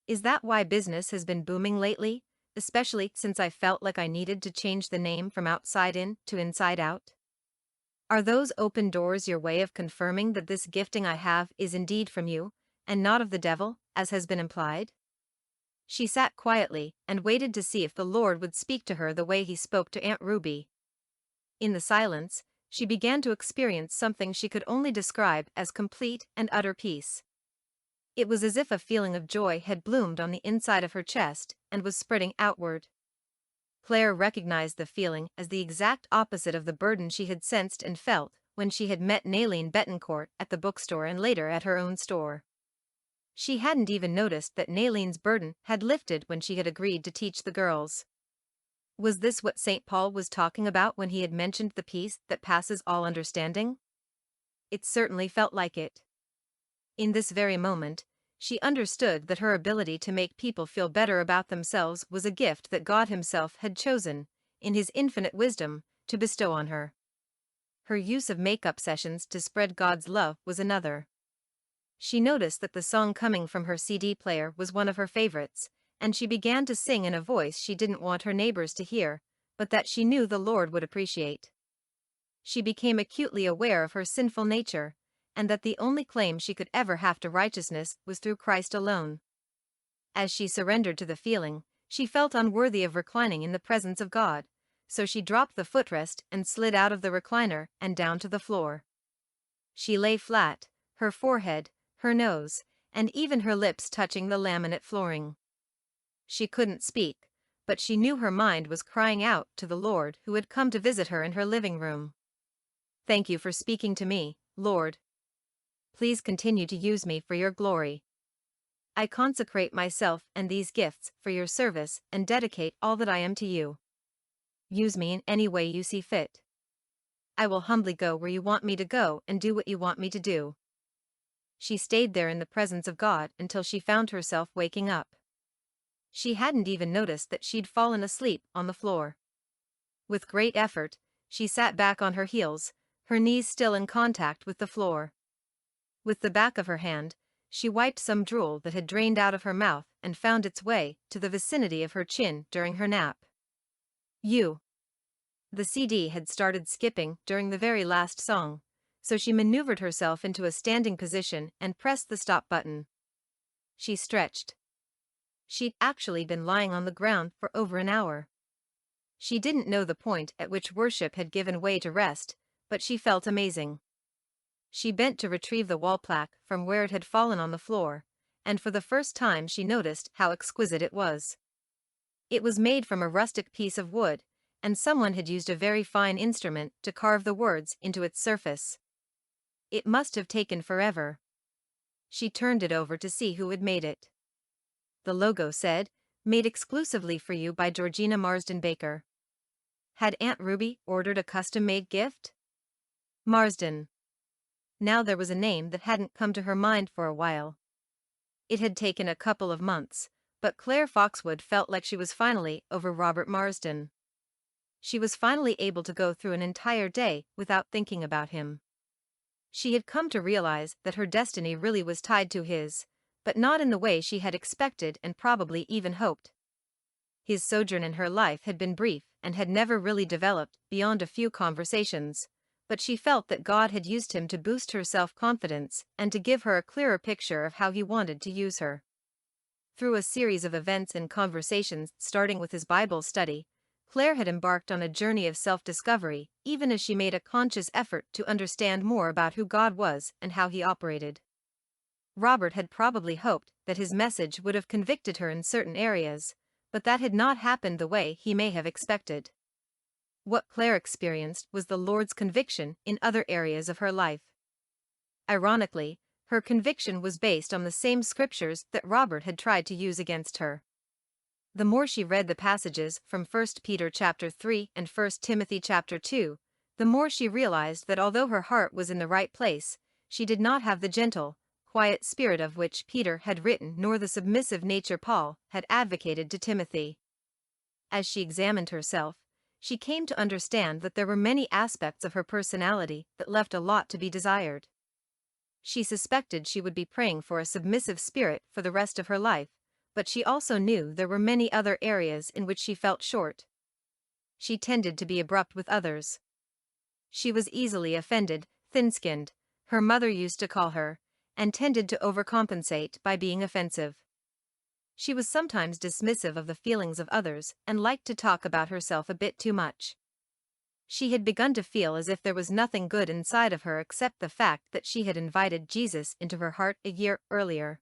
[SPEAKER 1] Is that why business has been booming lately, especially since I felt like I needed to change the name from outside in to inside out? Are those open doors your way of confirming that this gifting I have is indeed from you, and not of the devil, as has been implied? She sat quietly and waited to see if the Lord would speak to her the way he spoke to Aunt Ruby. In the silence, she began to experience something she could only describe as complete and utter peace. It was as if a feeling of joy had bloomed on the inside of her chest and was spreading outward. Claire recognized the feeling as the exact opposite of the burden she had sensed and felt when she had met Naline Betancourt at the bookstore and later at her own store. She hadn't even noticed that Naline's burden had lifted when she had agreed to teach the girls. Was this what St. Paul was talking about when he had mentioned the peace that passes all understanding? It certainly felt like it. In this very moment, she understood that her ability to make people feel better about themselves was a gift that God Himself had chosen, in His infinite wisdom, to bestow on her. Her use of makeup sessions to spread God's love was another. She noticed that the song coming from her CD player was one of her favorites, and she began to sing in a voice she didn't want her neighbors to hear, but that she knew the Lord would appreciate. She became acutely aware of her sinful nature, and that the only claim she could ever have to righteousness was through Christ alone. As she surrendered to the feeling, she felt unworthy of reclining in the presence of God, so she dropped the footrest and slid out of the recliner and down to the floor. She lay flat, her forehead, her nose, and even her lips touching the laminate flooring. She couldn't speak, but she knew her mind was crying out to the Lord who had come to visit her in her living room. Thank you for speaking to me, Lord. Please continue to use me for your glory. I consecrate myself and these gifts for your service and dedicate all that I am to you. Use me in any way you see fit. I will humbly go where you want me to go and do what you want me to do. She stayed there in the presence of God until she found herself waking up. She hadn't even noticed that she'd fallen asleep on the floor. With great effort, she sat back on her heels, her knees still in contact with the floor. With the back of her hand, she wiped some drool that had drained out of her mouth and found its way to the vicinity of her chin during her nap. You. The CD had started skipping during the very last song, so she maneuvered herself into a standing position and pressed the stop button. She stretched. She'd actually been lying on the ground for over an hour. She didn't know the point at which worship had given way to rest, but she felt amazing. She bent to retrieve the wall plaque from where it had fallen on the floor, and for the first time she noticed how exquisite it was. It was made from a rustic piece of wood, and someone had used a very fine instrument to carve the words into its surface. It must have taken forever. She turned it over to see who had made it. The logo said, "Made exclusively for you by Georgina Marsden Baker." Had Aunt Ruby ordered a custom-made gift? Marsden. Now there was a name that hadn't come to her mind for a while. It had taken a couple of months, but Claire Foxwood felt like she was finally over Robert Marsden. She was finally able to go through an entire day without thinking about him. She had come to realize that her destiny really was tied to his, but not in the way she had expected and probably even hoped. His sojourn in her life had been brief and had never really developed beyond a few conversations, but she felt that God had used him to boost her self-confidence and to give her a clearer picture of how he wanted to use her. Through a series of events and conversations starting with his Bible study, Claire had embarked on a journey of self-discovery, even as she made a conscious effort to understand more about who God was and how he operated. Robert had probably hoped that his message would have convicted her in certain areas, but that had not happened the way he may have expected. What Claire experienced was the Lord's conviction in other areas of her life. Ironically, her conviction was based on the same scriptures that Robert had tried to use against her. The more she read the passages from 1 Peter chapter 3 and 1 Timothy chapter 2, the more she realized that although her heart was in the right place, she did not have the gentle, quiet spirit of which Peter had written nor the submissive nature Paul had advocated to Timothy. As she examined herself, she came to understand that there were many aspects of her personality that left a lot to be desired. She suspected she would be praying for a submissive spirit for the rest of her life, but she also knew there were many other areas in which she felt short. She tended to be abrupt with others. She was easily offended, thin-skinned, her mother used to call her, and tended to overcompensate by being offensive. She was sometimes dismissive of the feelings of others and liked to talk about herself a bit too much. She had begun to feel as if there was nothing good inside of her except the fact that she had invited Jesus into her heart a year earlier.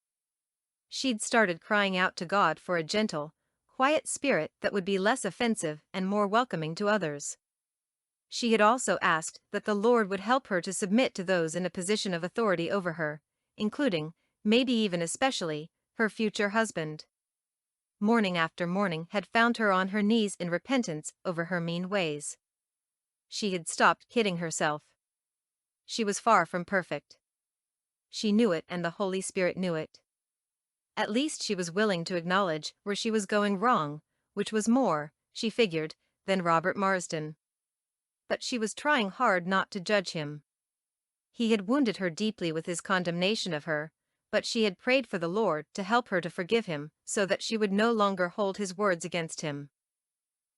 [SPEAKER 1] She'd started crying out to God for a gentle, quiet spirit that would be less offensive and more welcoming to others. She had also asked that the Lord would help her to submit to those in a position of authority over her, including, maybe even especially, her future husband. Morning after morning had found her on her knees in repentance over her mean ways. She had stopped kidding herself. She was far from perfect. She knew it, and the Holy Spirit knew it. At least she was willing to acknowledge where she was going wrong, which was more, she figured, than Robert Marsden. But she was trying hard not to judge him. He had wounded her deeply with his condemnation of her, but she had prayed for the Lord to help her to forgive him so that she would no longer hold his words against him.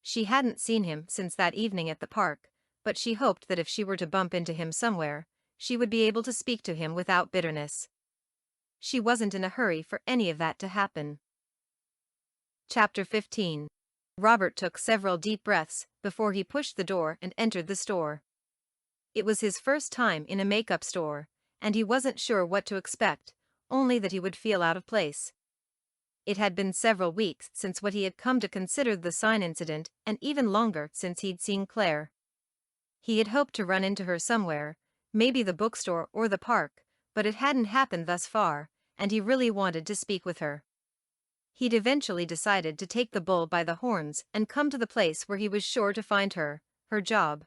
[SPEAKER 1] She hadn't seen him since that evening at the park, but she hoped that if she were to bump into him somewhere, she would be able to speak to him without bitterness. She wasn't in a hurry for any of that to happen. Chapter 15. Robert took several deep breaths before he pushed the door and entered the store. It was his first time in a makeup store, and he wasn't sure what to expect, only that he would feel out of place. It had been several weeks since what he had come to consider the sign incident, and even longer since he'd seen Claire. He had hoped to run into her somewhere, maybe the bookstore or the park, but it hadn't happened thus far, and he really wanted to speak with her. He'd eventually decided to take the bull by the horns and come to the place where he was sure to find her, her job.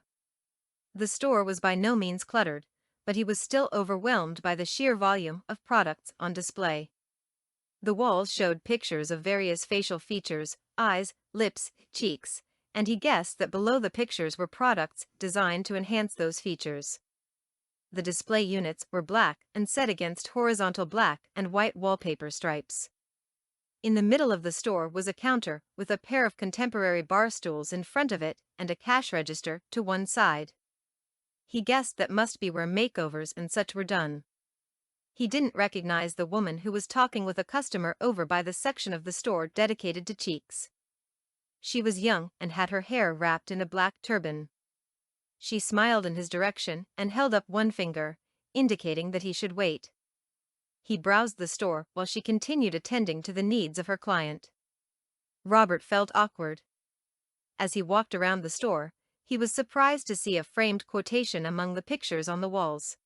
[SPEAKER 1] The store was by no means cluttered, but he was still overwhelmed by the sheer volume of products on display. The walls showed pictures of various facial features, eyes, lips, cheeks, and he guessed that below the pictures were products designed to enhance those features. The display units were black and set against horizontal black and white wallpaper stripes. In the middle of the store was a counter with a pair of contemporary bar stools in front of it and a cash register to one side. He guessed that must be where makeovers and such were done. He didn't recognize the woman who was talking with a customer over by the section of the store dedicated to cheeks. She was young and had her hair wrapped in a black turban. She smiled in his direction and held up one finger, indicating that he should wait. He browsed the store while she continued attending to the needs of her client. Robert felt awkward. As he walked around the store, he was surprised to see a framed quotation among the pictures on the walls.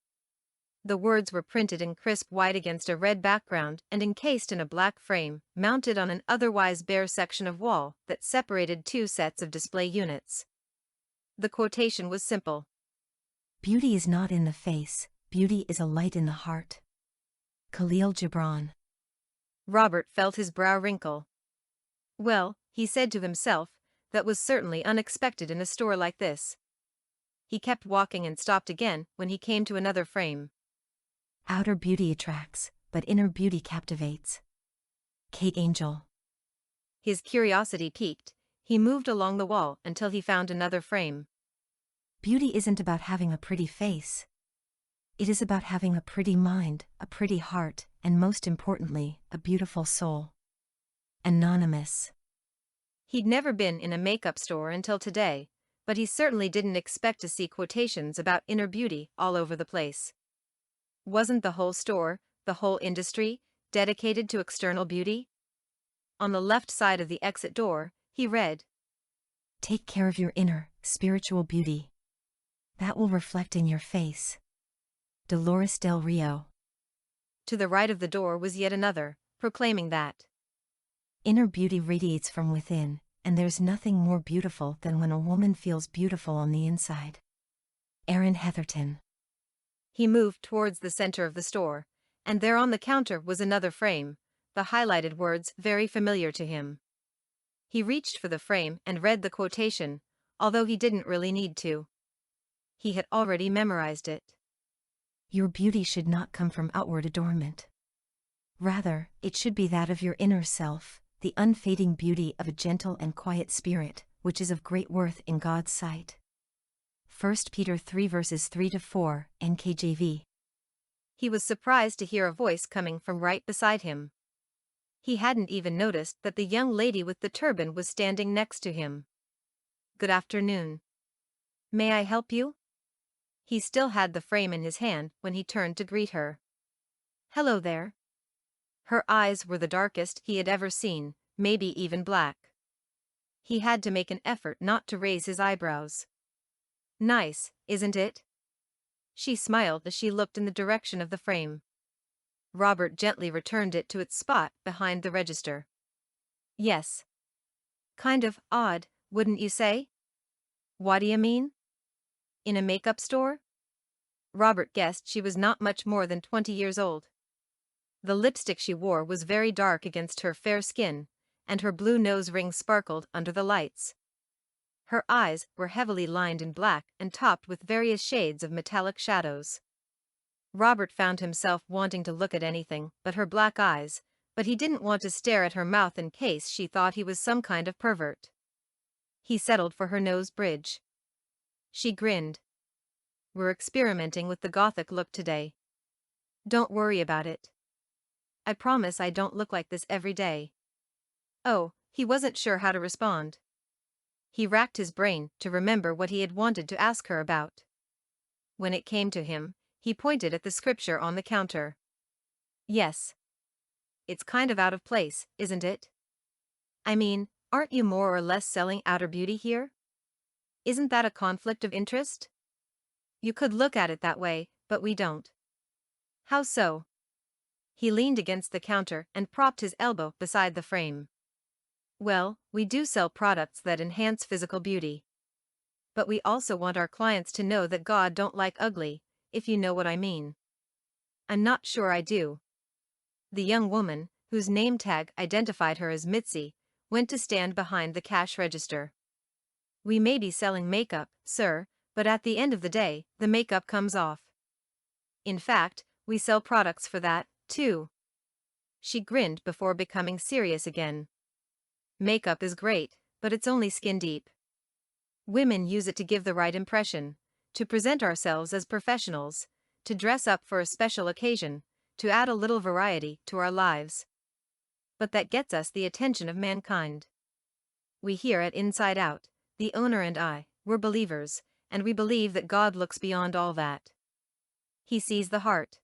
[SPEAKER 1] The words were printed in crisp white against a red background and encased in a black frame, mounted on an otherwise bare section of wall that separated two sets of display units. The quotation was simple.
[SPEAKER 2] Beauty is not in the face, beauty is a light in the heart. Khalil Gibran.
[SPEAKER 1] Robert felt his brow wrinkle. Well, he said to himself, that was certainly unexpected in a store like this. He kept walking and stopped again when he came to another frame.
[SPEAKER 2] Outer beauty attracts, but inner beauty captivates. Kate Angel.
[SPEAKER 1] His curiosity piqued. He moved along the wall until he found another frame.
[SPEAKER 2] Beauty isn't about having a pretty face. It is about having a pretty mind, a pretty heart, and most importantly, a beautiful soul. Anonymous.
[SPEAKER 1] He'd never been in a makeup store until today, but he certainly didn't expect to see quotations about inner beauty all over the place. Wasn't the whole store, the whole industry, dedicated to external beauty? On the left side of the exit door, he read,
[SPEAKER 2] Take care of your inner, spiritual beauty. That will reflect in your face. Dolores Del Rio.
[SPEAKER 1] To the right of the door was yet another, proclaiming that
[SPEAKER 2] Inner beauty radiates from within, and there's nothing more beautiful than when a woman feels beautiful on the inside. Erin Heatherton.
[SPEAKER 1] He moved towards the center of the store, and there on the counter was another frame, the highlighted words very familiar to him. He reached for the frame and read the quotation, although he didn't really need to. He had already memorized it.
[SPEAKER 2] Your beauty should not come from outward adornment. Rather, it should be that of your inner self, the unfading beauty of a gentle and quiet spirit, which is of great worth in God's sight. 1 Peter 3 verses 3-4, NKJV.
[SPEAKER 1] He was surprised to hear a voice coming from right beside him. He hadn't even noticed that the young lady with the turban was standing next to him. Good afternoon. May I help you? He still had the frame in his hand when he turned to greet her. Hello there. Her eyes were the darkest he had ever seen, maybe even black. He had to make an effort not to raise his eyebrows. Nice, isn't it? She smiled as she looked in the direction of the frame. Robert gently returned it to its spot behind the register. Yes. Kind of odd, wouldn't you say? What do you mean? In a makeup store? Robert guessed she was not much more than 20 years old. The lipstick she wore was very dark against her fair skin, and her blue nose ring sparkled under the lights. Her eyes were heavily lined in black and topped with various shades of metallic shadows. Robert found himself wanting to look at anything but her black eyes, but he didn't want to stare at her mouth in case she thought he was some kind of pervert. He settled for her nose bridge. She grinned. We're experimenting with the gothic look today. Don't worry about it. I promise I don't look like this every day. Oh, he wasn't sure how to respond. He racked his brain to remember what he had wanted to ask her about. When it came to him, he pointed at the scripture on the counter. Yes. It's kind of out of place, isn't it? I mean, aren't you more or less selling outer beauty here? Isn't that a conflict of interest? You could look at it that way, but we don't. How so? He leaned against the counter and propped his elbow beside the frame. Well, we do sell products that enhance physical beauty. But we also want our clients to know that God don't like ugly, if you know what I mean. I'm not sure I do. The young woman, whose name tag identified her as Mitzi, went to stand behind the cash register. We may be selling makeup, sir, but at the end of the day, the makeup comes off. In fact, we sell products for that, too. She grinned before becoming serious again. Makeup is great, but it's only skin deep. Women use it to give the right impression, to present ourselves as professionals, to dress up for a special occasion, to add a little variety to our lives. But that gets us the attention of mankind. We here at Inside Out, the owner and I, we're believers, and we believe that God looks beyond all that. He sees the heart.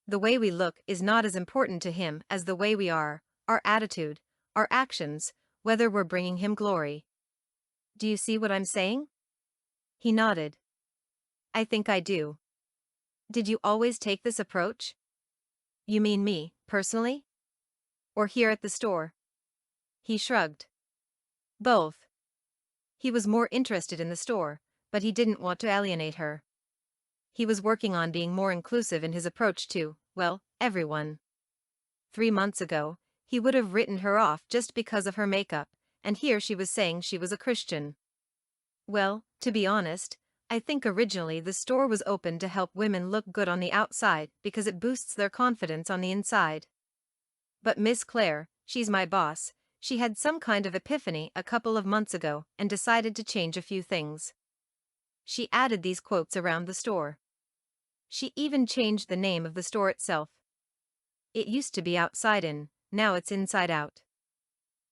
[SPEAKER 1] The way we look is not as important to him as the way we are, our attitude, our actions, whether we're bringing him glory. Do you see what I'm saying? He nodded. I think I do. Did you always take this approach? You mean me, personally? Or here at the store? He shrugged. Both. He was more interested in the store, but he didn't want to alienate her. He was working on being more inclusive in his approach to, well, everyone. 3 months ago, he would have written her off just because of her makeup, and here she was saying she was a Christian. Well, to be honest, I think originally the store was open to help women look good on the outside because it boosts their confidence on the inside. But Miss Claire, she's my boss, she had some kind of epiphany a couple of months ago and decided to change a few things. She added these quotes around the store. She even changed the name of the store itself. It used to be Outside In, now it's Inside Out.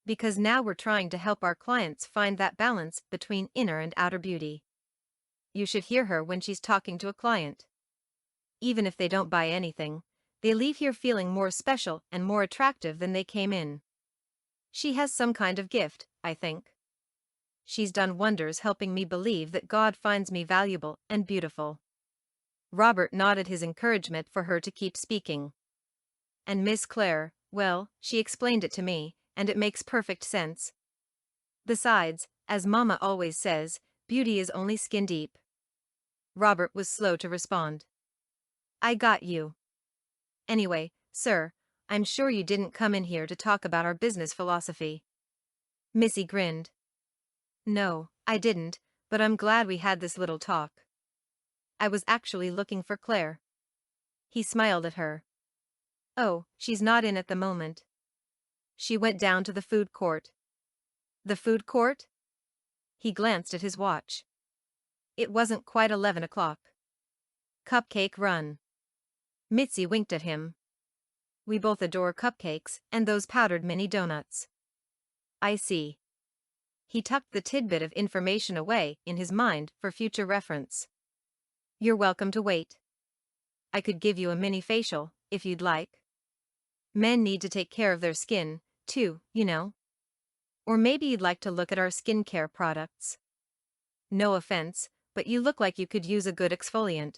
[SPEAKER 1] Because now we're trying to help our clients find that balance between inner and outer beauty. You should hear her when she's talking to a client. Even if they don't buy anything, they leave here feeling more special and more attractive than they came in. She has some kind of gift, I think. She's done wonders helping me believe that God finds me valuable and beautiful. Robert nodded his encouragement for her to keep speaking. And Miss Claire, well, she explained it to me, and it makes perfect sense. Besides, as Mama always says, beauty is only skin deep. Robert was slow to respond. I got you. Anyway, sir, I'm sure you didn't come in here to talk about our business philosophy. Missy grinned. No, I didn't, but I'm glad we had this little talk. I was actually looking for Claire. He smiled at her. Oh, she's not in at the moment. She went down to the food court. The food court? He glanced at his watch. It wasn't quite 11 o'clock. Cupcake run. Mitzi winked at him. We both adore cupcakes and those powdered mini donuts. I see. He tucked the tidbit of information away in his mind for future reference. You're welcome to wait. I could give you a mini facial, if you'd like. Men need to take care of their skin, too, you know. Or maybe you'd like to look at our skincare products. No offense, but you look like you could use a good exfoliant.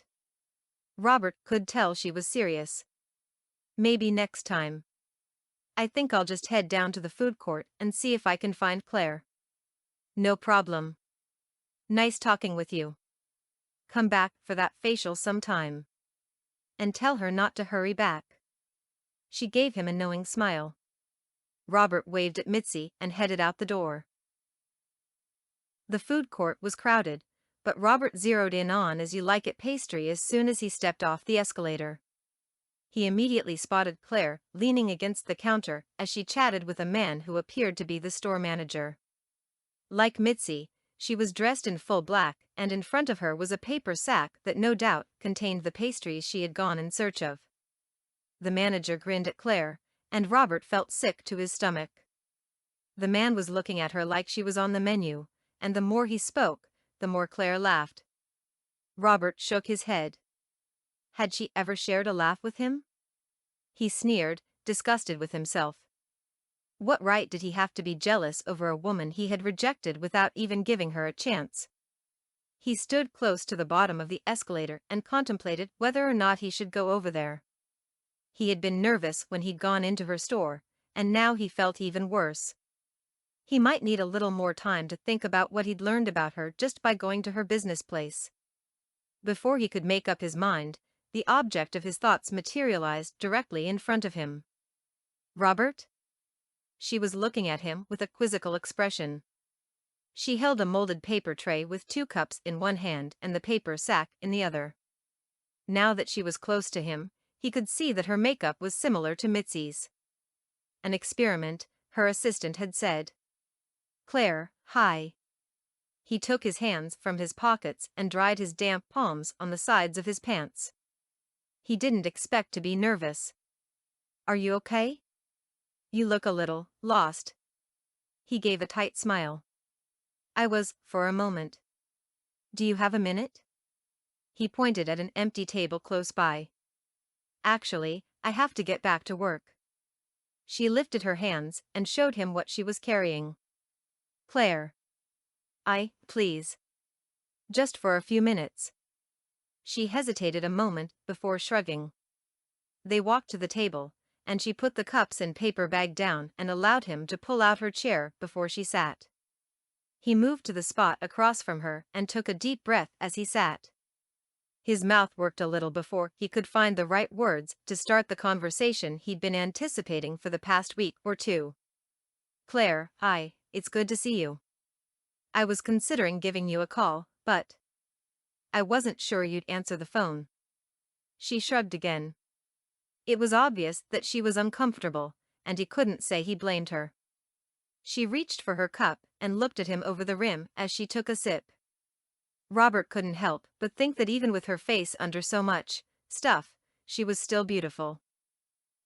[SPEAKER 1] Robert could tell she was serious. Maybe next time. I think I'll just head down to the food court and see if I can find Claire. No problem. Nice talking with you. Come back for that facial sometime. And tell her not to hurry back. She gave him a knowing smile. Robert waved at Mitzi and headed out the door. The food court was crowded, but Robert zeroed in on as you like it pastry as soon as he stepped off the escalator. He immediately spotted Claire leaning against the counter as she chatted with a man who appeared to be the store manager. Like Mitzi, she was dressed in full black, and in front of her was a paper sack that no doubt contained the pastries she had gone in search of. The manager grinned at Claire, and Robert felt sick to his stomach. The man was looking at her like she was on the menu, and the more he spoke, the more Claire laughed. Robert shook his head. Had she ever shared a laugh with him? He sneered, disgusted with himself. What right did he have to be jealous over a woman he had rejected without even giving her a chance? He stood close to the bottom of the escalator and contemplated whether or not he should go over there. He had been nervous when he'd gone into her store, and now he felt even worse. He might need a little more time to think about what he'd learned about her just by going to her business place. Before he could make up his mind, the object of his thoughts materialized directly in front of him. Robert? She was looking at him with a quizzical expression. She held a molded paper tray with 2 cups in one hand and the paper sack in the other. Now that she was close to him, he could see that her makeup was similar to Mitzi's. An experiment, her assistant had said. Claire, hi. He took his hands from his pockets and dried his damp palms on the sides of his pants. He didn't expect to be nervous. Are you okay? You look a little lost. He gave a tight smile. I was, for a moment. Do you have a minute? He pointed at an empty table close by. Actually, I have to get back to work. She lifted her hands and showed him what she was carrying. Claire. Please. Just for a few minutes. She hesitated a moment before shrugging. They walked to the table, and she put the cups and paper bag down and allowed him to pull out her chair before she sat. He moved to the spot across from her and took a deep breath as he sat. His mouth worked a little before he could find the right words to start the conversation he'd been anticipating for the past week or two. Claire, hi, it's good to see you. I was considering giving you a call, but I wasn't sure you'd answer the phone. She shrugged again. It was obvious that she was uncomfortable, and he couldn't say he blamed her. She reached for her cup and looked at him over the rim as she took a sip. Robert couldn't help but think that even with her face under so much stuff, she was still beautiful.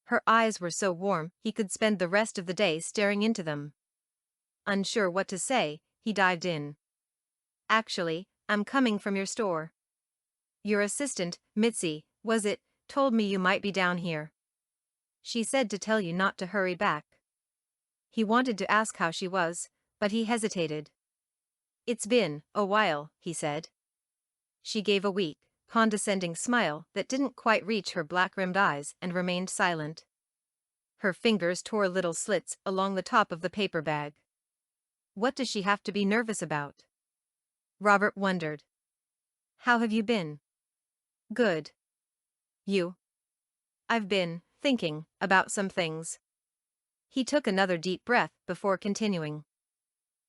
[SPEAKER 1] Her eyes were so warm he could spend the rest of the day staring into them. Unsure what to say, he dived in. Actually, I'm coming from your store. Your assistant, Mitzi, was it, told me you might be down here. She said to tell you not to hurry back. He wanted to ask how she was, but he hesitated. It's been a while, he said. She gave a weak, condescending smile that didn't quite reach her black-rimmed eyes and remained silent. Her fingers tore little slits along the top of the paper bag. What does she have to be nervous about? Robert wondered. How have you been? Good. You? I've been thinking about some things. He took another deep breath before continuing.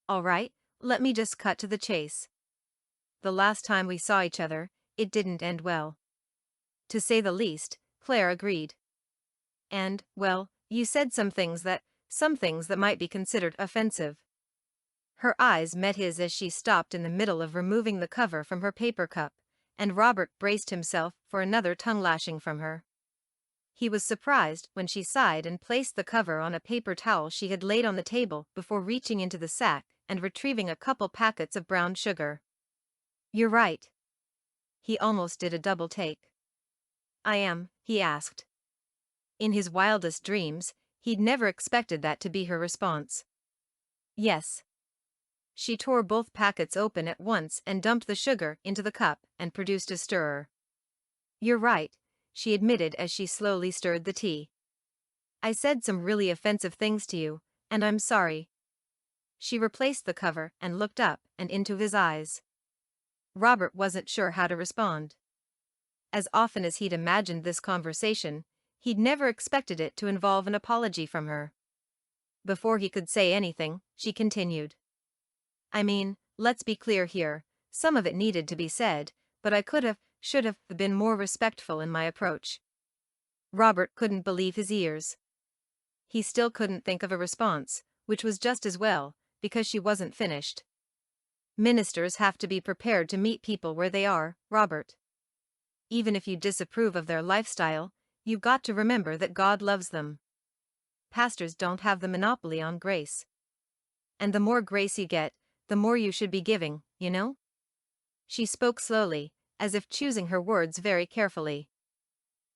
[SPEAKER 1] All right, let me just cut to the chase. The last time we saw each other, it didn't end well. To say the least, Claire agreed. And, well, you said some things that might be considered offensive. Her eyes met his as she stopped in the middle of removing the cover from her paper cup, and Robert braced himself for another tongue-lashing from her. He was surprised when she sighed and placed the cover on a paper towel she had laid on the table before reaching into the sack and retrieving a couple packets of brown sugar. "You're right." He almost did a double take. "I am?" he asked. In his wildest dreams, he'd never expected that to be her response. "Yes." She tore both packets open at once and dumped the sugar into the cup and produced a stirrer. "You're right," she admitted as she slowly stirred the tea. "I said some really offensive things to you, and I'm sorry." She replaced the cover and looked up and into his eyes. Robert wasn't sure how to respond. As often as he'd imagined this conversation, he'd never expected it to involve an apology from her. Before he could say anything, she continued. "I mean, let's be clear here, some of it needed to be said, but I should have been more respectful in my approach." Robert couldn't believe his ears. He still couldn't think of a response, which was just as well, because she wasn't finished. Ministers have to be prepared to meet people where they are, Robert. Even if you disapprove of their lifestyle, you've got to remember that God loves them. Pastors don't have the monopoly on grace. And the more grace you get, the more you should be giving, you know? She spoke slowly, as if choosing her words very carefully.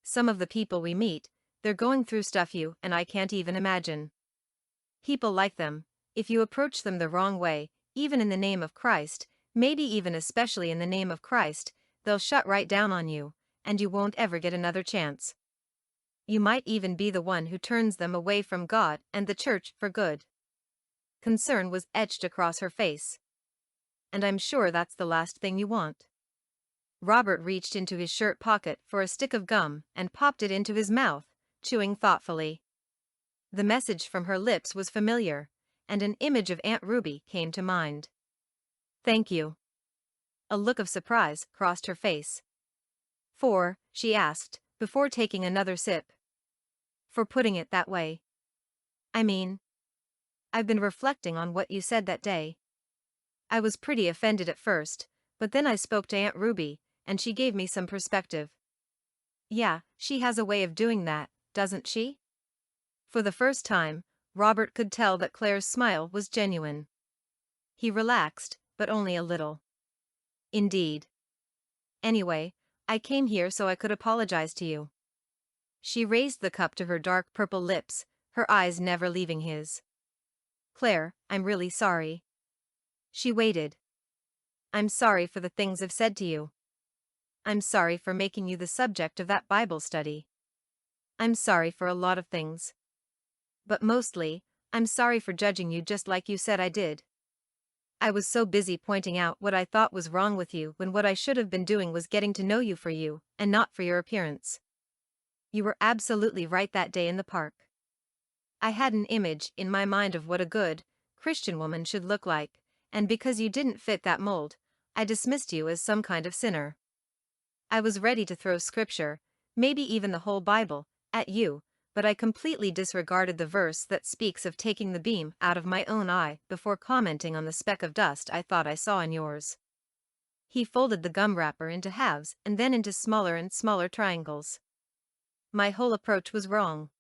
[SPEAKER 1] Some of the people we meet, they're going through stuff you and I can't even imagine. People like them, if you approach them the wrong way, even in the name of Christ, maybe even especially in the name of Christ, they'll shut right down on you, and you won't ever get another chance. You might even be the one who turns them away from God and the church for good." Concern was etched across her face. "And I'm sure that's the last thing you want." Robert reached into his shirt pocket for a stick of gum and popped it into his mouth, chewing thoughtfully. The message from her lips was familiar, and an image of Aunt Ruby came to mind. "Thank you." A look of surprise crossed her face. "For?" she asked, before taking another sip. "For putting it that way. I mean, I've been reflecting on what you said that day. I was pretty offended at first, but then I spoke to Aunt Ruby, and she gave me some perspective." "Yeah, she has a way of doing that, doesn't she?" For the first time, Robert could tell that Claire's smile was genuine. He relaxed, but only a little. "Indeed. Anyway, I came here so I could apologize to you." She raised the cup to her dark purple lips, her eyes never leaving his. "Claire, I'm really sorry." She waited. "I'm sorry for the things I've said to you. I'm sorry for making you the subject of that Bible study. I'm sorry for a lot of things. But mostly, I'm sorry for judging you just like you said I did. I was so busy pointing out what I thought was wrong with you when what I should have been doing was getting to know you for you, and not for your appearance. You were absolutely right that day in the park. I had an image in my mind of what a good, Christian woman should look like, and because you didn't fit that mold, I dismissed you as some kind of sinner. I was ready to throw scripture, maybe even the whole Bible, at you, but I completely disregarded the verse that speaks of taking the beam out of my own eye before commenting on the speck of dust I thought I saw in yours." He folded the gum wrapper into halves and then into smaller and smaller triangles. "My whole approach was wrong.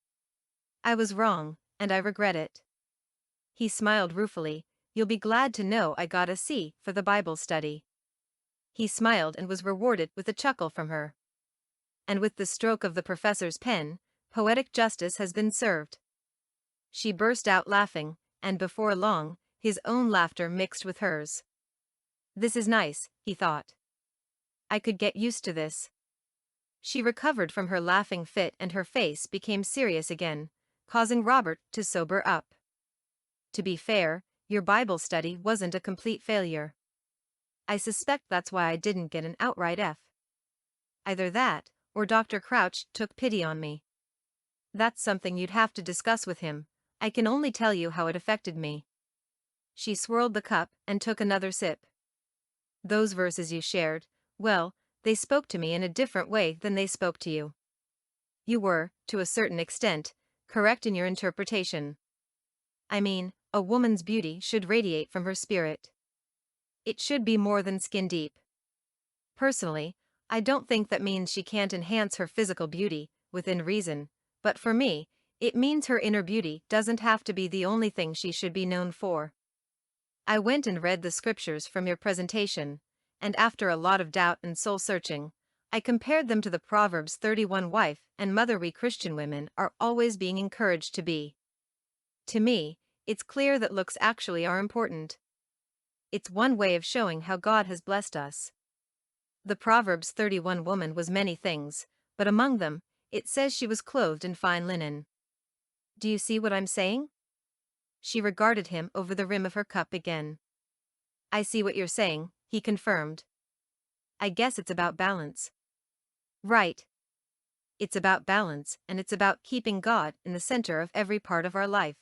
[SPEAKER 1] I was wrong, and I regret it." He smiled ruefully. "You'll be glad to know I got a C for the Bible study." He smiled and was rewarded with a chuckle from her. And with the stroke of the professor's pen, poetic justice has been served. She burst out laughing, and before long, his own laughter mixed with hers. "This is nice," he thought. "I could get used to this." She recovered from her laughing fit and her face became serious again, causing Robert to sober up. "To be fair, your Bible study wasn't a complete failure. I suspect that's why I didn't get an outright F. Either that, or Dr. Crouch took pity on me. That's something you'd have to discuss with him. I can only tell you how it affected me." She swirled the cup and took another sip. "Those verses you shared, well, they spoke to me in a different way than they spoke to you. You were, to a certain extent, correct in your interpretation. I mean, a woman's beauty should radiate from her spirit. It should be more than skin deep. Personally, I don't think that means she can't enhance her physical beauty, within reason, but for me, it means her inner beauty doesn't have to be the only thing she should be known for. I went and read the scriptures from your presentation, and after a lot of doubt and soul-searching, I compared them to the Proverbs 31 wife and mother we Christian women are always being encouraged to be. To me, it's clear that looks actually are important. It's one way of showing how God has blessed us. The Proverbs 31 woman was many things, but among them, it says she was clothed in fine linen. Do you see what I'm saying? She regarded him over the rim of her cup again. I see what you're saying, he confirmed. I guess it's about balance. Right. It's about balance, and it's about keeping God in the center of every part of our life.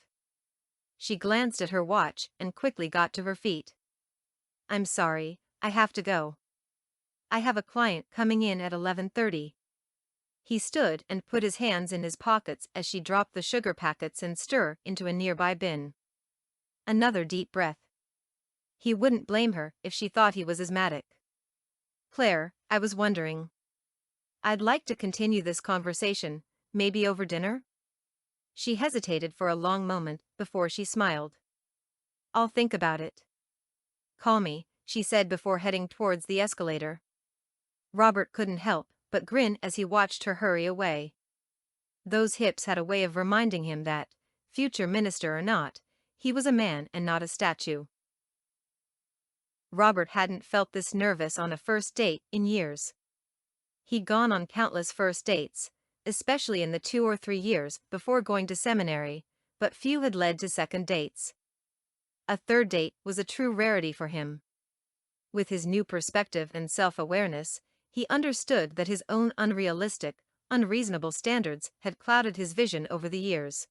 [SPEAKER 1] She glanced at her watch and quickly got to her feet. I'm sorry, I have to go. I have a client coming in at 11:30. He stood and put his hands in his pockets as she dropped the sugar packets and stir into a nearby bin. Another deep breath. He wouldn't blame her if she thought he was asthmatic. Claire, I was wondering. I'd like to continue this conversation, maybe over dinner? She hesitated for a long moment before she smiled. I'll think about it. Call me, she said before heading towards the escalator. Robert couldn't help but grin as he watched her hurry away. Those hips had a way of reminding him that, future minister or not, he was a man and not a statue. Robert hadn't felt this nervous on a first date in years. He'd gone on countless first dates, especially in the 2 or 3 years before going to seminary, but few had led to second dates. A third date was a true rarity for him. With his new perspective and self-awareness, he understood that his own unrealistic, unreasonable standards had clouded his vision over the years.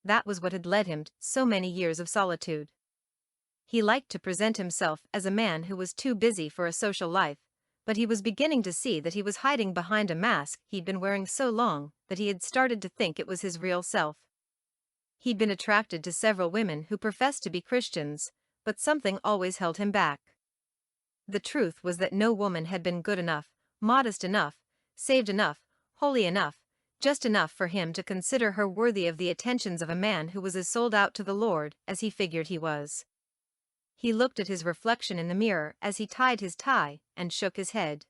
[SPEAKER 1] That was what had led him to so many years of solitude. He liked to present himself as a man who was too busy for a social life, but he was beginning to see that he was hiding behind a mask he'd been wearing so long that he had started to think it was his real self. He'd been attracted to several women who professed to be Christians, but something always held him back. The truth was that no woman had been good enough, modest enough, saved enough, holy enough, just enough for him to consider her worthy of the attentions of a man who was as sold out to the Lord as he figured he was. He looked at his reflection in the mirror as he tied his tie and shook his head.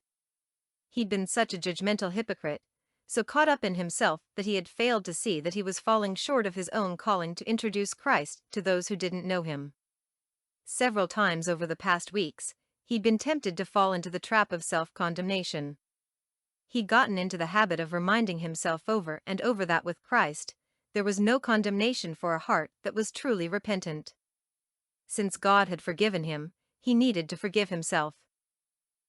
[SPEAKER 1] He'd been such a judgmental hypocrite, so caught up in himself that he had failed to see that he was falling short of his own calling to introduce Christ to those who didn't know him. Several times over the past weeks, he'd been tempted to fall into the trap of self-condemnation. He'd gotten into the habit of reminding himself over and over that with Christ, there was no condemnation for a heart that was truly repentant. Since God had forgiven him, he needed to forgive himself.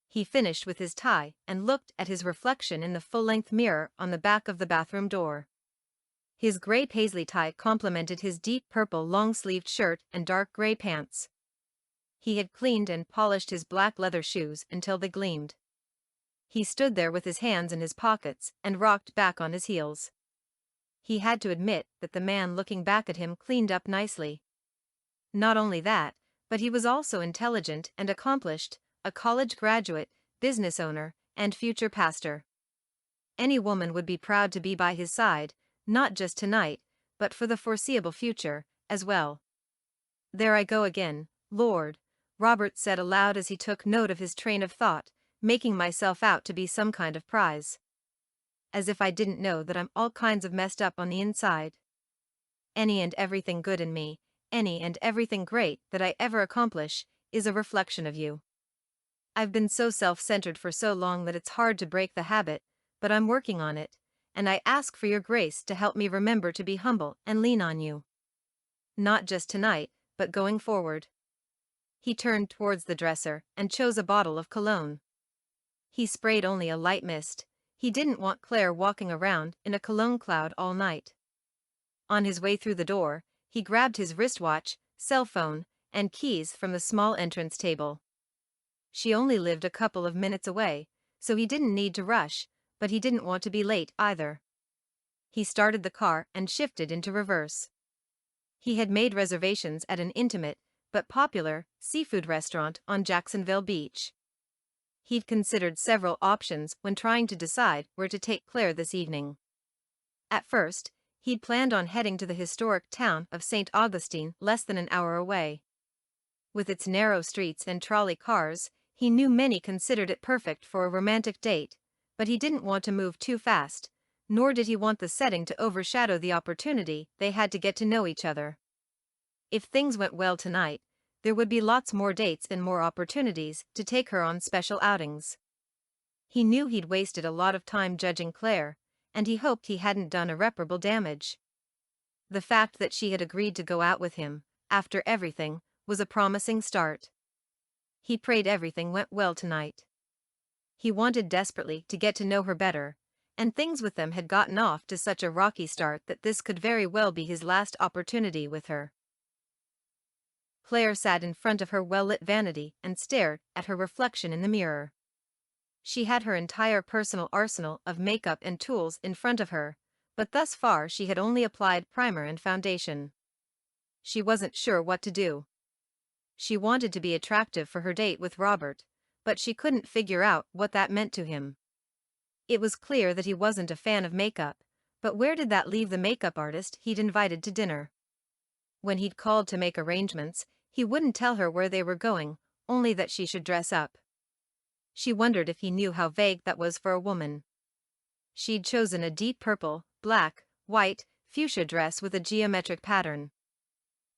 [SPEAKER 1] He finished with his tie and looked at his reflection in the full-length mirror on the back of the bathroom door. His gray paisley tie complemented his deep purple long-sleeved shirt and dark gray pants. He had cleaned and polished his black leather shoes until they gleamed. He stood there with his hands in his pockets and rocked back on his heels. He had to admit that the man looking back at him cleaned up nicely. Not only that, but he was also intelligent and accomplished, a college graduate, business owner, and future pastor. Any woman would be proud to be by his side, not just tonight, but for the foreseeable future, as well. There I go again, Lord, Robert said aloud as he took note of his train of thought, making myself out to be some kind of prize. As if I didn't know that I'm all kinds of messed up on the inside. Any and everything good in me, any and everything great that I ever accomplish, is a reflection of you. I've been so self-centered for so long that it's hard to break the habit, but I'm working on it, and I ask for your grace to help me remember to be humble and lean on you. Not just tonight, but going forward. He turned towards the dresser and chose a bottle of cologne. He sprayed only a light mist. He didn't want Claire walking around in a cologne cloud all night. On his way through the door, he grabbed his wristwatch, cell phone, and keys from the small entrance table. She only lived a couple of minutes away, so he didn't need to rush, but he didn't want to be late either. He started the car and shifted into reverse. He had made reservations at an intimate, but popular, seafood restaurant on Jacksonville Beach. He'd considered several options when trying to decide where to take Claire this evening. At first, he'd planned on heading to the historic town of St. Augustine, less than an hour away. With its narrow streets and trolley cars, he knew many considered it perfect for a romantic date, but he didn't want to move too fast, nor did he want the setting to overshadow the opportunity they had to get to know each other. If things went well tonight, there would be lots more dates and more opportunities to take her on special outings. He knew he'd wasted a lot of time judging Claire, and he hoped he hadn't done irreparable damage. The fact that she had agreed to go out with him, after everything, was a promising start. He prayed everything went well tonight. He wanted desperately to get to know her better, and things with them had gotten off to such a rocky start that this could very well be his last opportunity with her. Claire sat in front of her well-lit vanity and stared at her reflection in the mirror. She had her entire personal arsenal of makeup and tools in front of her, but thus far she had only applied primer and foundation. She wasn't sure what to do. She wanted to be attractive for her date with Robert, but she couldn't figure out what that meant to him. It was clear that he wasn't a fan of makeup, but where did that leave the makeup artist he'd invited to dinner? When he'd called to make arrangements, he wouldn't tell her where they were going, only that she should dress up. She wondered if he knew how vague that was for a woman. She'd chosen a deep purple, black, white, fuchsia dress with a geometric pattern.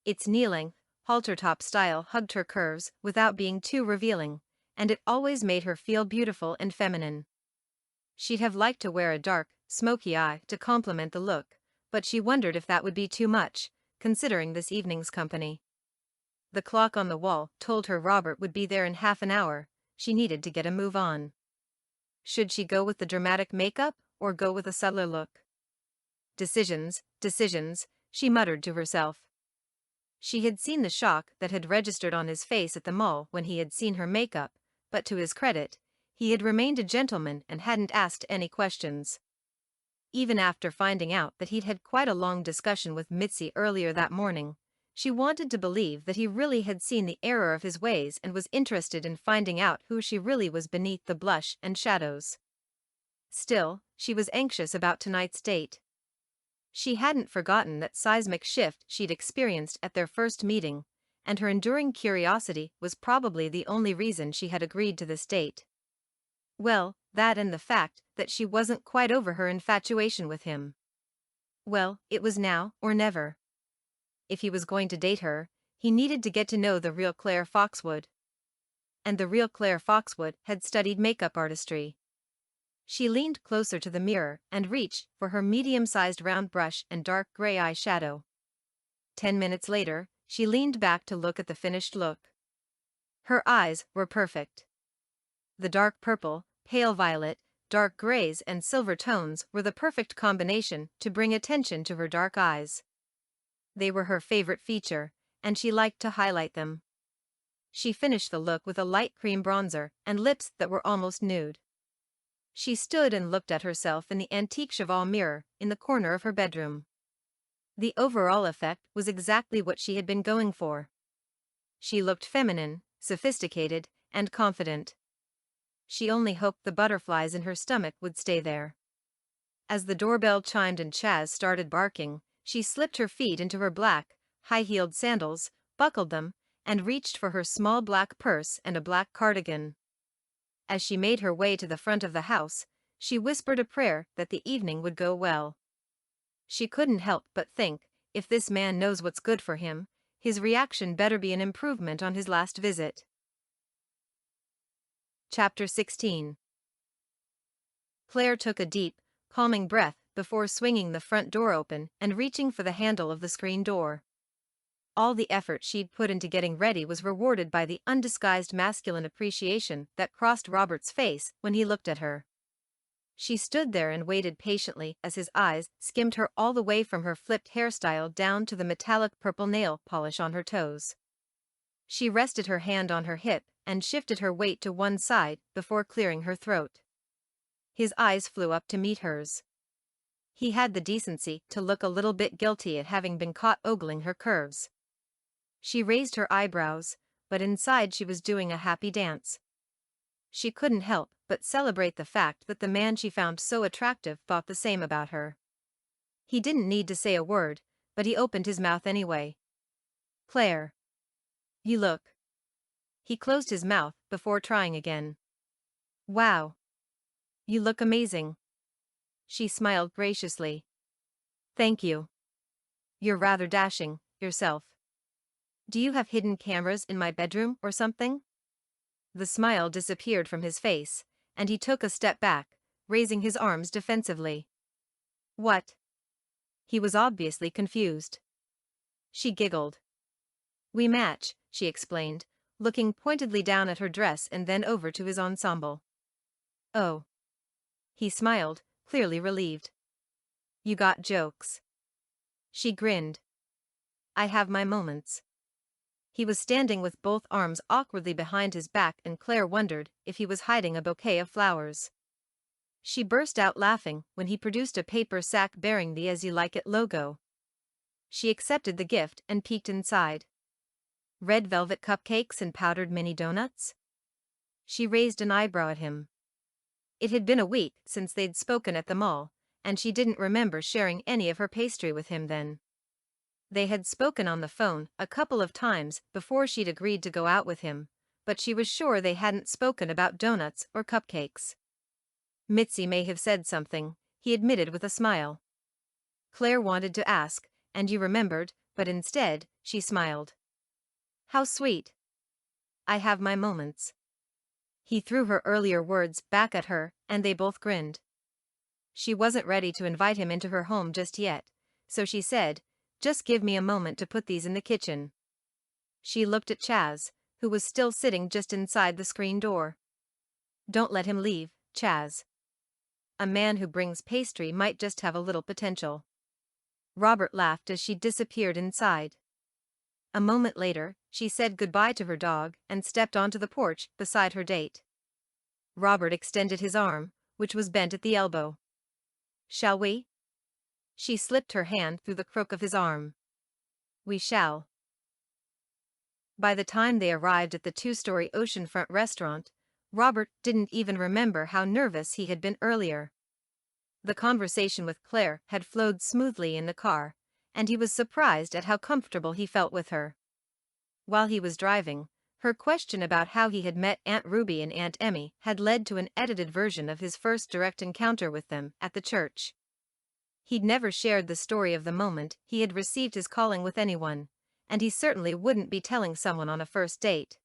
[SPEAKER 1] Its kneeling, halter-top style hugged her curves without being too revealing, and it always made her feel beautiful and feminine. She'd have liked to wear a dark, smoky eye to complement the look, but she wondered if that would be too much, considering this evening's company. The clock on the wall told her Robert would be there in half an hour. She needed to get a move on. Should she go with the dramatic makeup, or go with a subtler look? Decisions, she muttered to herself. She had seen the shock that had registered on his face at the mall when he had seen her makeup, but to his credit, he had remained a gentleman and hadn't asked any questions. Even after finding out that he'd had quite a long discussion with Mitzi earlier that morning, she wanted to believe that he really had seen the error of his ways and was interested in finding out who she really was beneath the blush and shadows. Still, she was anxious about tonight's date. She hadn't forgotten that seismic shift she'd experienced at their first meeting, and her enduring curiosity was probably the only reason she had agreed to this date. Well, that and the fact that she wasn't quite over her infatuation with him. Well, it was now or never. If he was going to date her, he needed to get to know the real Claire Foxwood. And the real Claire Foxwood had studied makeup artistry. She leaned closer to the mirror and reached for her medium-sized round brush and dark gray eye shadow. 10 minutes later, she leaned back to look at the finished look. Her eyes were perfect. The dark purple, pale violet, dark grays and silver tones were the perfect combination to bring attention to her dark eyes. They were her favorite feature, and she liked to highlight them. She finished the look with a light cream bronzer and lips that were almost nude. She stood and looked at herself in the antique cheval mirror in the corner of her bedroom. The overall effect was exactly what she had been going for. She looked feminine, sophisticated, and confident. She only hoped the butterflies in her stomach would stay there. As the doorbell chimed and Chaz started barking, she slipped her feet into her black, high-heeled sandals, buckled them, and reached for her small black purse and a black cardigan. As she made her way to the front of the house, she whispered a prayer that the evening would go well. She couldn't help but think, if this man knows what's good for him, his reaction better be an improvement on his last visit. Chapter 16. Claire took a deep, calming breath before swinging the front door open and reaching for the handle of the screen door. All the effort she'd put into getting ready was rewarded by the undisguised masculine appreciation that crossed Robert's face when he looked at her. She stood there and waited patiently as his eyes skimmed her all the way from her flipped hairstyle down to the metallic purple nail polish on her toes. She rested her hand on her hip and shifted her weight to one side before clearing her throat. His eyes flew up to meet hers. He had the decency to look a little bit guilty at having been caught ogling her curves. She raised her eyebrows, but inside she was doing a happy dance. She couldn't help but celebrate the fact that the man she found so attractive thought the same about her. He didn't need to say a word, but he opened his mouth anyway. "Claire. You look." He closed his mouth before trying again. "Wow. You look amazing." She smiled graciously. "Thank you. You're rather dashing, yourself. Do you have hidden cameras in my bedroom or something?" The smile disappeared from his face, and he took a step back, raising his arms defensively. "What?" He was obviously confused. She giggled. "We match," she explained, looking pointedly down at her dress and then over to his ensemble. "Oh." He smiled, clearly relieved. "You got jokes." She grinned. "I have my moments." He was standing with both arms awkwardly behind his back and Claire wondered if he was hiding a bouquet of flowers. She burst out laughing when he produced a paper sack bearing the "As You Like It" logo. She accepted the gift and peeked inside. Red velvet cupcakes and powdered mini donuts? She raised an eyebrow at him. It had been a week since they'd spoken at the mall, and she didn't remember sharing any of her pastry with him then. They had spoken on the phone a couple of times before she'd agreed to go out with him, but she was sure they hadn't spoken about donuts or cupcakes. Mitzi may have said something, he admitted with a smile. Claire wanted to ask, "And you remembered," but instead, she smiled. "How sweet. I have my moments." He threw her earlier words back at her, and they both grinned. She wasn't ready to invite him into her home just yet, so she said, "Just give me a moment to put these in the kitchen." She looked at Chaz, who was still sitting just inside the screen door. "Don't let him leave, Chaz. A man who brings pastry might just have a little potential." Robert laughed as she disappeared inside. A moment later, she said goodbye to her dog and stepped onto the porch beside her date. Robert extended his arm, which was bent at the elbow. "Shall we?" She slipped her hand through the crook of his arm. "We shall." By the time they arrived at the two-story oceanfront restaurant, Robert didn't even remember how nervous he had been earlier. The conversation with Claire had flowed smoothly in the car, and he was surprised at how comfortable he felt with her. While he was driving, her question about how he had met Aunt Ruby and Aunt Emmy had led to an edited version of his first direct encounter with them at the church. He'd never shared the story of the moment he had received his calling with anyone, and he certainly wouldn't be telling someone on a first date.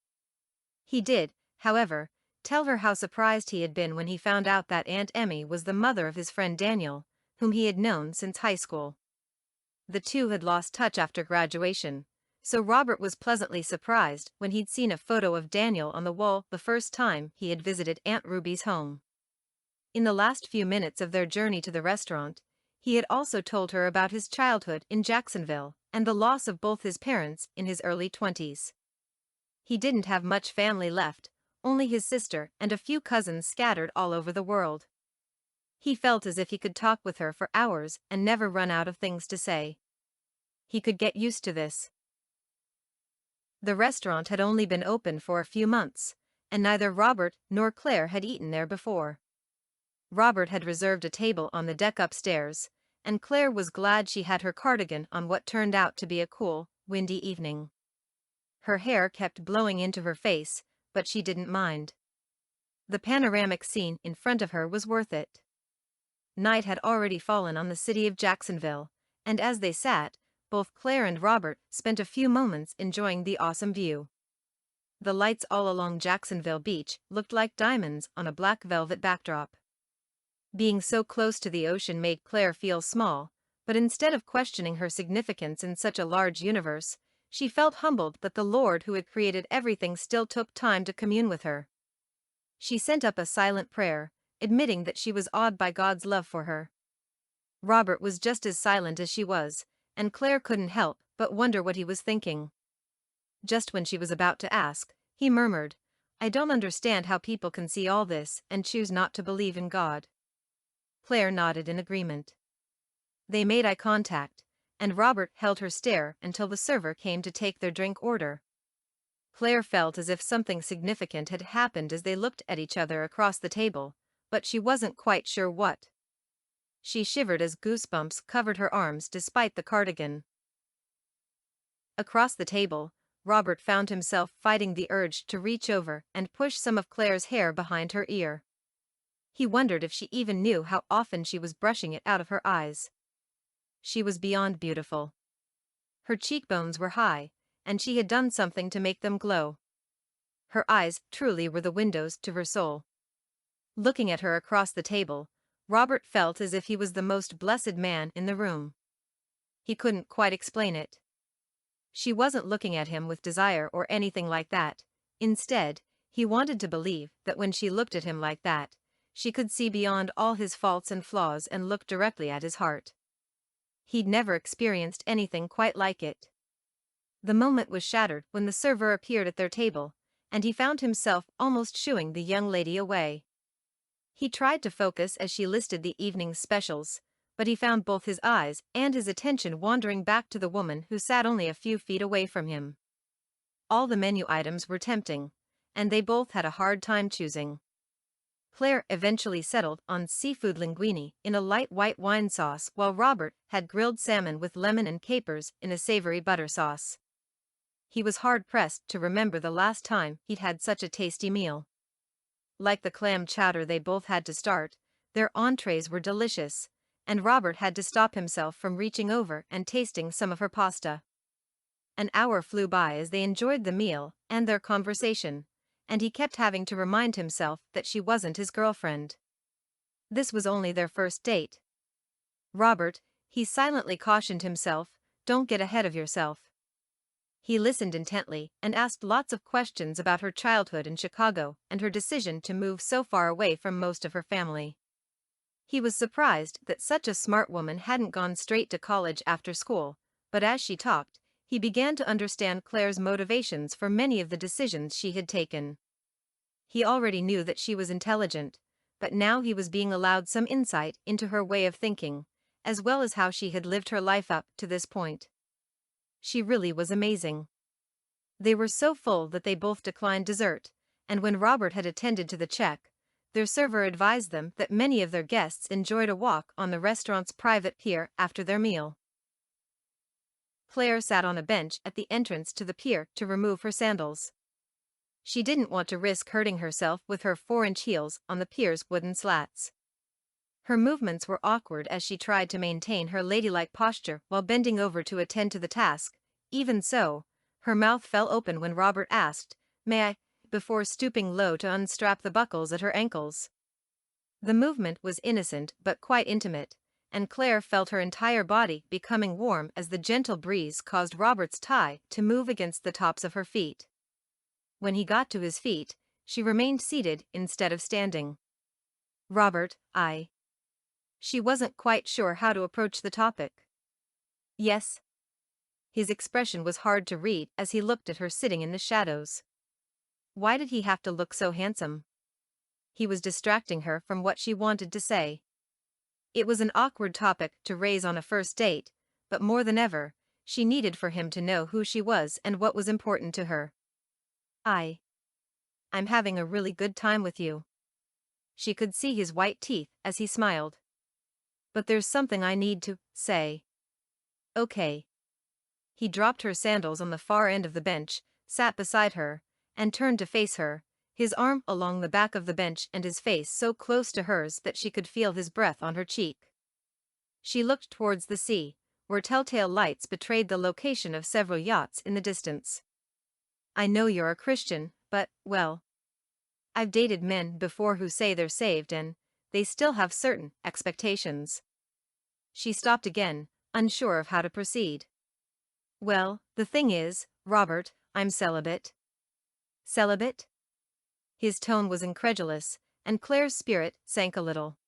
[SPEAKER 1] He did, however, tell her how surprised he had been when he found out that Aunt Emmy was the mother of his friend Daniel, whom he had known since high school. The two had lost touch after graduation, so Robert was pleasantly surprised when he'd seen a photo of Daniel on the wall the first time he had visited Aunt Ruby's home. In the last few minutes of their journey to the restaurant, he had also told her about his childhood in Jacksonville and the loss of both his parents in his early 20s. He didn't have much family left, only his sister and a few cousins scattered all over the world. He felt as if he could talk with her for hours and never run out of things to say. He could get used to this. The restaurant had only been open for a few months, and neither Robert nor Claire had eaten there before. Robert had reserved a table on the deck upstairs, and Claire was glad she had her cardigan on what turned out to be a cool, windy evening. Her hair kept blowing into her face, but she didn't mind. The panoramic scene in front of her was worth it. Night had already fallen on the city of Jacksonville, and as they sat, both Claire and Robert spent a few moments enjoying the awesome view. The lights all along Jacksonville Beach looked like diamonds on a black velvet backdrop. Being so close to the ocean made Claire feel small, but instead of questioning her significance in such a large universe, she felt humbled that the Lord who had created everything still took time to commune with her. She sent up a silent prayer, admitting that she was awed by God's love for her. Robert was just as silent as she was, and Claire couldn't help but wonder what he was thinking. Just when she was about to ask, he murmured, "I don't understand how people can see all this and choose not to believe in God." Claire nodded in agreement. They made eye contact, and Robert held her stare until the server came to take their drink order. Claire felt as if something significant had happened as they looked at each other across the table, but she wasn't quite sure what. She shivered as goosebumps covered her arms despite the cardigan. Across the table, Robert found himself fighting the urge to reach over and push some of Claire's hair behind her ear. He wondered if she even knew how often she was brushing it out of her eyes. She was beyond beautiful. Her cheekbones were high, and she had done something to make them glow. Her eyes truly were the windows to her soul. Looking at her across the table, Robert felt as if he was the most blessed man in the room. He couldn't quite explain it. She wasn't looking at him with desire or anything like that. Instead, he wanted to believe that when she looked at him like that, she could see beyond all his faults and flaws and look directly at his heart. He'd never experienced anything quite like it. The moment was shattered when the server appeared at their table, and he found himself almost shooing the young lady away. He tried to focus as she listed the evening's specials, but he found both his eyes and his attention wandering back to the woman who sat only a few feet away from him. All the menu items were tempting, and they both had a hard time choosing. Claire eventually settled on seafood linguine in a light white wine sauce, while Robert had grilled salmon with lemon and capers in a savory butter sauce. He was hard-pressed to remember the last time he'd had such a tasty meal. Like the clam chowder they both had to start, their entrees were delicious, and Robert had to stop himself from reaching over and tasting some of her pasta. An hour flew by as they enjoyed the meal and their conversation, and he kept having to remind himself that she wasn't his girlfriend. This was only their first date. Robert, he silently cautioned himself, don't get ahead of yourself. He listened intently and asked lots of questions about her childhood in Chicago and her decision to move so far away from most of her family. He was surprised that such a smart woman hadn't gone straight to college after school, but as she talked, he began to understand Claire's motivations for many of the decisions she had taken. He already knew that she was intelligent, but now he was being allowed some insight into her way of thinking, as well as how she had lived her life up to this point. She really was amazing. They were so full that they both declined dessert, and when Robert had attended to the check, their server advised them that many of their guests enjoyed a walk on the restaurant's private pier after their meal. Claire sat on a bench at the entrance to the pier to remove her sandals. She didn't want to risk hurting herself with her 4-inch heels on the pier's wooden slats. Her movements were awkward as she tried to maintain her ladylike posture while bending over to attend to the task. Even so, her mouth fell open when Robert asked, "May I?" before stooping low to unstrap the buckles at her ankles. The movement was innocent but quite intimate, and Claire felt her entire body becoming warm as the gentle breeze caused Robert's tie to move against the tops of her feet. When he got to his feet, she remained seated instead of standing. "Robert, She wasn't quite sure how to approach the topic. "Yes?" His expression was hard to read as he looked at her sitting in the shadows. Why did he have to look so handsome? He was distracting her from what she wanted to say. It was an awkward topic to raise on a first date, but more than ever, she needed for him to know who she was and what was important to her. I'm having a really good time with you." She could see his white teeth as he smiled. "But there's something I need to say." "Okay." He dropped her sandals on the far end of the bench, sat beside her, and turned to face her, his arm along the back of the bench and his face so close to hers that she could feel his breath on her cheek. She looked towards the sea, where telltale lights betrayed the location of several yachts in the distance. "I know you're a Christian, but, well, I've dated men before who say they're saved and they still have certain expectations." She stopped again, unsure of how to proceed. "Well, the thing is, Robert, I'm celibate." "Celibate?" His tone was incredulous, and Claire's spirit sank a little.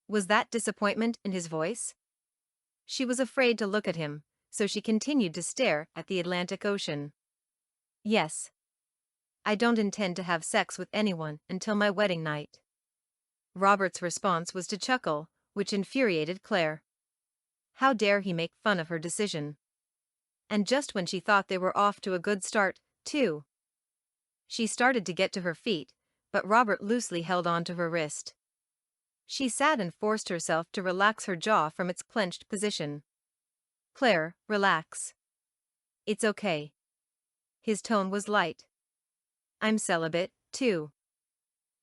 [SPEAKER 1] Was that disappointment in his voice? She was afraid to look at him, so she continued to stare at the Atlantic Ocean. "Yes. I don't intend to have sex with anyone until my wedding night." Robert's response was to chuckle, which infuriated Claire. How dare he make fun of her decision? And just when she thought they were off to a good start, too. She started to get to her feet, but Robert loosely held on to her wrist. She sat and forced herself to relax her jaw from its clenched position. Claire, relax. It's okay. His tone was light. I'm celibate, too.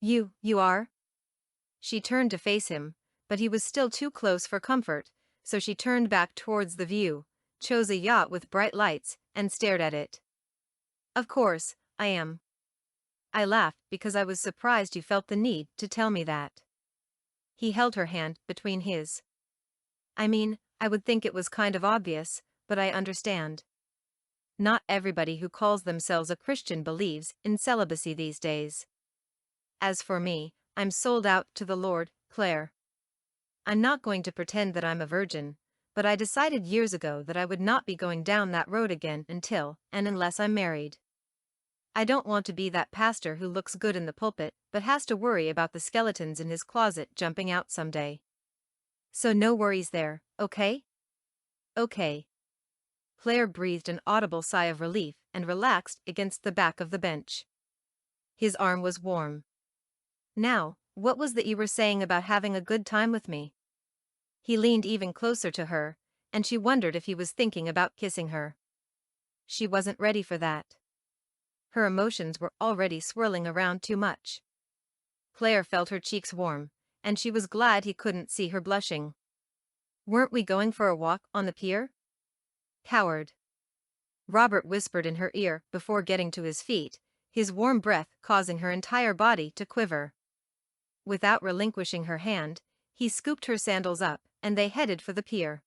[SPEAKER 1] You are? She turned to face him, but he was still too close for comfort, so she turned back towards the view, chose a yacht with bright lights, and stared at it. Of course, I am. I laughed because I was surprised you felt the need to tell me that. He held her hand between his. I mean, I would think it was kind of obvious, but I understand. Not everybody who calls themselves a Christian believes in celibacy these days. As for me, I'm sold out to the Lord, Claire. I'm not going to pretend that I'm a virgin, but I decided years ago that I would not be going down that road again until and unless I'm married. I don't want to be that pastor who looks good in the pulpit but has to worry about the skeletons in his closet jumping out someday. So no worries there, okay? Okay. Claire breathed an audible sigh of relief and relaxed against the back of the bench. His arm was warm. Now, what was that you were saying about having a good time with me? He leaned even closer to her, and she wondered if he was thinking about kissing her. She wasn't ready for that. Her emotions were already swirling around too much. Claire felt her cheeks warm, and she was glad he couldn't see her blushing. Weren't we going for a walk on the pier? Coward. Robert whispered in her ear before getting to his feet, his warm breath causing her entire body to quiver. Without relinquishing her hand, he scooped her sandals up, and they headed for the pier.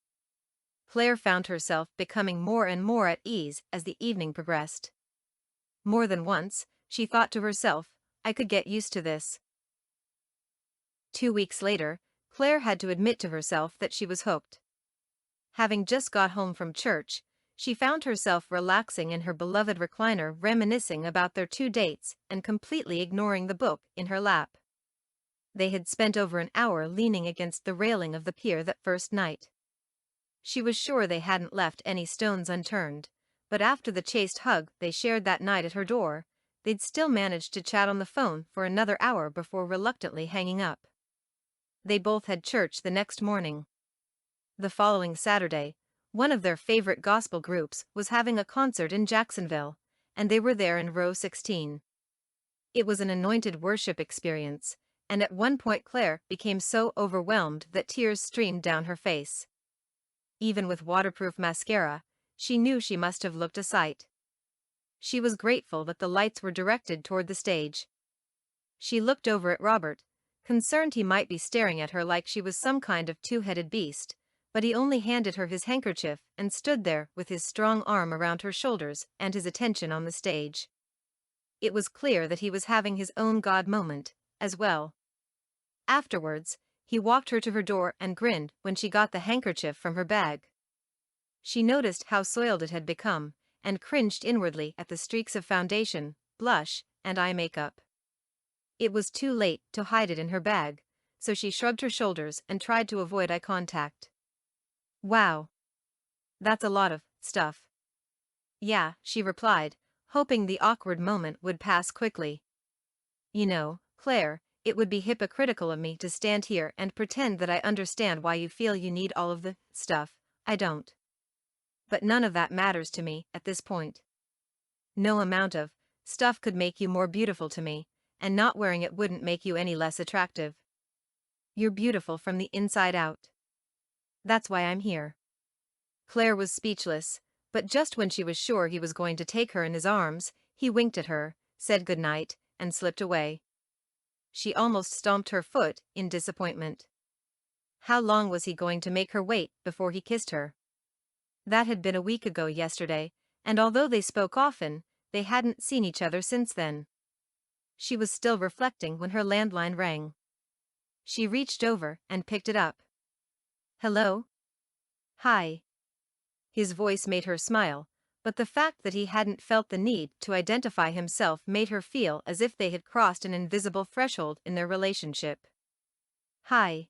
[SPEAKER 1] Claire found herself becoming more and more at ease as the evening progressed. More than once, she thought to herself, I could get used to this. 2 weeks later, Claire had to admit to herself that she was hooked. Having just got home from church, she found herself relaxing in her beloved recliner, reminiscing about their 2 dates and completely ignoring the book in her lap. They had spent over an hour leaning against the railing of the pier that first night. She was sure they hadn't left any stones unturned, but after the chaste hug they shared that night at her door, they'd still managed to chat on the phone for another hour before reluctantly hanging up. They both had church the next morning. The following Saturday, one of their favorite gospel groups was having a concert in Jacksonville, and they were there in row 16. It was an anointed worship experience, and at one point Claire became so overwhelmed that tears streamed down her face. Even with waterproof mascara, she knew she must have looked a sight. She was grateful that the lights were directed toward the stage. She looked over at Robert, concerned he might be staring at her like she was some kind of two-headed beast, but he only handed her his handkerchief and stood there with his strong arm around her shoulders and his attention on the stage. It was clear that he was having his own God moment, as well. Afterwards, he walked her to her door and grinned when she got the handkerchief from her bag. She noticed how soiled it had become, and cringed inwardly at the streaks of foundation, blush, and eye makeup. It was too late to hide it in her bag, so she shrugged her shoulders and tried to avoid eye contact. Wow. That's a lot of stuff. Yeah, she replied, hoping the awkward moment would pass quickly. You know, Claire, it would be hypocritical of me to stand here and pretend that I understand why you feel you need all of the stuff. I don't. But none of that matters to me at this point. No amount of stuff could make you more beautiful to me, and not wearing it wouldn't make you any less attractive. You're beautiful from the inside out. That's why I'm here. Claire was speechless, but just when she was sure he was going to take her in his arms, he winked at her, said goodnight, and slipped away. She almost stomped her foot in disappointment. How long was he going to make her wait before he kissed her? That had been a week ago yesterday, and although they spoke often, they hadn't seen each other since then. She was still reflecting when her landline rang. She reached over and picked it up. Hello? Hi. His voice made her smile, but the fact that he hadn't felt the need to identify himself made her feel as if they had crossed an invisible threshold in their relationship. Hi.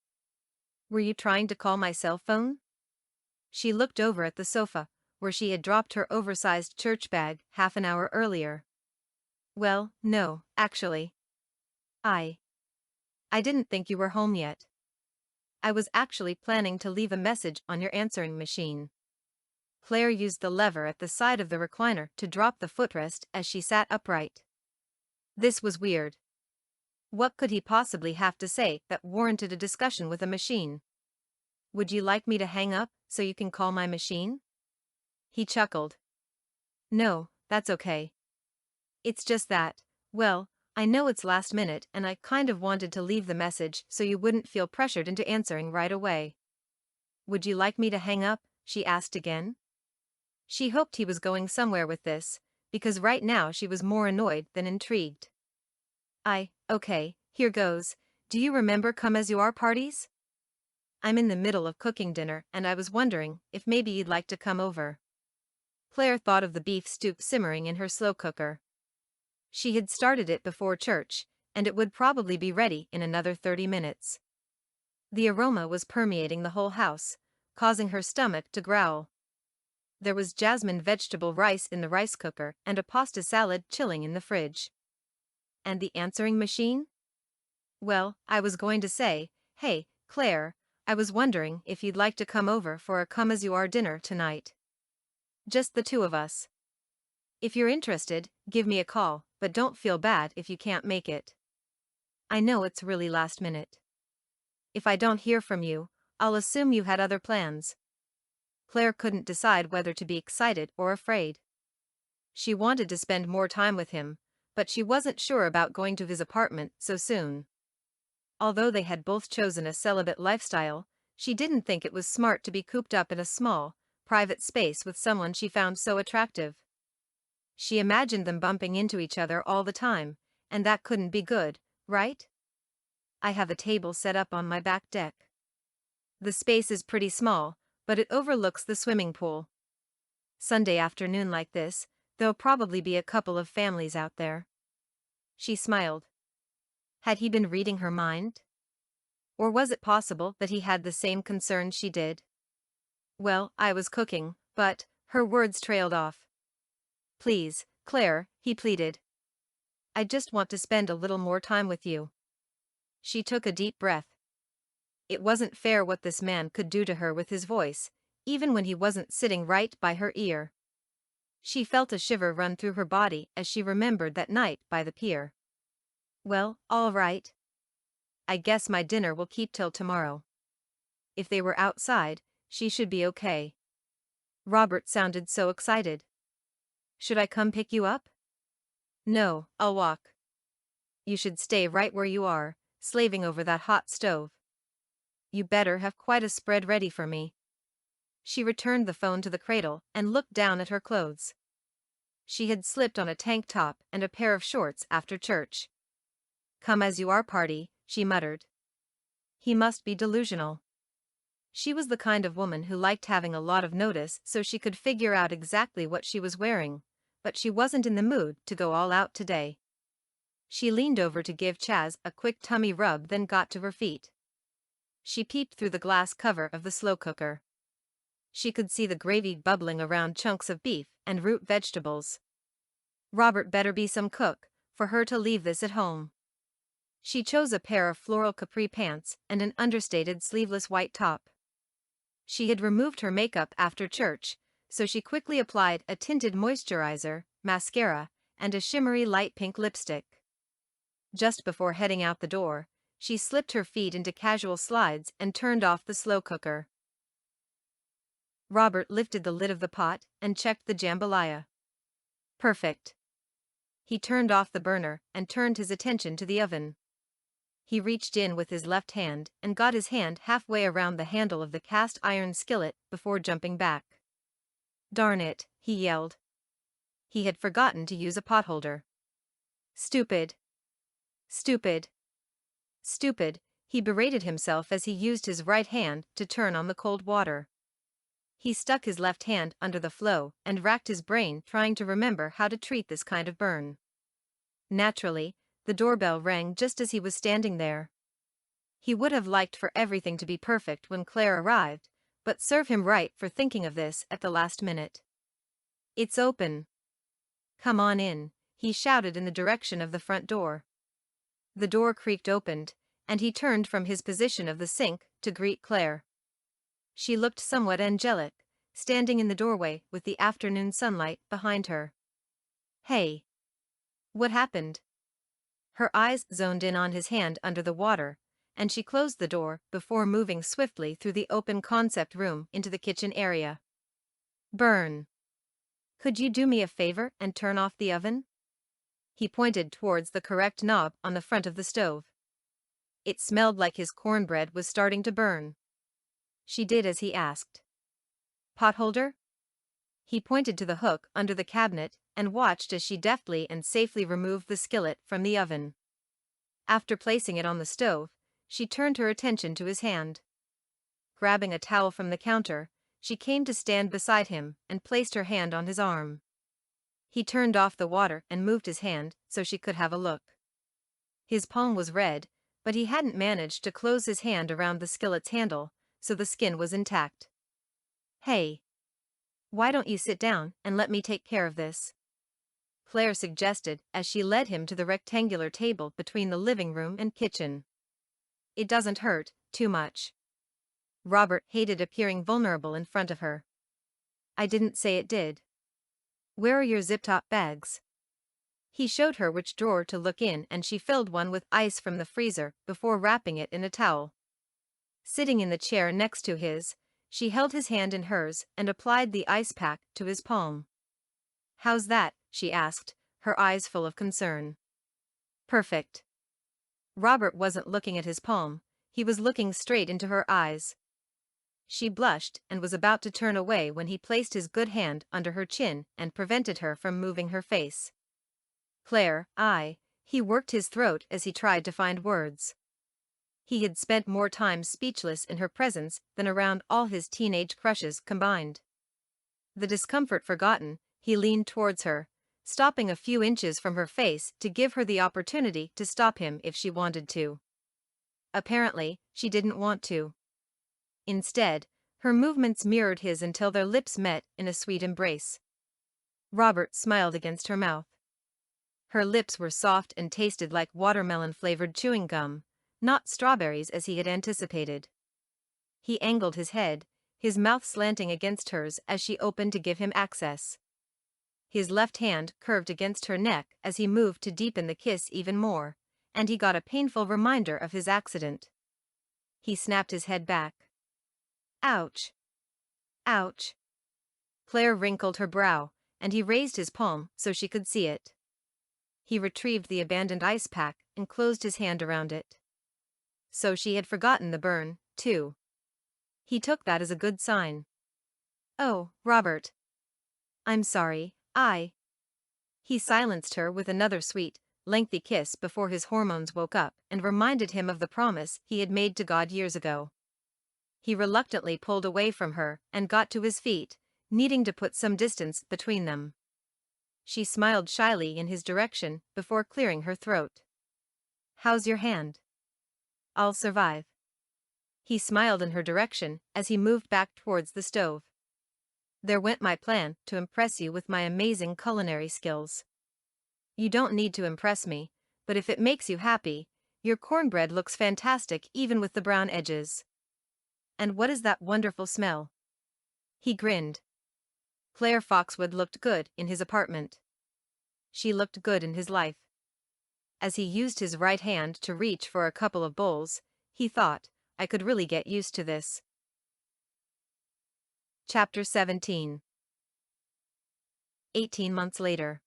[SPEAKER 1] Were you trying to call my cell phone? She looked over at the sofa, where she had dropped her oversized church bag half an hour earlier. Well, no, actually. I I didn't think you were home yet. I was actually planning to leave a message on your answering machine. Claire used the lever at the side of the recliner to drop the footrest as she sat upright. This was weird. What could he possibly have to say that warranted a discussion with a machine? Would you like me to hang up so you can call my machine? He chuckled. No, that's okay. It's just that, well, I know it's last minute and I kind of wanted to leave the message so you wouldn't feel pressured into answering right away. Would you like me to hang up? She asked again. She hoped he was going somewhere with this, because right now she was more annoyed than intrigued. Okay, here goes. Do you remember come as you are parties? I'm in the middle of cooking dinner and I was wondering if maybe you'd like to come over. Claire thought of the beef stew simmering in her slow cooker. She had started it before church, and it would probably be ready in another 30 minutes. The aroma was permeating the whole house, causing her stomach to growl. There was jasmine vegetable rice in the rice cooker and a pasta salad chilling in the fridge. And the answering machine? Well, I was going to say, hey, Claire, I was wondering if you'd like to come over for a come-as-you-are dinner tonight. Just the two of us. If you're interested, give me a call, but don't feel bad if you can't make it. I know it's really last minute. If I don't hear from you, I'll assume you had other plans. Claire couldn't decide whether to be excited or afraid. She wanted to spend more time with him, but she wasn't sure about going to his apartment so soon. Although they had both chosen a celibate lifestyle, she didn't think it was smart to be cooped up in a small, private space with someone she found so attractive. She imagined them bumping into each other all the time, and that couldn't be good, right? I have a table set up on my back deck. The space is pretty small, but it overlooks the swimming pool. Sunday afternoon like this, there'll probably be a couple of families out there. She smiled. Had he been reading her mind? Or was it possible that he had the same concerns she did? Well, I was cooking, but, her words trailed off. Please, Claire, he pleaded. I just want to spend a little more time with you. She took a deep breath. It wasn't fair what this man could do to her with his voice, even when he wasn't sitting right by her ear. She felt a shiver run through her body as she remembered that night by the pier. Well, all right. I guess my dinner will keep till tomorrow. If they were outside, she should be okay. Robert sounded so excited. Should I come pick you up? No, I'll walk. You should stay right where you are, slaving over that hot stove. You better have quite a spread ready for me. She returned the phone to the cradle and looked down at her clothes. She had slipped on a tank top and a pair of shorts after church. Come as you are party, she muttered. He must be delusional. She was the kind of woman who liked having a lot of notice so she could figure out exactly what she was wearing, but she wasn't in the mood to go all out today. She leaned over to give Chaz a quick tummy rub, then got to her feet. She peeped through the glass cover of the slow cooker. She could see the gravy bubbling around chunks of beef and root vegetables. Robert better be some cook, for her to leave this at home. She chose a pair of floral capri pants and an understated sleeveless white top. She had removed her makeup after church, so she quickly applied a tinted moisturizer, mascara, and a shimmery light pink lipstick. Just before heading out the door, she slipped her feet into casual slides and turned off the slow cooker. Robert lifted the lid of the pot and checked the jambalaya. Perfect. He turned off the burner and turned his attention to the oven. He reached in with his left hand and got his hand halfway around the handle of the cast iron skillet before jumping back. Darn it, he yelled. He had forgotten to use a potholder. Stupid. Stupid. Stupid, he berated himself as he used his right hand to turn on the cold water. He stuck his left hand under the flow and racked his brain trying to remember how to treat this kind of burn. Naturally, the doorbell rang just as he was standing there. He would have liked for everything to be perfect when Claire arrived, But serve him right for thinking of this at the last minute. It's open. Come on in, he shouted in the direction of the front door. The door creaked open, and he turned from his position of the sink to greet Claire. She looked somewhat angelic, standing in the doorway with the afternoon sunlight behind her. Hey. What happened? Her eyes zoned in on his hand under the water, and she closed the door before moving swiftly through the open concept room into the kitchen area. Burn. Could you do me a favor and turn off the oven? He pointed towards the correct knob on the front of the stove. It smelled like his cornbread was starting to burn. She did as he asked. Potholder? He pointed to the hook under the cabinet and watched as she deftly and safely removed the skillet from the oven. After placing it on the stove, she turned her attention to his hand. Grabbing a towel from the counter, she came to stand beside him and placed her hand on his arm. He turned off the water and moved his hand so she could have a look. His palm was red, but he hadn't managed to close his hand around the skillet's handle, so the skin was intact. Hey. Why don't you sit down and let me take care of this? Claire suggested as she led him to the rectangular table between the living room and kitchen. It doesn't hurt too much. Robert hated appearing vulnerable in front of her. I didn't say it did. Where are your zip-top bags? He showed her which drawer to look in and she filled one with ice from the freezer before wrapping it in a towel. Sitting in the chair next to his, she held his hand in hers and applied the ice pack to his palm. How's that? She asked, her eyes full of concern. Perfect. Robert wasn't looking at his palm, he was looking straight into her eyes. She blushed and was about to turn away when he placed his good hand under her chin and prevented her from moving her face. Claire, he worked his throat as he tried to find words. He had spent more time speechless in her presence than around all his teenage crushes combined. The discomfort forgotten, he leaned towards her, stopping a few inches from her face to give her the opportunity to stop him if she wanted to. Apparently, she didn't want to. Instead, her movements mirrored his until their lips met in a sweet embrace. Robert smiled against her mouth. Her lips were soft and tasted like watermelon-flavored chewing gum, not strawberries as he had anticipated. He angled his head, his mouth slanting against hers as she opened to give him access. His left hand curved against her neck as he moved to deepen the kiss even more, and he got a painful reminder of his accident. He snapped his head back. Ouch. Ouch. Claire wrinkled her brow, and he raised his palm so she could see it. He retrieved the abandoned ice pack and closed his hand around it. So she had forgotten the burn, too. He took that as a good sign. Oh, Robert. I'm sorry, He silenced her with another sweet, lengthy kiss before his hormones woke up and reminded him of the promise he had made to God years ago. He reluctantly pulled away from her and got to his feet, needing to put some distance between them. She smiled shyly in his direction before clearing her throat. How's your hand? I'll survive. He smiled in her direction as he moved back towards the stove. There went my plan to impress you with my amazing culinary skills. You don't need to impress me, but if it makes you happy, your cornbread looks fantastic even with the brown edges. And what is that wonderful smell? He grinned. Claire Foxwood looked good in his apartment. She looked good in his life. As he used his right hand to reach for a couple of bowls, he thought, I could really get used to this. Chapter 17. 18 months later.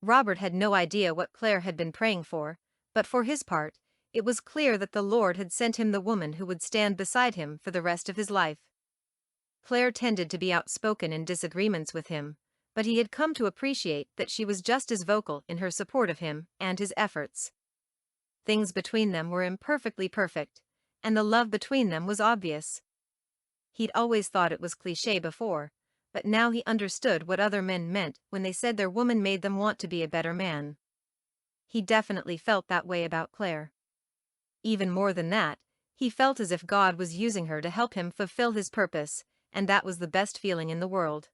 [SPEAKER 1] Robert had no idea what Claire had been praying for, but for his part, it was clear that the Lord had sent him the woman who would stand beside him for the rest of his life. Claire tended to be outspoken in disagreements with him, but he had come to appreciate that she was just as vocal in her support of him and his efforts. Things between them were imperfectly perfect, and the love between them was obvious. He'd always thought it was cliché before, but now he understood what other men meant when they said their woman made them want to be a better man. He definitely felt that way about Claire. Even more than that, He felt as if God was using her to help him fulfill his purpose, and that was the best feeling in the world.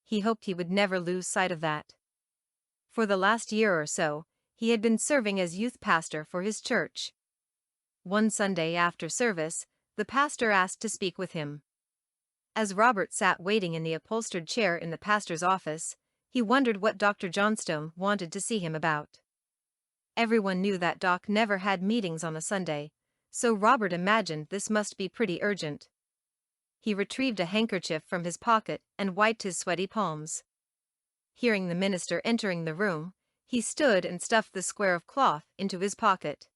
[SPEAKER 1] He hoped he would never lose sight of that. For the last year or so, he had been serving as youth pastor for his church. One Sunday after service, the pastor asked to speak with him. As Robert sat waiting in the upholstered chair in the pastor's office, he wondered what Dr. Johnstone wanted to see him about. Everyone knew that Doc never had meetings on a Sunday, so Robert imagined this must be pretty urgent. He retrieved a handkerchief from his pocket and wiped his sweaty palms. Hearing the minister entering the room, he stood and stuffed the square of cloth into his pocket.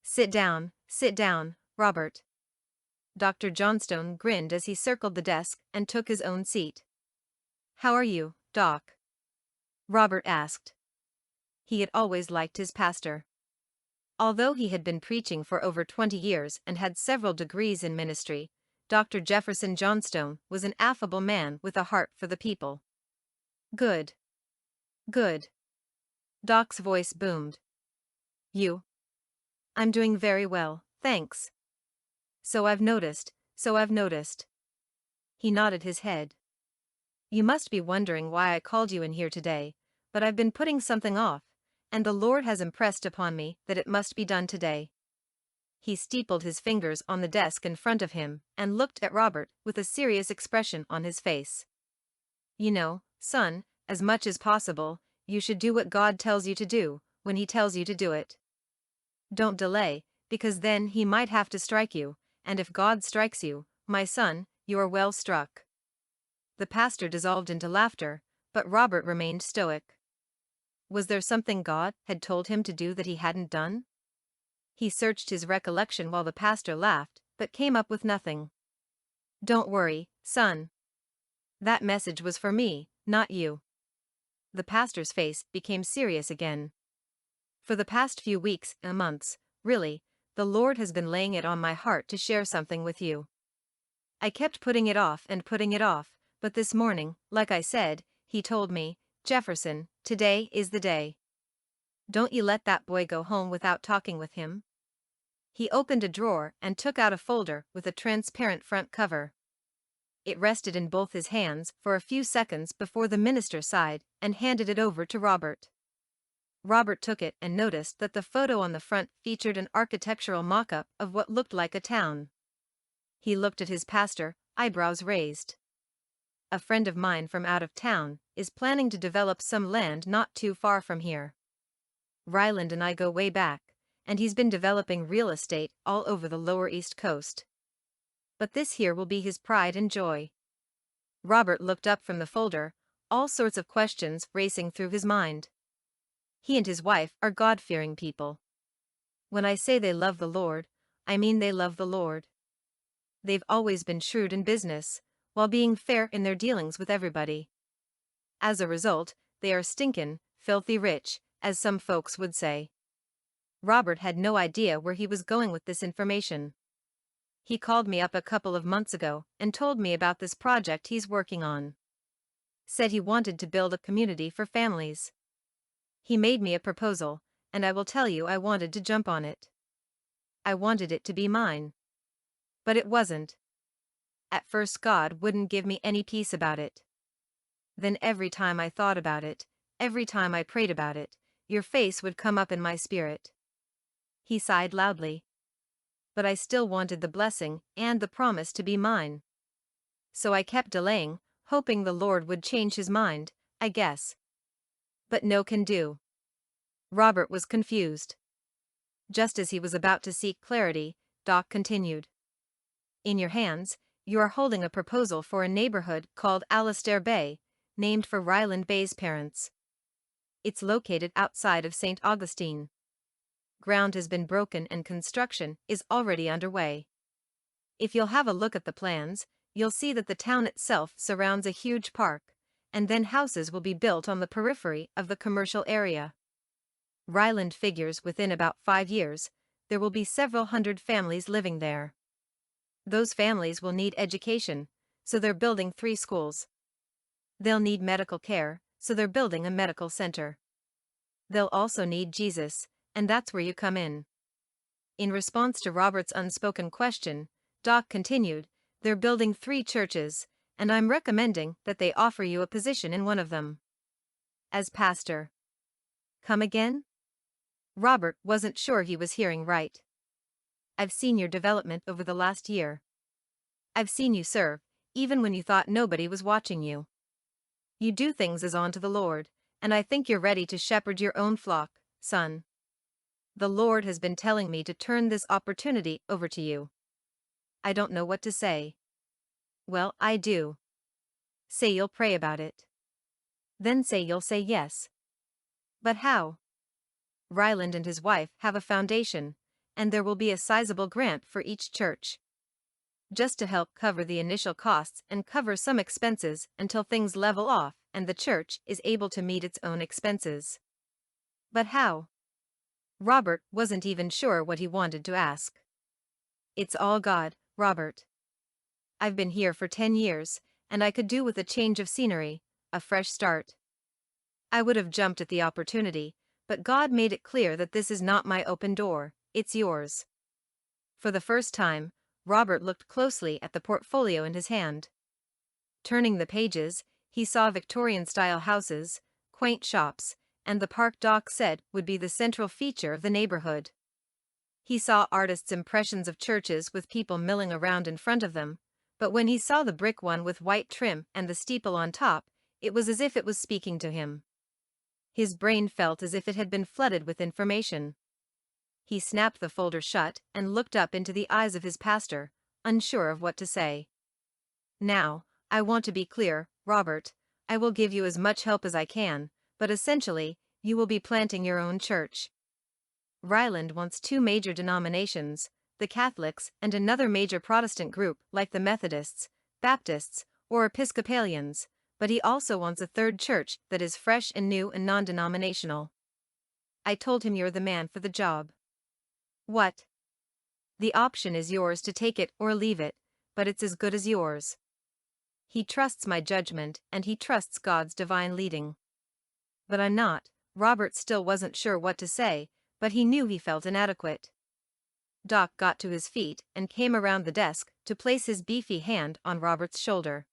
[SPEAKER 1] Sit down, Robert." Dr. Johnstone grinned as he circled the desk and took his own seat. "How are you, Doc?" Robert asked. He had always liked his pastor. Although he had been preaching for over 20 years and had several degrees in ministry, Dr. Jefferson Johnstone was an affable man with a heart for the people. "Good. Good." Doc's voice boomed. "You?" "I'm doing very well, thanks." So I've noticed. He nodded his head. "You must be wondering why I called you in here today, but I've been putting something off, and the Lord has impressed upon me that it must be done today." He steepled his fingers on the desk in front of him and looked at Robert with a serious expression on his face. "You know, son, as much as possible, you should do what God tells you to do, when He tells you to do it. Don't delay, because then He might have to strike you, and if God strikes you, my son, you are well struck." The pastor dissolved into laughter, but Robert remained stoic. Was there something God had told him to do that he hadn't done? He searched his recollection while the pastor laughed, but came up with nothing. "Don't worry, son. That message was for me, not you." The pastor's face became serious again. "For the past few weeks and months, really, the Lord has been laying it on my heart to share something with you. I kept putting it off, but this morning, like I said, He told me, 'Jefferson, today is the day. Don't you let that boy go home without talking with him.'" He opened a drawer and took out a folder with a transparent front cover. It rested in both his hands for a few seconds before the minister sighed and handed it over to Robert. Robert took it and noticed that the photo on the front featured an architectural mock-up of what looked like a town. He looked at his pastor, eyebrows raised. "A friend of mine from out of town is planning to develop some land not too far from here. Ryland and I go way back, and he's been developing real estate all over the lower East Coast. But this here will be his pride and joy." Robert looked up from the folder, all sorts of questions racing through his mind. He and his wife are God-fearing people. When I say they love the Lord, I mean they love the Lord. They've always been shrewd in business, while being fair in their dealings with everybody. As a result, they are stinkin', filthy rich, as some folks would say. Robert had no idea where he was going with this information. He called me up a couple of months ago and told me about this project he's working on. Said he wanted to build a community for families. He made me a proposal, and I will tell you I wanted to jump on it. I wanted it to be mine. But it wasn't. At first God wouldn't give me any peace about it. Then every time I thought about it, every time I prayed about it, your face would come up in my spirit." He sighed loudly. "But I still wanted the blessing and the promise to be mine. So I kept delaying, hoping the Lord would change his mind, I guess. But no can do." Robert was confused. Just as he was about to seek clarity, Doc continued. "In your hands, you are holding a proposal for a neighborhood called Alastair Bay, named for Ryland Bay's parents. It's located outside of St. Augustine. Ground has been broken and construction is already underway. If you'll have a look at the plans, you'll see that the town itself surrounds a huge park, and then houses will be built on the periphery of the commercial area. Ryland figures within about 5 years, there will be several hundred families living there. Those families will need education, so they're building 3 schools. They'll need medical care, so they're building a medical center. They'll also need Jesus, and that's where you come in. In response to Robert's unspoken question, Doc continued, "They're building 3 churches, and I'm recommending that they offer you a position in one of them. As pastor." Come again? Robert wasn't sure he was hearing right. "I've seen your development over the last year. I've seen you serve, even when you thought nobody was watching you. You do things as unto the Lord, and I think you're ready to shepherd your own flock, son. The Lord has been telling me to turn this opportunity over to you." I don't know what to say. Well, I do. Say you'll pray about it. Then say you'll say yes. But how? Ryland and his wife have a foundation, and there will be a sizable grant for each church. Just to help cover the initial costs and cover some expenses until things level off and the church is able to meet its own expenses. But how? Robert wasn't even sure what he wanted to ask. It's all God, Robert. I've been here for 10 years, and I could do with a change of scenery, a fresh start. I would have jumped at the opportunity, but God made it clear that this is not my open door, it's yours. For the first time, Robert looked closely at the portfolio in his hand. Turning the pages, he saw Victorian-style houses, quaint shops, and the park Doc said would be the central feature of the neighborhood. He saw artists' impressions of churches with people milling around in front of them, but when he saw the brick one with white trim and the steeple on top, it was as if it was speaking to him. His brain felt as if it had been flooded with information. He snapped the folder shut and looked up into the eyes of his pastor, unsure of what to say. "Now, I want to be clear, Robert. I will give you as much help as I can, but essentially, you will be planting your own church. Ryland wants 2 major denominations, the Catholics and another major Protestant group like the Methodists, Baptists, or Episcopalians, but he also wants a 3rd church that is fresh and new and non-denominational. I told him you're the man for the job." "What?" "The option is yours to take it or leave it, but it's as good as yours. He trusts my judgment and he trusts God's divine leading." "But I'm not." Robert still wasn't sure what to say, but he knew he felt inadequate. Doc got to his feet and came around the desk to place his beefy hand on Robert's shoulder.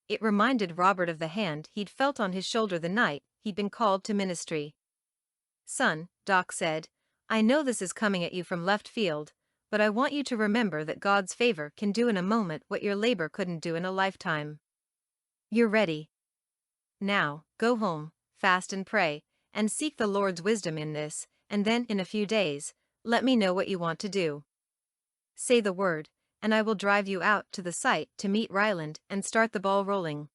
[SPEAKER 1] It reminded Robert of the hand he'd felt on his shoulder the night he'd been called to ministry. "Son," Doc said, "I know this is coming at you from left field, but I want you to remember that God's favor can do in a moment what your labor couldn't do in a lifetime. You're ready. Now, go home, fast and pray, and seek the Lord's wisdom in this, and then in a few days, let me know what you want to do. Say the word, and I will drive you out to the site to meet Ryland and start the ball rolling.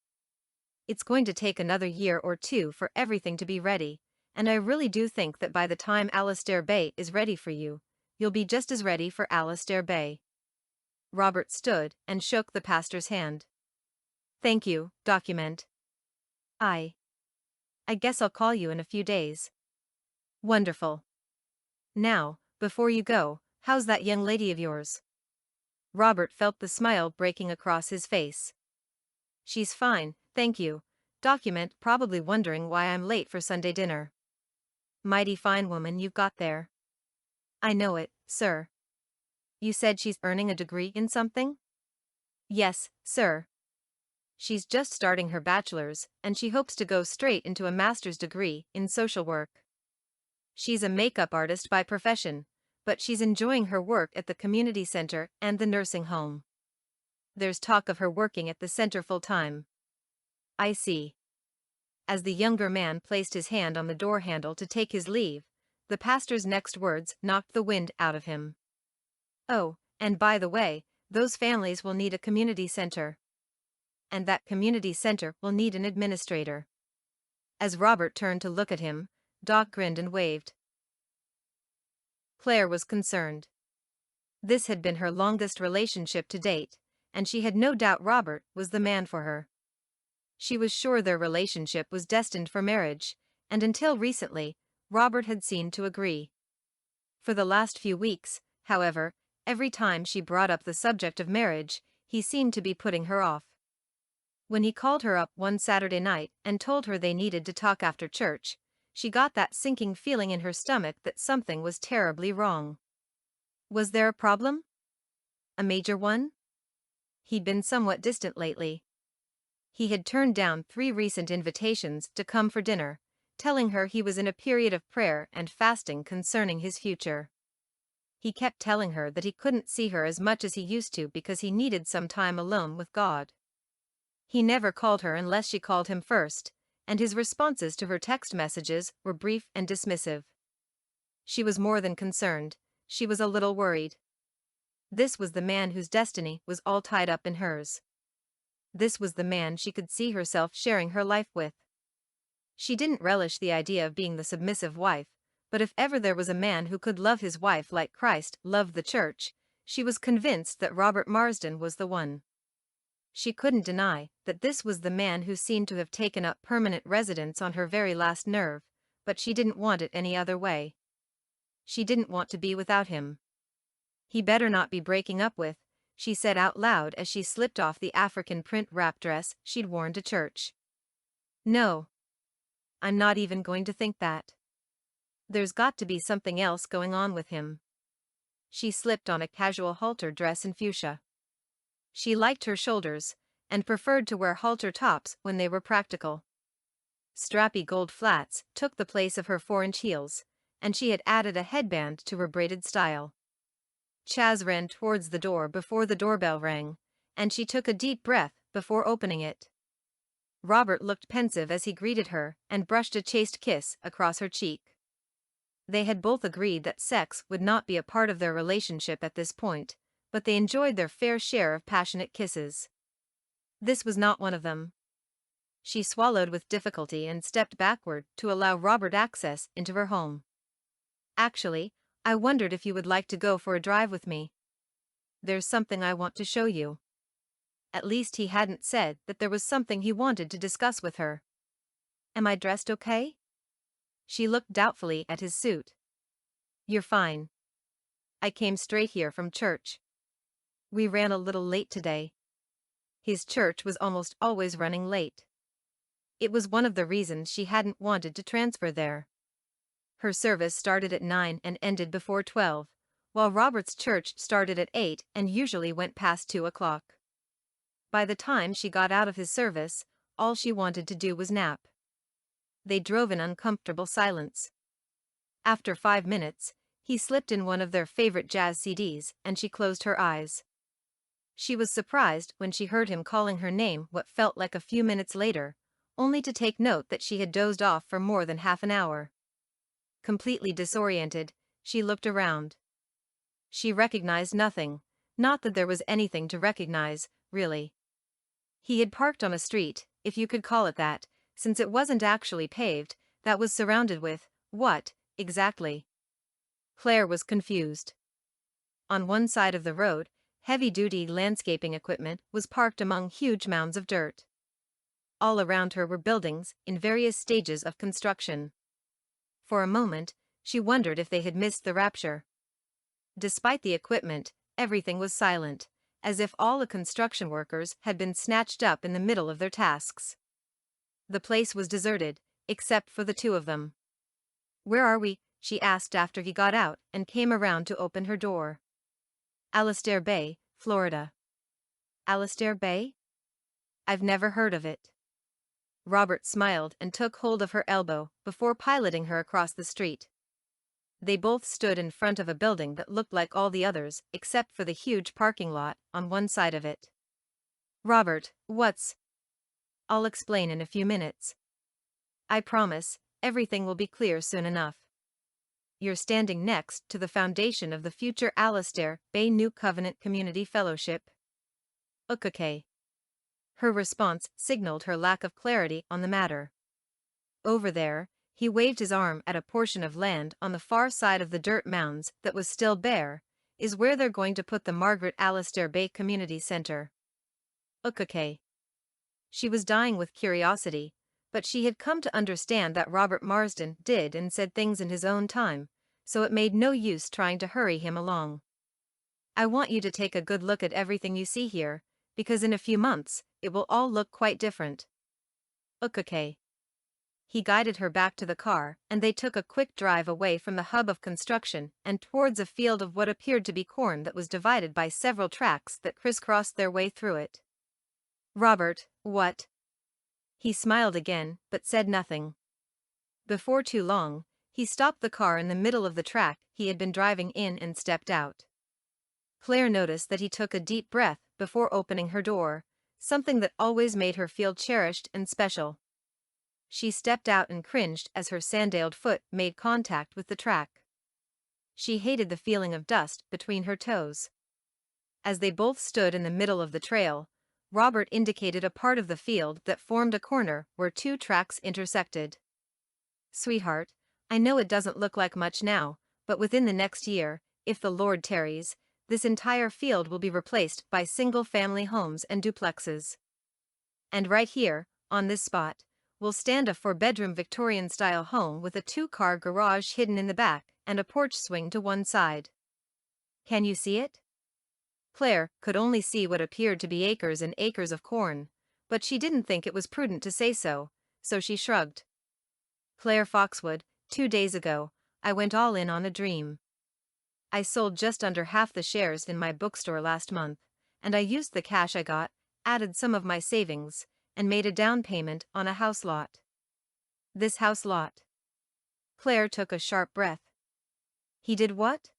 [SPEAKER 1] It's going to take another year or 2 for everything to be ready, and I really do think that by the time Alastair Bay is ready for you, you'll be just as ready for Alastair Bay." Robert stood and shook the pastor's hand. "Thank you, document. I guess I'll call you in a few days." "Wonderful. Now, before you go, how's that young lady of yours?" Robert felt the smile breaking across his face. "She's fine, thank you." Document probably wondering why I'm late for Sunday dinner. "Mighty fine woman you've got there." "I know it, sir." "You said she's earning a degree in something?" "Yes, sir. She's just starting her bachelor's, and she hopes to go straight into a master's degree in social work. She's a makeup artist by profession, but she's enjoying her work at the community center and the nursing home. There's talk of her working at the center full-time." "I see." As the younger man placed his hand on the door handle to take his leave, the pastor's next words knocked the wind out of him. "Oh, and by the way, those families will need a community center. And that community center will need an administrator." As Robert turned to look at him, Doc grinned and waved. Claire was concerned. This had been her longest relationship to date, and she had no doubt Robert was the man for her. She was sure their relationship was destined for marriage, and until recently, Robert had seemed to agree. For the last few weeks, however, every time she brought up the subject of marriage, he seemed to be putting her off. When he called her up one Saturday night and told her they needed to talk after church, she got that sinking feeling in her stomach that something was terribly wrong. Was there a problem? A major one? He'd been somewhat distant lately. He had turned down 3 recent invitations to come for dinner, telling her he was in a period of prayer and fasting concerning his future. He kept telling her that he couldn't see her as much as he used to because he needed some time alone with God. He never called her unless she called him first, and his responses to her text messages were brief and dismissive. She was more than concerned, she was a little worried. This was the man whose destiny was all tied up in hers. This was the man she could see herself sharing her life with. She didn't relish the idea of being the submissive wife, but if ever there was a man who could love his wife like Christ loved the church, she was convinced that Robert Marsden was the one. She couldn't deny that this was the man who seemed to have taken up permanent residence on her very last nerve, but she didn't want it any other way. She didn't want to be without him. He better not be breaking up with, she said out loud as she slipped off the African print wrap dress she'd worn to church. No. I'm not even going to think that. There's got to be something else going on with him. She slipped on a casual halter dress in fuchsia. She liked her shoulders, and preferred to wear halter tops when they were practical. Strappy gold flats took the place of her 4-inch heels, and she had added a headband to her braided style. Chaz ran towards the door before the doorbell rang, and she took a deep breath before opening it. Robert looked pensive as he greeted her and brushed a chaste kiss across her cheek. They had both agreed that sex would not be a part of their relationship at this point, but they enjoyed their fair share of passionate kisses. This was not one of them. She swallowed with difficulty and stepped backward to allow Robert access into her home. Actually, I wondered if you would like to go for a drive with me. There's something I want to show you. At least he hadn't said that there was something he wanted to discuss with her. Am I dressed okay? She looked doubtfully at his suit. You're fine. I came straight here from church. We ran a little late today. His church was almost always running late. It was one of the reasons she hadn't wanted to transfer there. Her service started at 9 and ended before 12, while Robert's church started at 8 and usually went past 2 o'clock. By the time she got out of his service, all she wanted to do was nap. They drove in uncomfortable silence. After 5 minutes, he slipped in one of their favorite jazz CDs and she closed her eyes. She was surprised when she heard him calling her name what felt like a few minutes later, only to take note that she had dozed off for more than half an hour. Completely disoriented, she looked around. She recognized nothing, not that there was anything to recognize, really. He had parked on a street, if you could call it that, since it wasn't actually paved, that was surrounded with, what, exactly? Claire was confused. On one side of the road, heavy-duty landscaping equipment was parked among huge mounds of dirt. All around her were buildings in various stages of construction. For a moment, she wondered if they had missed the rapture. Despite the equipment, everything was silent, as if all the construction workers had been snatched up in the middle of their tasks. The place was deserted, except for the 2 of them. Where are we? She asked after he got out and came around to open her door. Alastair Bay, Florida. Alastair Bay? I've never heard of it. Robert smiled and took hold of her elbow before piloting her across the street. They both stood in front of a building that looked like all the others except for the huge parking lot on one side of it. Robert, what's... I'll explain in a few minutes. I promise, everything will be clear soon enough. You're standing next to the foundation of the future Alastair Bay New Covenant Community Fellowship. Okay. Her response signaled her lack of clarity on the matter. Over there, he waved his arm at a portion of land on the far side of the dirt mounds that was still bare, is where they're going to put the Margaret Alastair Bay Community Center. Okay. She was dying with curiosity, but she had come to understand that Robert Marsden did and said things in his own time, so it made no use trying to hurry him along. I want you to take a good look at everything you see here, because in a few months, it will all look quite different. Okay. He guided her back to the car, and they took a quick drive away from the hub of construction and towards a field of what appeared to be corn that was divided by several tracks that crisscrossed their way through it. "Robert, what?" He smiled again, but said nothing. Before too long, he stopped the car in the middle of the track he had been driving in and stepped out. Claire noticed that he took a deep breath before opening her door, something that always made her feel cherished and special. She stepped out and cringed as her sandaled foot made contact with the track. She hated the feeling of dust between her toes. As they both stood in the middle of the trail, Robert indicated a part of the field that formed a corner where two tracks intersected. "Sweetheart, I know it doesn't look like much now, but within the next year, if the Lord tarries, this entire field will be replaced by single-family homes and duplexes. And right here, on this spot, will stand a four-bedroom Victorian-style home with a two-car garage hidden in the back and a porch swing to one side. Can you see it?" Claire could only see what appeared to be acres and acres of corn, but she didn't think it was prudent to say so she shrugged. "Claire Foxwood, 2 days ago, I went all in on a dream. I sold just under half the shares in my bookstore last month, and I used the cash I got, added some of my savings, and made a down payment on a house lot. This house lot." Claire took a sharp breath. "He did what?"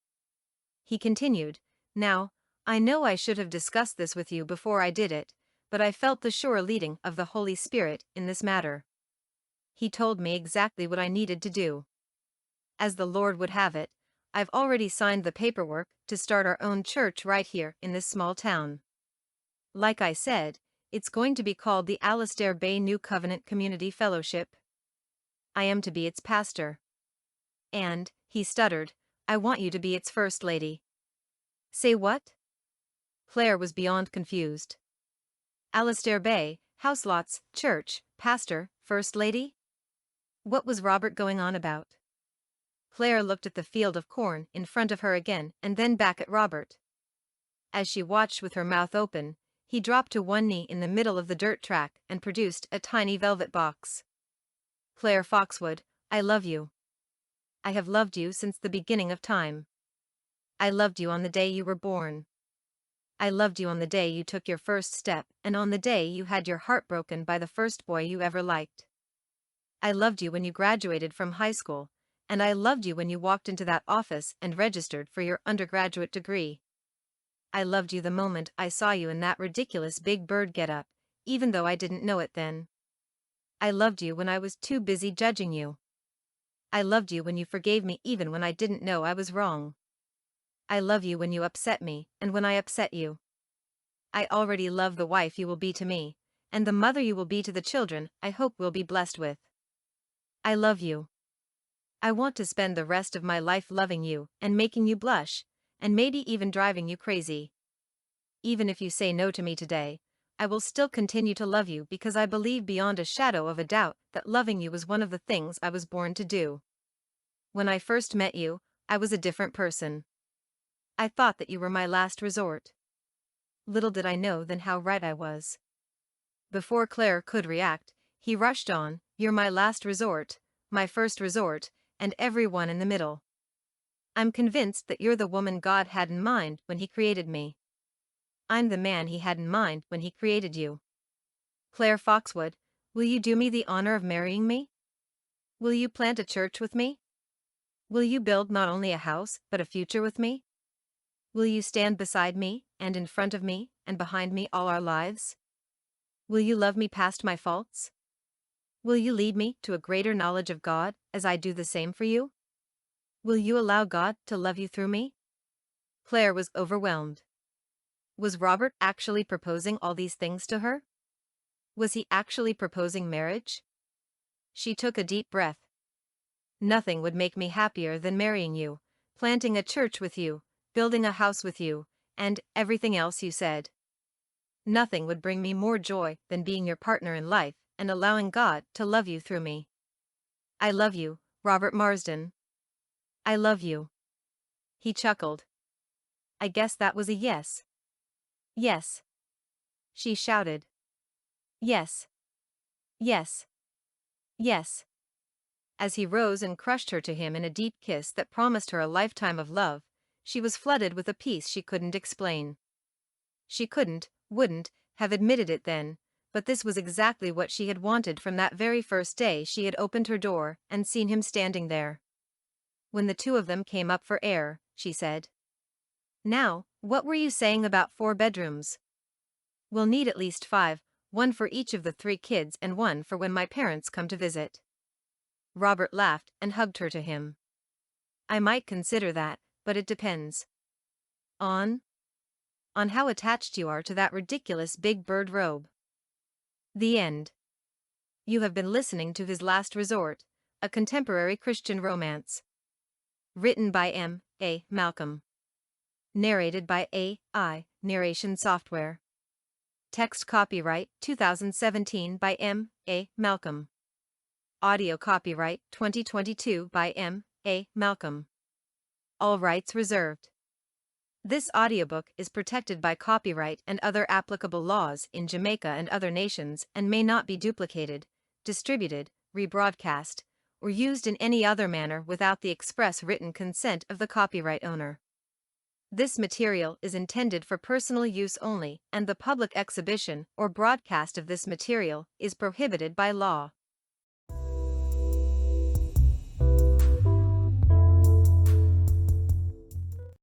[SPEAKER 1] He continued, "Now, I know I should have discussed this with you before I did it, but I felt the sure leading of the Holy Spirit in this matter. He told me exactly what I needed to do. As the Lord would have it, I've already signed the paperwork to start our own church right here in this small town. Like I said, it's going to be called the Alastair Bay New Covenant Community Fellowship. I am to be its pastor. And," he stuttered, "I want you to be its first lady." "Say what?" Claire was beyond confused. Alastair Bay, house lots, church, pastor, first lady? What was Robert going on about? Claire looked at the field of corn in front of her again and then back at Robert. As she watched with her mouth open, he dropped to one knee in the middle of the dirt track and produced a tiny velvet box. "Claire Foxwood, I love you. I have loved you since the beginning of time. I loved you on the day you were born. I loved you on the day you took your first step and on the day you had your heart broken by the first boy you ever liked. I loved you when you graduated from high school, and I loved you when you walked into that office and registered for your undergraduate degree. I loved you the moment I saw you in that ridiculous big bird getup, even though I didn't know it then. I loved you when I was too busy judging you. I loved you when you forgave me even when I didn't know I was wrong. I love you when you upset me and when I upset you. I already love the wife you will be to me, and the mother you will be to the children I hope we'll be blessed with. I love you. I want to spend the rest of my life loving you and making you blush, and maybe even driving you crazy. Even if you say no to me today, I will still continue to love you because I believe beyond a shadow of a doubt that loving you was one of the things I was born to do. When I first met you, I was a different person. I thought that you were my last resort. Little did I know then how right I was." Before Claire could react, he rushed on, "You're my last resort, my first resort, and every one in the middle. I'm convinced that you're the woman God had in mind when He created me. I'm the man He had in mind when He created you. Claire Foxwood, will you do me the honor of marrying me? Will you plant a church with me? Will you build not only a house but a future with me? Will you stand beside me, and in front of me, and behind me all our lives? Will you love me past my faults? Will you lead me to a greater knowledge of God as I do the same for you? Will you allow God to love you through me?" Claire was overwhelmed. Was Robert actually proposing all these things to her? Was he actually proposing marriage? She took a deep breath. "Nothing would make me happier than marrying you, planting a church with you, building a house with you, and everything else you said. Nothing would bring me more joy than being your partner in life and allowing God to love you through me. I love you, Robert Marsden. I love you." He chuckled. "I guess that was a yes." "Yes." She shouted. "Yes. Yes. Yes." As he rose and crushed her to him in a deep kiss that promised her a lifetime of love, she was flooded with a peace she couldn't explain. She wouldn't, have admitted it then, but this was exactly what she had wanted from that very first day she had opened her door and seen him standing there. When the two of them came up for air, she said, "Now, what were you saying about 4 bedrooms? We'll need at least 5, one for each of the 3 kids and one for when my parents come to visit." Robert laughed and hugged her to him. "I might consider that, but it depends on how attached you are to that ridiculous big bird robe." The end. You have been listening to His Last Resort, a contemporary Christian romance. Written by M. A. Malcolm. Narrated by A.I. Narration Software. Text copyright 2017 by M. A. Malcolm. Audio copyright 2022 by M. A. Malcolm. All rights reserved. This audiobook is protected by copyright and other applicable laws in Jamaica and other nations and may not be duplicated, distributed, rebroadcast, or used in any other manner without the express written consent of the copyright owner. This material is intended for personal use only, and the public exhibition or broadcast of this material is prohibited by law.